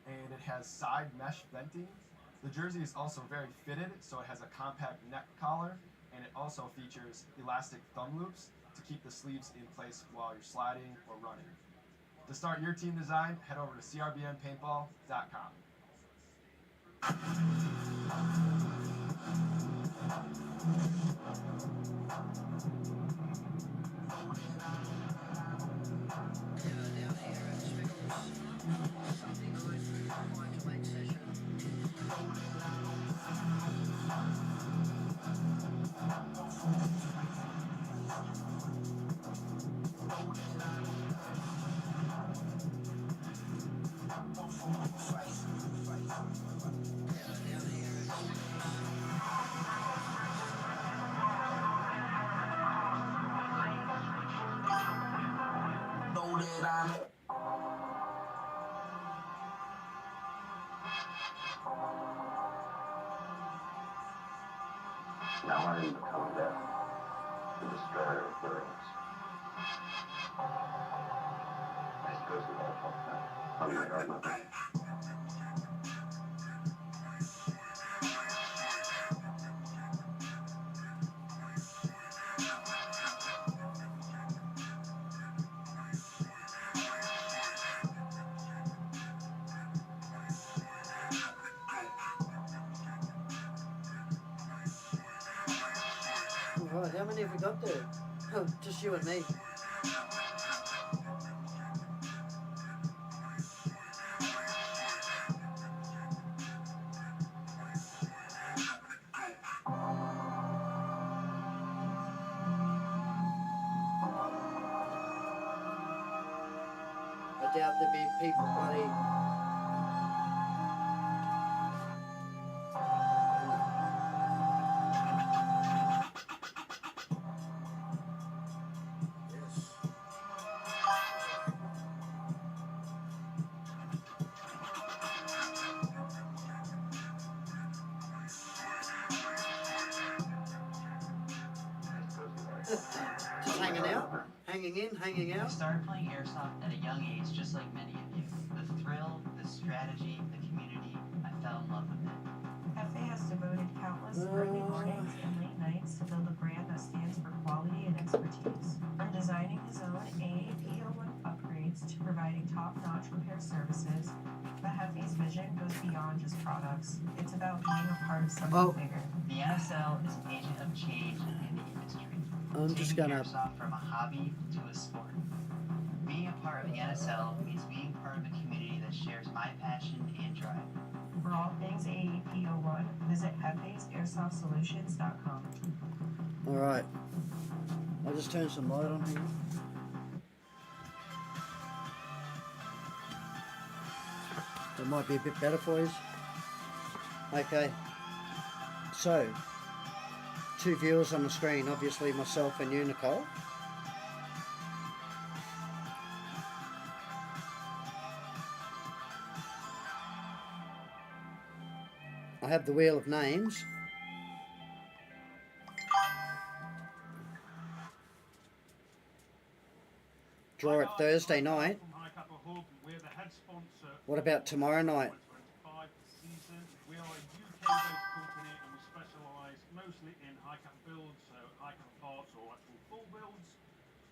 and it has side mesh venting. The jersey is also very fitted, so it has a compact neck collar, and it also features elastic thumb loops to keep the sleeves in place while you're sliding or running. To start your team design, head over to crbnpaintball.com. Now I am become death, the destroyer of worlds. I suppose we all felt that. Oh my God, mother. Alright, how many have we got there? Oh, just you and me. I doubt there'd be people bloody. Just hanging out, hanging I out. started playing airsoft at a young age, just like many of you. The thrill, the strategy, the community, I fell in love with it. Hefe has devoted countless early mornings and late nights to build a brand that stands for quality and expertise. From designing his own AAP01 upgrades to providing top-notch repair services, but Hefe's vision goes beyond just products. It's about being a part of something bigger. The NSL is an agent of change in the industry. I'm just taking gonna. airsoft from a hobby to a sport. Being a part of the NSL means being part of a community that shares my passion and drive. For all things AAP01, visit Hefe's airsoftsolutions.com. Alright. I'll just turn some light on here. That might be a bit better for you. Okay. So, 2 viewers on the screen, obviously myself and you, Nicole. I have the wheel of names. Draw it Thursday night. What about tomorrow night? We are a UK-based company and we specialise mostly in high-cap builds, so high-cap parts or actual full builds.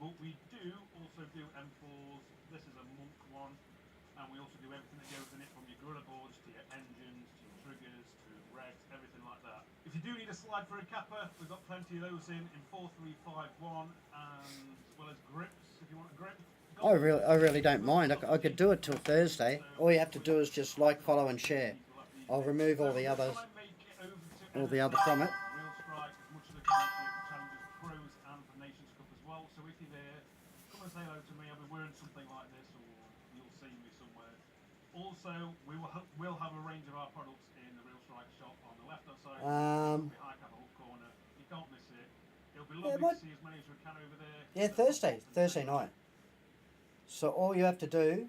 But we do also do M4s. This is a monk one, and we also do everything that goes in it, from your gorilla boards to your engines to your triggers to regs, everything like that. If you do need a slide for a capper, we've got plenty of those in 4351, and as well as grips if you want a grip. I really don't mind. I could do it till Thursday. All you have to do is just like, follow and share. I'll remove all the others, from it. Real Strike, much of the community of the Challengers Pros and the Nations Cup as well. So if you're there, come and say hello to me. I'll be wearing something like this, or you'll see me somewhere. Also, we'll have a range of our products in the Real Strike shop on the left-hand side. It'll be high cap Hull corner. You can't miss it. It'll be lovely to see as many as we can over there. Yeah, Thursday night. So all you have to do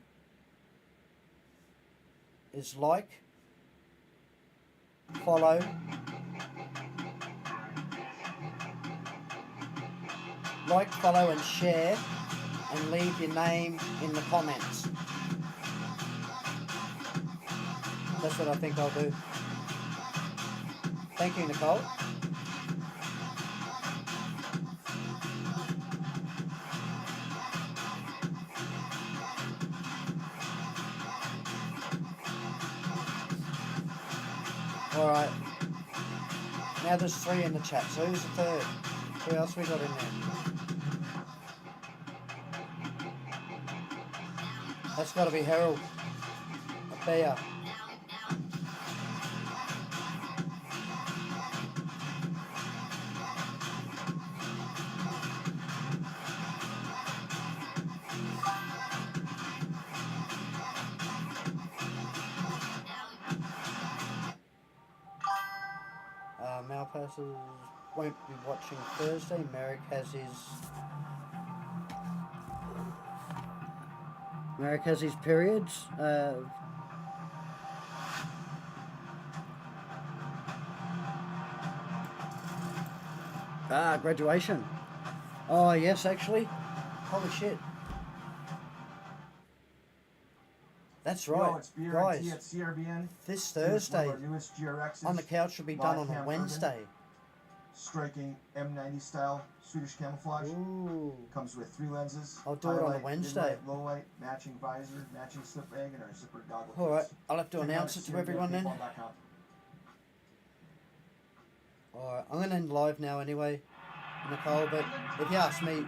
is like, follow, and share, and leave your name in the comments. That's what I think I'll do. Thank you, Nicole. Alright. Now there's 3 in the chat, so who's the third? Who else we got in there? That's got to be Harold. A bear. Malpasses won't be watching Thursday. Merrick has his periods. Graduation. Oh yes, actually. Holy shit. That's right, Yo, it's BRT guys. at CRBN. This Here's one Thursday of our newest GRXs. on the couch should be done on a Wednesday. Striking M90 style Swedish camouflage. Ooh. Comes with 3 lenses. I'll do it on a highlight, Wednesday. mid-light, low light, matching visor, matching slip bag, and our zipper goggle. All right, case. I'll have to Check announce out it to everyone then. CRBNpaintball.com. Alright, I'm going to end live now anyway, Nicole, but if you ask me,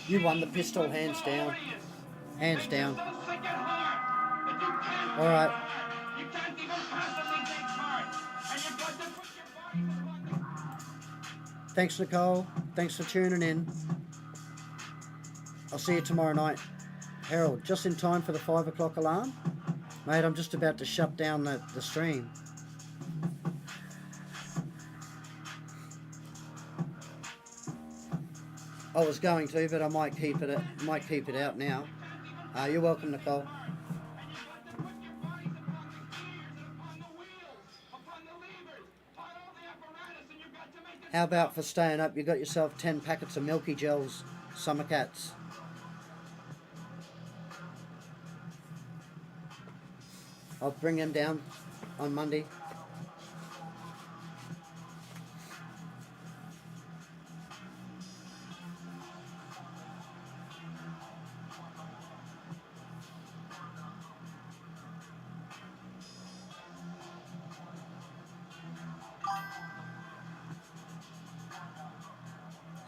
you won the pistol hands down. Hands down. Alright. Thanks, Nicole. Thanks for tuning in. I'll see you tomorrow night. Harold, just in time for the 5 o'clock alarm? Mate, I'm just about to shut down the stream. I was going to, but I might keep it out now. You're welcome, Nicole. How about for staying up, you got yourself 10 packets of Milky Gels, Summer Cats. I'll bring them down on Monday.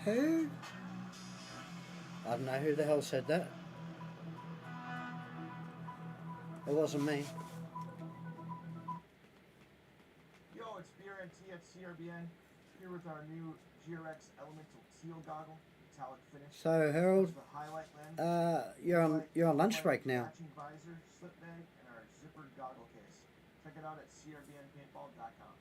Who? I don't know who the hell said that. It wasn't me. Yo, it's BRT at CRBN. Here with our new GRX Elemental Teal Goggle, metallic finish. So Harold, The highlight lens, you're on lunch break now. matching visor, slip bag, and our zippered goggle case. Check it out at crbnpaintball.com.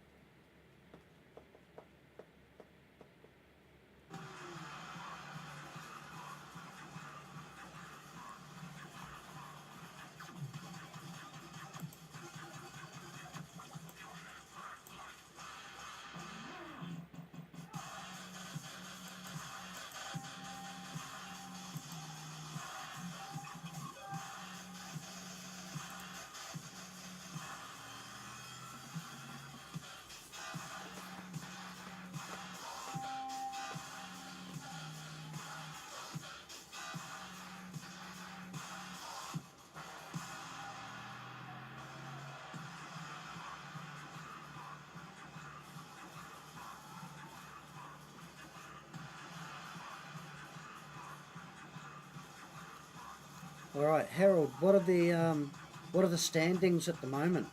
All right, Harold. What are the standings at the moment?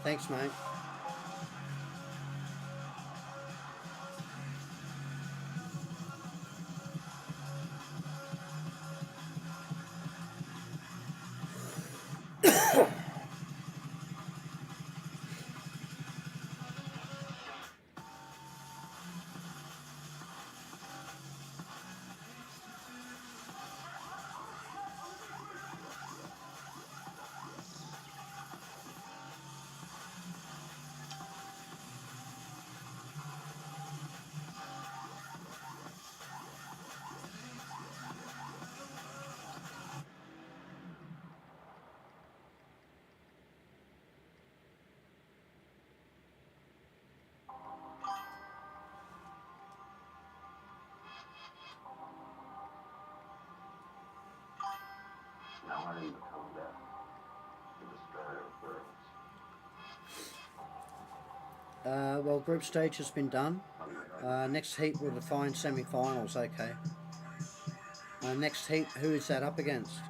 Thanks, mate. Now I need to come down. The destroyer burns. Well, group stage has been done. Next heat will define semi-finals. Okay. Next heat, who is that up against?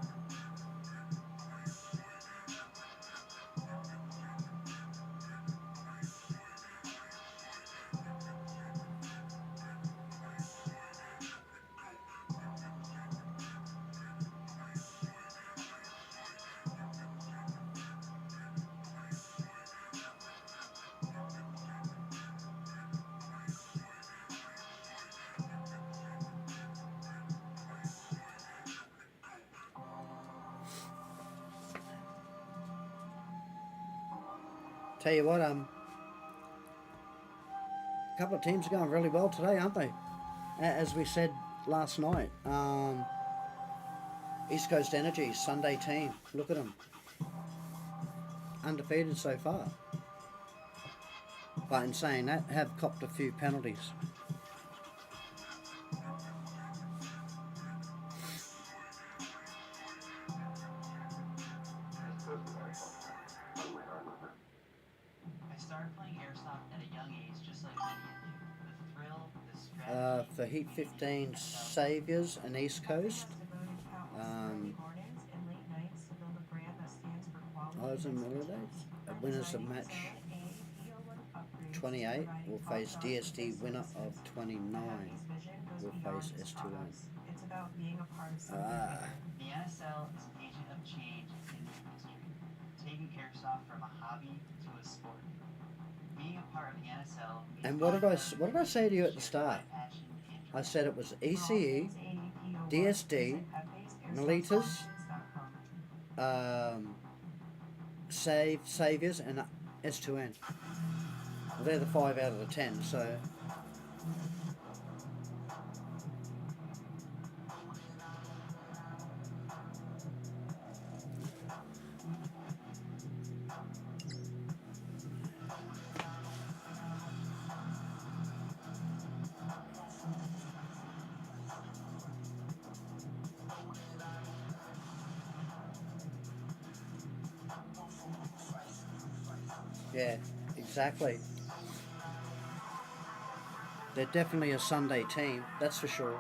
Tell you what, a couple of teams are going really well today, aren't they? As we said last night, East Coast Energy, Sunday team, look at them. Undefeated so far. But in saying that, have copped a few penalties. For Heat 15 Saviours and East Coast. Eyes and Melodies. Winners of match 28 will face DSD. Winner of 29 will face S2N. It's about being a part of something. The NSL is an agent of change in the industry, taking airsoft from a hobby to a sport. Being a part of the NSL means And what did I say to you at the start? I said it was ECE, DSD, Melodies, Saviours, and S2N. Well, they're the 5 out of the 10, so. Yeah, exactly. They're definitely a Sunday team, that's for sure.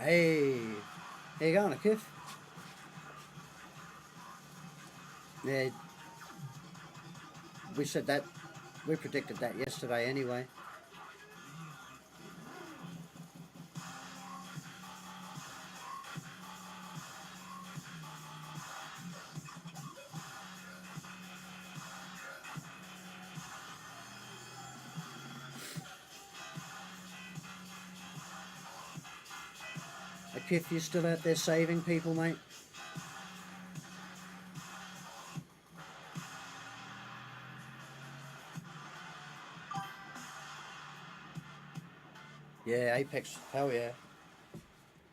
Hey, how you going, Akif? Yeah, we said that, we predicted that yesterday anyway. Akif, you still out there saving people, mate? Yeah, Apex, hell yeah.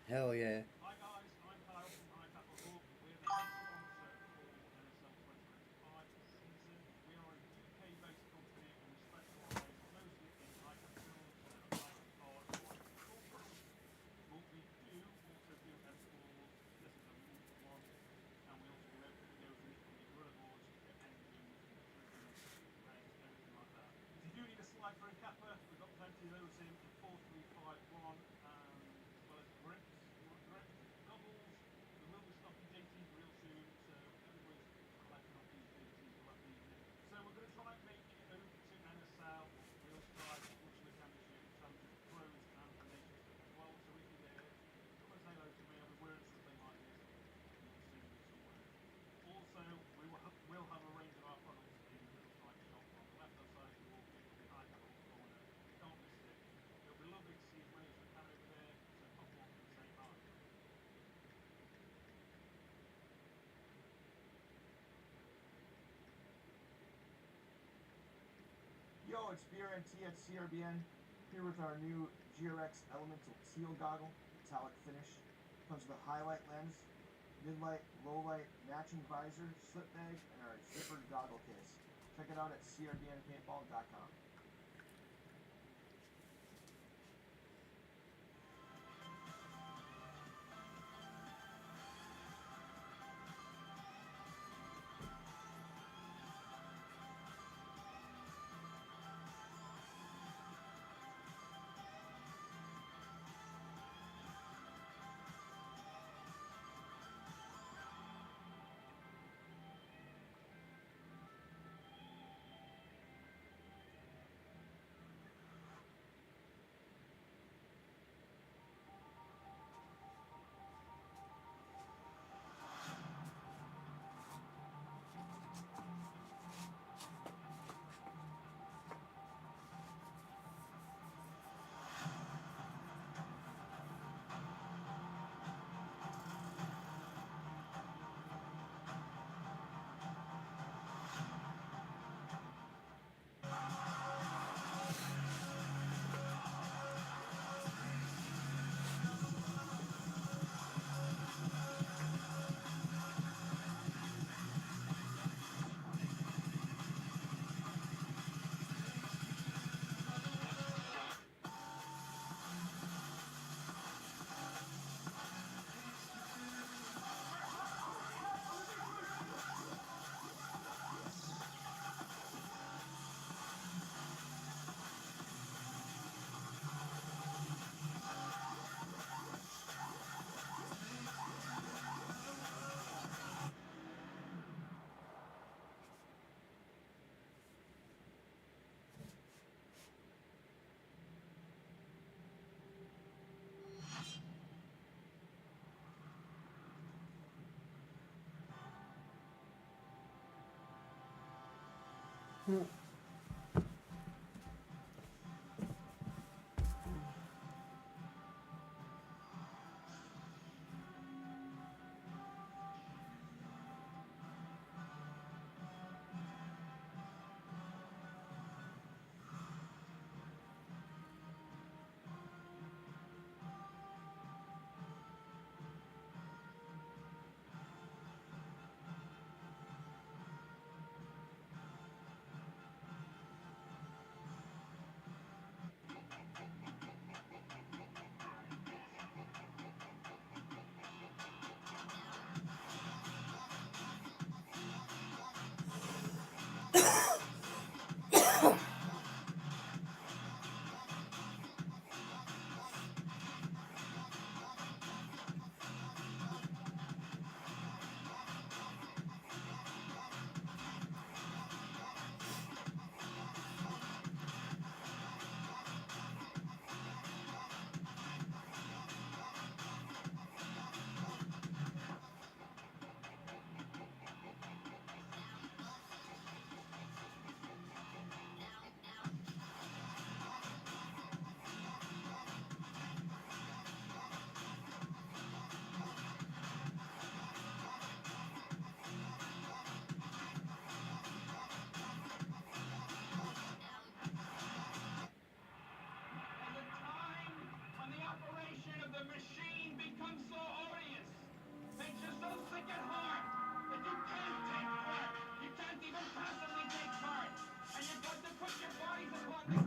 Hell yeah. Hi guys, I'm Kyle from High Kappa Hub. We're the head sponsor for NSL 2025 season. We are a UK-based company and we specialise mostly in high cap clubs and high cap cards and high cap corporates. But we do also do M4s. This is a monthly one, and we also do everything that goes in it from your gorilla boards to your engines and your triggers, your legs, everything like that. If you do need a slide for a kappa, we've got plenty of those in 4351, as well as grips. You want grips, goggles. We will be stocking JTs real soon, so everybody's collecting off these JTs for that evening. So we're going to try and make it over to NSL. We'll strive as much as we can this year to challenge the pros and the nation stuff as well. So if you're there, come and say hello to me. I'll be wearing something like this, and you'll see me somewhere. Also, we'll have a range of our products in the little strike shop on the left hand side as you walk in. It'll be high cap corner. Don't miss it. It'll be lovely to see as many as we can over there. So pop along and say hi. Yo, it's BRNT at CRBN, here with our new GRX Elemental Teal Goggle, metallic finish. Comes with a highlight lens, mid-light, low-light, matching visor, slip bag, and our zippered goggle case. Check it out at crbnpaintball.com. When the operation of the machine becomes so odious, makes you so sick at heart that you can't take part. You can't even passively take part. And you've got to put your bodies upon the...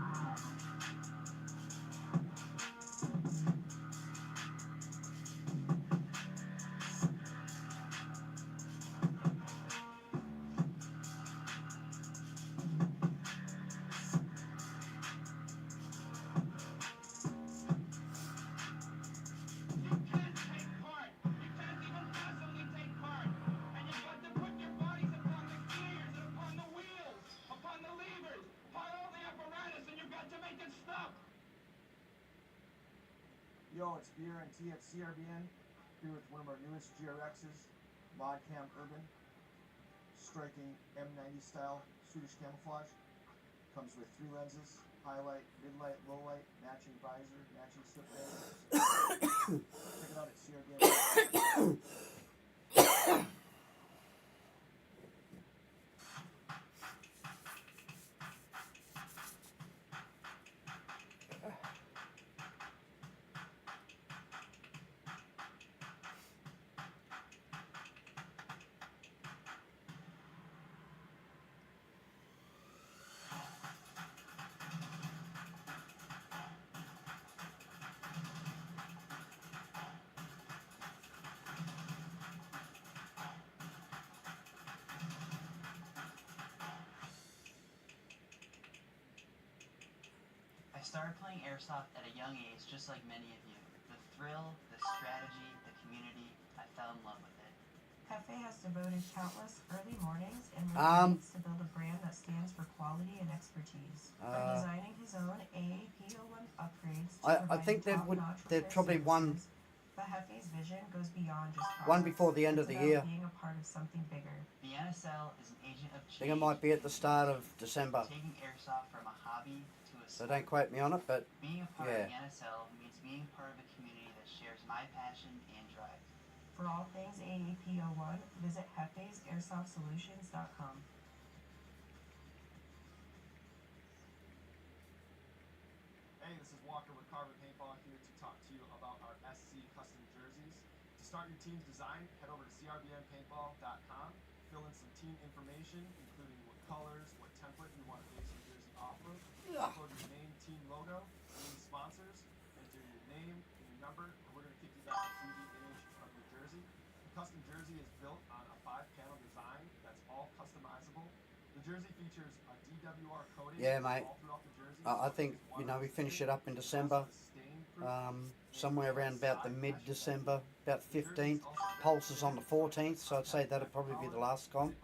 Yo, it's BRNT at CRBN, here with one of our newest GRXs, Modcam Urban, striking M90 style Swedish camouflage. Comes with 3 lenses, highlight, mid-light, low-light, matching visor, matching slip band. Check it out at CRBN. I started playing airsoft at a young age, just like many of you. The thrill, the strategy, the community, I fell in love with it. Hefe has devoted countless early mornings and late nights to build a brand that stands for quality and expertise. From designing his own AAP01 upgrades to I think they'd probably won but Hefe's vision goes beyond just products. one before the end of the year. Being a part of something bigger. The NSL is an agent of I change. think it might be at the start of December. Taking airsoft from a hobby to a So sport. don't quote me on it, but Being a part yeah. of the NSL means being part of a community that shares my passion and drive. For all things AAP01, visit hefe'sairsoftsolutions.com. Hey, this is Walker with Carbon Paintball here to talk to you about our SC custom jerseys. To start your team's design, head over to crbnpaintball.com, fill in some team information, including what colors, what template you want to base your jersey off of, upload your name, team logo, name sponsors, enter your name and your number, and we're going to kick you back a 3D image of your jersey. The custom jersey is built on a 5-panel design that's all customizable. The jersey features a DWR coating Yeah, mate. all throughout the jersey. I think, you know, we finish it up in December, somewhere around about the mid-December, about 15th. Pulse is on the 14th, so I'd say that'll probably be the last comp.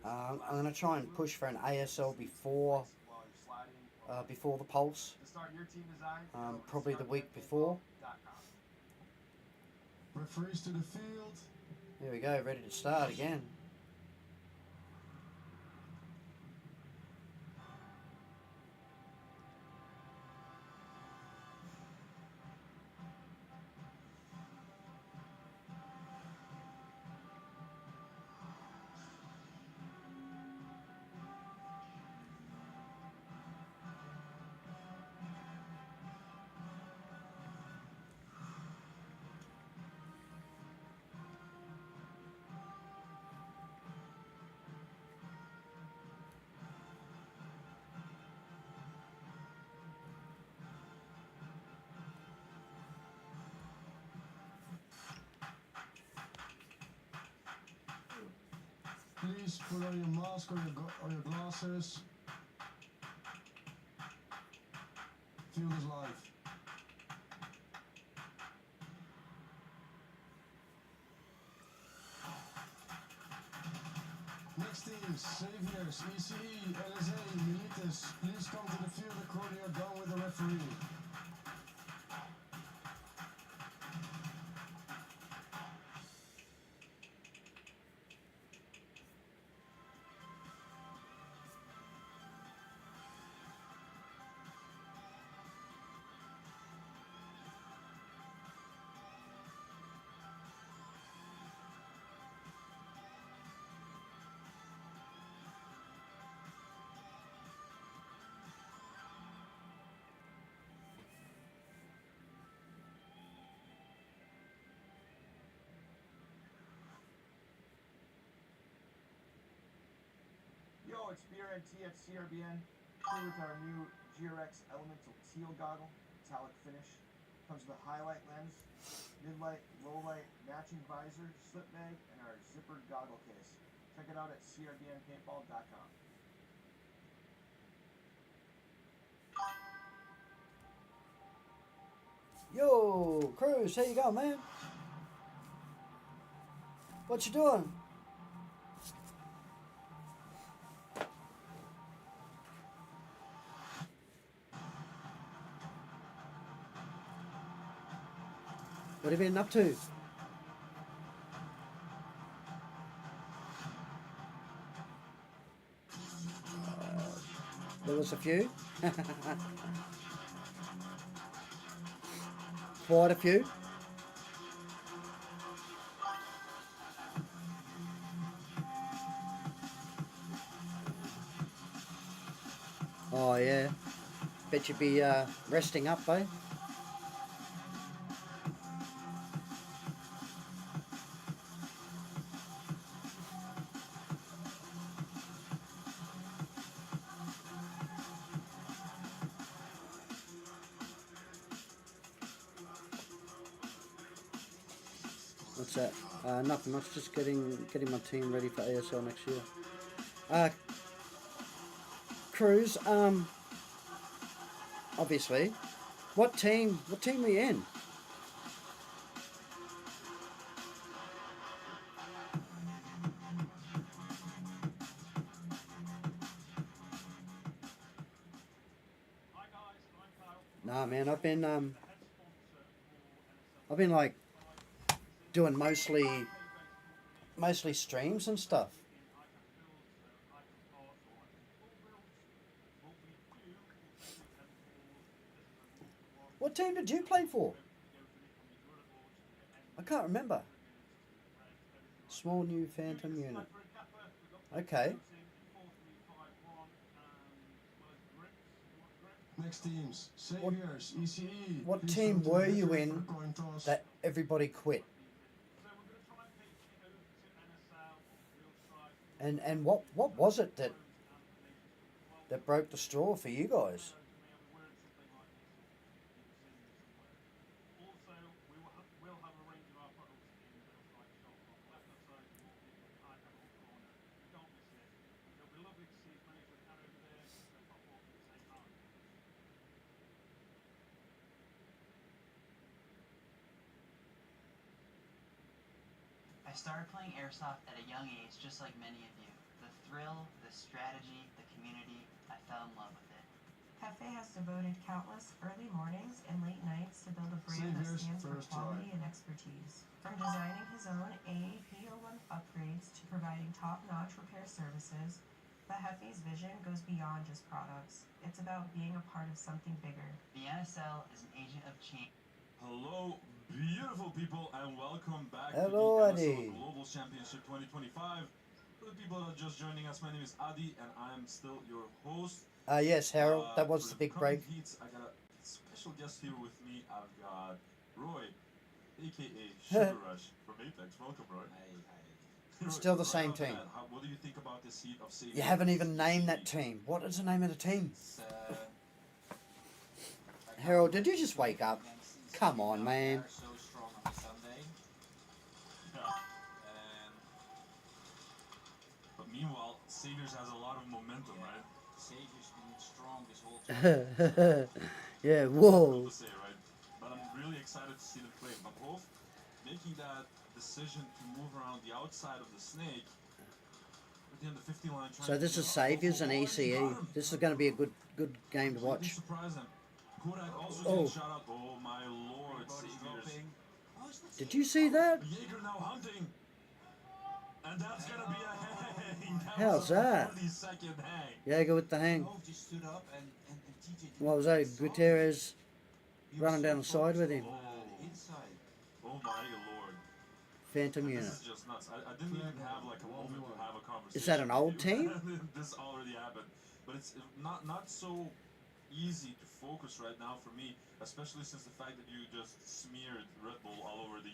I'm going to try and push for an ASL before the Pulse, probably the week before. Referees to the field. There we go, ready to start again. please put on your mask or your glasses. Feel this life. Next teams, Saviors, ECE, LSA, Milites, please come to the field according you're done with the referee. Yo, it's BRNT at CRBN, here with our new GRX Elemental Teal Goggle, metallic finish. Comes with a highlight lens, mid-light, low-light, matching visor, slip bag, and our zippered goggle case. Check it out at crbnpaintball.com. Yo, Cruz, how you going, man? What you doing? What have you been up to? There was a few. Quite a few. Oh yeah. Bet you'd be resting up, eh? What's that? Nothing much. Just getting my team ready for ASL next year. Cruz. Obviously, what team were you in? Nah, man. I've been like doing mostly streams and stuff. What team did you play for? I can't remember. Small new phantom unit. Okay. Next teams, Saviors, ECE. What team were you in that everybody quit? And what was it that broke the straw for you guys? I started playing airsoft at a young age, just like many of you. The thrill, the strategy, the community, I fell in love with it. Cafe has devoted countless early mornings and late nights to build a brand that stands for quality and expertise. From designing his own AAP01 upgrades to providing top-notch repair services, the Hefe's vision goes beyond just products. It's about being a part of something bigger. The NSL is an agent of change. Hello, beautiful people, and welcome back Hello, to the Adi. NSL Global Championship 2025. For the people that are just joining us, my name is Adi, and I'm still your host. Yes, Harold, that was for the big coming break. Heats, I got a special guest here with me. I've got Roy, aka Sugar Rush from Apex. Welcome, Roy. Roy, Still the same off the team. bat, what do you think about this heat of Saviors? You haven't even named that team. What is the name of the team? Harold, did you just wake up? Come on, man. They're so strong on Sunday. Yeah. Saviors has a lot of momentum, right? Savior's been strong this whole time. Yeah, Cool whoa. to say, right? But I'm really excited to see them play. But both making that decision to move around the outside of the snake within the 50 line. So this is Saviors and ECE. This is going to be a good game to watch. Oh, Shout out. Oh my lord, Saviors. did you see that? Jaeger now hunting. And that's gonna be a hang. How's that? 40-second hang. Jaeger with the hang. Just stood up and TJ. What was that? Gutierrez running down the side with him. Inside. Oh my lord. Phantom unit. This is just nuts. I didn't even have like a moment to have a conversation. Is that an old with you. team? This already happened. But it's not so easy to focus right now for me, especially since the fact that you just smeared Red Bull all over the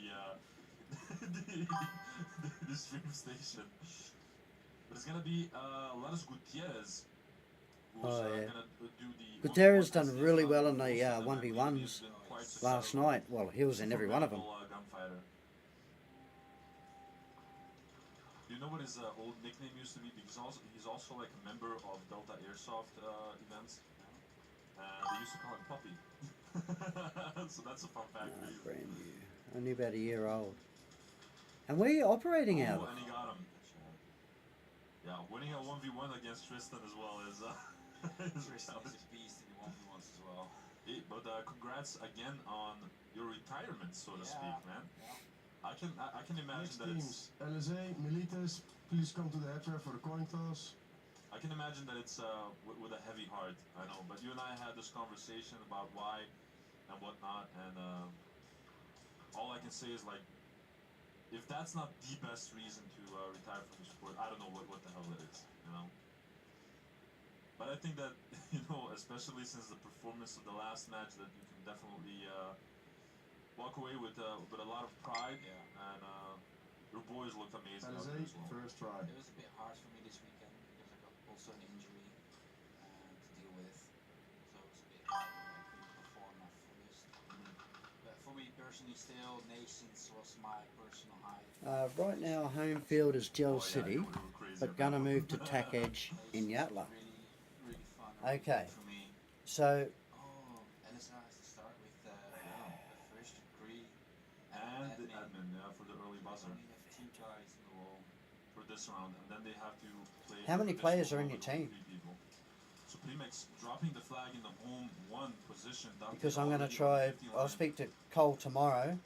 the stream station. But it's gonna be Ladis Gutierrez who's gonna do the. Gutierrez done really well in the 1v1s last night. Well, he was in every one of them. Gunfighter. Do you know what his old nickname used to be? Because he's also like a member of Delta Airsoft events. They used to call him Puppy. So that's a fun fact for you. Brand new. Only about a year old. And where are you operating out of? And he got him. Yeah, winning a 1v1 against Tristan as well is Tristan is a beast in the 1v1s as well. Hey, but congrats again on your retirement, so to speak, man. I can imagine Next that teams, LSA, Milites, please come to the headwear for the coin toss. I can imagine that it's with a heavy heart, I know. But you and I had this conversation about why and whatnot, and all I can say is like, if that's not the best reason to retire from the sport, I don't know what the hell it is, you know. But I think that especially since the performance of the last match, that you can definitely walk away with a lot of pride. Yeah. And your boys looked amazing out there as well. First try. It was a bit hard for me this weekend because I got also an injury to deal with, so it was a bit hard when I couldn't perform my fullest. But for me personally, still Nations was my personal high. Right now, home field is Gel City, but gonna move to Tack Edge in Yatla. Really fun. Okay, For me. so NSI has to start with the first degree And the admin, for the early buzzer. We only have 2 guys in the wall For this round, and then they have to play. how many this players are round in your with team? 3 people. So Primex dropping the flag in the home 1 position. Because I'm gonna try, I'll speak to Cole tomorrow,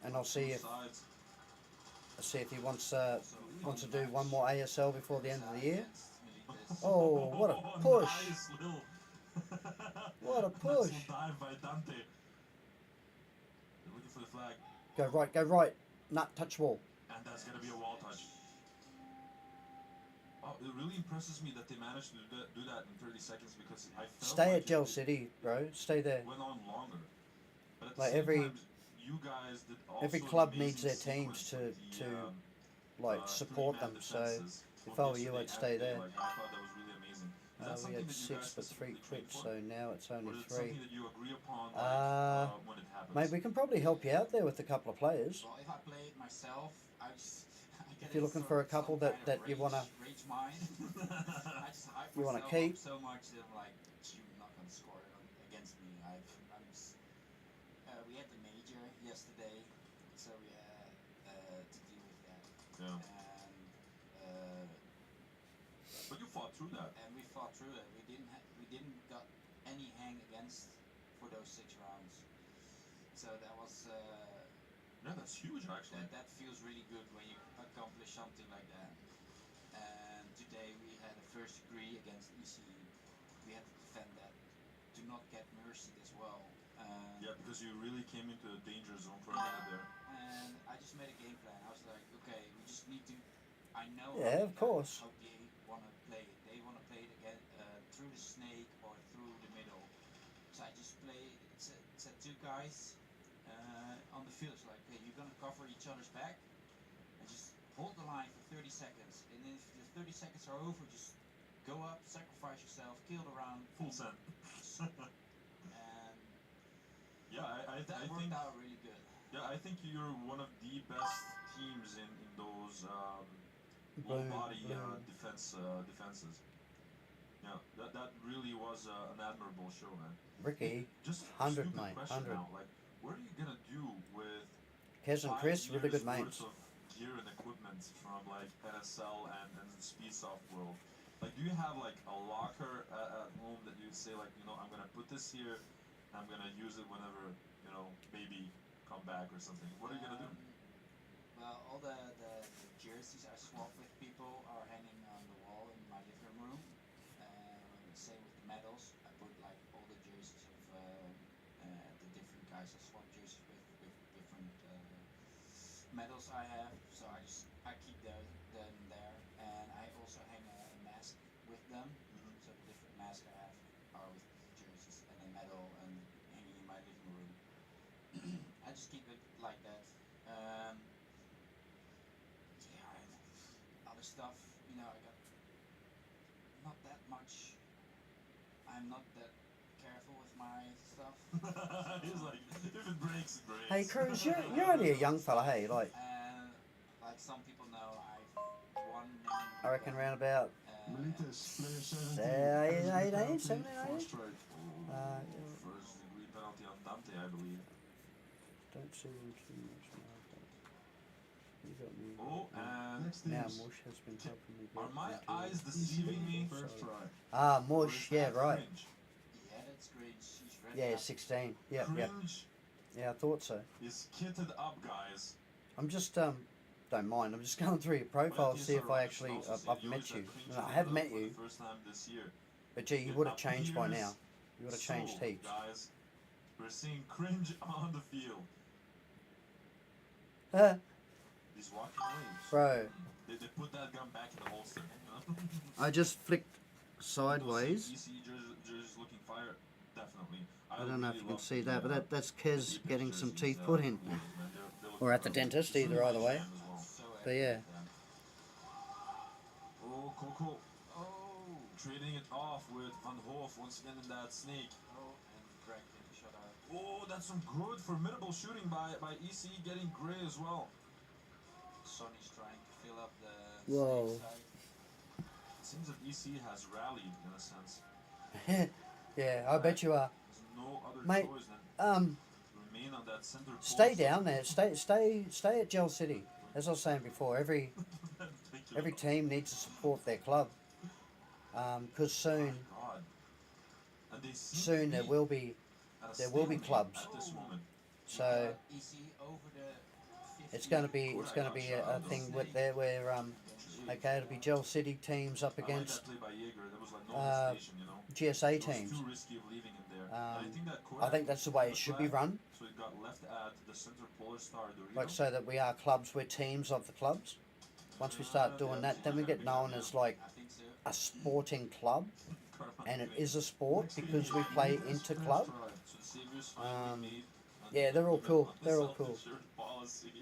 and I'll see if he wants to do one more ASL before the end of the year. Oh, what a push! Nice little What a nice push! little dive by Dante. They're looking for the flag, Go right, nut, touch wall. and that's gonna be a wall touch. Oh, it really impresses me that they managed to do that in 30 seconds, because I felt Stay like at Gel City, bro. Stay there. went on longer. But at the Like same every time, you guys did also every an club amazing needs their sequence teams with the, like support three-man them. So defenses if from I were you, yesterday I'd stay and today. there. Like, I thought that was really amazing. Is that We something had that you 6 guys but 3 specifically train quit, for? so now it's Or only is it 3. something that you agree upon when it happens? Mate, we can probably help you out there with a couple of players. Well, if I play it myself, I get If you're looking for a couple that you wanna rage mind. I just hype You wanna myself keep? up so much that I'm like, you're not gonna score against me. We had the major yesterday, so we had to deal with that. Yeah. And But you fought through that. and we fought through it. We didn't got any hang against for those 6 rounds. So that was Yeah, that's huge actually. that feels really good when you accomplish something like that. And today we had a first degree against ECE. We had to defend that, to not get mercied as well. Yeah, because you really came into a danger zone for a minute there. And I just made a game plan. I was like, okay, we just need to. I know. Yeah, of course. How they want to play it. They want to play it again through the snake or through the middle. So I just play. It's a 2 guys on the field. It's like, okay, you're gonna cover each other's back and just hold the line for 30 seconds. And if the 30 seconds are over, just go up, sacrifice yourself, kill the round. Full send. And Yeah, I that think worked out really good. Yeah, I think you're one of the best teams in those low Blue, body blue. defenses. Yeah, that really was an admirable show, man. Ricky, Just 100 stupid mate, question 100. now. Like, what are you gonna do with Kez and 5 Chris, really years good mates. worth of gear and equipment from like NSL and Speedsoft World? Like, do you have like a locker at home that you say like, you know, I'm gonna put this here, and I'm gonna use it whenever, you know, maybe come back or something? What are you gonna do? Well, all the jerseys I swap with people are hanging on the wall in my living room. Same with the medals. I put like all the jerseys of the different guys I swap jerseys with different medals I have. So I keep them there, and I also hang a mask with them. So the different masks I have are with jerseys and a medal and hanging in my living room. I just keep it like that. Other stuff, you know, I got not that much. I'm not that careful with my stuff. He's like, if it breaks, it breaks. Hey, Cruz, you're only a young fella, hey? Like, And like some people know, I've won. I reckon around about Militis, player 17. 18, 17, Four 18. strike. First degree penalty on Dante, I believe. Don't see him too much now, but you got me. Oh, and Now Mush has been helping me get are my into eyes deceiving me? First try. Ah, Mush, yeah, right. Yeah, that's great. She's red. Yeah, 16. Yeah, yeah. Cringe Yeah, I thought so. is kitted up, guys. I'm just, don't mind. I'm just going through your profile to see if I actually, I've met you. No, I have met you, For the first time this year. but gee, you It would have changed by now. appears You would have changed so, heaps. Guys, we're seeing cringe on the field. These walking waves. Bro, They put that gun back in the holster. You know? I just flicked sideways. ECE jerseys looking fire, definitely. I don't know if you can love see the, that, but that's Kez the getting some jerseys, teeth put in. man. They look Or at the incredible. dentist, either way. As well. But yeah. Oh, Coco. Oh, trading it off with Van Hoof once again in that snake. Oh, and Greg getting shut out. Oh, that's some good, formidable shooting by ECE, getting Gray as well. Sonny's trying to fill up the Whoa. snake side. It seems that ECE has rallied in a sense. Yeah, I bet you are. There's no other Mate, choice than remain on that center stay post. down there. Stay at Gel City. As I was saying before, every team needs to support their club. Because soon, God. And they seem soon to there be will be at a clubs. stalemate at this moment. So EC over the 50. it's going to be a thing with there where okay, it'll be Gel City teams up against I like that play by Jaeger. There was like no hesitation, you know. GSA It was teams. too risky of leaving him there. And I think that I think that's the way it should be run. So it got left at the center Polar Star Dorito. Like so that we are clubs, we're teams of the clubs. Once we start doing that, then we get known as like a sporting club, and it is a sport because we play into club. So the Saviors finally made Yeah, they're all cool. They're all cool. shirt policy.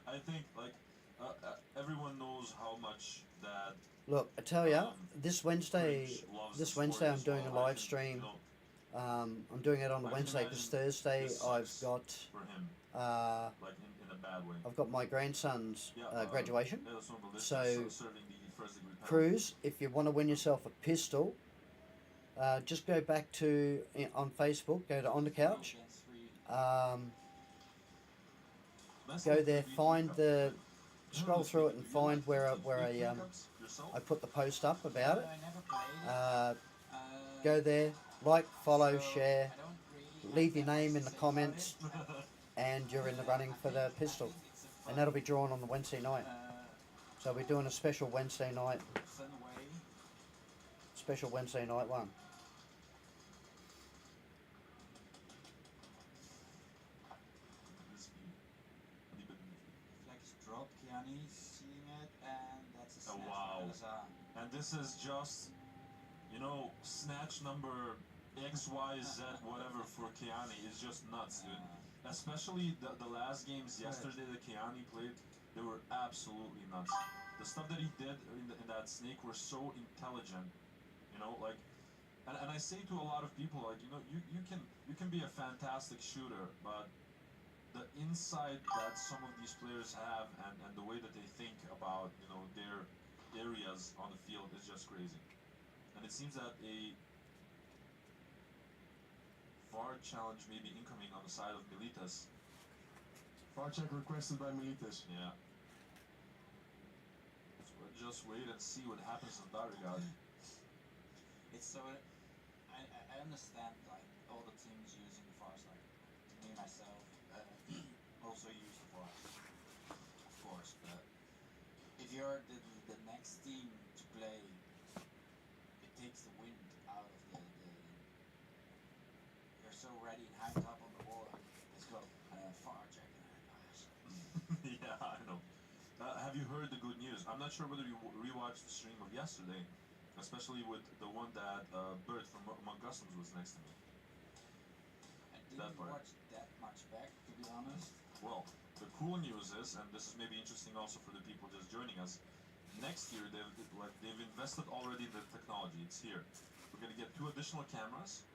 I think like everyone knows how much that. Look, I tell ya, this Wednesday, Cringe loves the I'm sport as doing a well. I live think, stream. you know, I'm doing it on I can Wednesday because imagine Thursday this I've sucks got for him, like in a bad way. I've got my grandson's graduation. Yeah, that's one of the So, listeners serving the first degree penalty. Cruz, if you want to win yourself a pistol, just go back to on Facebook, go to On the Couch. Go there, find the, scroll through it and find where I put the post up about it. Go there, like, follow, share, leave your name in the comments, and you're in the running for the pistol. And that'll be drawn on the Wednesday night. So we're doing a special Wednesday night one. Flex drop, Kiani seeing it, and that's a snatch. Wow. Lazar. And this is just, you know, snatch number XYZ whatever for Kiani is just nuts, dude. Especially the last games yesterday that Kiani played, they were absolutely nuts. The stuff that he did in that snake were so intelligent, you know, like, and I say to a lot of people, like, you know, you can be a fantastic shooter, but the insight that some of these players have and the way that they think about their areas on the field is just crazy. And it seems that a VAR challenge may be incoming on the side of Militas. VAR check requested by Militas. Yeah. So we'll just wait and see what happens in that regard. It's so I understand like all the teams using the VARs, like me myself also use the VARs, of course. But if you're the next team to play, it takes the wind out of the you're so ready and hyped up on the wall. Like, let's go. VAR check. Yeah, I know. Have you heard the good news? I'm not sure whether you rewatched the stream of yesterday, especially with the one that Bert from Monk Customs was next to me. I didn't watch that much back, to be honest. Well, the cool news is, and this is maybe interesting also for the people just joining us, next year they've invested already in the technology. It's here. We're gonna get 2 additional cameras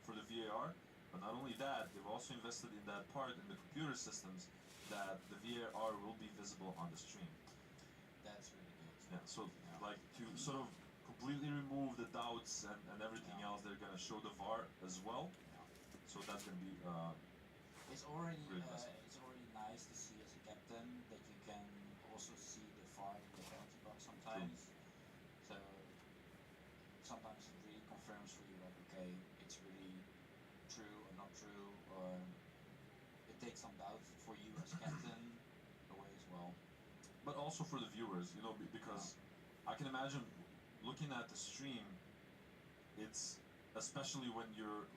for the VAR, but not only that, they've also invested in that part in the computer systems that the VAR will be visible on the stream. That's really good. Yeah, so like to sort of completely remove the doubts and everything else, they're gonna show the VAR as well. So that's gonna be It's already great investment. it's already nice to see as a captain that you can also see the VAR in the penalty box sometimes. So sometimes it really confirms for you like, okay, it's really true or not true, or it takes some doubt for you as captain away as well. But also for the viewers, because I can imagine looking at the stream, it's especially when you're,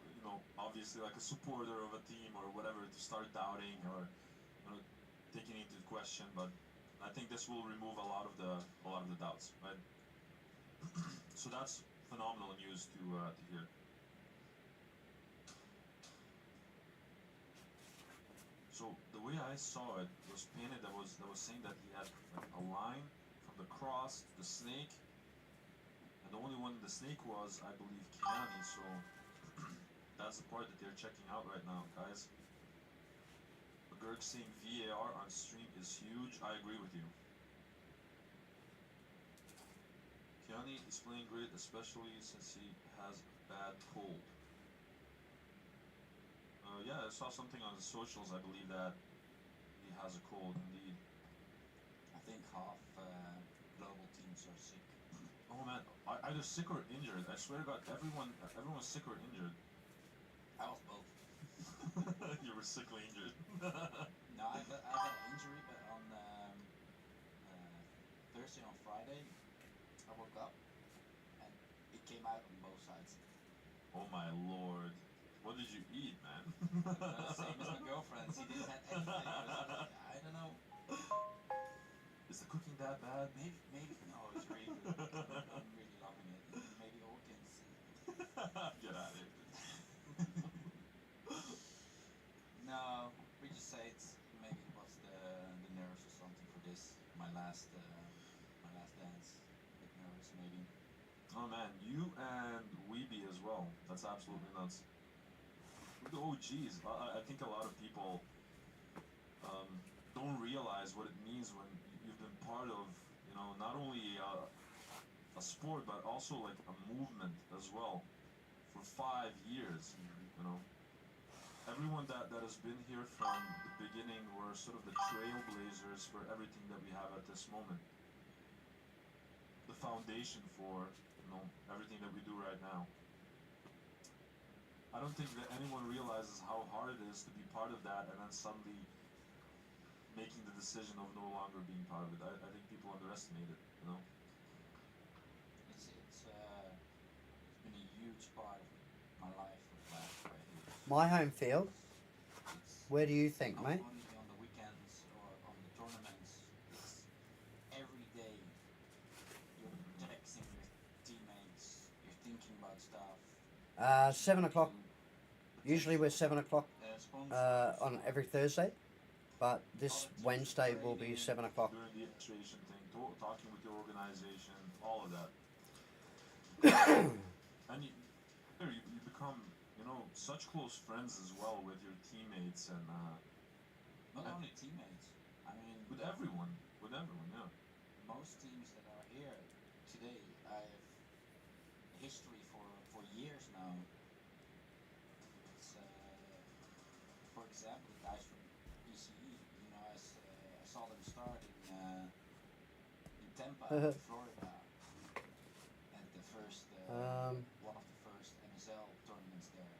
obviously like a supporter of a team or whatever, to start doubting or, taking into question. But I think this will remove a lot of the doubts, right? So that's phenomenal news to hear. So the way I saw it was painted that was saying that he had like a line from the cross to the snake, and the only one the snake was, I believe, Kiani. So that's the part that they're checking out right now, guys. Gerg saying VAR on stream is huge. I agree with you. Kiani is playing great, especially since he has a bad cold. Yeah, I saw something on the socials, I believe, that he has a cold, indeed. I think half global teams are sick. Oh man, either sick or injured. I swear to God, everyone's sick or injured. I was both. You were sickly injured. No, I got an injury, but on Thursday on Friday, I woke up and it came out on both sides. Oh my lord. What did you eat, man? Same as my girlfriend. She didn't have anything. I don't know. Is the cooking that bad? Maybe. No, it's really good. I'm really loving it. Maybe all can see. Get out of here. No, we just say it's maybe it was the nerves or something for this. My last dance with nerves maybe. Oh man, you and Weeby as well. That's absolutely nuts. The OGs, I think a lot of people don't realize what it means when you've been part of, not only a sport but also like a movement as well for 5 years. Everyone that has been here from the beginning were sort of the trailblazers for everything that we have at this moment. The foundation for everything that we do right now. I don't think that anyone realizes how hard it is to be part of that and then suddenly making the decision of no longer being part of it. I think people underestimate it, It's been a huge part of my life for the last 5 years. My home field. Where do you think, Not mate? only on the weekends or on the tournaments, it's every day. You're texting with teammates, you're thinking about stuff. 7 o'clock. Usually we're 7 o'clock on every Thursday, but this Wednesday will be 7 o'clock. Doing the administration thing, talking with your organization, all of that. And you become, such close friends as well with your teammates, and Not only teammates. I mean, with everyone, yeah. most teams that are here today, I have history for years now. It's, for example, the guys from ECE. You know, I saw them start in Tampa, Florida, at the first one of the first NSL tournaments there,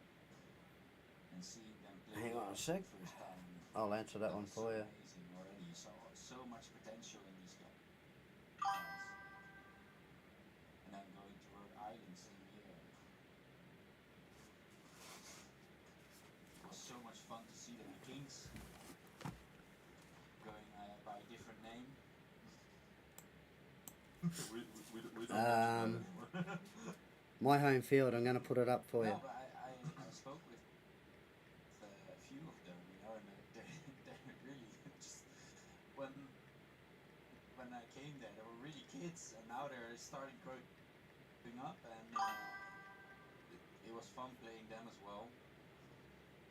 and seeing them play Hang on a sec. for the first time. I'll answer that one for you. Amazing already. You saw so much potential in these guys. And then going to Rhode Island same year. It was so much fun to see the Kings going by a different name. we don't mention that anymore. My home field, I'm going to put it up for you. No, but I spoke with a few of them, you know, and they're really just when I came there, they were really kids, and now they're starting growing up, and it was fun playing them as well.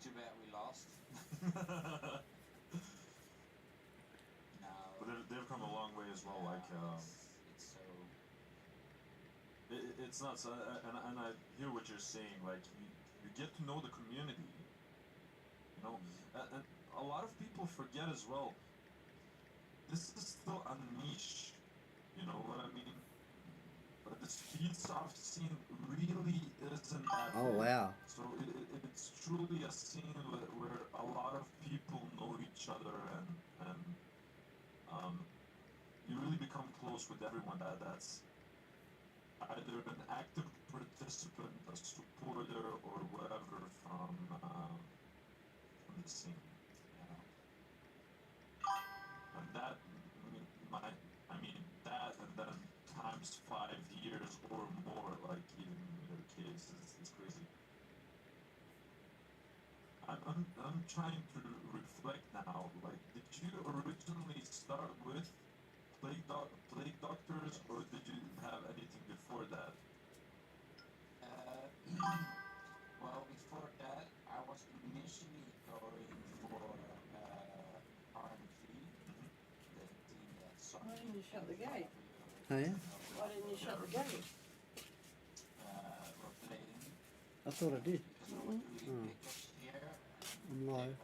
Too bad we lost. But they've come a long way as well. Like it's so. It's nuts, and I hear what you're saying. Like you get to know the community, you know, and a lot of people forget as well. This is still a niche, you know what I mean? But the speedsoft scene really isn't that Oh, big. wow. So it's truly a scene where a lot of people know each other, and you really become close with everyone that's either an active participant, a supporter, or whatever from the scene. You know? And that, I mean that, and then times 5 years or more, like even in your case, it's crazy. I'm trying to reflect now. Like, did you originally start with plague doctors, or did you have anything before that? Well, before that, I was initially going for RMV, the team that saw Why didn't you shut the gate? Oh, yeah? Why didn't you shut the gate? were playing. I thought I did. Because we were doing pickups here. I'm live.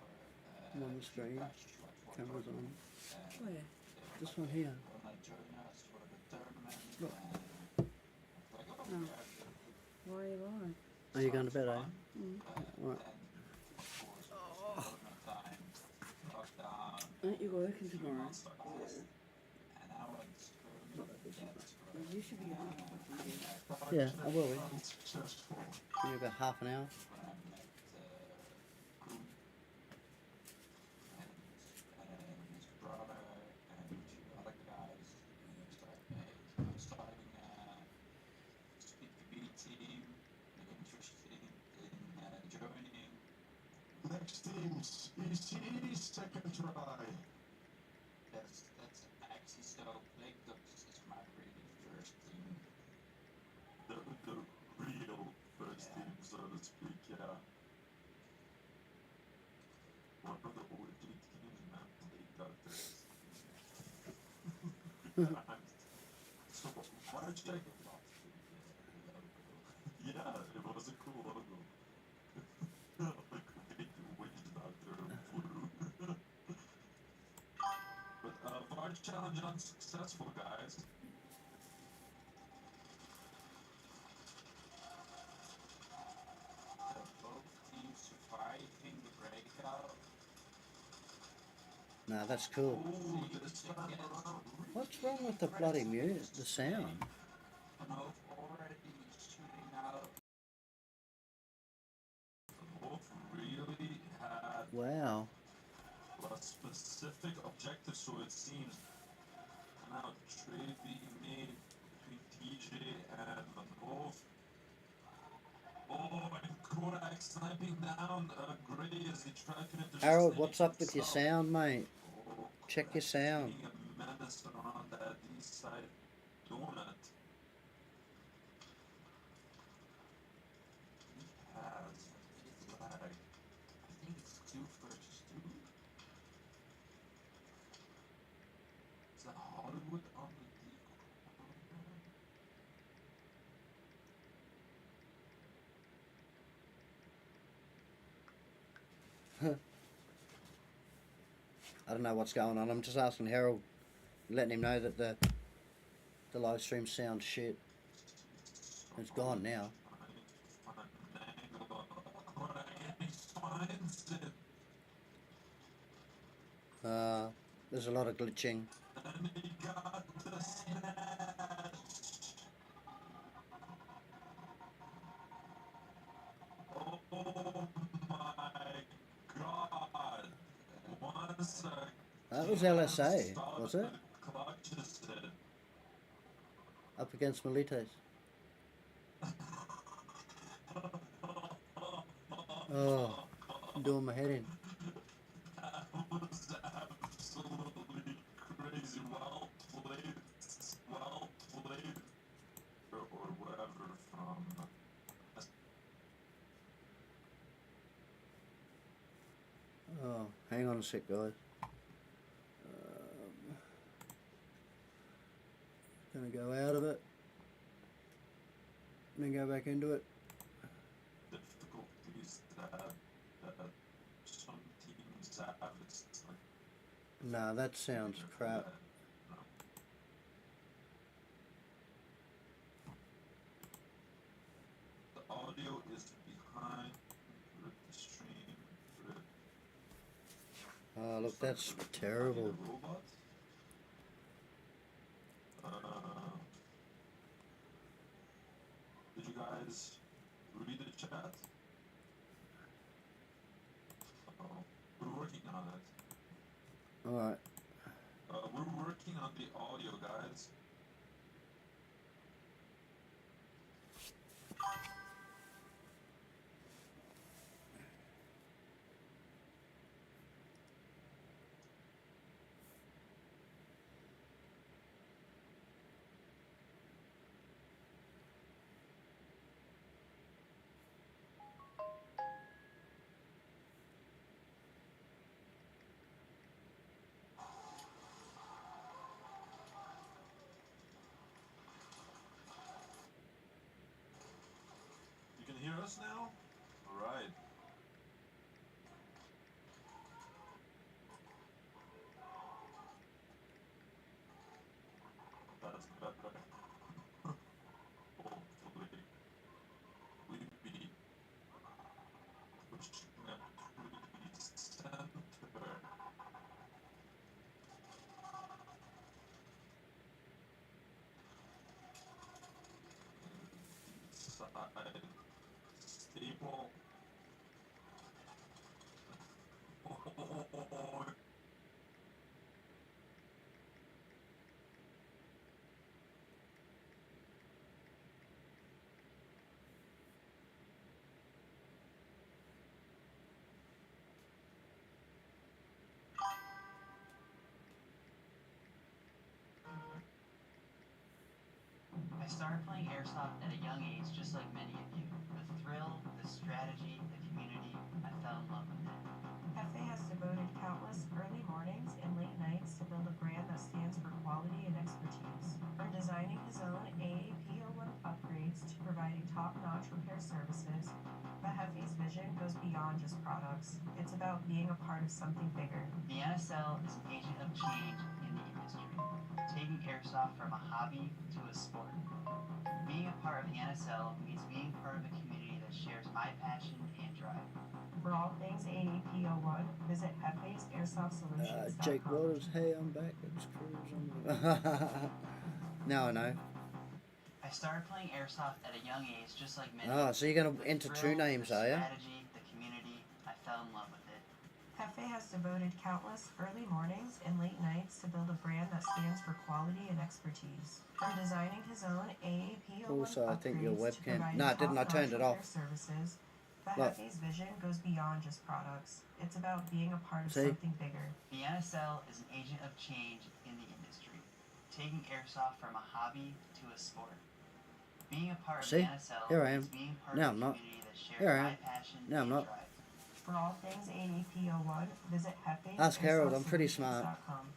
I'm on the screen. Camera's on. Where? This one here. Wanna join us for the tournament? Look. No. Why are you lying? Are you going to bed, are Mm. you? Right. Aren't you working tomorrow? You should be on. Yeah, I will be. Give me about half an hour. Next team's ECE second try. That's actually so Blake Doctors is my really first team. The real first team, so to speak, yeah. One of the OG teams, man, Blake Doctors. So, why did you yeah, it was a cool logo. Like, witch doctor, voodoo. But, Varge challenge unsuccessful, guys. Both teams surviving the breakout. Nah, that's cool. Ooh, this time around. What's wrong with the bloody music? The sound? Both already shooting out. Both really had Wow. a specific objective, so it seems. Now trade being made between TJ and Manov. Oh, and Kodak sniping down Gray as he tried to intercept. Harold, what's up with your sound, mate? Oh, Check your sound. being a menace around that east side donut. He has a flag. I think it's 2 versus 2. I don't know what's going on. I'm just asking Harold, letting him know that the live stream sounds shit. It's gone now. There's a lot of glitching. That was LSA, was it? Up against Milites. Oh, I'm doing my head in. That was absolutely crazy. Well played. Well played. Or whatever from... Oh, hang on a sec, guys. Gonna go out of it. And then go back into it. Difficulties that some teams have. It's like... Nah, that sounds crap. The audio is behind the stream. Oh, look, that's terrible. Did you guys read the chat? We're working on it. Alright. We're working on the audio, guys. You can hear us now? Alright. That's better. Hopefully. We be pushing up to the center. Side. Stable. Oh. I started playing airsoft at a young age, just like many of you. The thrill, the strategy, the community, I fell in love with it. Hefe has devoted countless early mornings and late nights to build a brand that stands for quality and expertise. From designing his own AAP01 upgrades to providing top-notch repair services, but Hefe's vision goes beyond just products. It's about being a part of something bigger. The NSL is an agent of change in the industry, taking airsoft from a hobby to a sport. Being a part of the NSL means being part of a community that shares my passion and drive. For all things AAP01, visit Hefe's Airsoft Solutions. Jake Waters, hey, I'm back. It's Cruise. Now I know. I started playing airsoft at a young age, just like many. Ah, so you're going to enter two names, are you? The strategy, the community, I fell in love with it. Hefe has devoted countless early mornings and late nights to build a brand that stands for quality and expertise. From designing his own AAP01 Also, I think your upgrades to webcam. providing No, it didn't. I turned it top-notch off. repair services, but Look. Hefe's vision goes beyond just products. It's about being a part of See? something bigger. The NSL is an agent of change in the industry, taking airsoft from a hobby to a sport. Being a part See? of the NSL Here I am. means being part Now of I'm a not. community that shares Here I my am. passion Now I'm and not. drive. For all things AAP01, visit Hefe's Ask Harold, I'm pretty smart. AirsoftSolutions.com.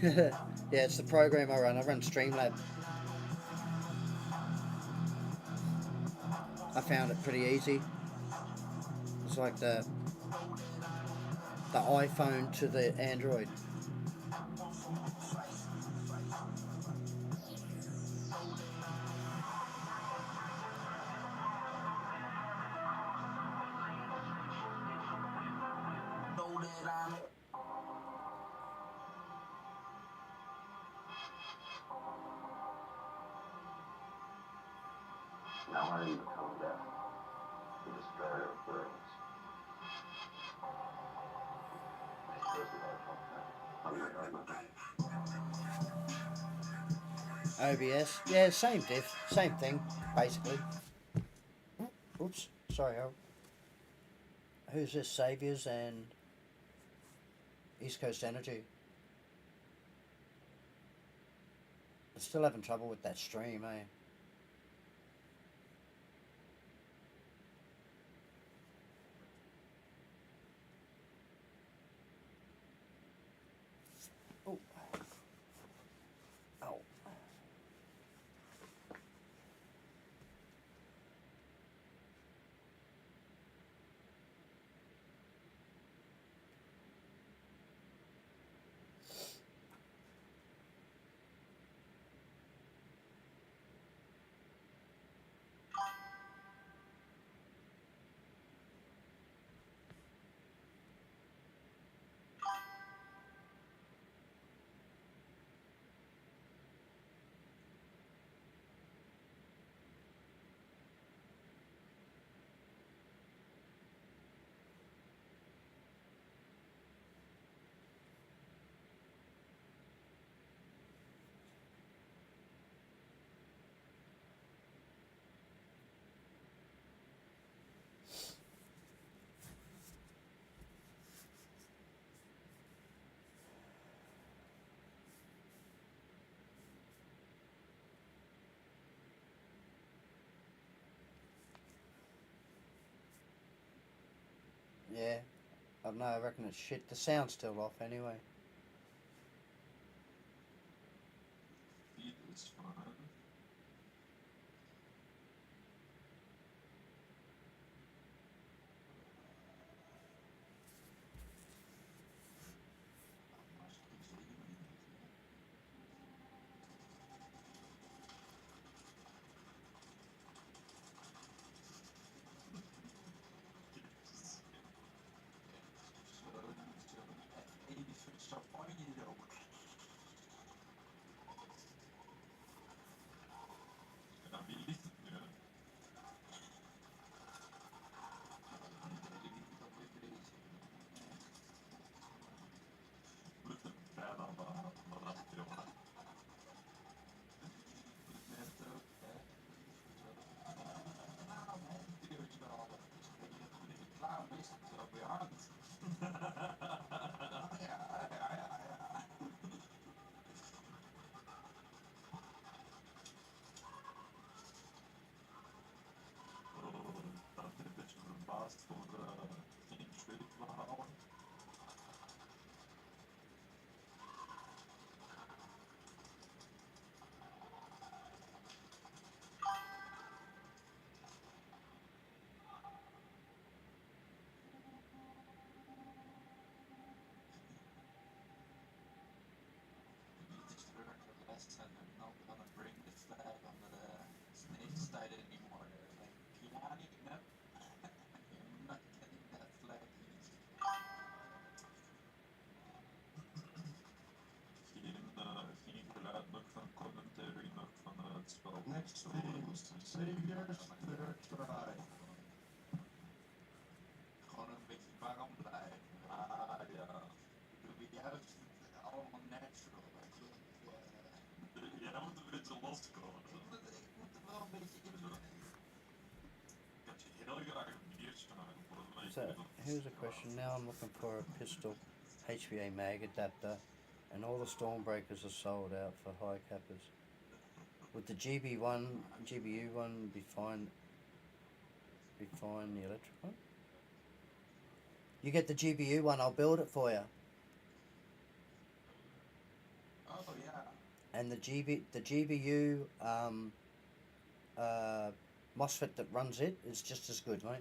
Yeah, it's the program I run. I run Streamlab. I found it pretty easy. It's like the iPhone to the Android. Now I need to come down. The destroyer of birds. OBS. Yeah, same diff. Same thing, basically. Oops. Sorry, Harold. Who's this? Saviours and East Coast Energy. I'm still having trouble with that stream, eh? Oh. Ow. Yeah, I don't know, I reckon it's shit. The sound's still off anyway. Feed is fine. And I'm not gonna bring the flag under the snake side anymore. They're like, Kiani, no, you're not getting that flag easy. Geen geluid nog van commentary, nog van het spel. Next team, Saviors, third try. Gewoon een beetje warm blijven. Ah ja. Doe je juist allemaal natural. Jij moet een beetje loskomen. Ik moet er wel een beetje in. Ik had je heel graag een biertje maken. So, here's a question. Now I'm looking for a pistol HVA mag adapter, and all the Stormbreakers are sold out for high cappers. Would the GBU one be fine? The electric one? You get the GBU one, I'll build it for you. and the GBU MOSFET that runs it is just as good, mate.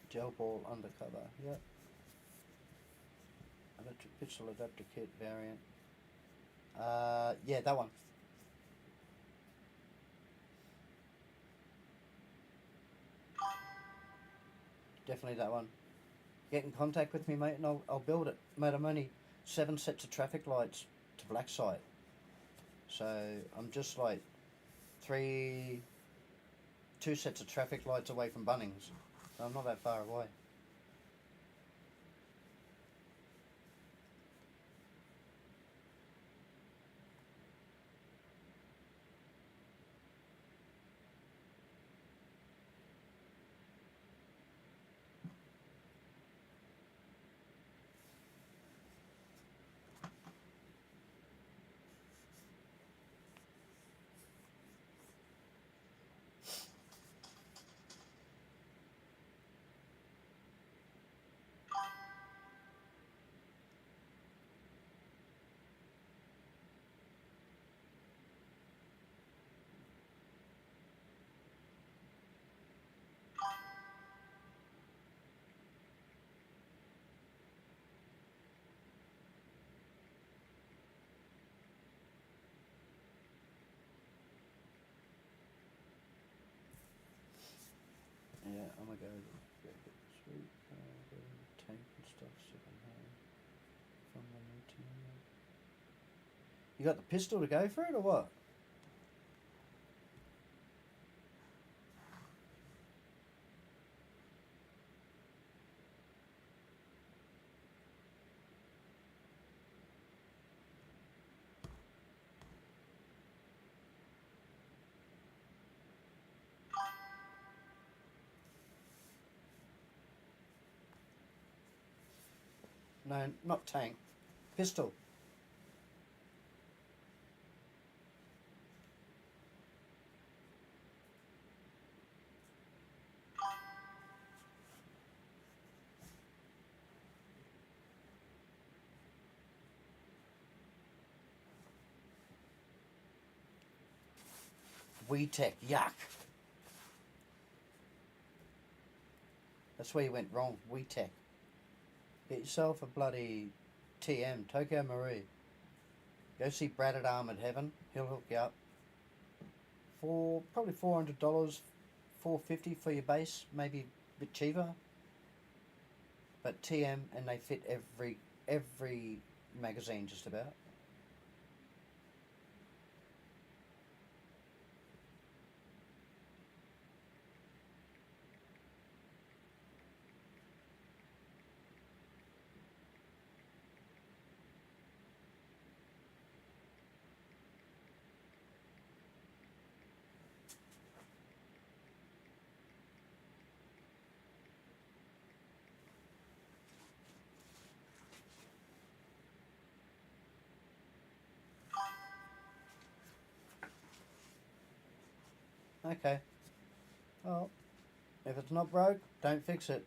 Gel ball undercover, yep. Electric pistol adapter kit variant. Yeah, that one. Definitely that one. Get in contact with me, mate, and I'll build it. Mate, I'm only 7 sets of traffic lights to black site. So I'm just like 2 sets of traffic lights away from Bunnings. So I'm not that far away. Yeah, I'm gonna go sweet tank and stuff secondhand from the new team. You got the pistol to go for it or what? No, not tank. Pistol. WeTech, yuck. That's where you went wrong, WeTech. Get yourself a bloody TM, Tokyo Marie. Go see Brad at Armored Heaven. He'll hook you up. For probably $400, $450 for your base, maybe a bit cheaper. But TM, and they fit every magazine just about. Okay. Well, if it's not broke, don't fix it.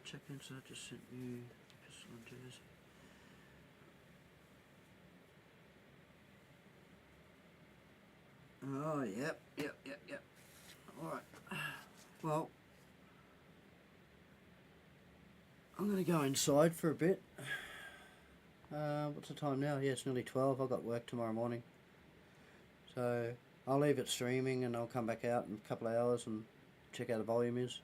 check in, so I just sent you pistol and jersey. Oh, yep. Alright. Well, I'm going to go inside for a bit. What's the time now? Yeah, it's nearly 12. I've got work tomorrow morning. So, I'll leave it streaming and I'll come back out in a couple of hours and check how the volume is.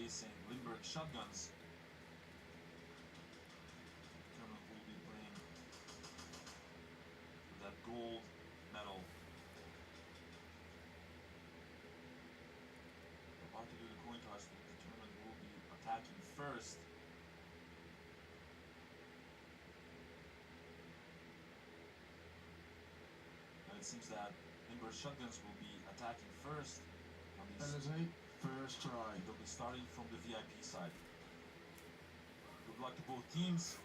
facing Limburg Shotguns. Tournament will be playing with that gold medal. About to do the coin toss, but the tournament will be attacking first. It seems that Limburg Shotguns will be attacking first. On these, LSA, first try. they'll be starting from the VIP side. Good luck to both teams.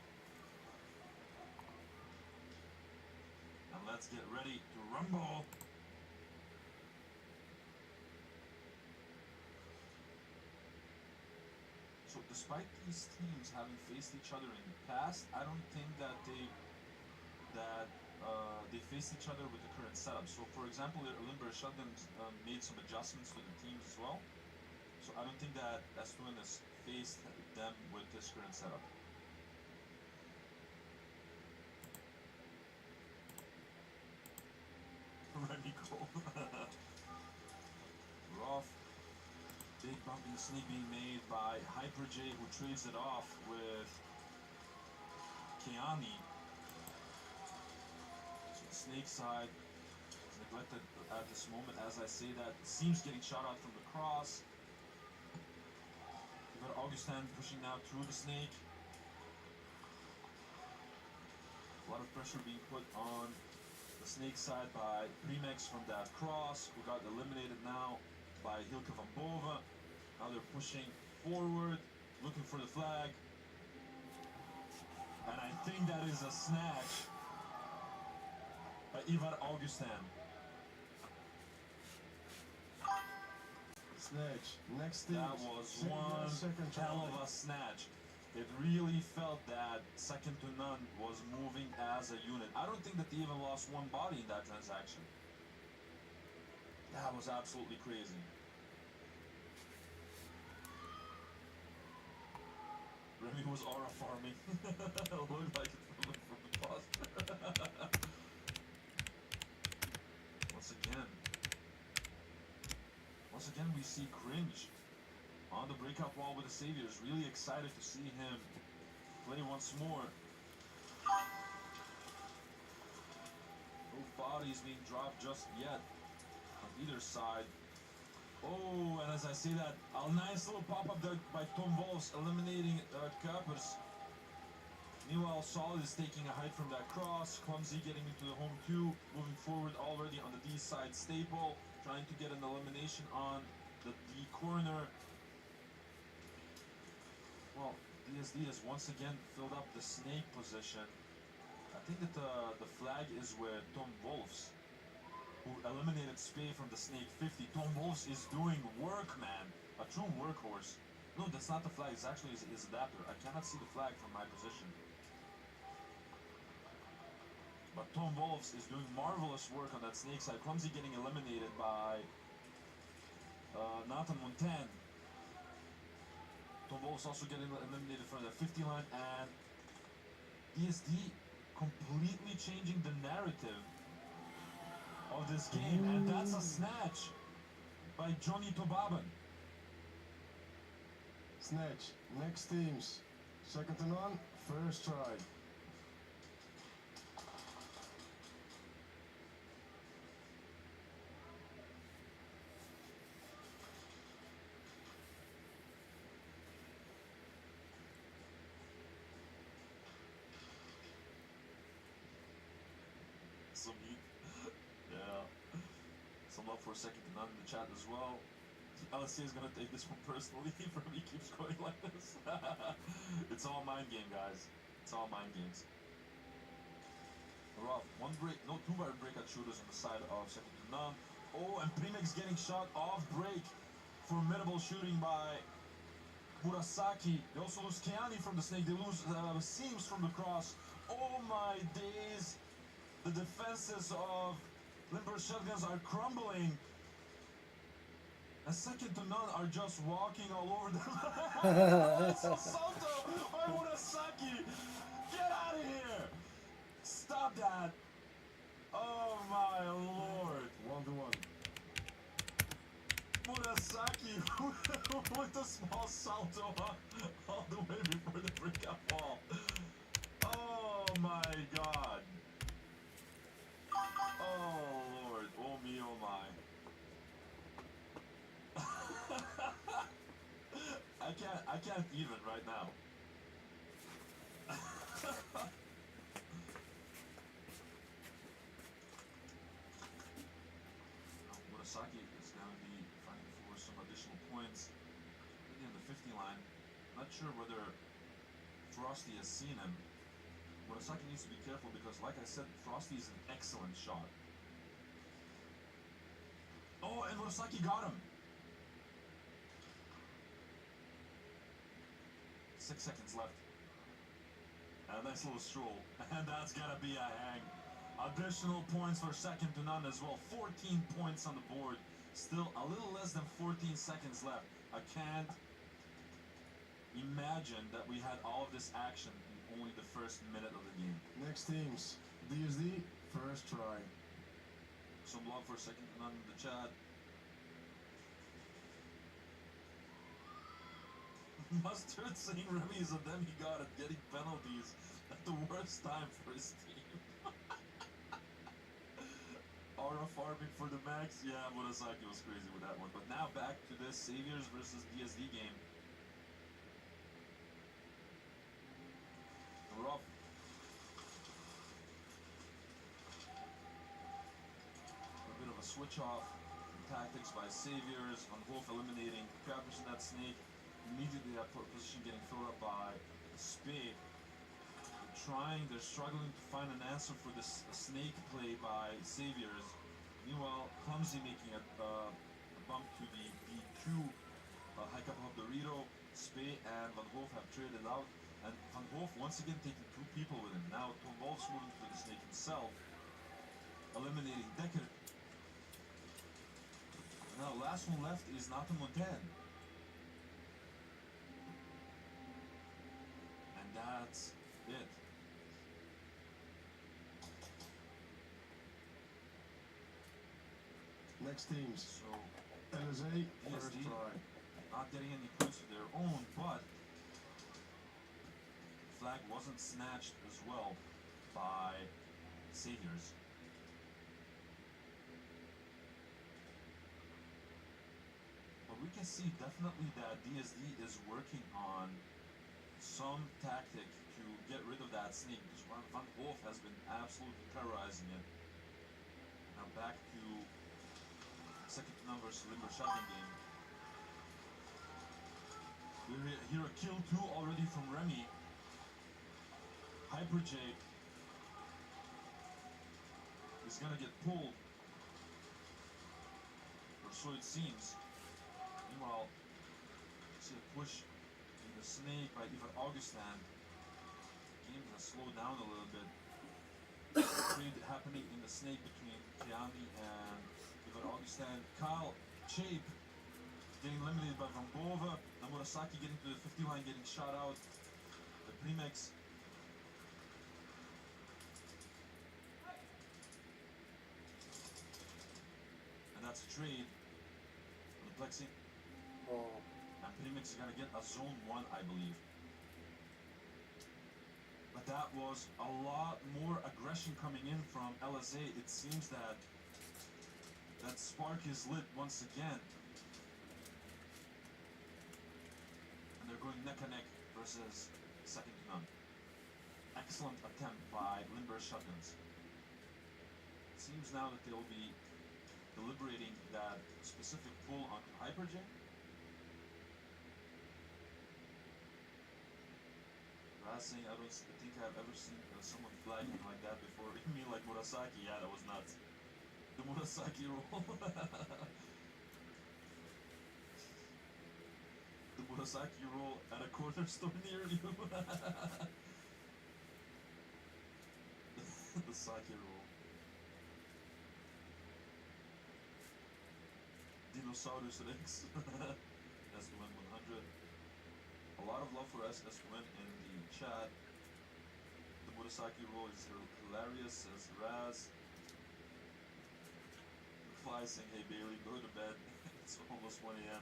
And let's get ready to rumble. So despite these teams having faced each other in the past, I don't think that they faced each other with the current setup. So for example, Limburg Shotguns made some adjustments to the teams as well. So I don't think that S2N has faced them with this current setup. Ready, go. Rough. Big bumping sneak being made by Hyper J, who trades it off with Keani. So the snake side is neglected at this moment. As I say that, seems getting shot out from the cross. You got Augustin pushing now through the snake. A lot of pressure being put on the snake side by Primex from that cross, who got eliminated now by Hilke van Boven. Now they're pushing forward, looking for the flag. And I think that is a snatch by Ivar Augustin. Snatch. Next team. That was one hell of a snatch. It really felt that second to none was moving as a unit. I don't think that they even lost one body in that transaction. That was absolutely crazy. Remy was aura farming. Looked like it from the past. Once again we see Cringe on the breakout wall with the Saviors. Really excited to see him play once more. No bodies being dropped just yet on either side. Oh, and as I say that, a nice little pop-up there by Tom Wolfs, eliminating Kuipers. Meanwhile, Solid is taking a height from that cross. Clumsy getting into the home two, moving forward already on the D side. Staple trying to get an elimination on the D corner. Well, DSD has once again filled up the snake position. I think that the flag is with Tom Wolfs, who eliminated Spey from the snake 50. Tom Wolfs is doing work, man. A true workhorse. No, that's not the flag. It's actually his adapter. I cannot see the flag from my position. But Tom Wolfs is doing marvelous work on that snake side. Clumsy getting eliminated by Nathan Montagne. Tom Wolfs also getting eliminated from the 50 line, and DSD completely changing the narrative of this game, and that's a snatch by Johnny Tobaben. Snatch. Next teams. Second to none. First try. Some heat. Yeah. Some love for second to none in the chat as well. LSC is gonna take this one personally for me, keeps going like this. It's all mind game, guys. It's all mind games. Rough. One break, no, two bar breakout shooters on the side of second to none. Oh, and Primex getting shot off break. Formidable shooting by Murasaki. They also lose Keani from the snake. They lose Seams from the cross. Oh my days. The defenses of Limburg Shotguns are crumbling. And second to none are just walking all over them. It's a salto by Murasaki. Get out of here. Stop that. Oh my lord. 1-1. Murasaki with a small salto all the way before the breakout wall. Oh my god. Oh lord. Oh me, oh my. I can't even right now. Murasaki is going to be fighting for some additional points. Maybe on the 50 line. Not sure whether Frosty has seen him. Murasaki needs to be careful because, like I said, Frosty is an excellent shot. Oh, and Murasaki got him! 6 seconds left. And a nice little stroll. And that's gonna be a hang. Additional points for second to none as well. 14 points on the board. Still a little less than 14 seconds left. I can't imagine that we had all of this action in only the first minute of the game. Next teams, DSD, first try. Some love for second to none in the chat. Mustard saying Remy is a demigod at getting penalties at the worst time for his team. Aura farming for the max. Yeah, Murasaki was crazy with that one. But now back to this Saviors versus DSD game. Rough. A bit of a switch off tactics by Saviors. Van Wolf eliminating Crappers in that snake. Immediately that position getting filled up by Spade. They're struggling to find an answer for this snake play by Saviors. Meanwhile, Clumsy making a bump to the B2 hike up of Dorito. Spade and Van Hoof have traded out. And Van Hoof once again taking 2 people with him. Now Tom Wolf's moving to the snake himself, eliminating Decker. Now last one left is Nathan Montagne. And that's it. Next teams. So LSA, first DSD try. not getting any points of their own, but flag wasn't snatched as well by Saviors. But we can see definitely that DSD is working on some tactic to get rid of that snake because Van Wolf has been absolutely terrorizing it. Now back to second number Limber shotgun game. We hear a kill 2 already from Remy. Hyper J is gonna get pulled, or so it seems. Meanwhile, see a push in the snake by Ivar Augustin. Game has slowed down a little bit. Trade happening in the snake between Kiani and Ivar Augustin. Kyle Chape getting eliminated by Van Bova. And Murasaki getting to the 50 line, getting shot out. The Primex. And that's a trade on the Plexi. Oh. And Primex is gonna get a zone 1, I believe. But that was a lot more aggression coming in from LSA. It seems that spark is lit once again. And they're going neck and neck versus second to none. Excellent attempt by Limber Shotguns. It seems now that they'll be deliberating that specific pull on Hyperj. Raz saying, I think I've ever seen someone flagging like that before. You mean like Murasaki? Yeah, that was nuts. The Murasaki roll. The Murasaki roll at a corner store near you. The Saki roll. Dinosaurus Rex. S1 100. A lot of love for SS1 in the chat. The Murasaki roll is hilarious, says Raz. McFly saying, hey Bailey, go to bed. It's almost 1 a.m.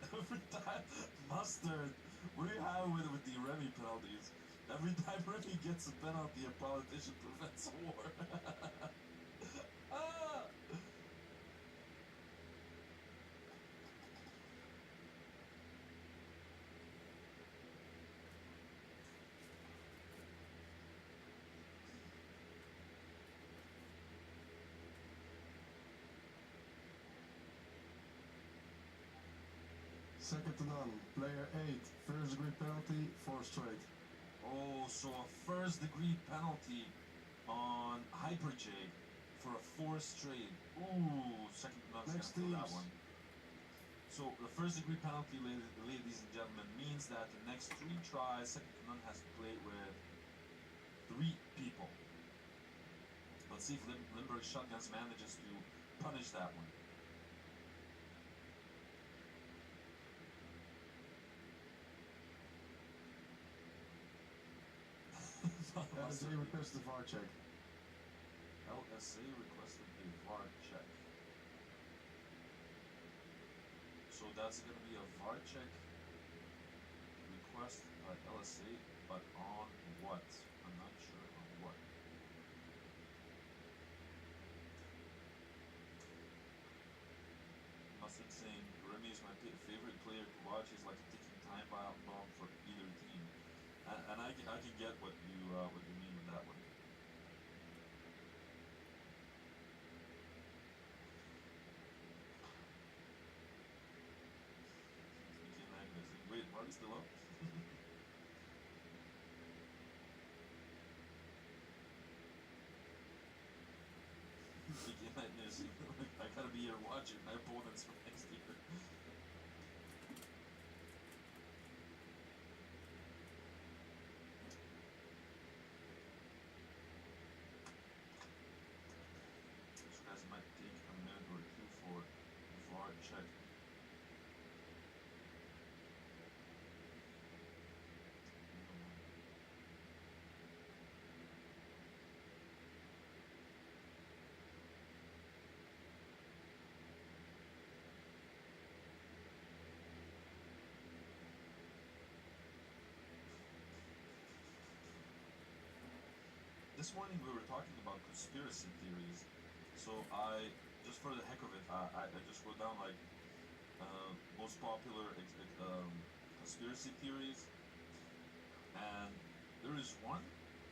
Every time, Mustard, what do you have with the Remy penalties? Every time Remy gets a penalty, a politician prevents a war. Ah! Second to none. Player 8. First degree penalty, 4 straight. Oh, so a first degree penalty on Hyper J for a 4 straight. Ooh, second to none's Next gonna kill that teams. one. So the first degree penalty, ladies and gentlemen, means that the next 3 tries, second to none has to play with 3 people. Let's see if Limburg Shotguns manages to punish that one. LSA requested VAR check. LSA requested a VAR check. So that's gonna be a VAR check request by LSA, but on what? I'm not sure on what. Mustard saying Remy is my favorite player to watch. He's like a ticking time bomb for either team, and I can get what you mean with that one. Wait, Marty's still up? I gotta be here watching my opponents for next year. These guys might take a minute or 2 for VAR check. This morning we were talking about conspiracy theories, so I, just for the heck of it, I just wrote down like most popular conspiracy theories, and there is one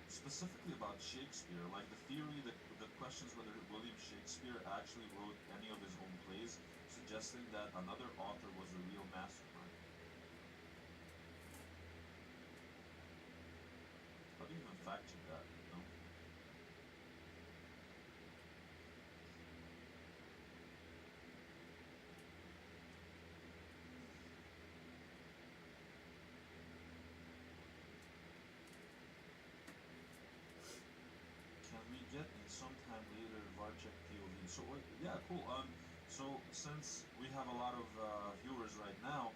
specifically about Shakespeare, like the theory that questions whether William Shakespeare actually wrote any of his own plays, suggesting that another author was a real mastermind. How do you even fact check that? No? Can we get in sometime later VAR check POV? So yeah, cool. So since we have a lot of viewers right now,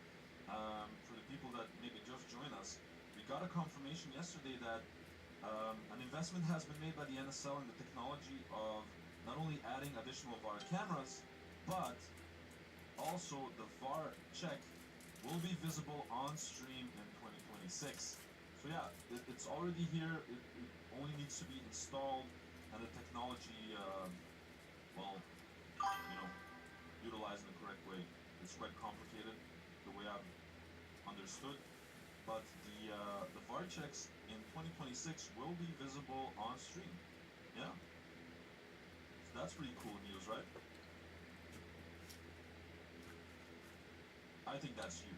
for the people that maybe just joined us, we got a confirmation yesterday that an investment has been made by the NSL in the technology of not only adding additional VAR cameras, but also the VAR check will be visible on stream in 2026. So yeah, it's already here. It only needs to be installed, and the technology, well, utilized in the correct way. It's quite complicated, the way I've understood, but the VAR checks in 2026 will be visible on stream. Yeah, so that's pretty cool news, right? I think that's huge.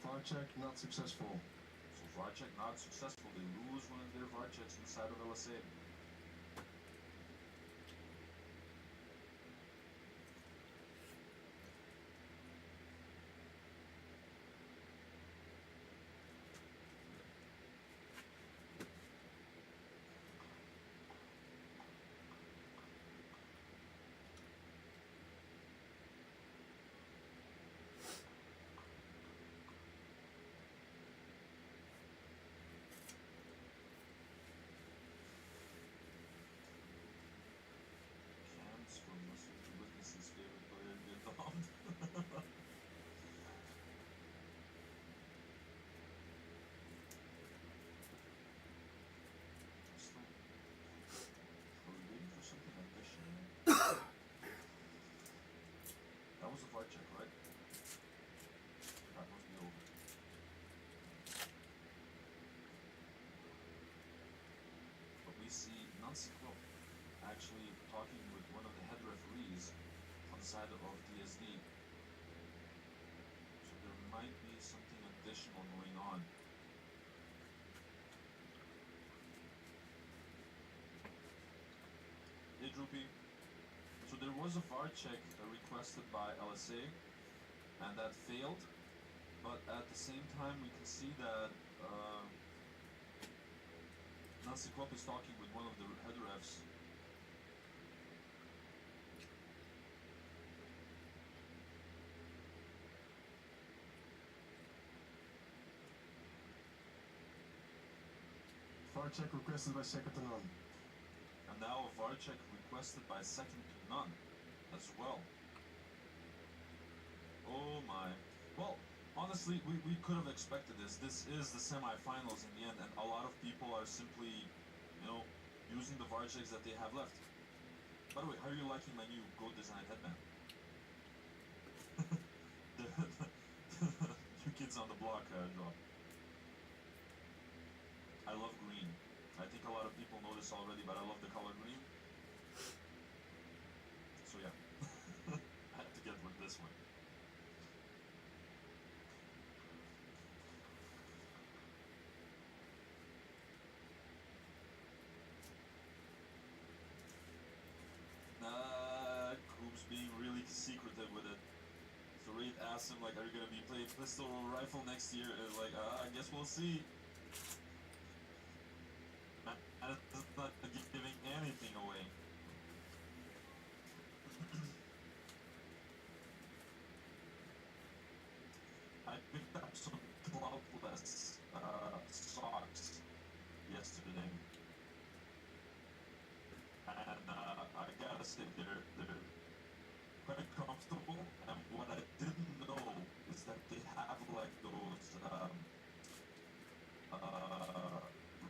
VAR check not successful. So VAR check not successful. They lose one of their VAR checks inside of LSA. talking with one of the head referees on the side of DSD. So there might be something additional going on. Hey Droopy. So there was a VAR check requested by LSA, and that failed. But at the same time, we can see that Nancy Klopp is talking with one of the head refs. VAR check requested by second to none. And now a VAR check requested by second to none as well. Oh my. Well, honestly, we could have expected this. This is the semi-finals in the end, and a lot of people are simply, you know, using the VAR checks that they have left. By the way, how are you liking my new Goat Design headband? the New Kids on the Block drop. I love green. I think a lot of people know this already, but I love the color green. So yeah, I had to get with this one. Coop's being really secretive with it. So Raid asked him, like, are you gonna be playing pistol or rifle next year? And like, I guess we'll see. And it's not giving anything away. I picked up some cloudless socks yesterday. And I gotta say they're quite comfortable, and what I didn't know is that they have like those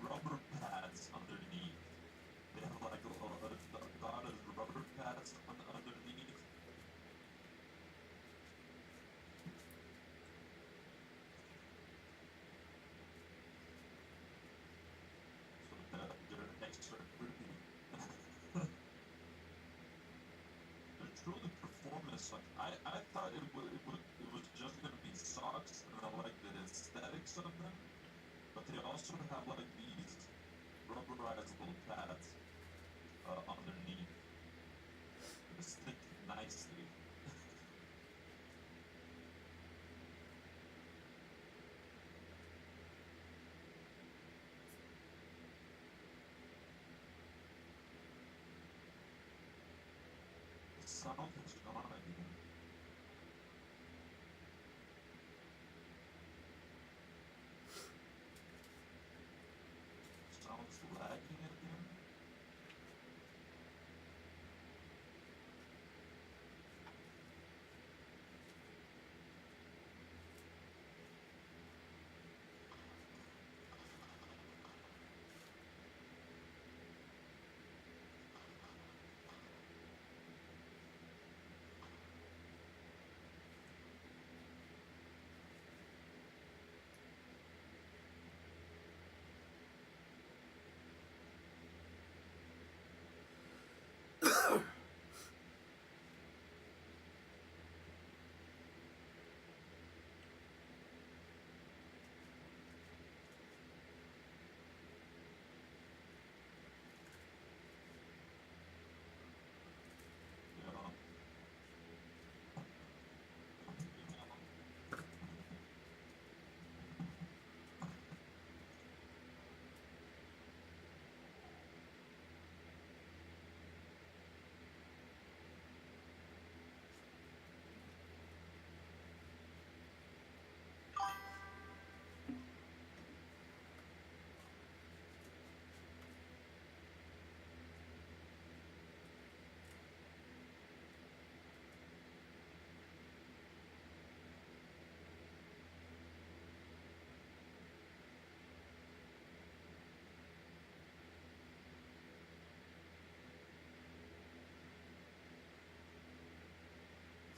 rubber pads underneath. They have like a lot of rubber pads underneath. So they're extra pretty. They're truly performance. Like I thought it was just gonna be socks, and I like the aesthetics of them. But they also have like these rubberizable pads underneath. They stick nicely. The sound has gone again. Sounds lagging again.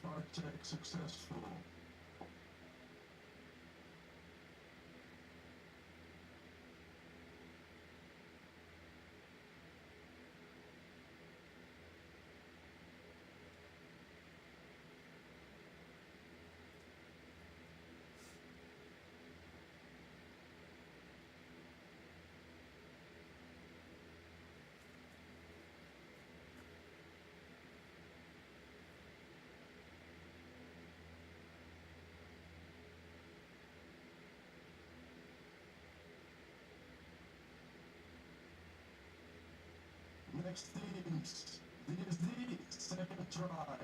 VAR check successful. next teams. DSD, second try.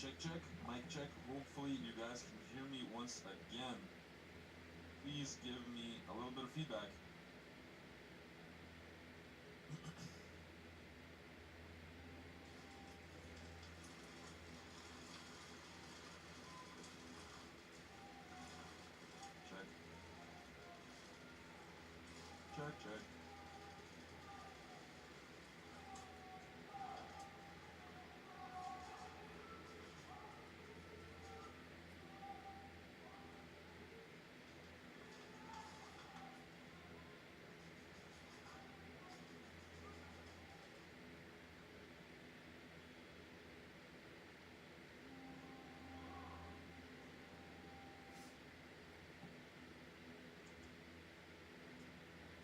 Check, check. Mic check. Hopefully you guys can hear me once again. Please give me a little bit of feedback. Check. Check, check.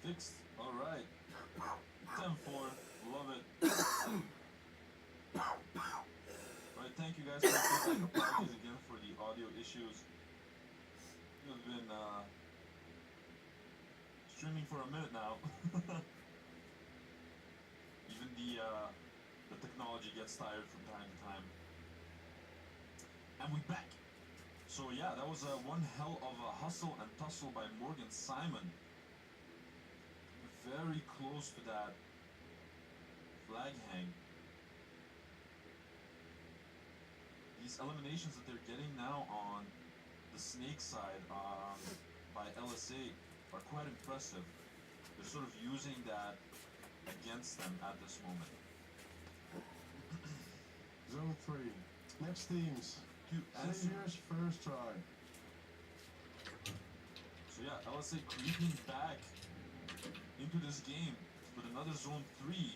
Fixed. All right. 10-4. Love it. Alright, thank you guys for the feedback. Apologies again for the audio issues. We've been streaming for a minute now. Even the technology gets tired from time to time. And we back. So yeah, that was one hell of a hustle and tussle by Morgan Simon. Very close to that flag hang. These eliminations that they're getting now on the snake side by LSA are quite impressive. They're sort of using that against them at this moment. Zone 3. Next teams. Saviors first try. So yeah, LSA creeping back into this game with another zone 3.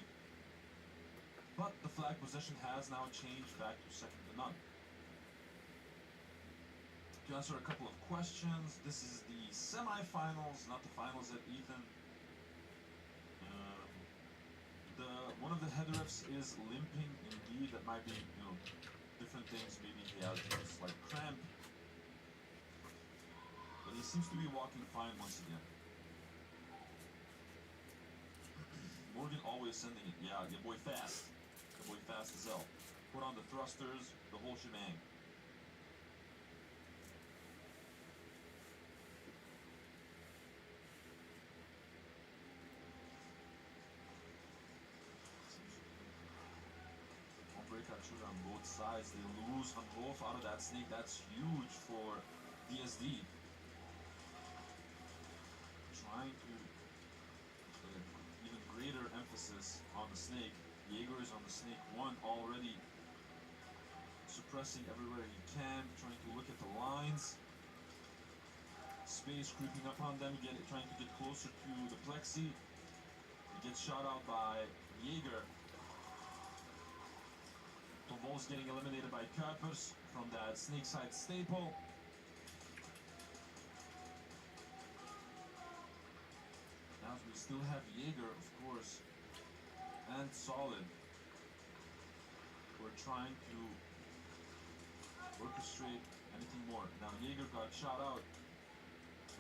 But the flag possession has now changed back to second to none. To answer a couple of questions, this is the semi-finals, not the finals at Ethan. One of the head refs is limping indeed. That might be, different things. Maybe he has a slight cramp. But he seems to be walking fine once again. Morgan always sending it. Yeah, your boy fast. Your boy fast as hell. Put on the thrusters, the whole shebang. Breakout shooter on both sides. They lose on both out of that snake. That's huge for DSD. Trying to put even greater emphasis on the snake. Jaeger is on the snake 1 already, suppressing everywhere he can, trying to look at the lines. Space creeping up on them, trying to get closer to the plexi. He gets shot out by Jaeger. Tovol's getting eliminated by Kuipers from that snake side staple. Now we still have Jaeger, of course, and Solid. We're trying to orchestrate anything more. Now Jaeger got shot out.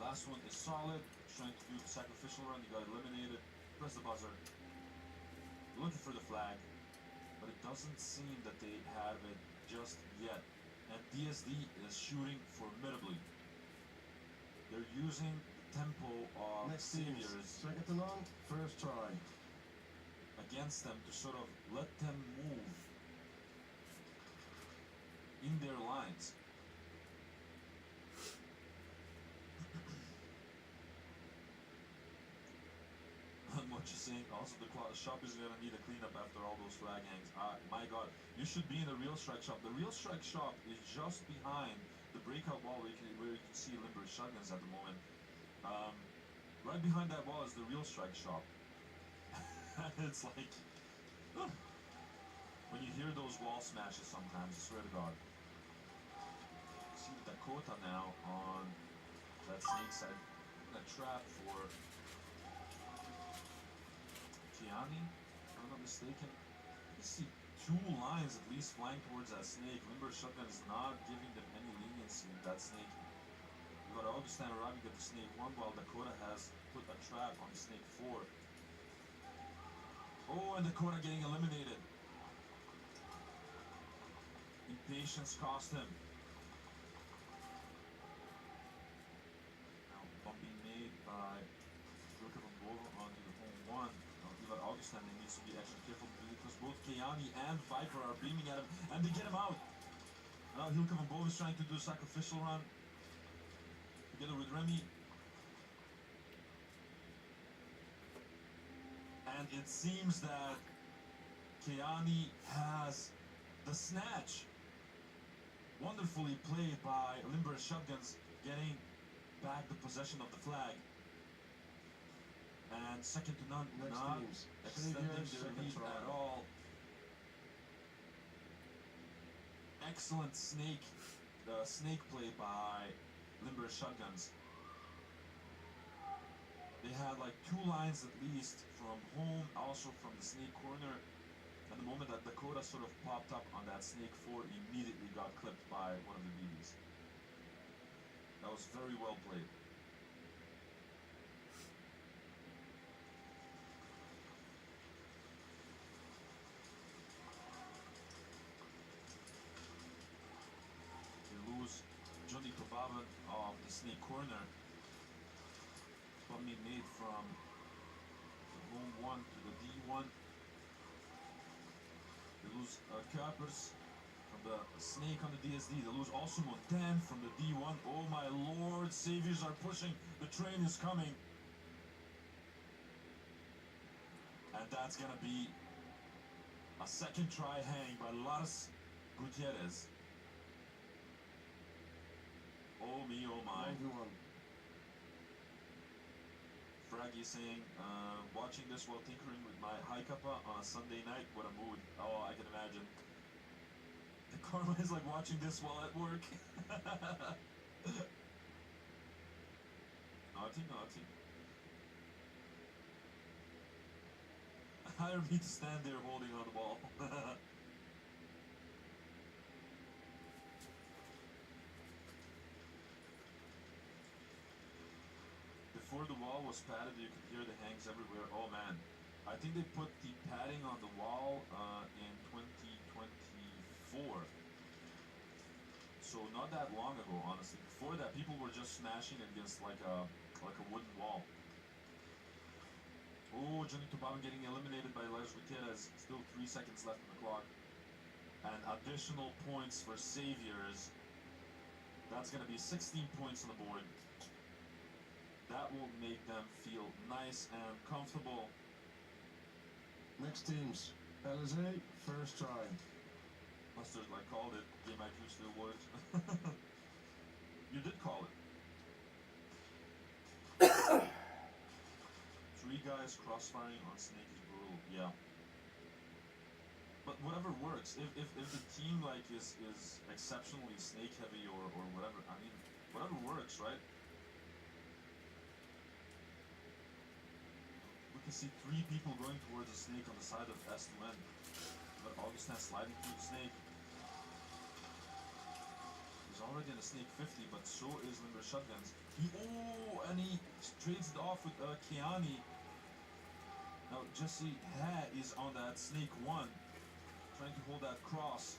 Last one is Solid, trying to do the sacrificial run. He got eliminated. Press the buzzer. Looking for the flag. But it doesn't seem that they have it just yet. And DSD is shooting formidably. They're using the tempo of Saviors. Second to none, first try. Against them to sort of let them move in their lines. What you're saying, also the shop is gonna need a cleanup after all those flag hangs. My god, you should be in the Real Strike shop. The Real Strike shop is just behind the breakout wall where you can see Limber shotguns at the moment. Right behind that wall is the Real Strike shop. It's like, when you hear those wall smashes sometimes, I swear to god. See Dakota now on that snake side. A trap for Gianni, if I'm not mistaken. You see 2 lines at least flying towards that snake. Limber shotgun is not giving them any leniency in that snake. We got Augustin arriving at the snake 1 while Dakota has put a trap on snake 4. Oh, and Dakota getting eliminated. In Patience cost him. Now, bump being made by Luka van Boven onto the home one. Now, Ivar Augustin needs to be extra careful because both Keani and Viper are beaming at him and they get him out. Now, Hilke van Boven is trying to do a sacrificial run together with Remy. And it seems that Keani has the snatch. Wonderfully played by Limber Shotguns, getting back the possession of the flag. And second to none, Next not teams. extending Saviors, their second lead try. at all. Excellent snake play by Limber Shotguns. They had like 2 lines at least from home, also from the snake corner. And the moment that Dakota sort of popped up on that snake 4, immediately got clipped by one of the BBs. That was very well played. They lose Johnny Kobaban of the snake corner. Bummy made from the home 1 to the D1. They lose Kuipers from the snake on the DSD. They lose also Montaigne from the D1. Oh my lord, Saviors are pushing. The train is coming. And that's gonna be a second try hang by Lars Gutierrez. Oh me, oh my. Fraggy saying, watching this while tinkering with my high kappa on a Sunday night, what a mood. Oh, I can imagine. The karma is like watching this while at work. Naughty, naughty. Hire me to stand there holding on the ball. Before the wall was padded, you could hear the hangs everywhere. Oh man, I think they put the padding on the wall in 2024. So not that long ago, honestly. Before that, people were just smashing against like a wooden wall. Oh, Johnny Tobaban getting eliminated by Lars Gutierrez. Still 3 seconds left on the clock. And additional points for Saviors. That's gonna be 16 points on the board. That will make them feel nice and comfortable. Next teams. LSA, first try. Mustard like called it. Game IQ still works. You did call it. 3 guys crossfiring on Snake is brutal. Yeah. But whatever works. If the team like is exceptionally snake heavy or whatever, I mean, whatever works, right? We can see 3 people going towards the snake on the side of S2N. But Augustin sliding through the snake. He's already in the snake 50, but so is Limber Shotguns. And he trades it off with Keani. Now Jesse Ha is on that snake 1, trying to hold that cross.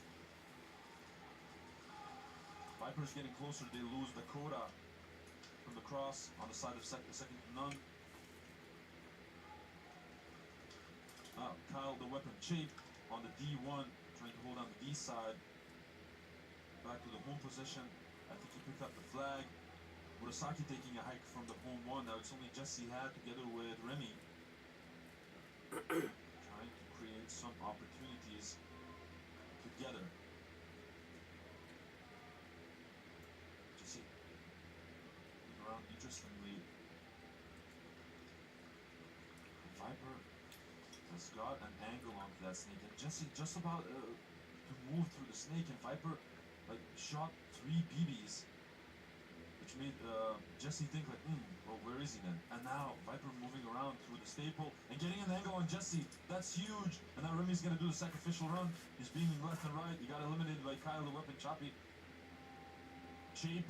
Viper's getting closer, they lose Dakota from the cross on the side of second to none. Kyle the weapon Chape on the D1, trying to hold on the D side. Back to the home position. I think he picked up the flag. Murasaki taking a hike from the home 1. Now it's only Jesse Ha together with Remy. Trying to create some opportunities together. Jesse moving around interestingly. Viper has got an angle onto that snake, and Jesse just about to move through the snake, and Viper like shot 3 BBs, which made Jesse think like, well, where is he then? And now Viper moving around through the staple and getting an angle on Jesse. That's huge. And now Remy's gonna do the sacrificial run. He's beaming left and right. He got eliminated by Kyle the weapon Chape. Chape.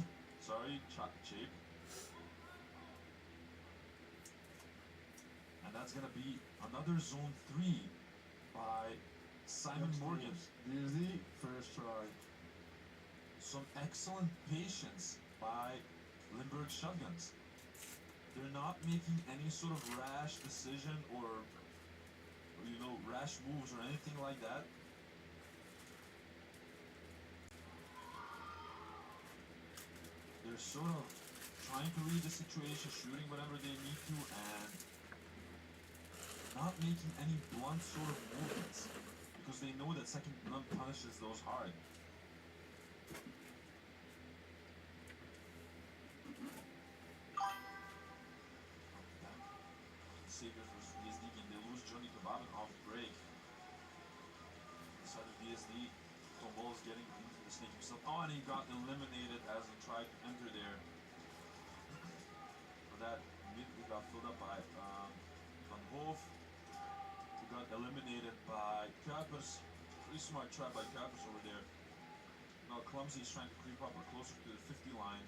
And that's gonna be another zone 3 by Simon Next Morgan. teams. DSD, first try. some excellent patience by Limburg shotguns. They're not making any sort of rash decision or rash moves or anything like that. They're sort of trying to read the situation, shooting whatever they need to, and not making any blunt sort of movements, because they know that second blunt punishes those hard. Saviors versus DSD game. They lose Johnny Kebab off break. Inside of DSD, Tombol is getting into the snake himself. Oh, and he got eliminated as he tried to enter there. But that immediately got filled up by Van Hoof, who got eliminated by Kuipers. Pretty smart trap by Kuipers over there. Now Clumsy is trying to creep up or closer to the 50 line.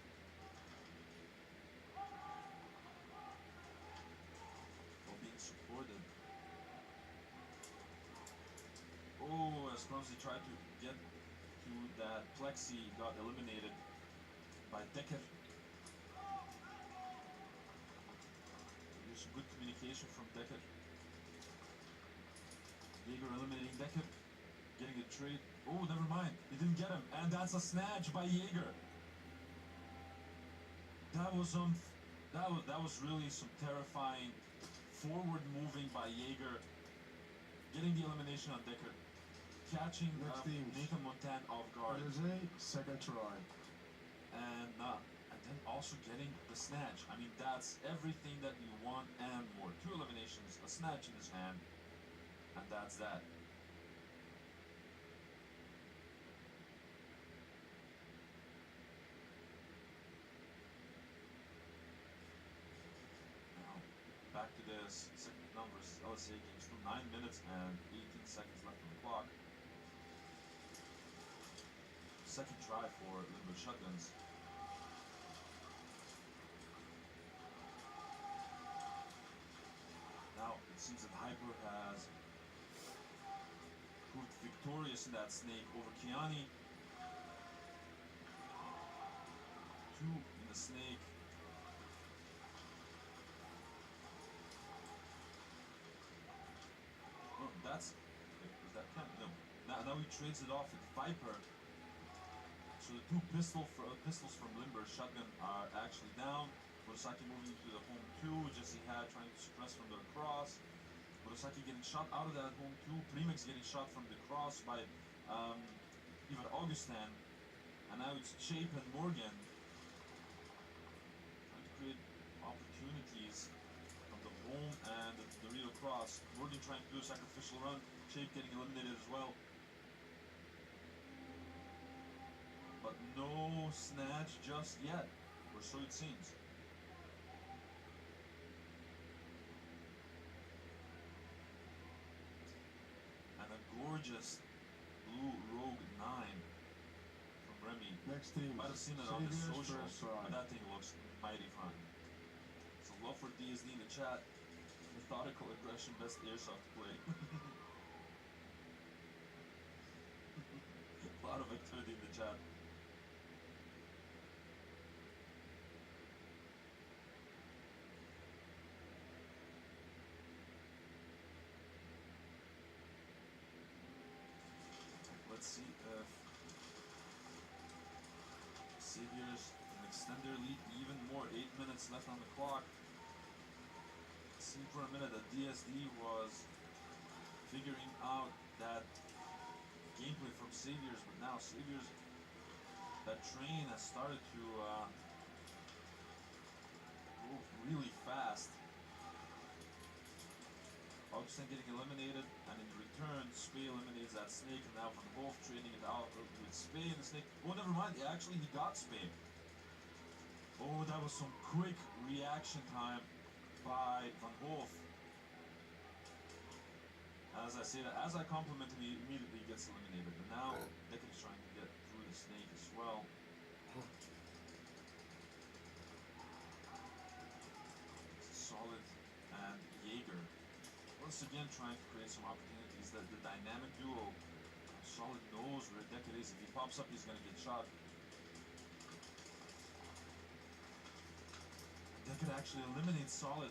Supported. Oh, as Clumsy tried to get to that plexi, got eliminated by Decker. There's some good communication from Decker. Jaeger eliminating Decker, getting a trade. Oh, never mind, he didn't get him, and that's a snatch by Jaeger. That was really some terrifying forward moving by Jaeger, getting the elimination on Decker, catching Nathan Montan off guard. There's a second try. And then also getting the snatch. I mean, that's everything that you want and more. 2 eliminations, a snatch in his hand, and that's that. Back to the second numbers LSA games. Still 9 minutes and 18 seconds left on the clock. Second try for Limburg shotguns. Now it seems that Hyper has proved victorious in that snake over Kiani. 2 in the snake. Is that count? No. Now he trades it off with Viper. So the 2 pistols from Limburg shotgun are actually down. Murasaki moving to the home 2. Jesse Had trying to suppress from the cross. Murasaki getting shot out of that home 2. Premix getting shot from the cross by Ivar Augustin. And now it's Chape and Morgan trying to create opportunities from the home and the real cross. Morgan trying to do a sacrificial run. Chape getting eliminated as well. But no snatch just yet, or so it seems. And a gorgeous blue Rogue 9 from Remy. Next team. Might have seen it on the socials, but that thing looks mighty fun. So love for DSD in the chat. Methodical aggression, best airsoft play. A lot of activity in the chat. Let's see if Saviors can extend their lead even more. 8 minutes left on the clock. It seemed for a minute that DSD was figuring out that gameplay from Saviors, but now Saviors, that train has started to go really fast. Augustin getting eliminated, and in return, Spey eliminates that snake, and now Van Hoof trading it out with Spey and the snake. Oh, never mind, he got Spey. Oh, that was some quick reaction time by Van Hoof. As I say that, as I compliment him, he immediately gets eliminated. But now, Decker is trying to get through the snake as well. Solid and Jaeger. Once again, trying to create some opportunities. The dynamic duo, Solid knows where Decker is. If he pops up, he's going to get shot. could actually eliminate Solid.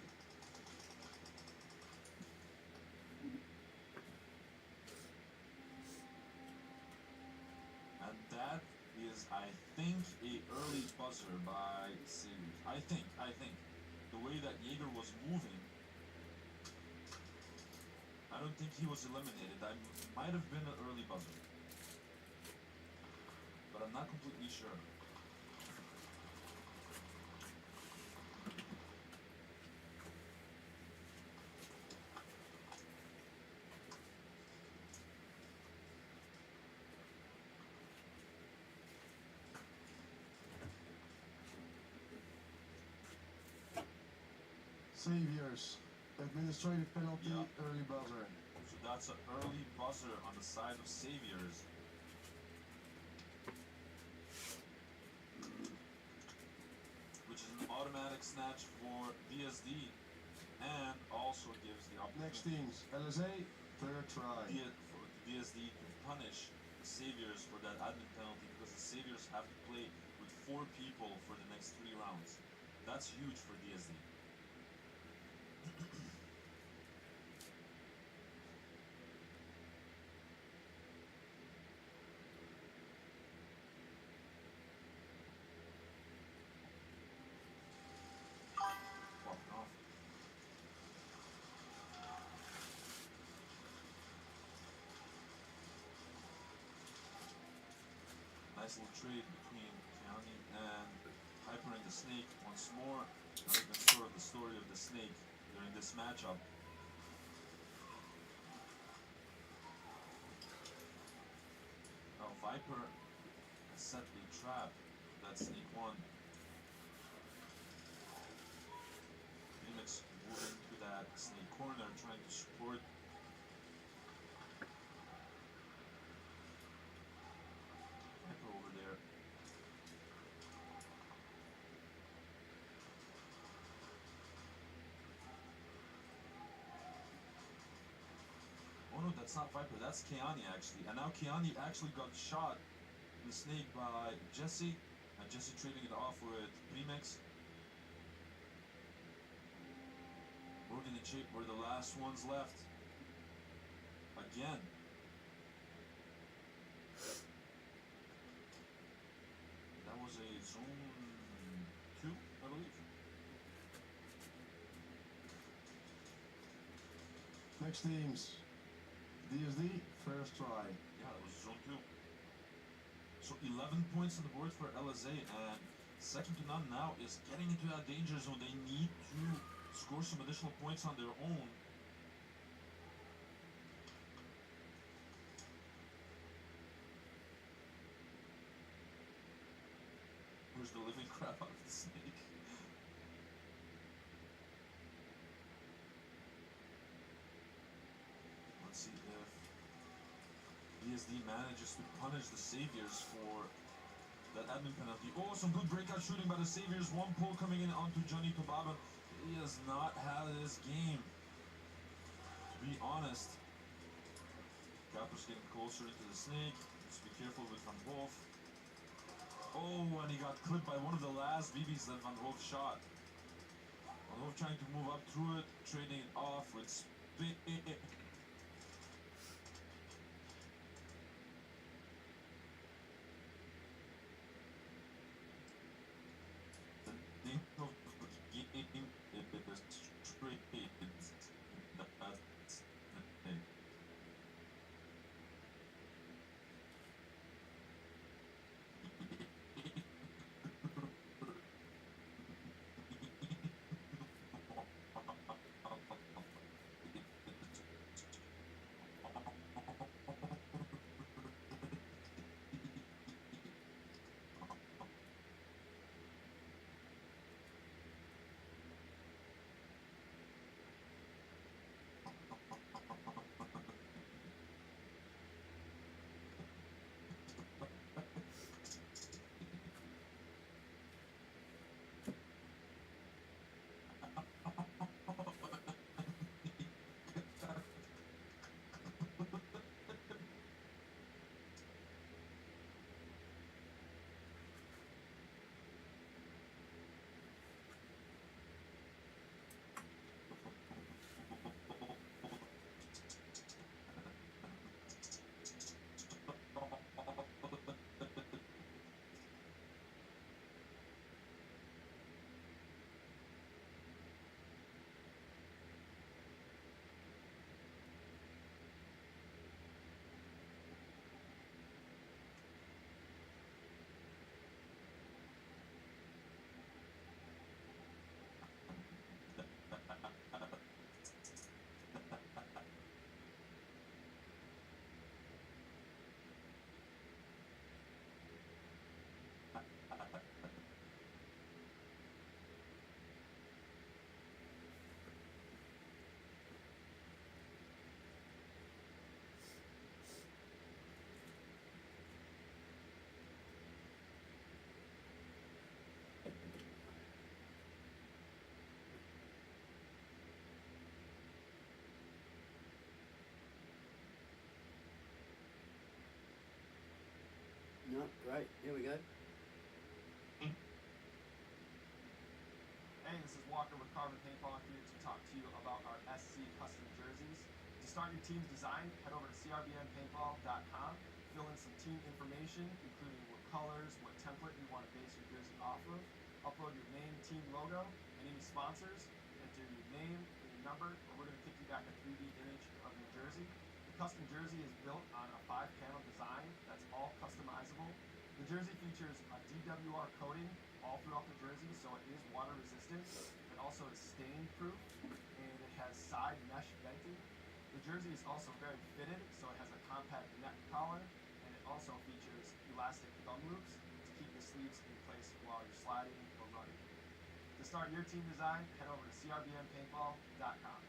And that is, I think, a early buzzer by Saviors. I think. The way that Jaeger was moving, I don't think he was eliminated. That might have been an early buzzer. But I'm not completely sure. Saviors, administrative penalty, early buzzer. So that's an early buzzer on the side of Saviors. Which is an automatic snatch for DSD and also gives the opportunity. Next teams, LSA, third try. For DSD to punish the Saviors for that admin penalty because the Saviors have to play with 4 people for the next 3 rounds. That's huge for DSD. Walking off. Nice little trade between Keani and Hyper and the Snake once more. Not even sure of the story of the Snake during this matchup. Now Viper has set a trap. That's Snake 1. Phoenix moving to that Snake corner, trying to support. Viper over there. Oh no, that's not Viper, that's Keani actually. And now Keani actually got shot in the Snake by Jesse. And Jesse trading it off with Remix. Morgan and Chip were the last ones left. Again. That was a zone 2, I believe. Next teams, DSD, first try. Yeah, that was zone 2. So 11 points on the board for LSA, and second to none now is getting into that danger zone. They need to score some additional points on their own. Where's the living crap out of the Snake? Let's see if DSD manages to punish the Saviors for that admin penalty. Oh, some good breakout shooting by the Saviors. One pull coming in onto Johnny Tobaba. He has not had his game, to be honest. Gapper's getting closer into the Snake. Let's be careful with Van Wolf. Oh, and he got clipped by one of the last BBs that Van Wolf shot. Van Wolf trying to move up through it, trading it off with spin. No, great. Here we go. Hey, this is Walker with Carbon Paintball here to talk to you about our SC custom jerseys. To start your team's design, head over to crbnpaintball.com, fill in some team information, including what colors, what template you want to base your jersey off of, upload your name, team logo, and any sponsors, enter your name and your number, or we're going to kick you back a 3D image of your jersey. The custom jersey is built on a 5-panel design that's all customizable. The jersey features a DWR coating all throughout the jersey, so it is water resistant. It also is stain proof, and it has side mesh venting. The jersey is also very fitted, so it has a compact neck collar, and it also features elastic thumb loops to keep the sleeves in place while you're sliding or running. To start your team design, head over to crbnpaintball.com.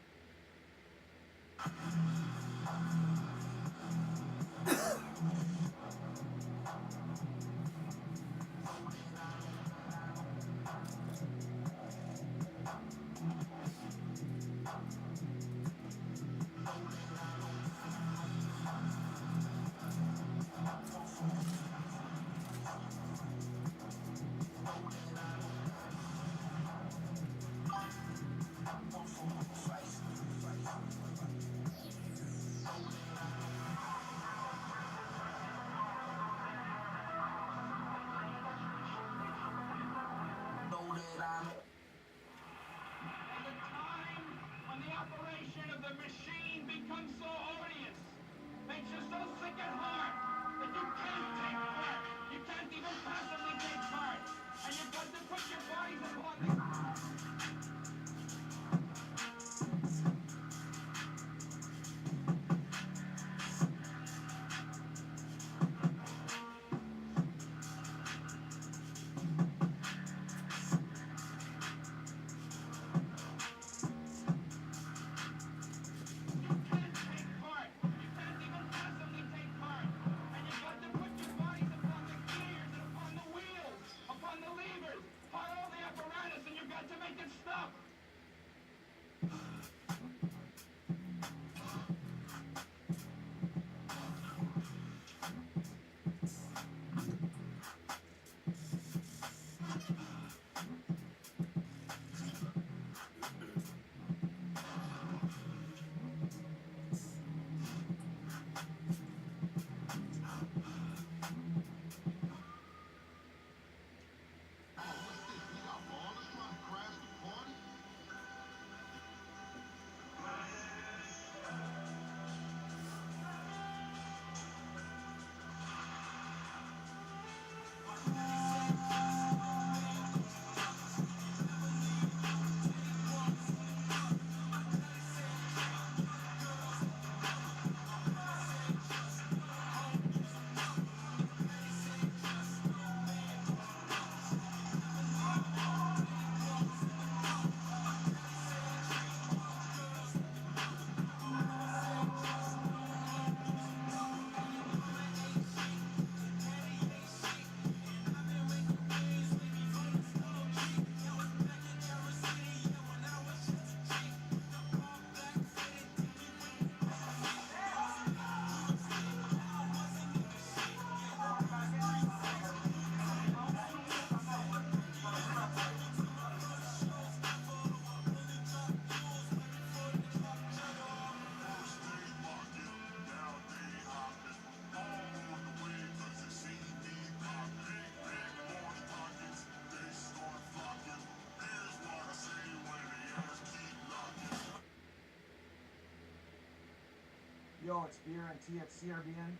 Yo, it's BRNT at CRBN,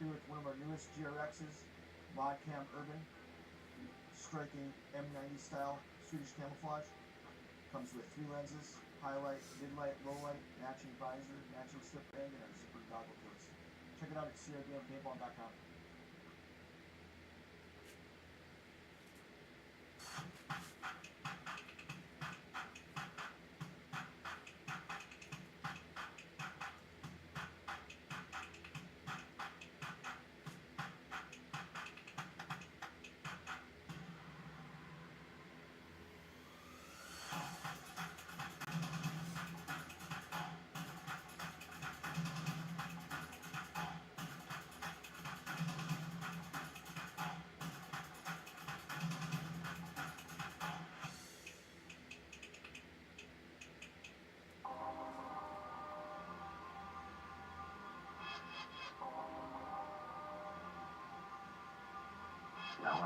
here with one of our newest GRXs, Modcam Urban, striking M90 style Swedish camouflage. Comes with 3 lenses, highlight, mid-light, low-light, matching visor, matching slip bag, and our zipper goggle coats. Check it out at crbnpaintball.com.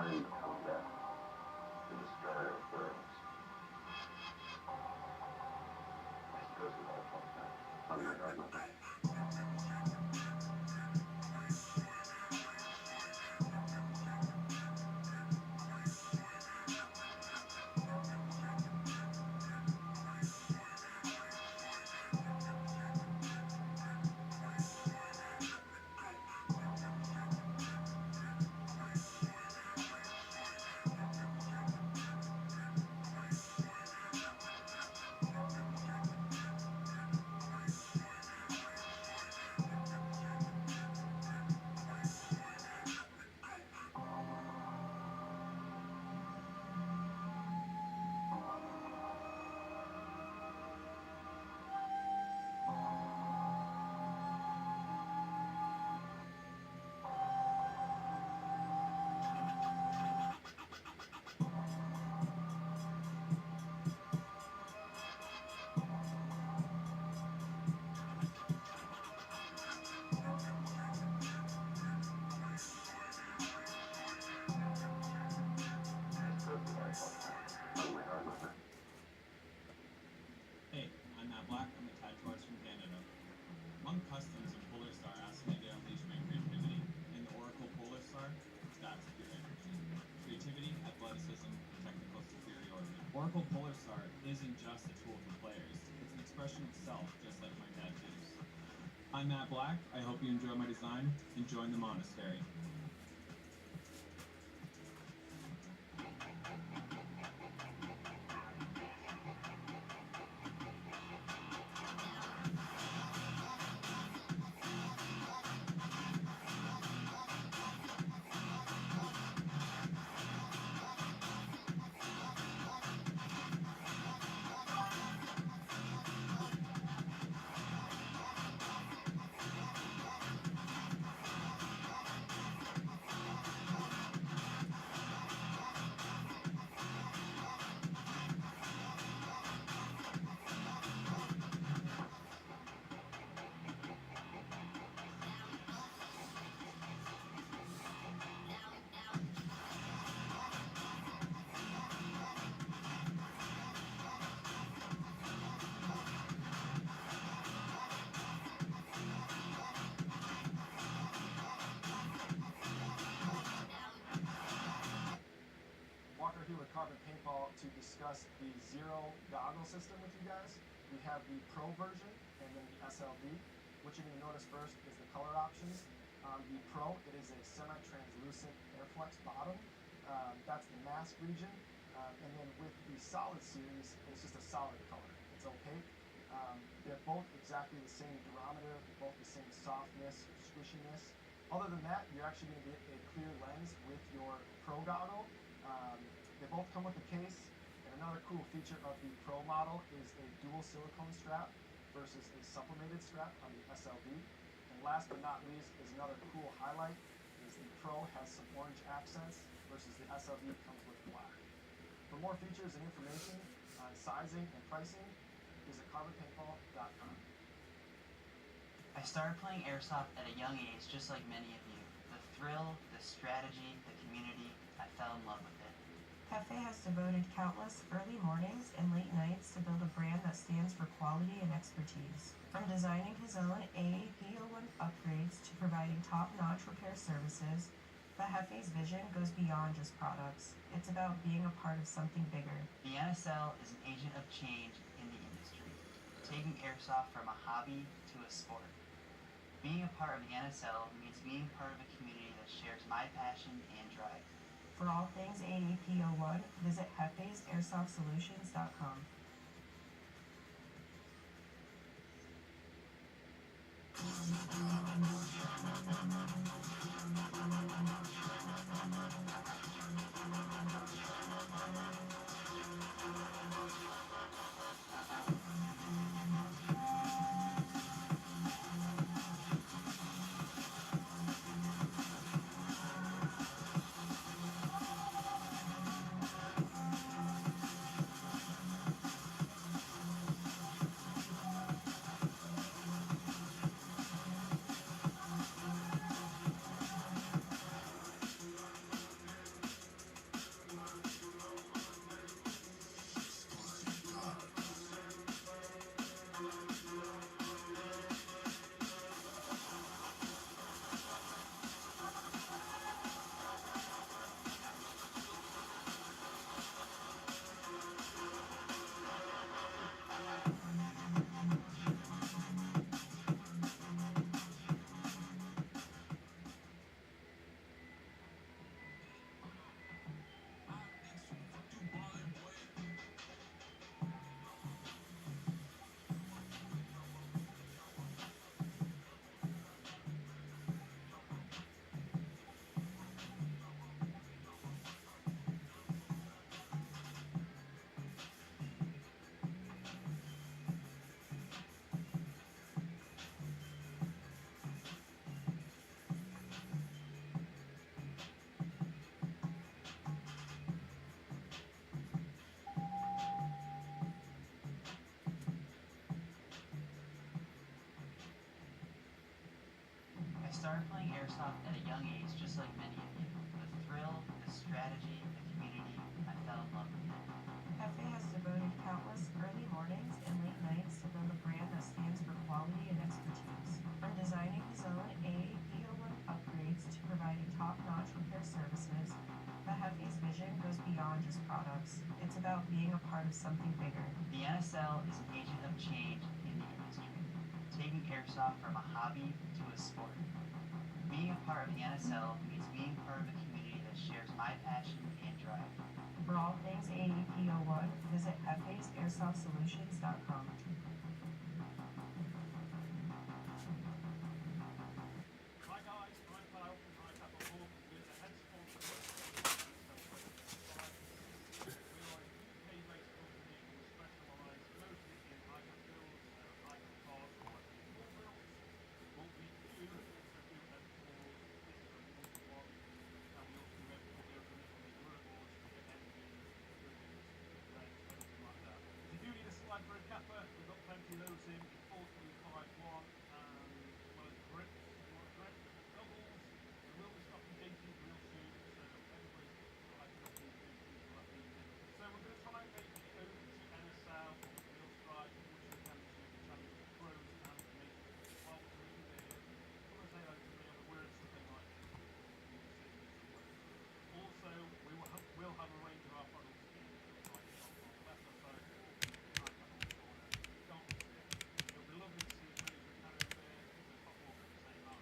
mind combat. The destroyer burns. This goes without saying. Unregardless. Hey, I'm Matt Black. I'm a tattoo artist from Canada. Among customs and Polar Star asked me to unleash my creativity. In the Oracle Polar Star, that's pure energy. Creativity, athleticism, and technical superiority. Oracle Polar Star isn't just a tool for players. It's an expression of self, just like my tattoos. I'm Matt Black. I hope you enjoy my design and join the monastery. Walker here with Carbon Paintball to discuss the Zero goggle system with you guys. We have the Pro version and then the SLV. What you're going to notice first is the color options. The Pro, it is a semi-translucent airflex bottom. That's the mask region. And then with the Solid series, it's just a solid color. It's opaque. They're both exactly the same durometer, both the same softness, squishiness. Other than that, you're actually going to get a clear lens with your Pro goggle. They both come with a case, and another cool feature of the Pro model is a dual silicone strap versus a supplemented strap on the SLV. And last but not least is another cool highlight is the Pro has some orange accents versus the SLV comes with black. For more features and information on sizing and pricing, visit carbonpaintball.com. I started playing airsoft at a young age, just like many of you. The thrill, the strategy, the community, I fell in love with it. Hefe has devoted countless early mornings and late nights to build a brand that stands for quality and expertise. From designing his own AAP01 upgrades to providing top-notch repair services, but Hefe's vision goes beyond just products. It's about being a part of something bigger. The NSL is an agent of change in the industry, taking airsoft from a hobby to a sport. Being a part of the NSL means being part of a community that shares my passion and drive. For all things AAP01, visit hefesairsoft.solutions.com. started playing airsoft at a young age, just like many of you. The thrill, the strategy, the community, I fell in love with it. Hefe has devoted countless early mornings and late nights to build a brand that stands for quality and expertise. From designing his own APO1 upgrades to providing top-notch repair services, the Hefe's vision goes beyond just products. It's about being a part of something bigger. The NSL is an agent of change in the industry, taking airsoft from a hobby to a sport. Being a part of the NSL means being part of a community that shares my passion and drive. For all things AEP01, visit hefesairsoft.solutions.com. Hi guys, I'm Kyle from High Kappa Hub. We're the head sponsor of the NSL 2025 season. We are a UK-based company and we specialise mostly in high cap builds, high cap cars, and high cap full builds. What we do also do head tours, this is a month one, and we also do everything there on the Euroboards to get engines, frigates, wrecks, everything like that. If you do need a slide for a kappa, we've got plenty of those in 4351 and as well as grips. If you want grips, doubles, we will be stocking JTs real soon, so everybody's hyped up these JTs for that evening. So we're going to try and make it over to NSL on the Real Strike World Championship, Challenge of Pros and Nations as well. So if you're there, come and say hello to me, I'm wearing something like this. You can see me somewhere. Also, we'll have a range of our products in the Real Strike shop on the left-hand side or the right hand corner. Don't miss it. It'll be lovely to see as many as we can over there, so pop up and say hi.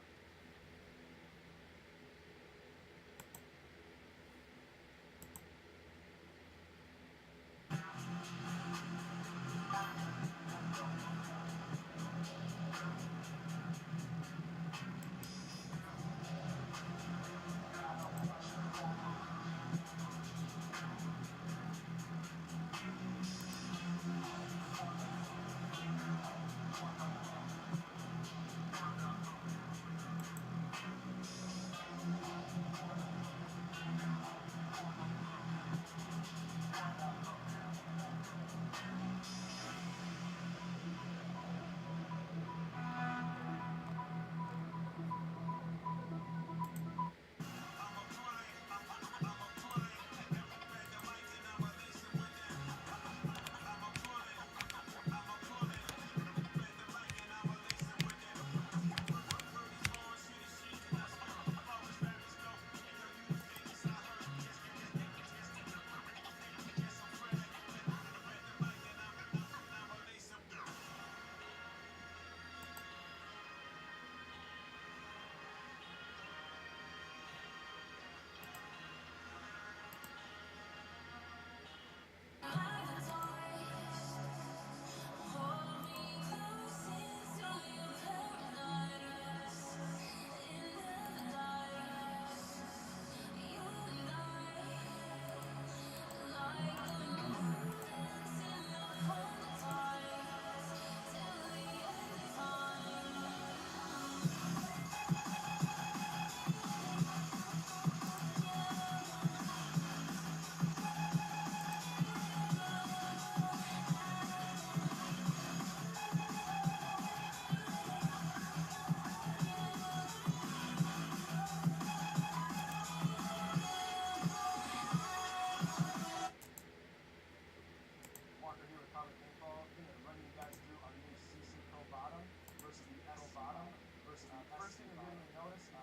Walker here with Carbon Paintball. I'm going to run you guys through our new CC Pro bottom versus the S bottom versus the first thing you're going to notice, if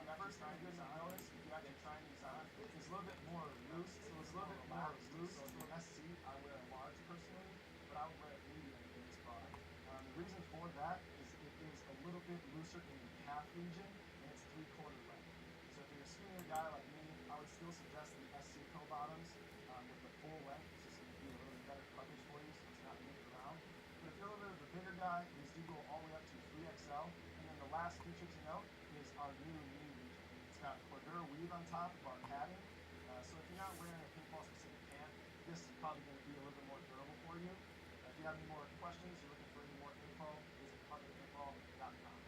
you actually try and use on, it's a little bit more loose. So it's a little bit more loose. So the SC, I wear a large personally, but I would wear a medium in this product. The reason for that is it is a little bit looser in the calf region and it's 3/4 length. So if you're a skinnier guy like me, I would still suggest the SC Pro bottoms with the full length. It's just going to be a little bit better coverage for you, so it's not moving around. But if you're a little bit of a bigger guy, these do go all the way up to 3XL. And then the last feature to note is our new knee region. It's got Cordura weave on top of our padding. So if you're not wearing a paintball specific pant, this is probably going to be a little bit more durable for you. If you have any more questions, you're looking for any more info, visit carbonpaintball.com.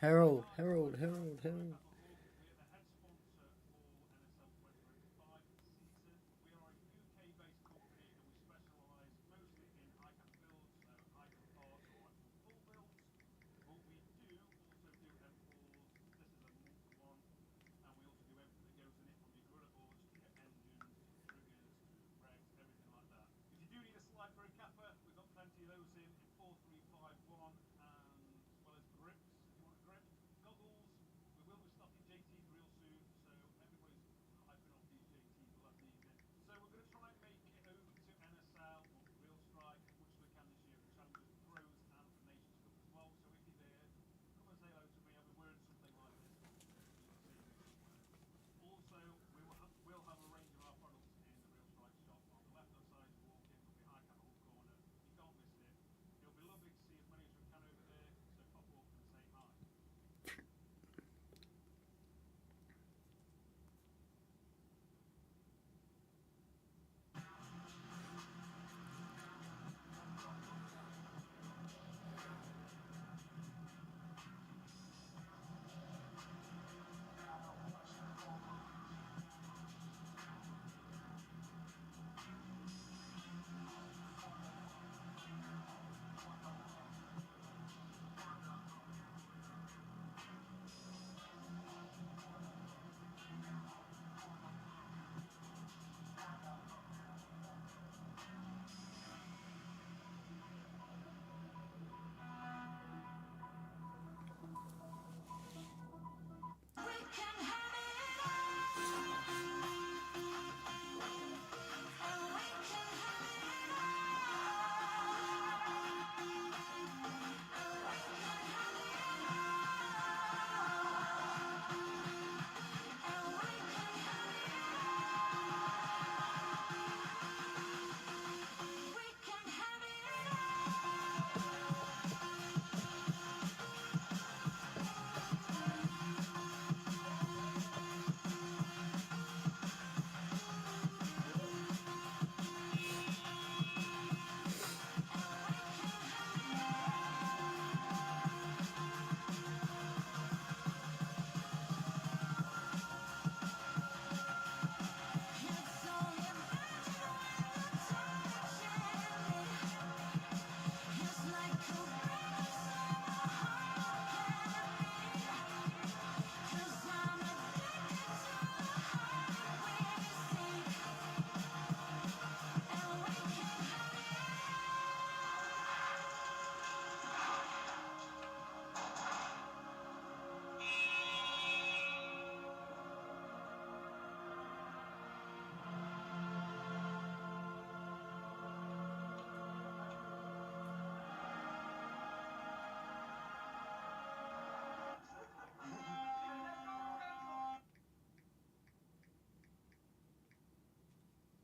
Harold, Harold, Harold, Harold. Plenty of those in 4351, and as well as grips, if you want a grip, goggles. We will be stocking JTs real soon, so everybody's hyping up these JTs, we'll have these in. So we're going to try and make it over to NSL, or Real Strike, as much as we can this year for Challengers, Pros, and for Nations Cup as well. So if you're there, come and say hello to me. I'll be wearing something like this, or you'll see me somewhere. Also, we'll have a range of our products in the Real Strike shop. On the left-hand side, you walk in, there'll be high cap hook corner. You can't miss it. It'll be lovely to see as many as we can over there, so pop up and say hi.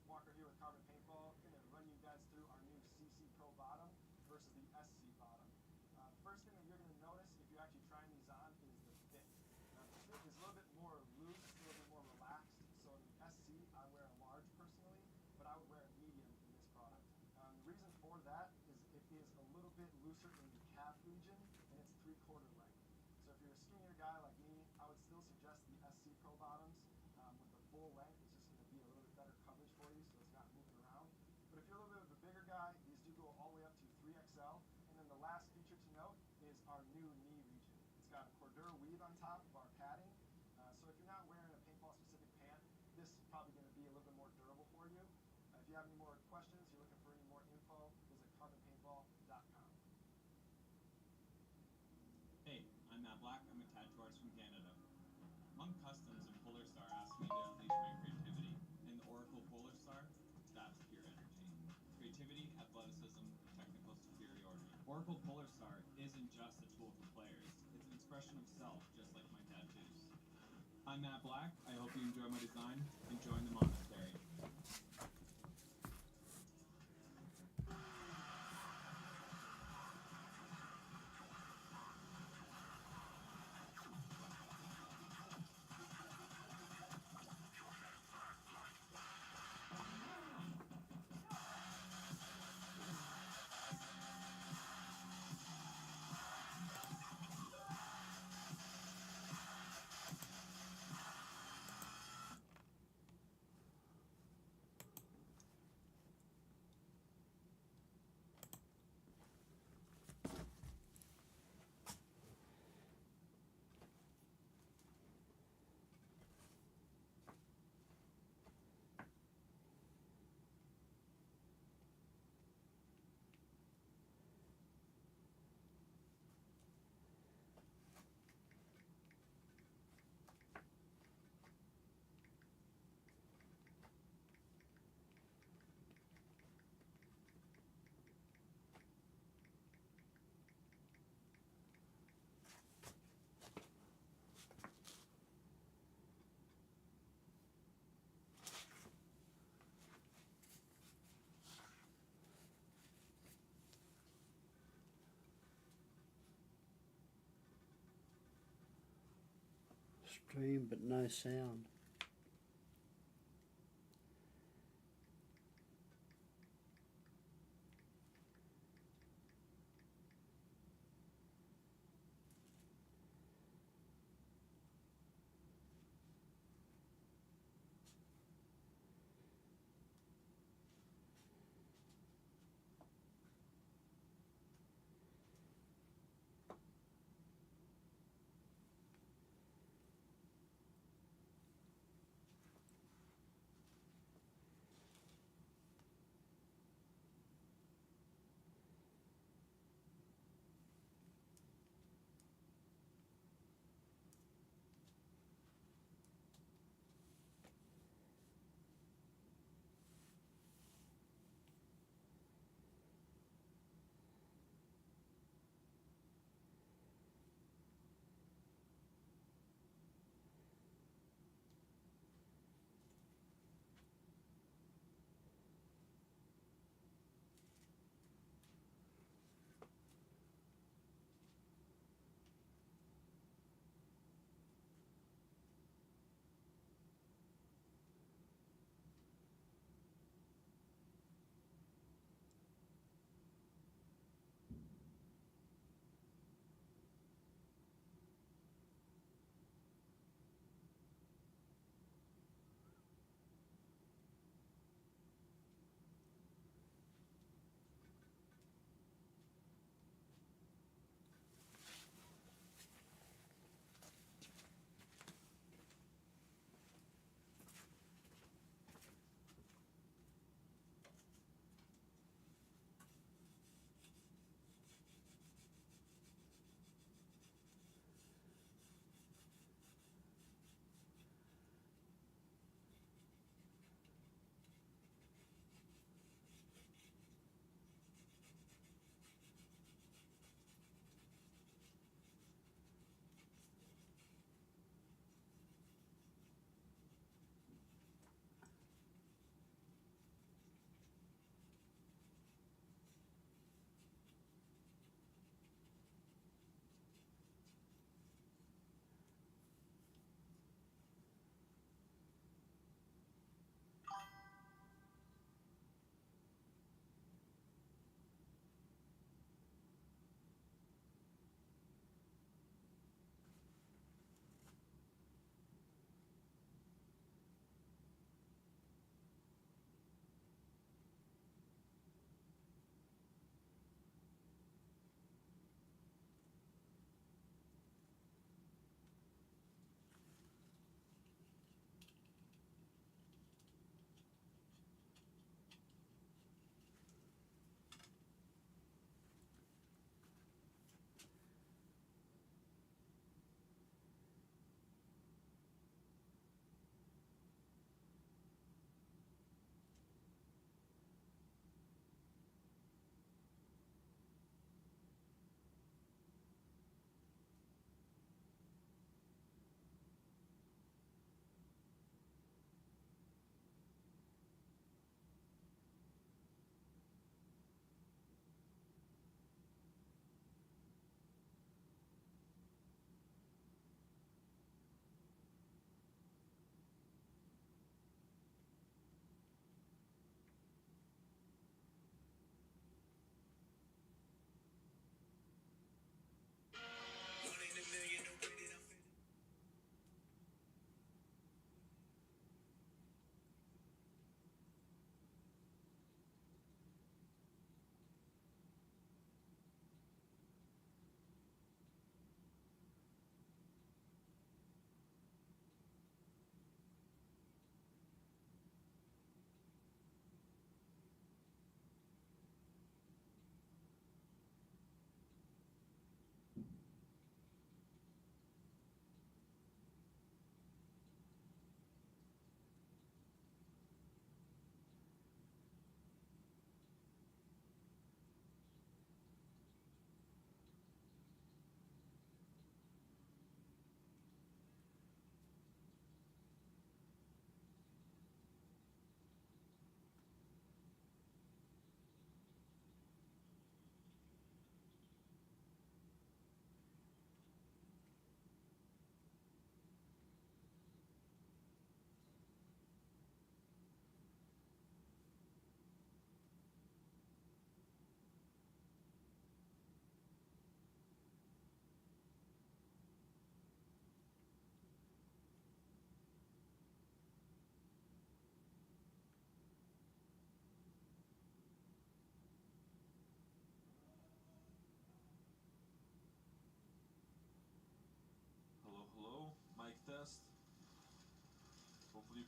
Walker here with Carbon Paintball. I'm going to run you guys through our new CC Pro bottom versus the SC bottom. The first thing that you're going to notice if you're actually trying these on is the fit. The fit is a little bit more loose, a little bit more relaxed. So the SC, I wear a large personally, but I would wear a medium in this product. The reason for that is it is a little bit looser in the calf region, and it's 3/4 length. So if you're a skinnier guy like me, I would still suggest the SC Pro bottoms. With the full length, it's just going to be a little bit better coverage for you, so it's not moving around. But if you're a little bit of a bigger guy, these do go all the way up to 3XL. And then the last feature to note is our new knee region. It's got a Cordura weave on top of our padding. So if you're not wearing a paintball-specific pant, this is probably going to be a little bit more durable for you. If you have any more questions, you're looking for any more info, visit carbonpaintball.com. Hey, I'm Matt Black. I'm a tattoo artist from Canada. Monk Customs and Polar Star asked me to unleash my creativity. In the Oracle Polar Star, that's pure energy. Creativity, athleticism, technical superiority. Oracle Polar Star isn't just a tool for players. It's an expression of self, just like my tattoos. I'm Matt Black. I hope you enjoy my design and join the monastery. Dream but no sound.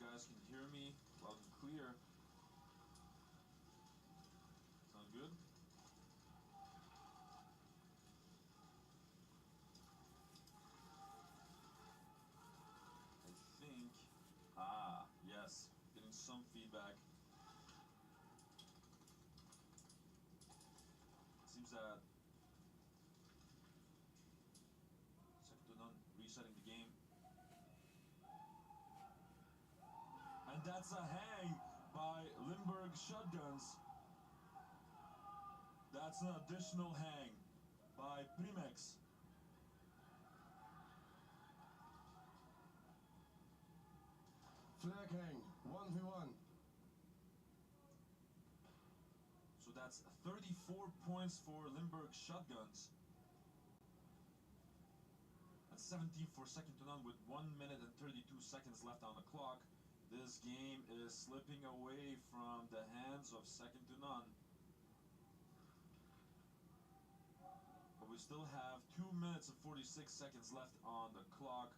guys can hear me loud and clear. Sound good? I think. Yes. Getting some feedback. Seems that second to none, resetting the game. And that's a hang by Limburg Shotguns. That's an additional hang by Primex. Flag hang, 1v1. So that's 34 points for Limburg Shotguns. And 17 for second to none with 1 minute and 32 seconds left on the clock. This game is slipping away from the hands of second to none. But we still have 2 minutes and 46 seconds left on the clock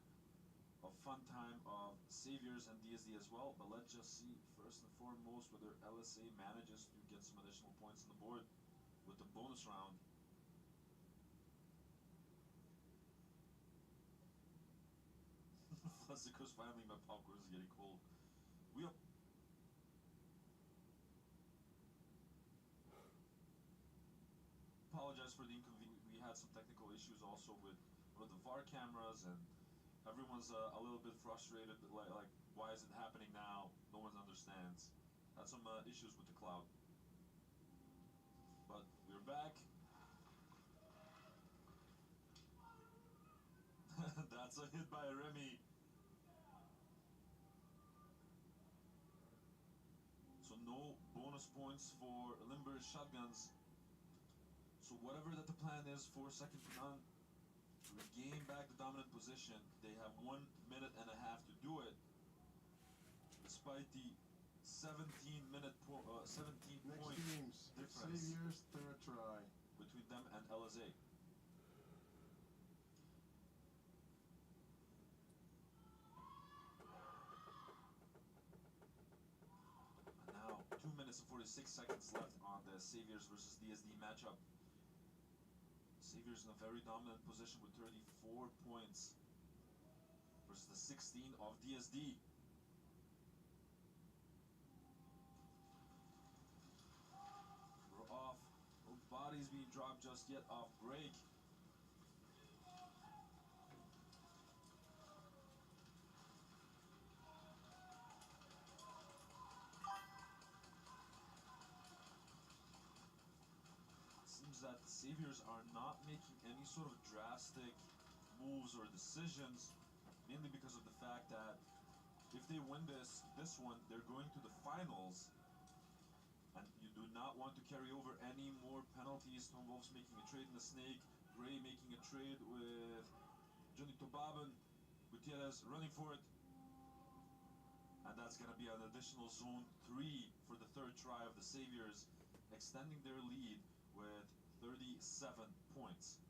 of fun time of Saviors and DSD as well. But let's just see first and foremost whether LSA manages to get some additional points on the board with the bonus round. Plus, because finally my popcorn is getting cold. We apologize for the inconvenience. We had some technical issues also with one of the VAR cameras, and everyone's a little bit frustrated. Like, why is it happening now? No one understands. Had some issues with the cloud, but we're back. That's a hit by Remy. So no bonus points for Limburg Shotguns. So whatever that the plan is for second to none, to regain back the dominant position, they have 1 minute and a half to do it. Despite the 17 point teams, difference Saviors, third try. between them and LSA. And now 2 minutes and 46 seconds left on the Saviors versus DSD matchup. Saviors in a very dominant position with 34 points versus the 16 of DSD. We're off. No bodies being dropped just yet off break. Seems that the Saviors are not making any sort of drastic moves or decisions, mainly because of the fact that if they win this one, they're going to the finals, and you do not want to carry over any more penalties. Tom Wolf's making a trade in the snake, Gray making a trade with Johnny Tobaben, Gutierrez running for it, and that's going to be an additional zone 3 for the third try of the Saviors, extending their lead with 37 points.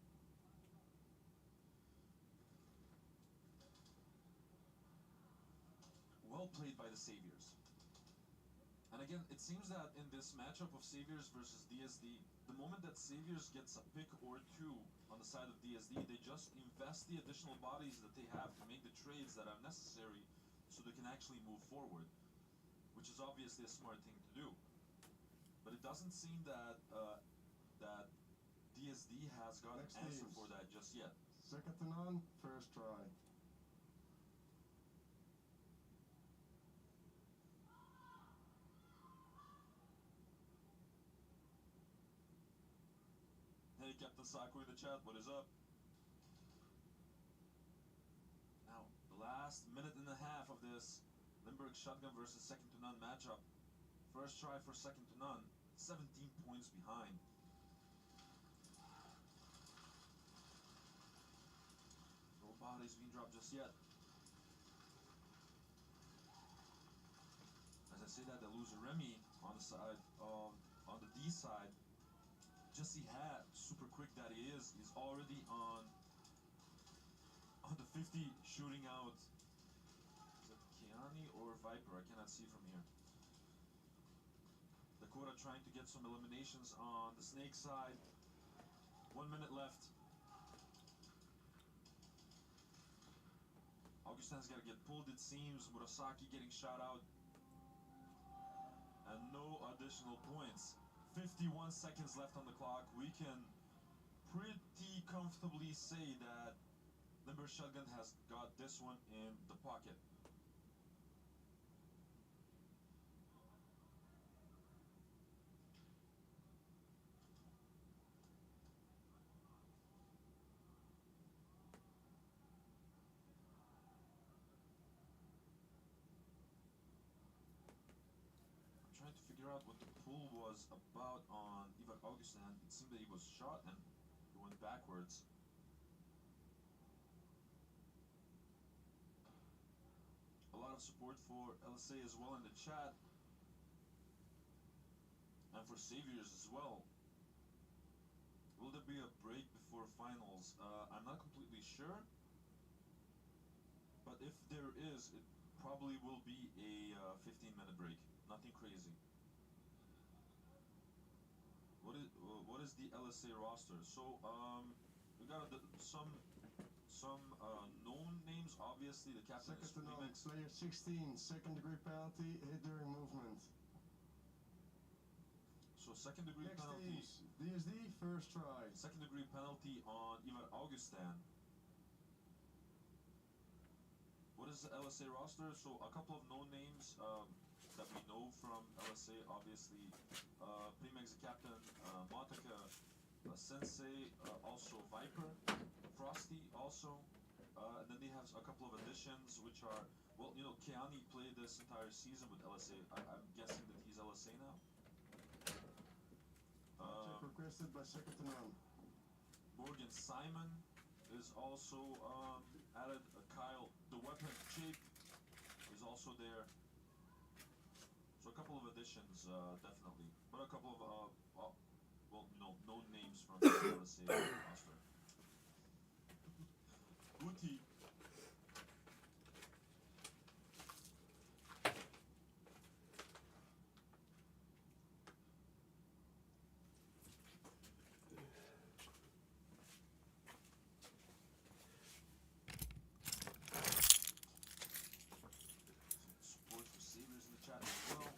Well played by the Saviors. And again, it seems that in this matchup of Saviors versus DSD, the moment that Saviors gets a pick or two on the side of DSD, they just invest the additional bodies that they have to make the trades that are necessary so they can actually move forward, which is obviously a smart thing to do. But it doesn't seem that that DSD has got Next an answer teams. for that just yet. Second to none, first try. Hey, Captain Sako in the chat, what is up? Now, the last minute and a half of this Limburg Shotgun versus second to none matchup. First try for second to none, 17 points behind. No bodies being dropped just yet. As I say that, they lose Remy on the side, on the D side. Jesse Hat, super quick that he is, already on the 50 shooting out. Is it Kiani or Viper, I cannot see from here. Dakota trying to get some eliminations on the snake side. 1 minute left. Augustine's got to get pulled, it seems. Murasaki getting shot out. And no additional points. 51 seconds left on the clock. We can pretty comfortably say that Limber Shotgun has got this one in the pocket. Trying to figure out what the pull was about on Ivan Augustin. It seemed that he was shot and he went backwards. A lot of support for LSA as well in the chat. And for Saviors as well. Will there be a break before finals? I'm not completely sure. But if there is, it probably will be a 15-minute break. Nothing crazy. What is the LSA roster? So we got some known names. Obviously, the captain is Second to none, player 16, second degree penalty, hit during movement. So second degree Next penalty. is DSD, first try. Second degree penalty on Ivan Augustin. What is the LSA roster? So a couple of known names that we know from LSA, obviously. Primex, the captain, Monica, Sensei, also Viper, Frosty also. And then they have a couple of additions, which are, well, you know, Keani played this entire season with LSA. I'm guessing that he's LSA now. Check requested by second to none. Morgan Simon is also added. Kyle, the weapon Jake is also there. So a couple of additions, definitely. But a couple of, well, you know, known names from the LSA roster. Booty. Support for Saviors in the chat as well.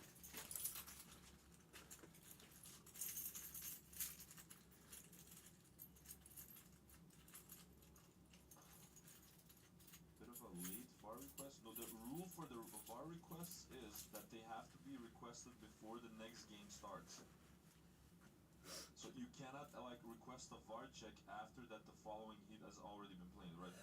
Bit of a late VAR request. No, the rule for the VAR requests is that they have to be requested before the next game starts. So you cannot like request a VAR check after that the following heat has already been played, right?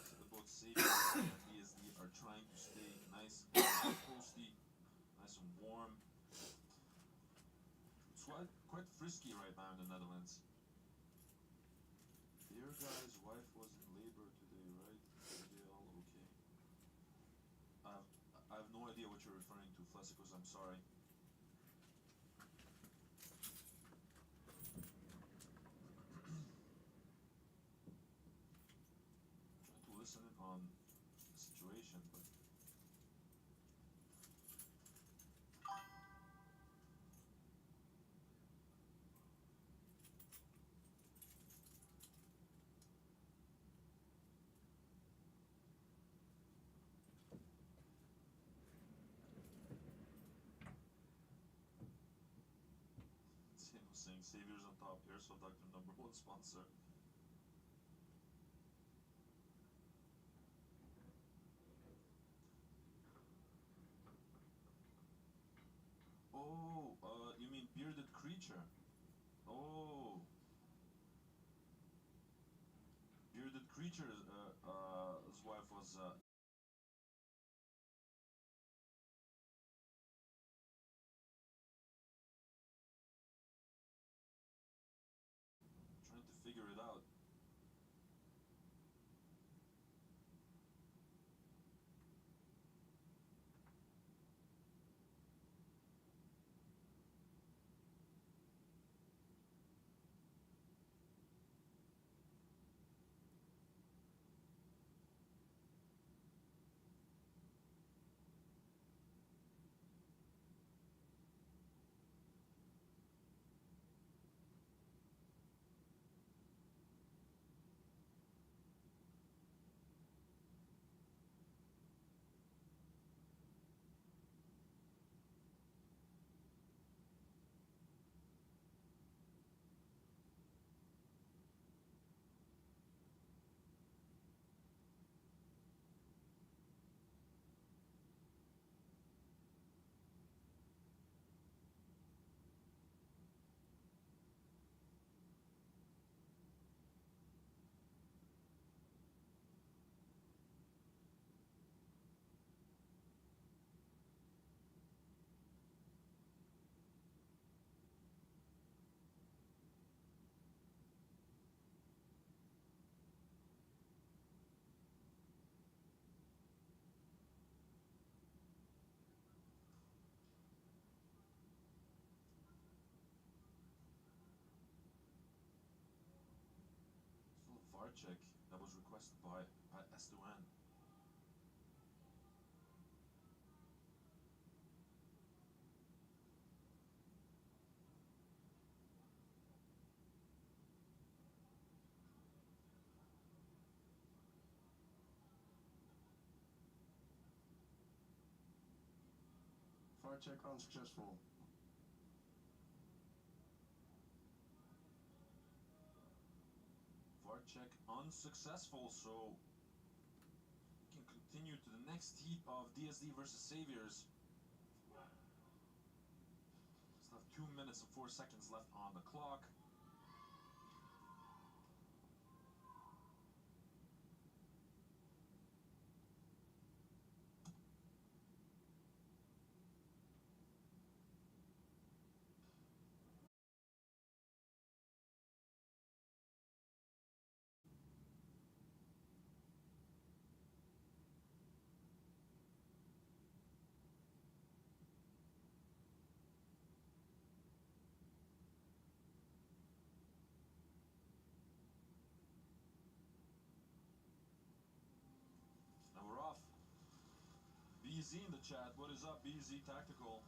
So both Saviors and DSD are trying to stay nice and toasty, nice and warm. It's quite frisky right now in the Netherlands. Dear guy's wife was in labor today, right? Are they all okay? I have no idea what you're referring to, Flesicus, I'm sorry. Trying to listen in on the situation, but Sam was saying Saviors on top, Airsoft Doctor #1 sponsor. Oh, you mean Bearded Creature? Oh. Bearded Creature's his wife was trying to figure it out. check that was requested by S2N. VAR check unsuccessful. VAR check unsuccessful, so we can continue to the next heat of DSD versus Saviors. Still have 2 minutes and 4 seconds left on the clock. And we're off. BZ in the chat. What is up, BZ Tactical?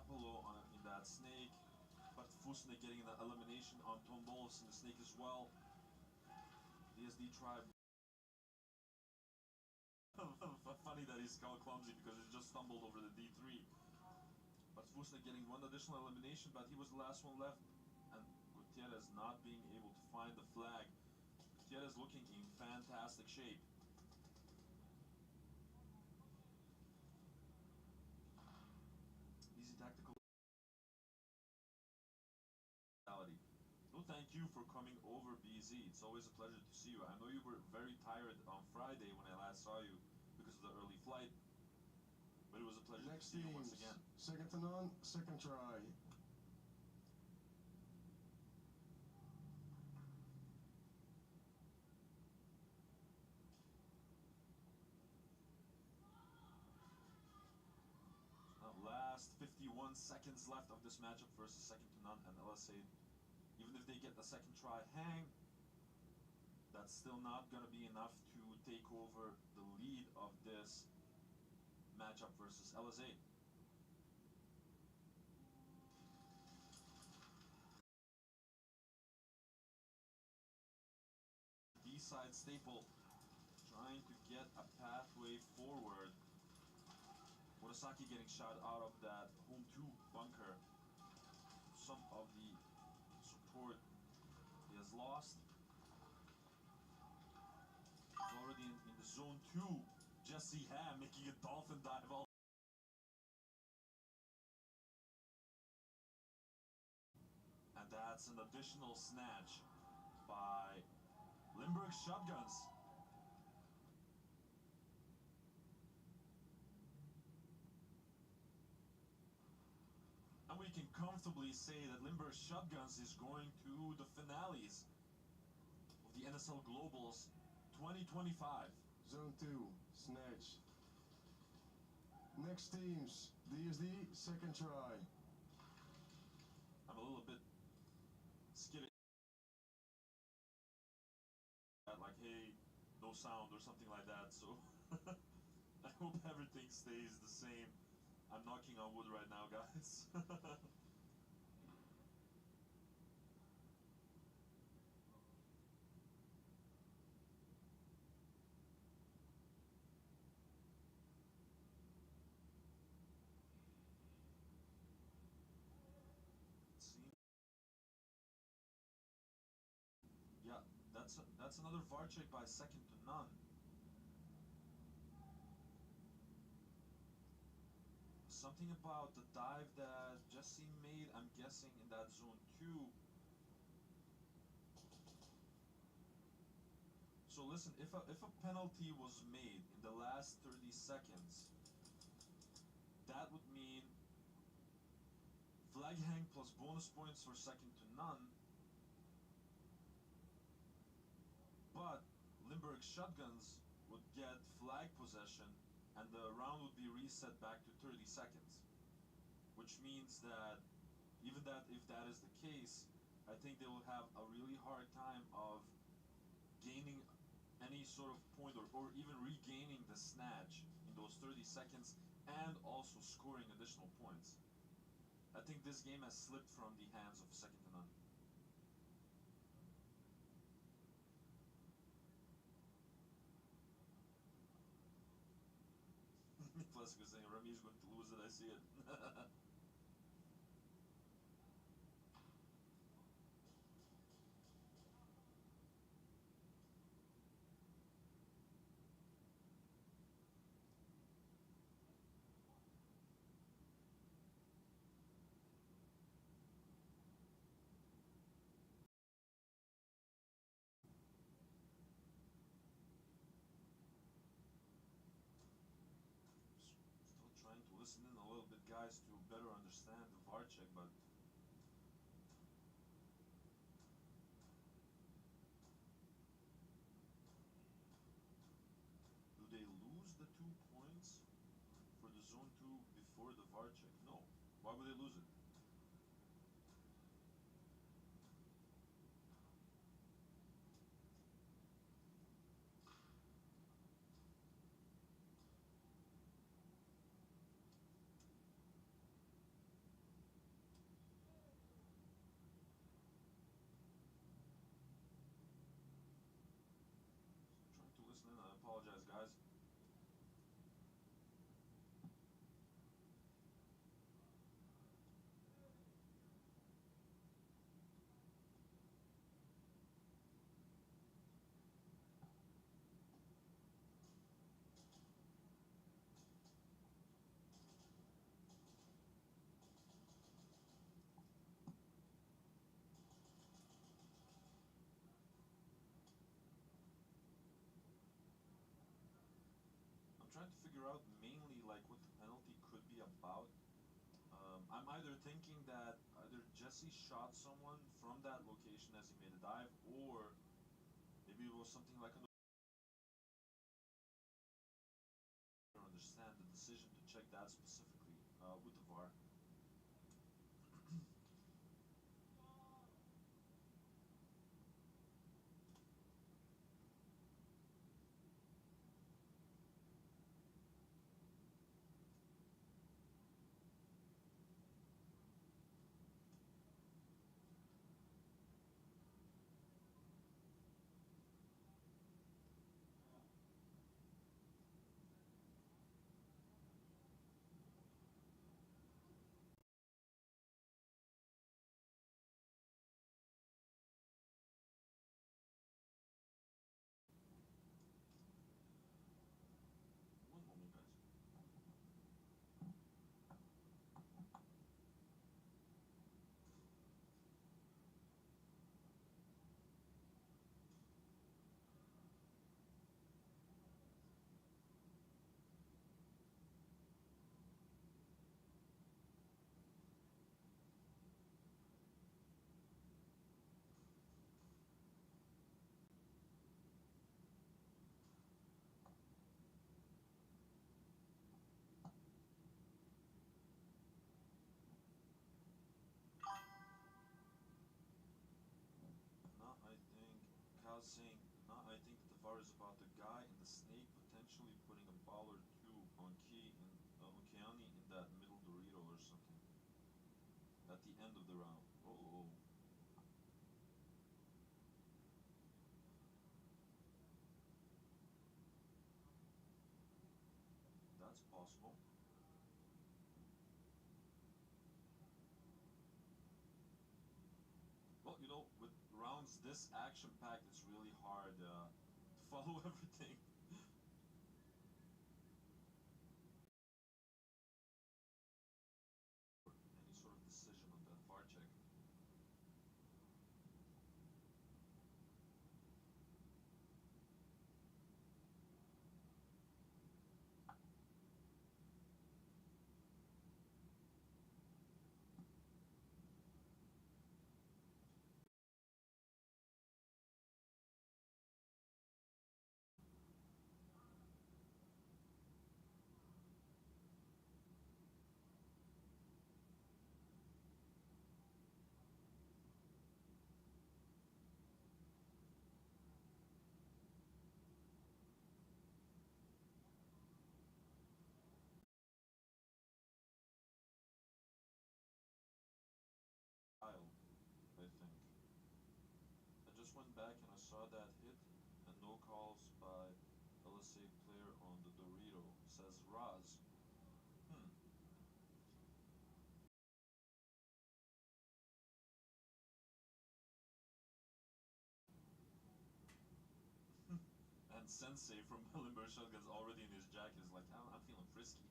Apollo in that snake, but Fusne getting an elimination on Tom Bolos in the snake as well. DSD tribe. Funny that he's called clumsy because he just stumbled over the D3. But Fusne getting one additional elimination, but he was the last one left. And Gutierrez not being able to find the flag. Gutierrez looking in fantastic shape. Easy tactical. No, thank you for coming over, BZ. It's always a pleasure to see you. I know you were very tired on Friday when I last saw you because of the early flight, but it was a pleasure to see you once again. Second to none, second try. Now, last 51 seconds left of this matchup versus second to none and LSA. Even if they get the second try hang, that's still not going to be enough to take over the lead of this matchup versus LSA. D-side staple trying to get a pathway forward. Murasaki getting shot out of that home 2 bunker. Some of the support he has lost. He's already in the zone 2. Jesse Ham making a dolphin dive all. And that's an additional snatch by Limburg Shotguns. And we can comfortably say that Limburg Shotguns is going to the finales of the NSL Globals 2025. Zone 2, snatch. Next teams, DSD, second try. I'm a little bit skittish. Like, hey, no sound or something like that, so I hope everything stays the same. I'm knocking on wood right now, guys. Yeah, that's another VAR check by second to none. something about the dive that Jesse made, I'm guessing in that zone 2. So listen, if a penalty was made in the last 30 seconds, that would mean flag hang plus bonus points for second to none, but Limburg shotguns would get flag possession and the round would be reset back to 30 seconds. Which means that even that if that is the case, I think they will have a really hard time of gaining any sort of point or even regaining the snatch in those 30 seconds and also scoring additional points. I think this game has slipped from the hands of second to none. Classic was saying Rami is going to lose it, I see it. Still trying to listen in a little bit, guys, to better understand the VAR check, but do they lose the 2 points for the zone 2 before the VAR check? No. Why would they lose it? Trying to listen in, I apologize, guys. I'm trying to figure out mainly like what the penalty could be about. I'm either thinking that either Jesse shot someone from that location as he made a dive, or maybe it was something like an understand the decision to check that specifically with the VAR. One moment, guys. No, I think Kyle's saying, no, I think that the VAR is about the guy and the snake potentially putting a ball or two on Keani in that middle Dorito or something at the end of the round. Oh, that's possible. Well, you know, with rounds this action-packed, it's really hard to follow everything. went back and I saw that hit and no calls by LSA player on the Dorito, says Raz. And Sensei from Limber Shotgun's already in his jacket is like, I'm feeling frisky.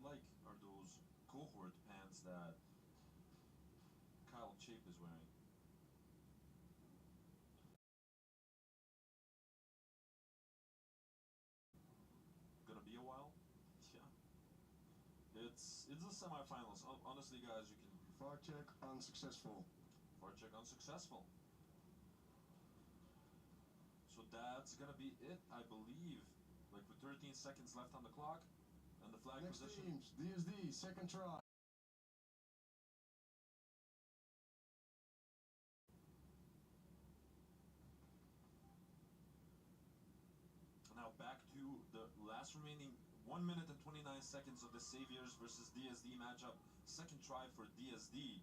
Like are those cohort pants that Kyle Chape is wearing. Gonna be a while? Yeah. It's the semifinals. Honestly, guys, you can. Far check unsuccessful. Far check unsuccessful. So that's gonna be it, I believe. Like with 13 seconds left on the clock, and the flag Next position. teams, DSD, second try. Now back to the last remaining 1 minute and 29 seconds of the Saviors versus DSD matchup. Second try for DSD.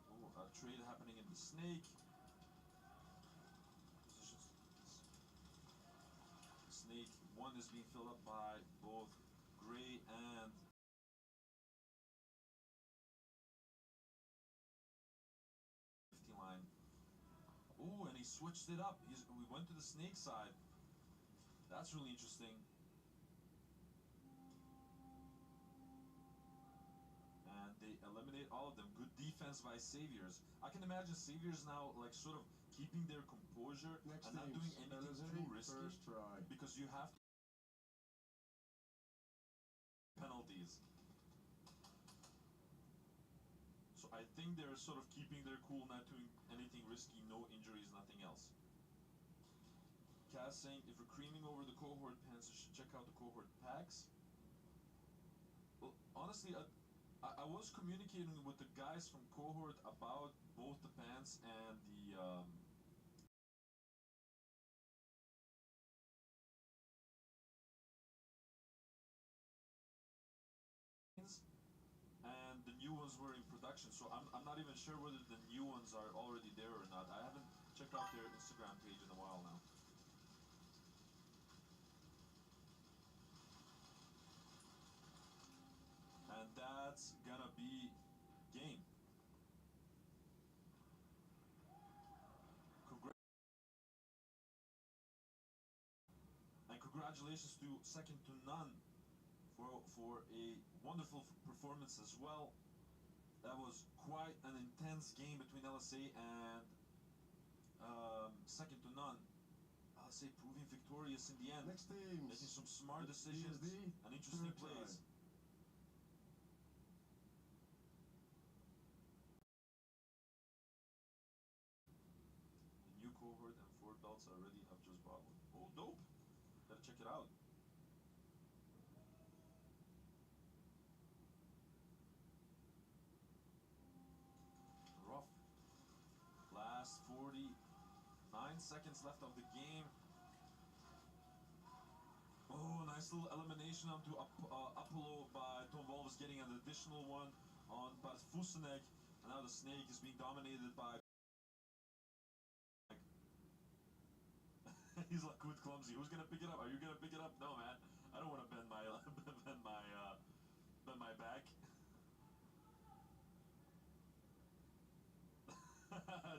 Oh, a trade happening in the snake. Positions. Snake 1 is being filled up by both Gray and line. Oh, and he switched it up. We went to the snake side. That's really interesting. And they eliminate all of them. Good defense by Saviors. I can imagine Saviors now like sort of keeping their composure Next and not doing anything too risky. First try. Because you have penalties. So I think they're sort of keeping their cool, not doing anything risky, no injuries, nothing else. Cass saying, if you're creaming over the cohort pants, you should check out the cohort packs. Well, honestly, I was communicating with the guys from cohort about both the pants and the and the new ones were in production, so I'm not even sure whether the new ones are already there or not. I haven't checked out their Instagram page in a while now. And that's gonna be game. And congratulations to Second to None for a wonderful performance as well. That was quite an intense game between LSA and Second to None. LSA proving victorious in the end. Next team. Making some smart decisions and interesting plays. The new cohort and 4 belts already. I've just bought one. Oh, dope! Gotta check it out. Rough. Last 49 seconds left of the game. Oh, nice little elimination onto Apollo by Tom Wolfs getting an additional one on Fusenegg. And now the snake is being dominated by... He's like, quit clumsy. Who's gonna pick it up? Are you gonna pick it up? No, man. I don't want to bend my bend my back.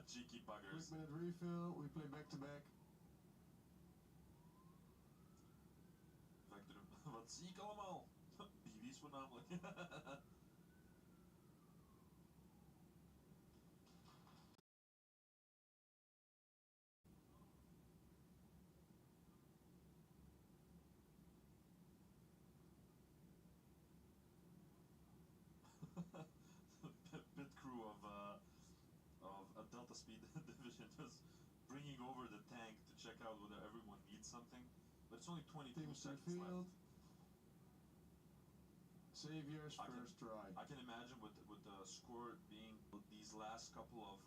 Cheeky buggers. Quick minute refill. We play back to back. Wat zie ik allemaal? BB's voornamelijk. Pit crew of a Delta Speed division just bringing over the tank to check out whether everyone needs something. But it's only 22 seconds left. Saviors first try. I can imagine with the score being these last couple of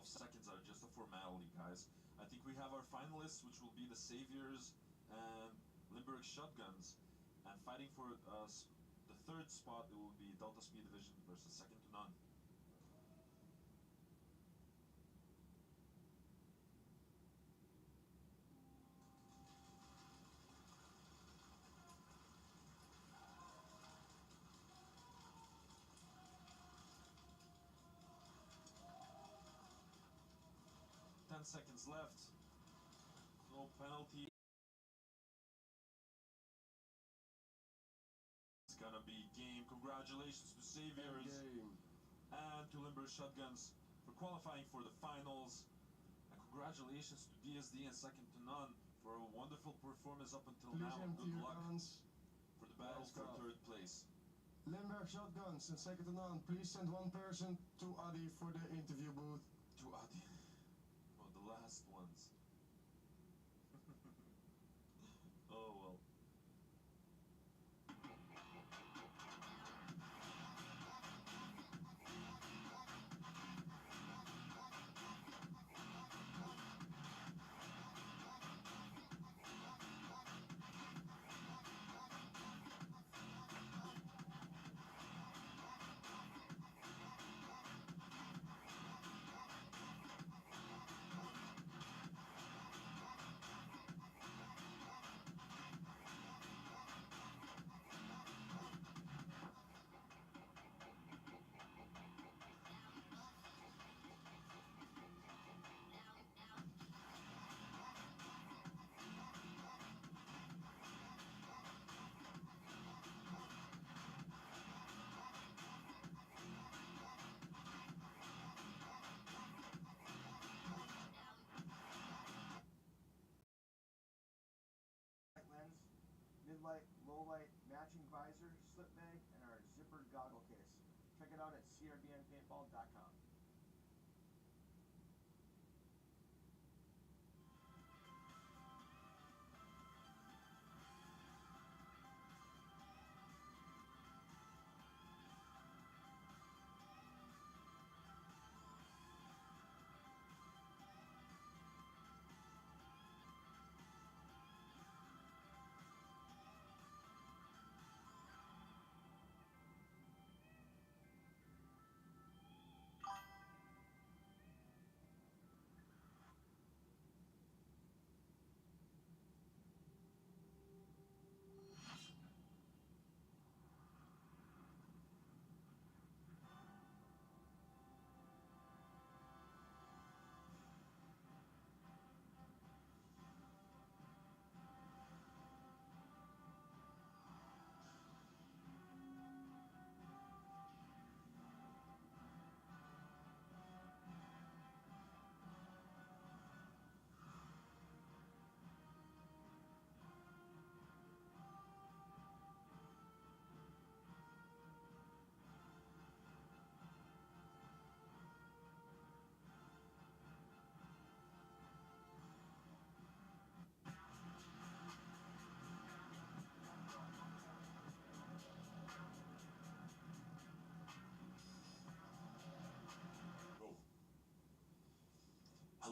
seconds are just a formality, guys. I think we have our finalists, which will be the Saviors and Limburg Shotguns, and fighting for the third spot. It will be Delta Speed Division versus second to none. 10 seconds left. No penalty. It's gonna be game. Congratulations to Saviors and to Limburg Shotguns for qualifying for the finals. And congratulations to DSD and second to none for a wonderful performance up until now. Good luck for the battle for third place. Limburg Shotguns and second to none. Please send one person to Adi for the interview booth. To Adi. Oh, the last ones. Oh well. Lens, mid-light, low-light, matching visor, slip bag, and our zippered goggle case. Check it out at crbnpaintball.com.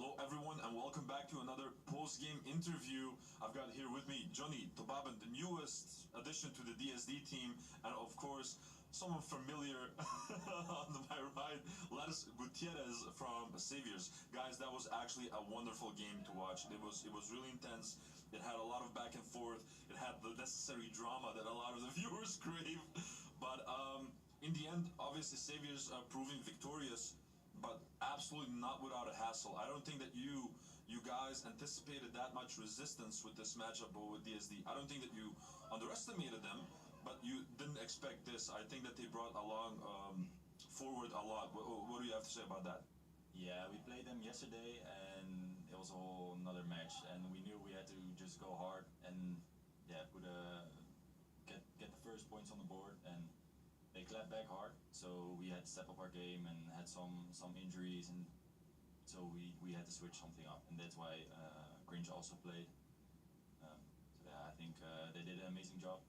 Hello everyone and welcome back to another post-game interview. I've got here with me Johnny Tobaben, the newest addition to the DSD team, and of course someone familiar on my right, Lattice Gutierrez from Saviors. Guys, that was actually a wonderful game to watch. It was really intense. It had a lot of back and forth. It had the necessary drama that a lot of the viewers crave. But in the end, obviously Saviors proving victorious, but absolutely not without a hassle. I don't think that you guys anticipated that much resistance with this matchup with DSD. I don't think that you underestimated them, but you didn't expect this. I think that they brought along forward a lot. What do you have to say about that? Yeah, we played them yesterday and it was a whole another match, and we knew we had to just go hard and yeah, get the first points on the board, and they clapped back hard, so we had to step up our game and had some injuries, and so we had to switch something up, and that's why Grinch also played. So yeah, I think they did an amazing job.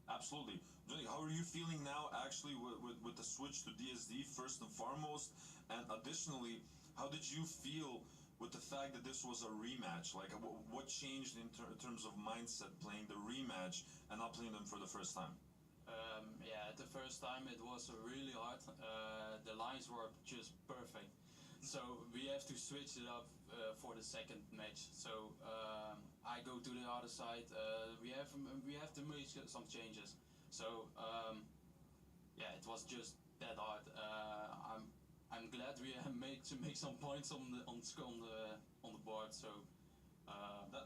Absolutely. Johnny, how are you feeling now actually with the switch to DSD first and foremost, and additionally, how did you feel with the fact that this was a rematch? Like what changed in terms of mindset playing the rematch and not playing them for the first time? Yeah, the first time it was really hard. The lines were just perfect, so we have to switch it up for the second match. So I go to the other side. We have to make some changes. So yeah, it was just that hard. I'm glad we make some points on the board. So.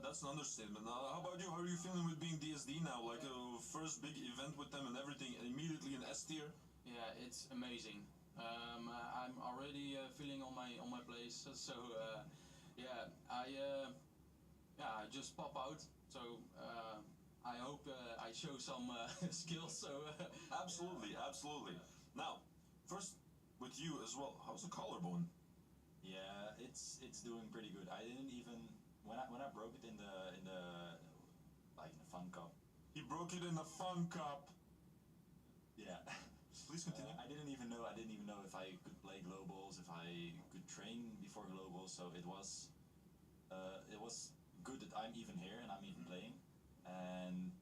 That's an understatement. Now, how about you? How are you feeling with being DSD now? Like a first big event with them and everything, immediately in S tier? Yeah, it's amazing. I'm already feeling on my place. So yeah, I just pop out. So I hope I show some skills. So absolutely. Now, first with you as well. How's the collarbone? Yeah, it's doing pretty good. I didn't even. When I broke it in the fun cup. He broke it in the fun cup. Yeah. Please continue. I didn't even know if I could play globals, if I could train before globals. So it was good that I'm even here and I'm even playing. And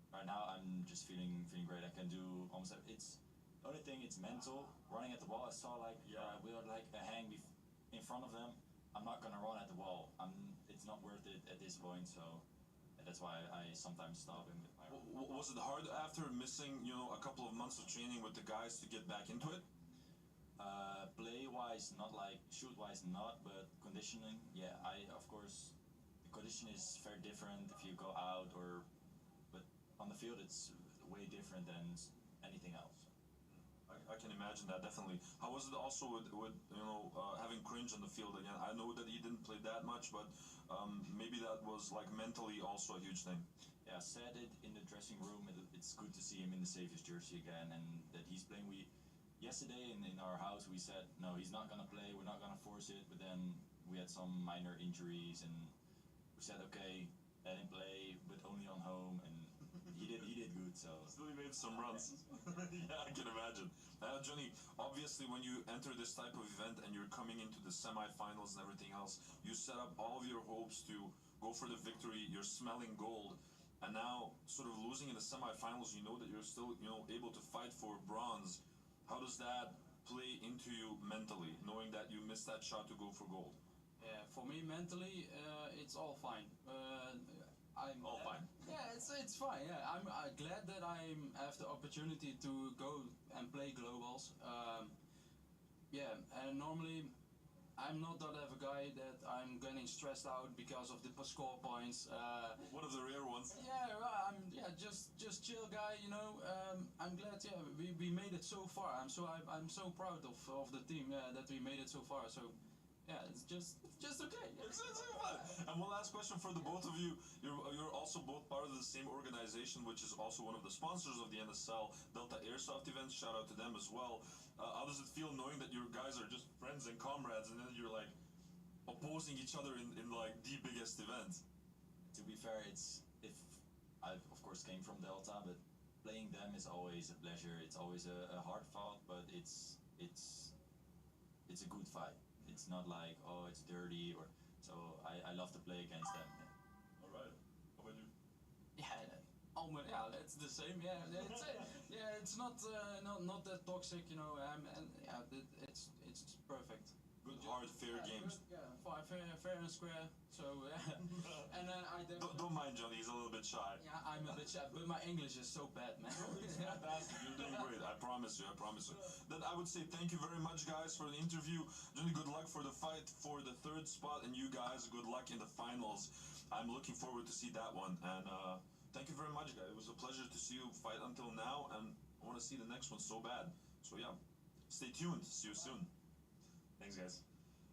right now I'm just feeling great. I can do almost. It's the only thing. It's mental. Running at the wall. I saw we were like a hang in front of them. I'm not gonna run at the wall. It's not worth it at this point, so that's why I sometimes stop and get my. Was it hard after missing, a couple of months of training with the guys to get back into it? Play-wise, not like shoot-wise, not, but conditioning, yeah. Of course, the condition is very different if you go out but on the field it's way different than anything else. I can imagine that, definitely. How was it also with having Cringe on the field again? I know that he didn't play that much, but maybe that was like mentally also a huge thing. Yeah, I said it in the dressing room. It's good to see him in the Saviors jersey again, and that he's playing. Yesterday in our house we said no, he's not gonna play. We're not gonna force it. But then we had some minor injuries, and we said okay, let him play, but only on home, and he did good. So still he made some runs. Yeah, I can imagine. Johnny, obviously when you enter this type of event and you're coming into the semi-finals and everything else, you set up all of your hopes to go for the victory. You're smelling gold, and now sort of losing in the semi-finals, you know that you're still able to fight for bronze. How does that play into you mentally, knowing that you missed that shot to go for gold? Yeah, for me mentally, it's all fine. I'm all fine. Yeah, it's fine. Yeah, I'm glad that I have the opportunity to go and play globals. Yeah, and normally I'm not that of a guy that I'm getting stressed out because of the score points. One of the rare ones. Yeah, I'm just chill guy. I'm glad. Yeah, we made it so far. I'm so proud of the team. Yeah, that we made it so far. So. Yeah, it's just okay. It's fun. And one last question for the both of you. You're also both part of the same organization, which is also one of the sponsors of the NSL, Delta Airsoft Events. Shout out to them as well. How does it feel knowing that your guys are just friends and comrades, and then you're like opposing each other in like the biggest event? To be fair, I of course came from Delta, but playing them is always a pleasure. It's always a hard fought, but it's a good fight. it's not like, oh, it's dirty, or so I love to play against them. All right. How about you? Yeah, almost, yeah, it's the same. Yeah, it's not that toxic, you know. And yeah, it's perfect. Good, hard, fair games. Good, yeah, fair and square. So yeah, and then I don't mind Johnny. He's a little bit shy. Yeah, I'm a bit shy, but my English is so bad, man. It's fantastic. You're doing great. I promise you. I promise you. Then I would say thank you very much, guys, for the interview. Johnny, good luck for the fight for the 3rd spot, and you guys, good luck in the finals. I'm looking forward to see that one. And thank you very much, guys. It was a pleasure to see you fight until now, and I want to see the next one so bad. So yeah, stay tuned. See you soon. Thanks, guys.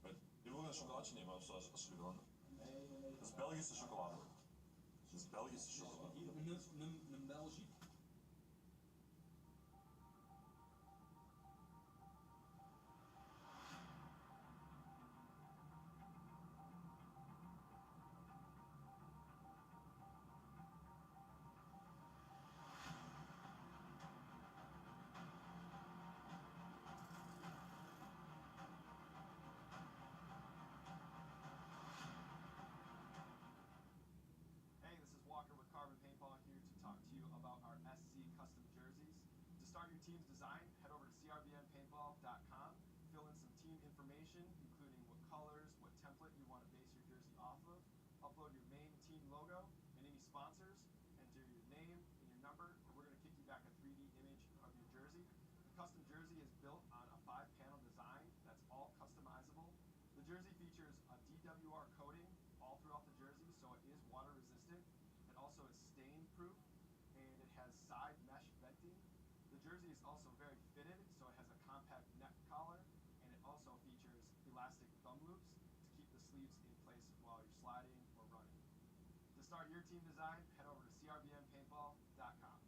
Right. Jullie willen een chocolaatje nemen als jullie willen. Dat is Belgische chocolade. Dat is Belgische chocolade. Een België. Hey, this is Walker with Carbon Paintball here to talk to you about our SC custom jerseys. To start your team's design, head over to crbnpaintball.com, fill in some team information, including what colors, what template you want to base your jersey off of, upload your main team logo and any sponsors, enter your name and your number, and we're going to kick you back a 3D image of your jersey. The custom jersey is built on a 5-panel design that's all customizable. The jersey features a DWR coating all throughout the jersey, so it is water resistant. It also is stain proof, and it has side mesh venting. The jersey is also very fitted, so it has a compact neck collar, and it also features elastic thumb loops to keep the sleeves in place while you're sliding or running. To start your team design, head over to crbnpaintball.com.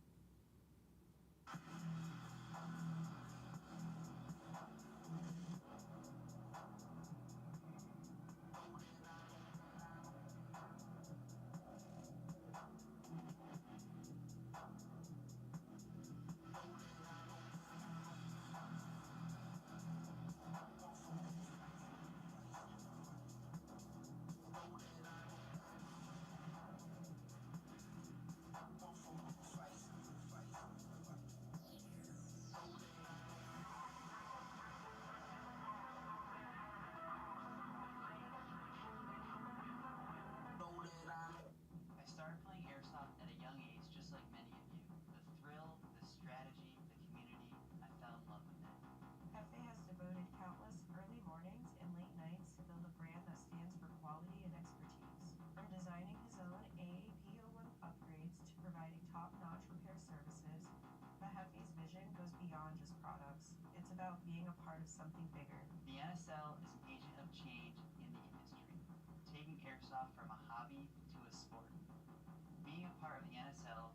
I started playing airsoft at a young age, just like many of you. The thrill, the strategy, the community, I fell in love with it. Hefe has devoted countless early mornings and late nights to build a brand that stands for quality and expertise. From designing his own AAP01 upgrades to providing top-notch repair services, the Hefe's vision goes beyond just products. It's about being a part of something bigger. The NSL is an agent of change in the industry, taking airsoft from a hobby to a sport. Being a part of the NSL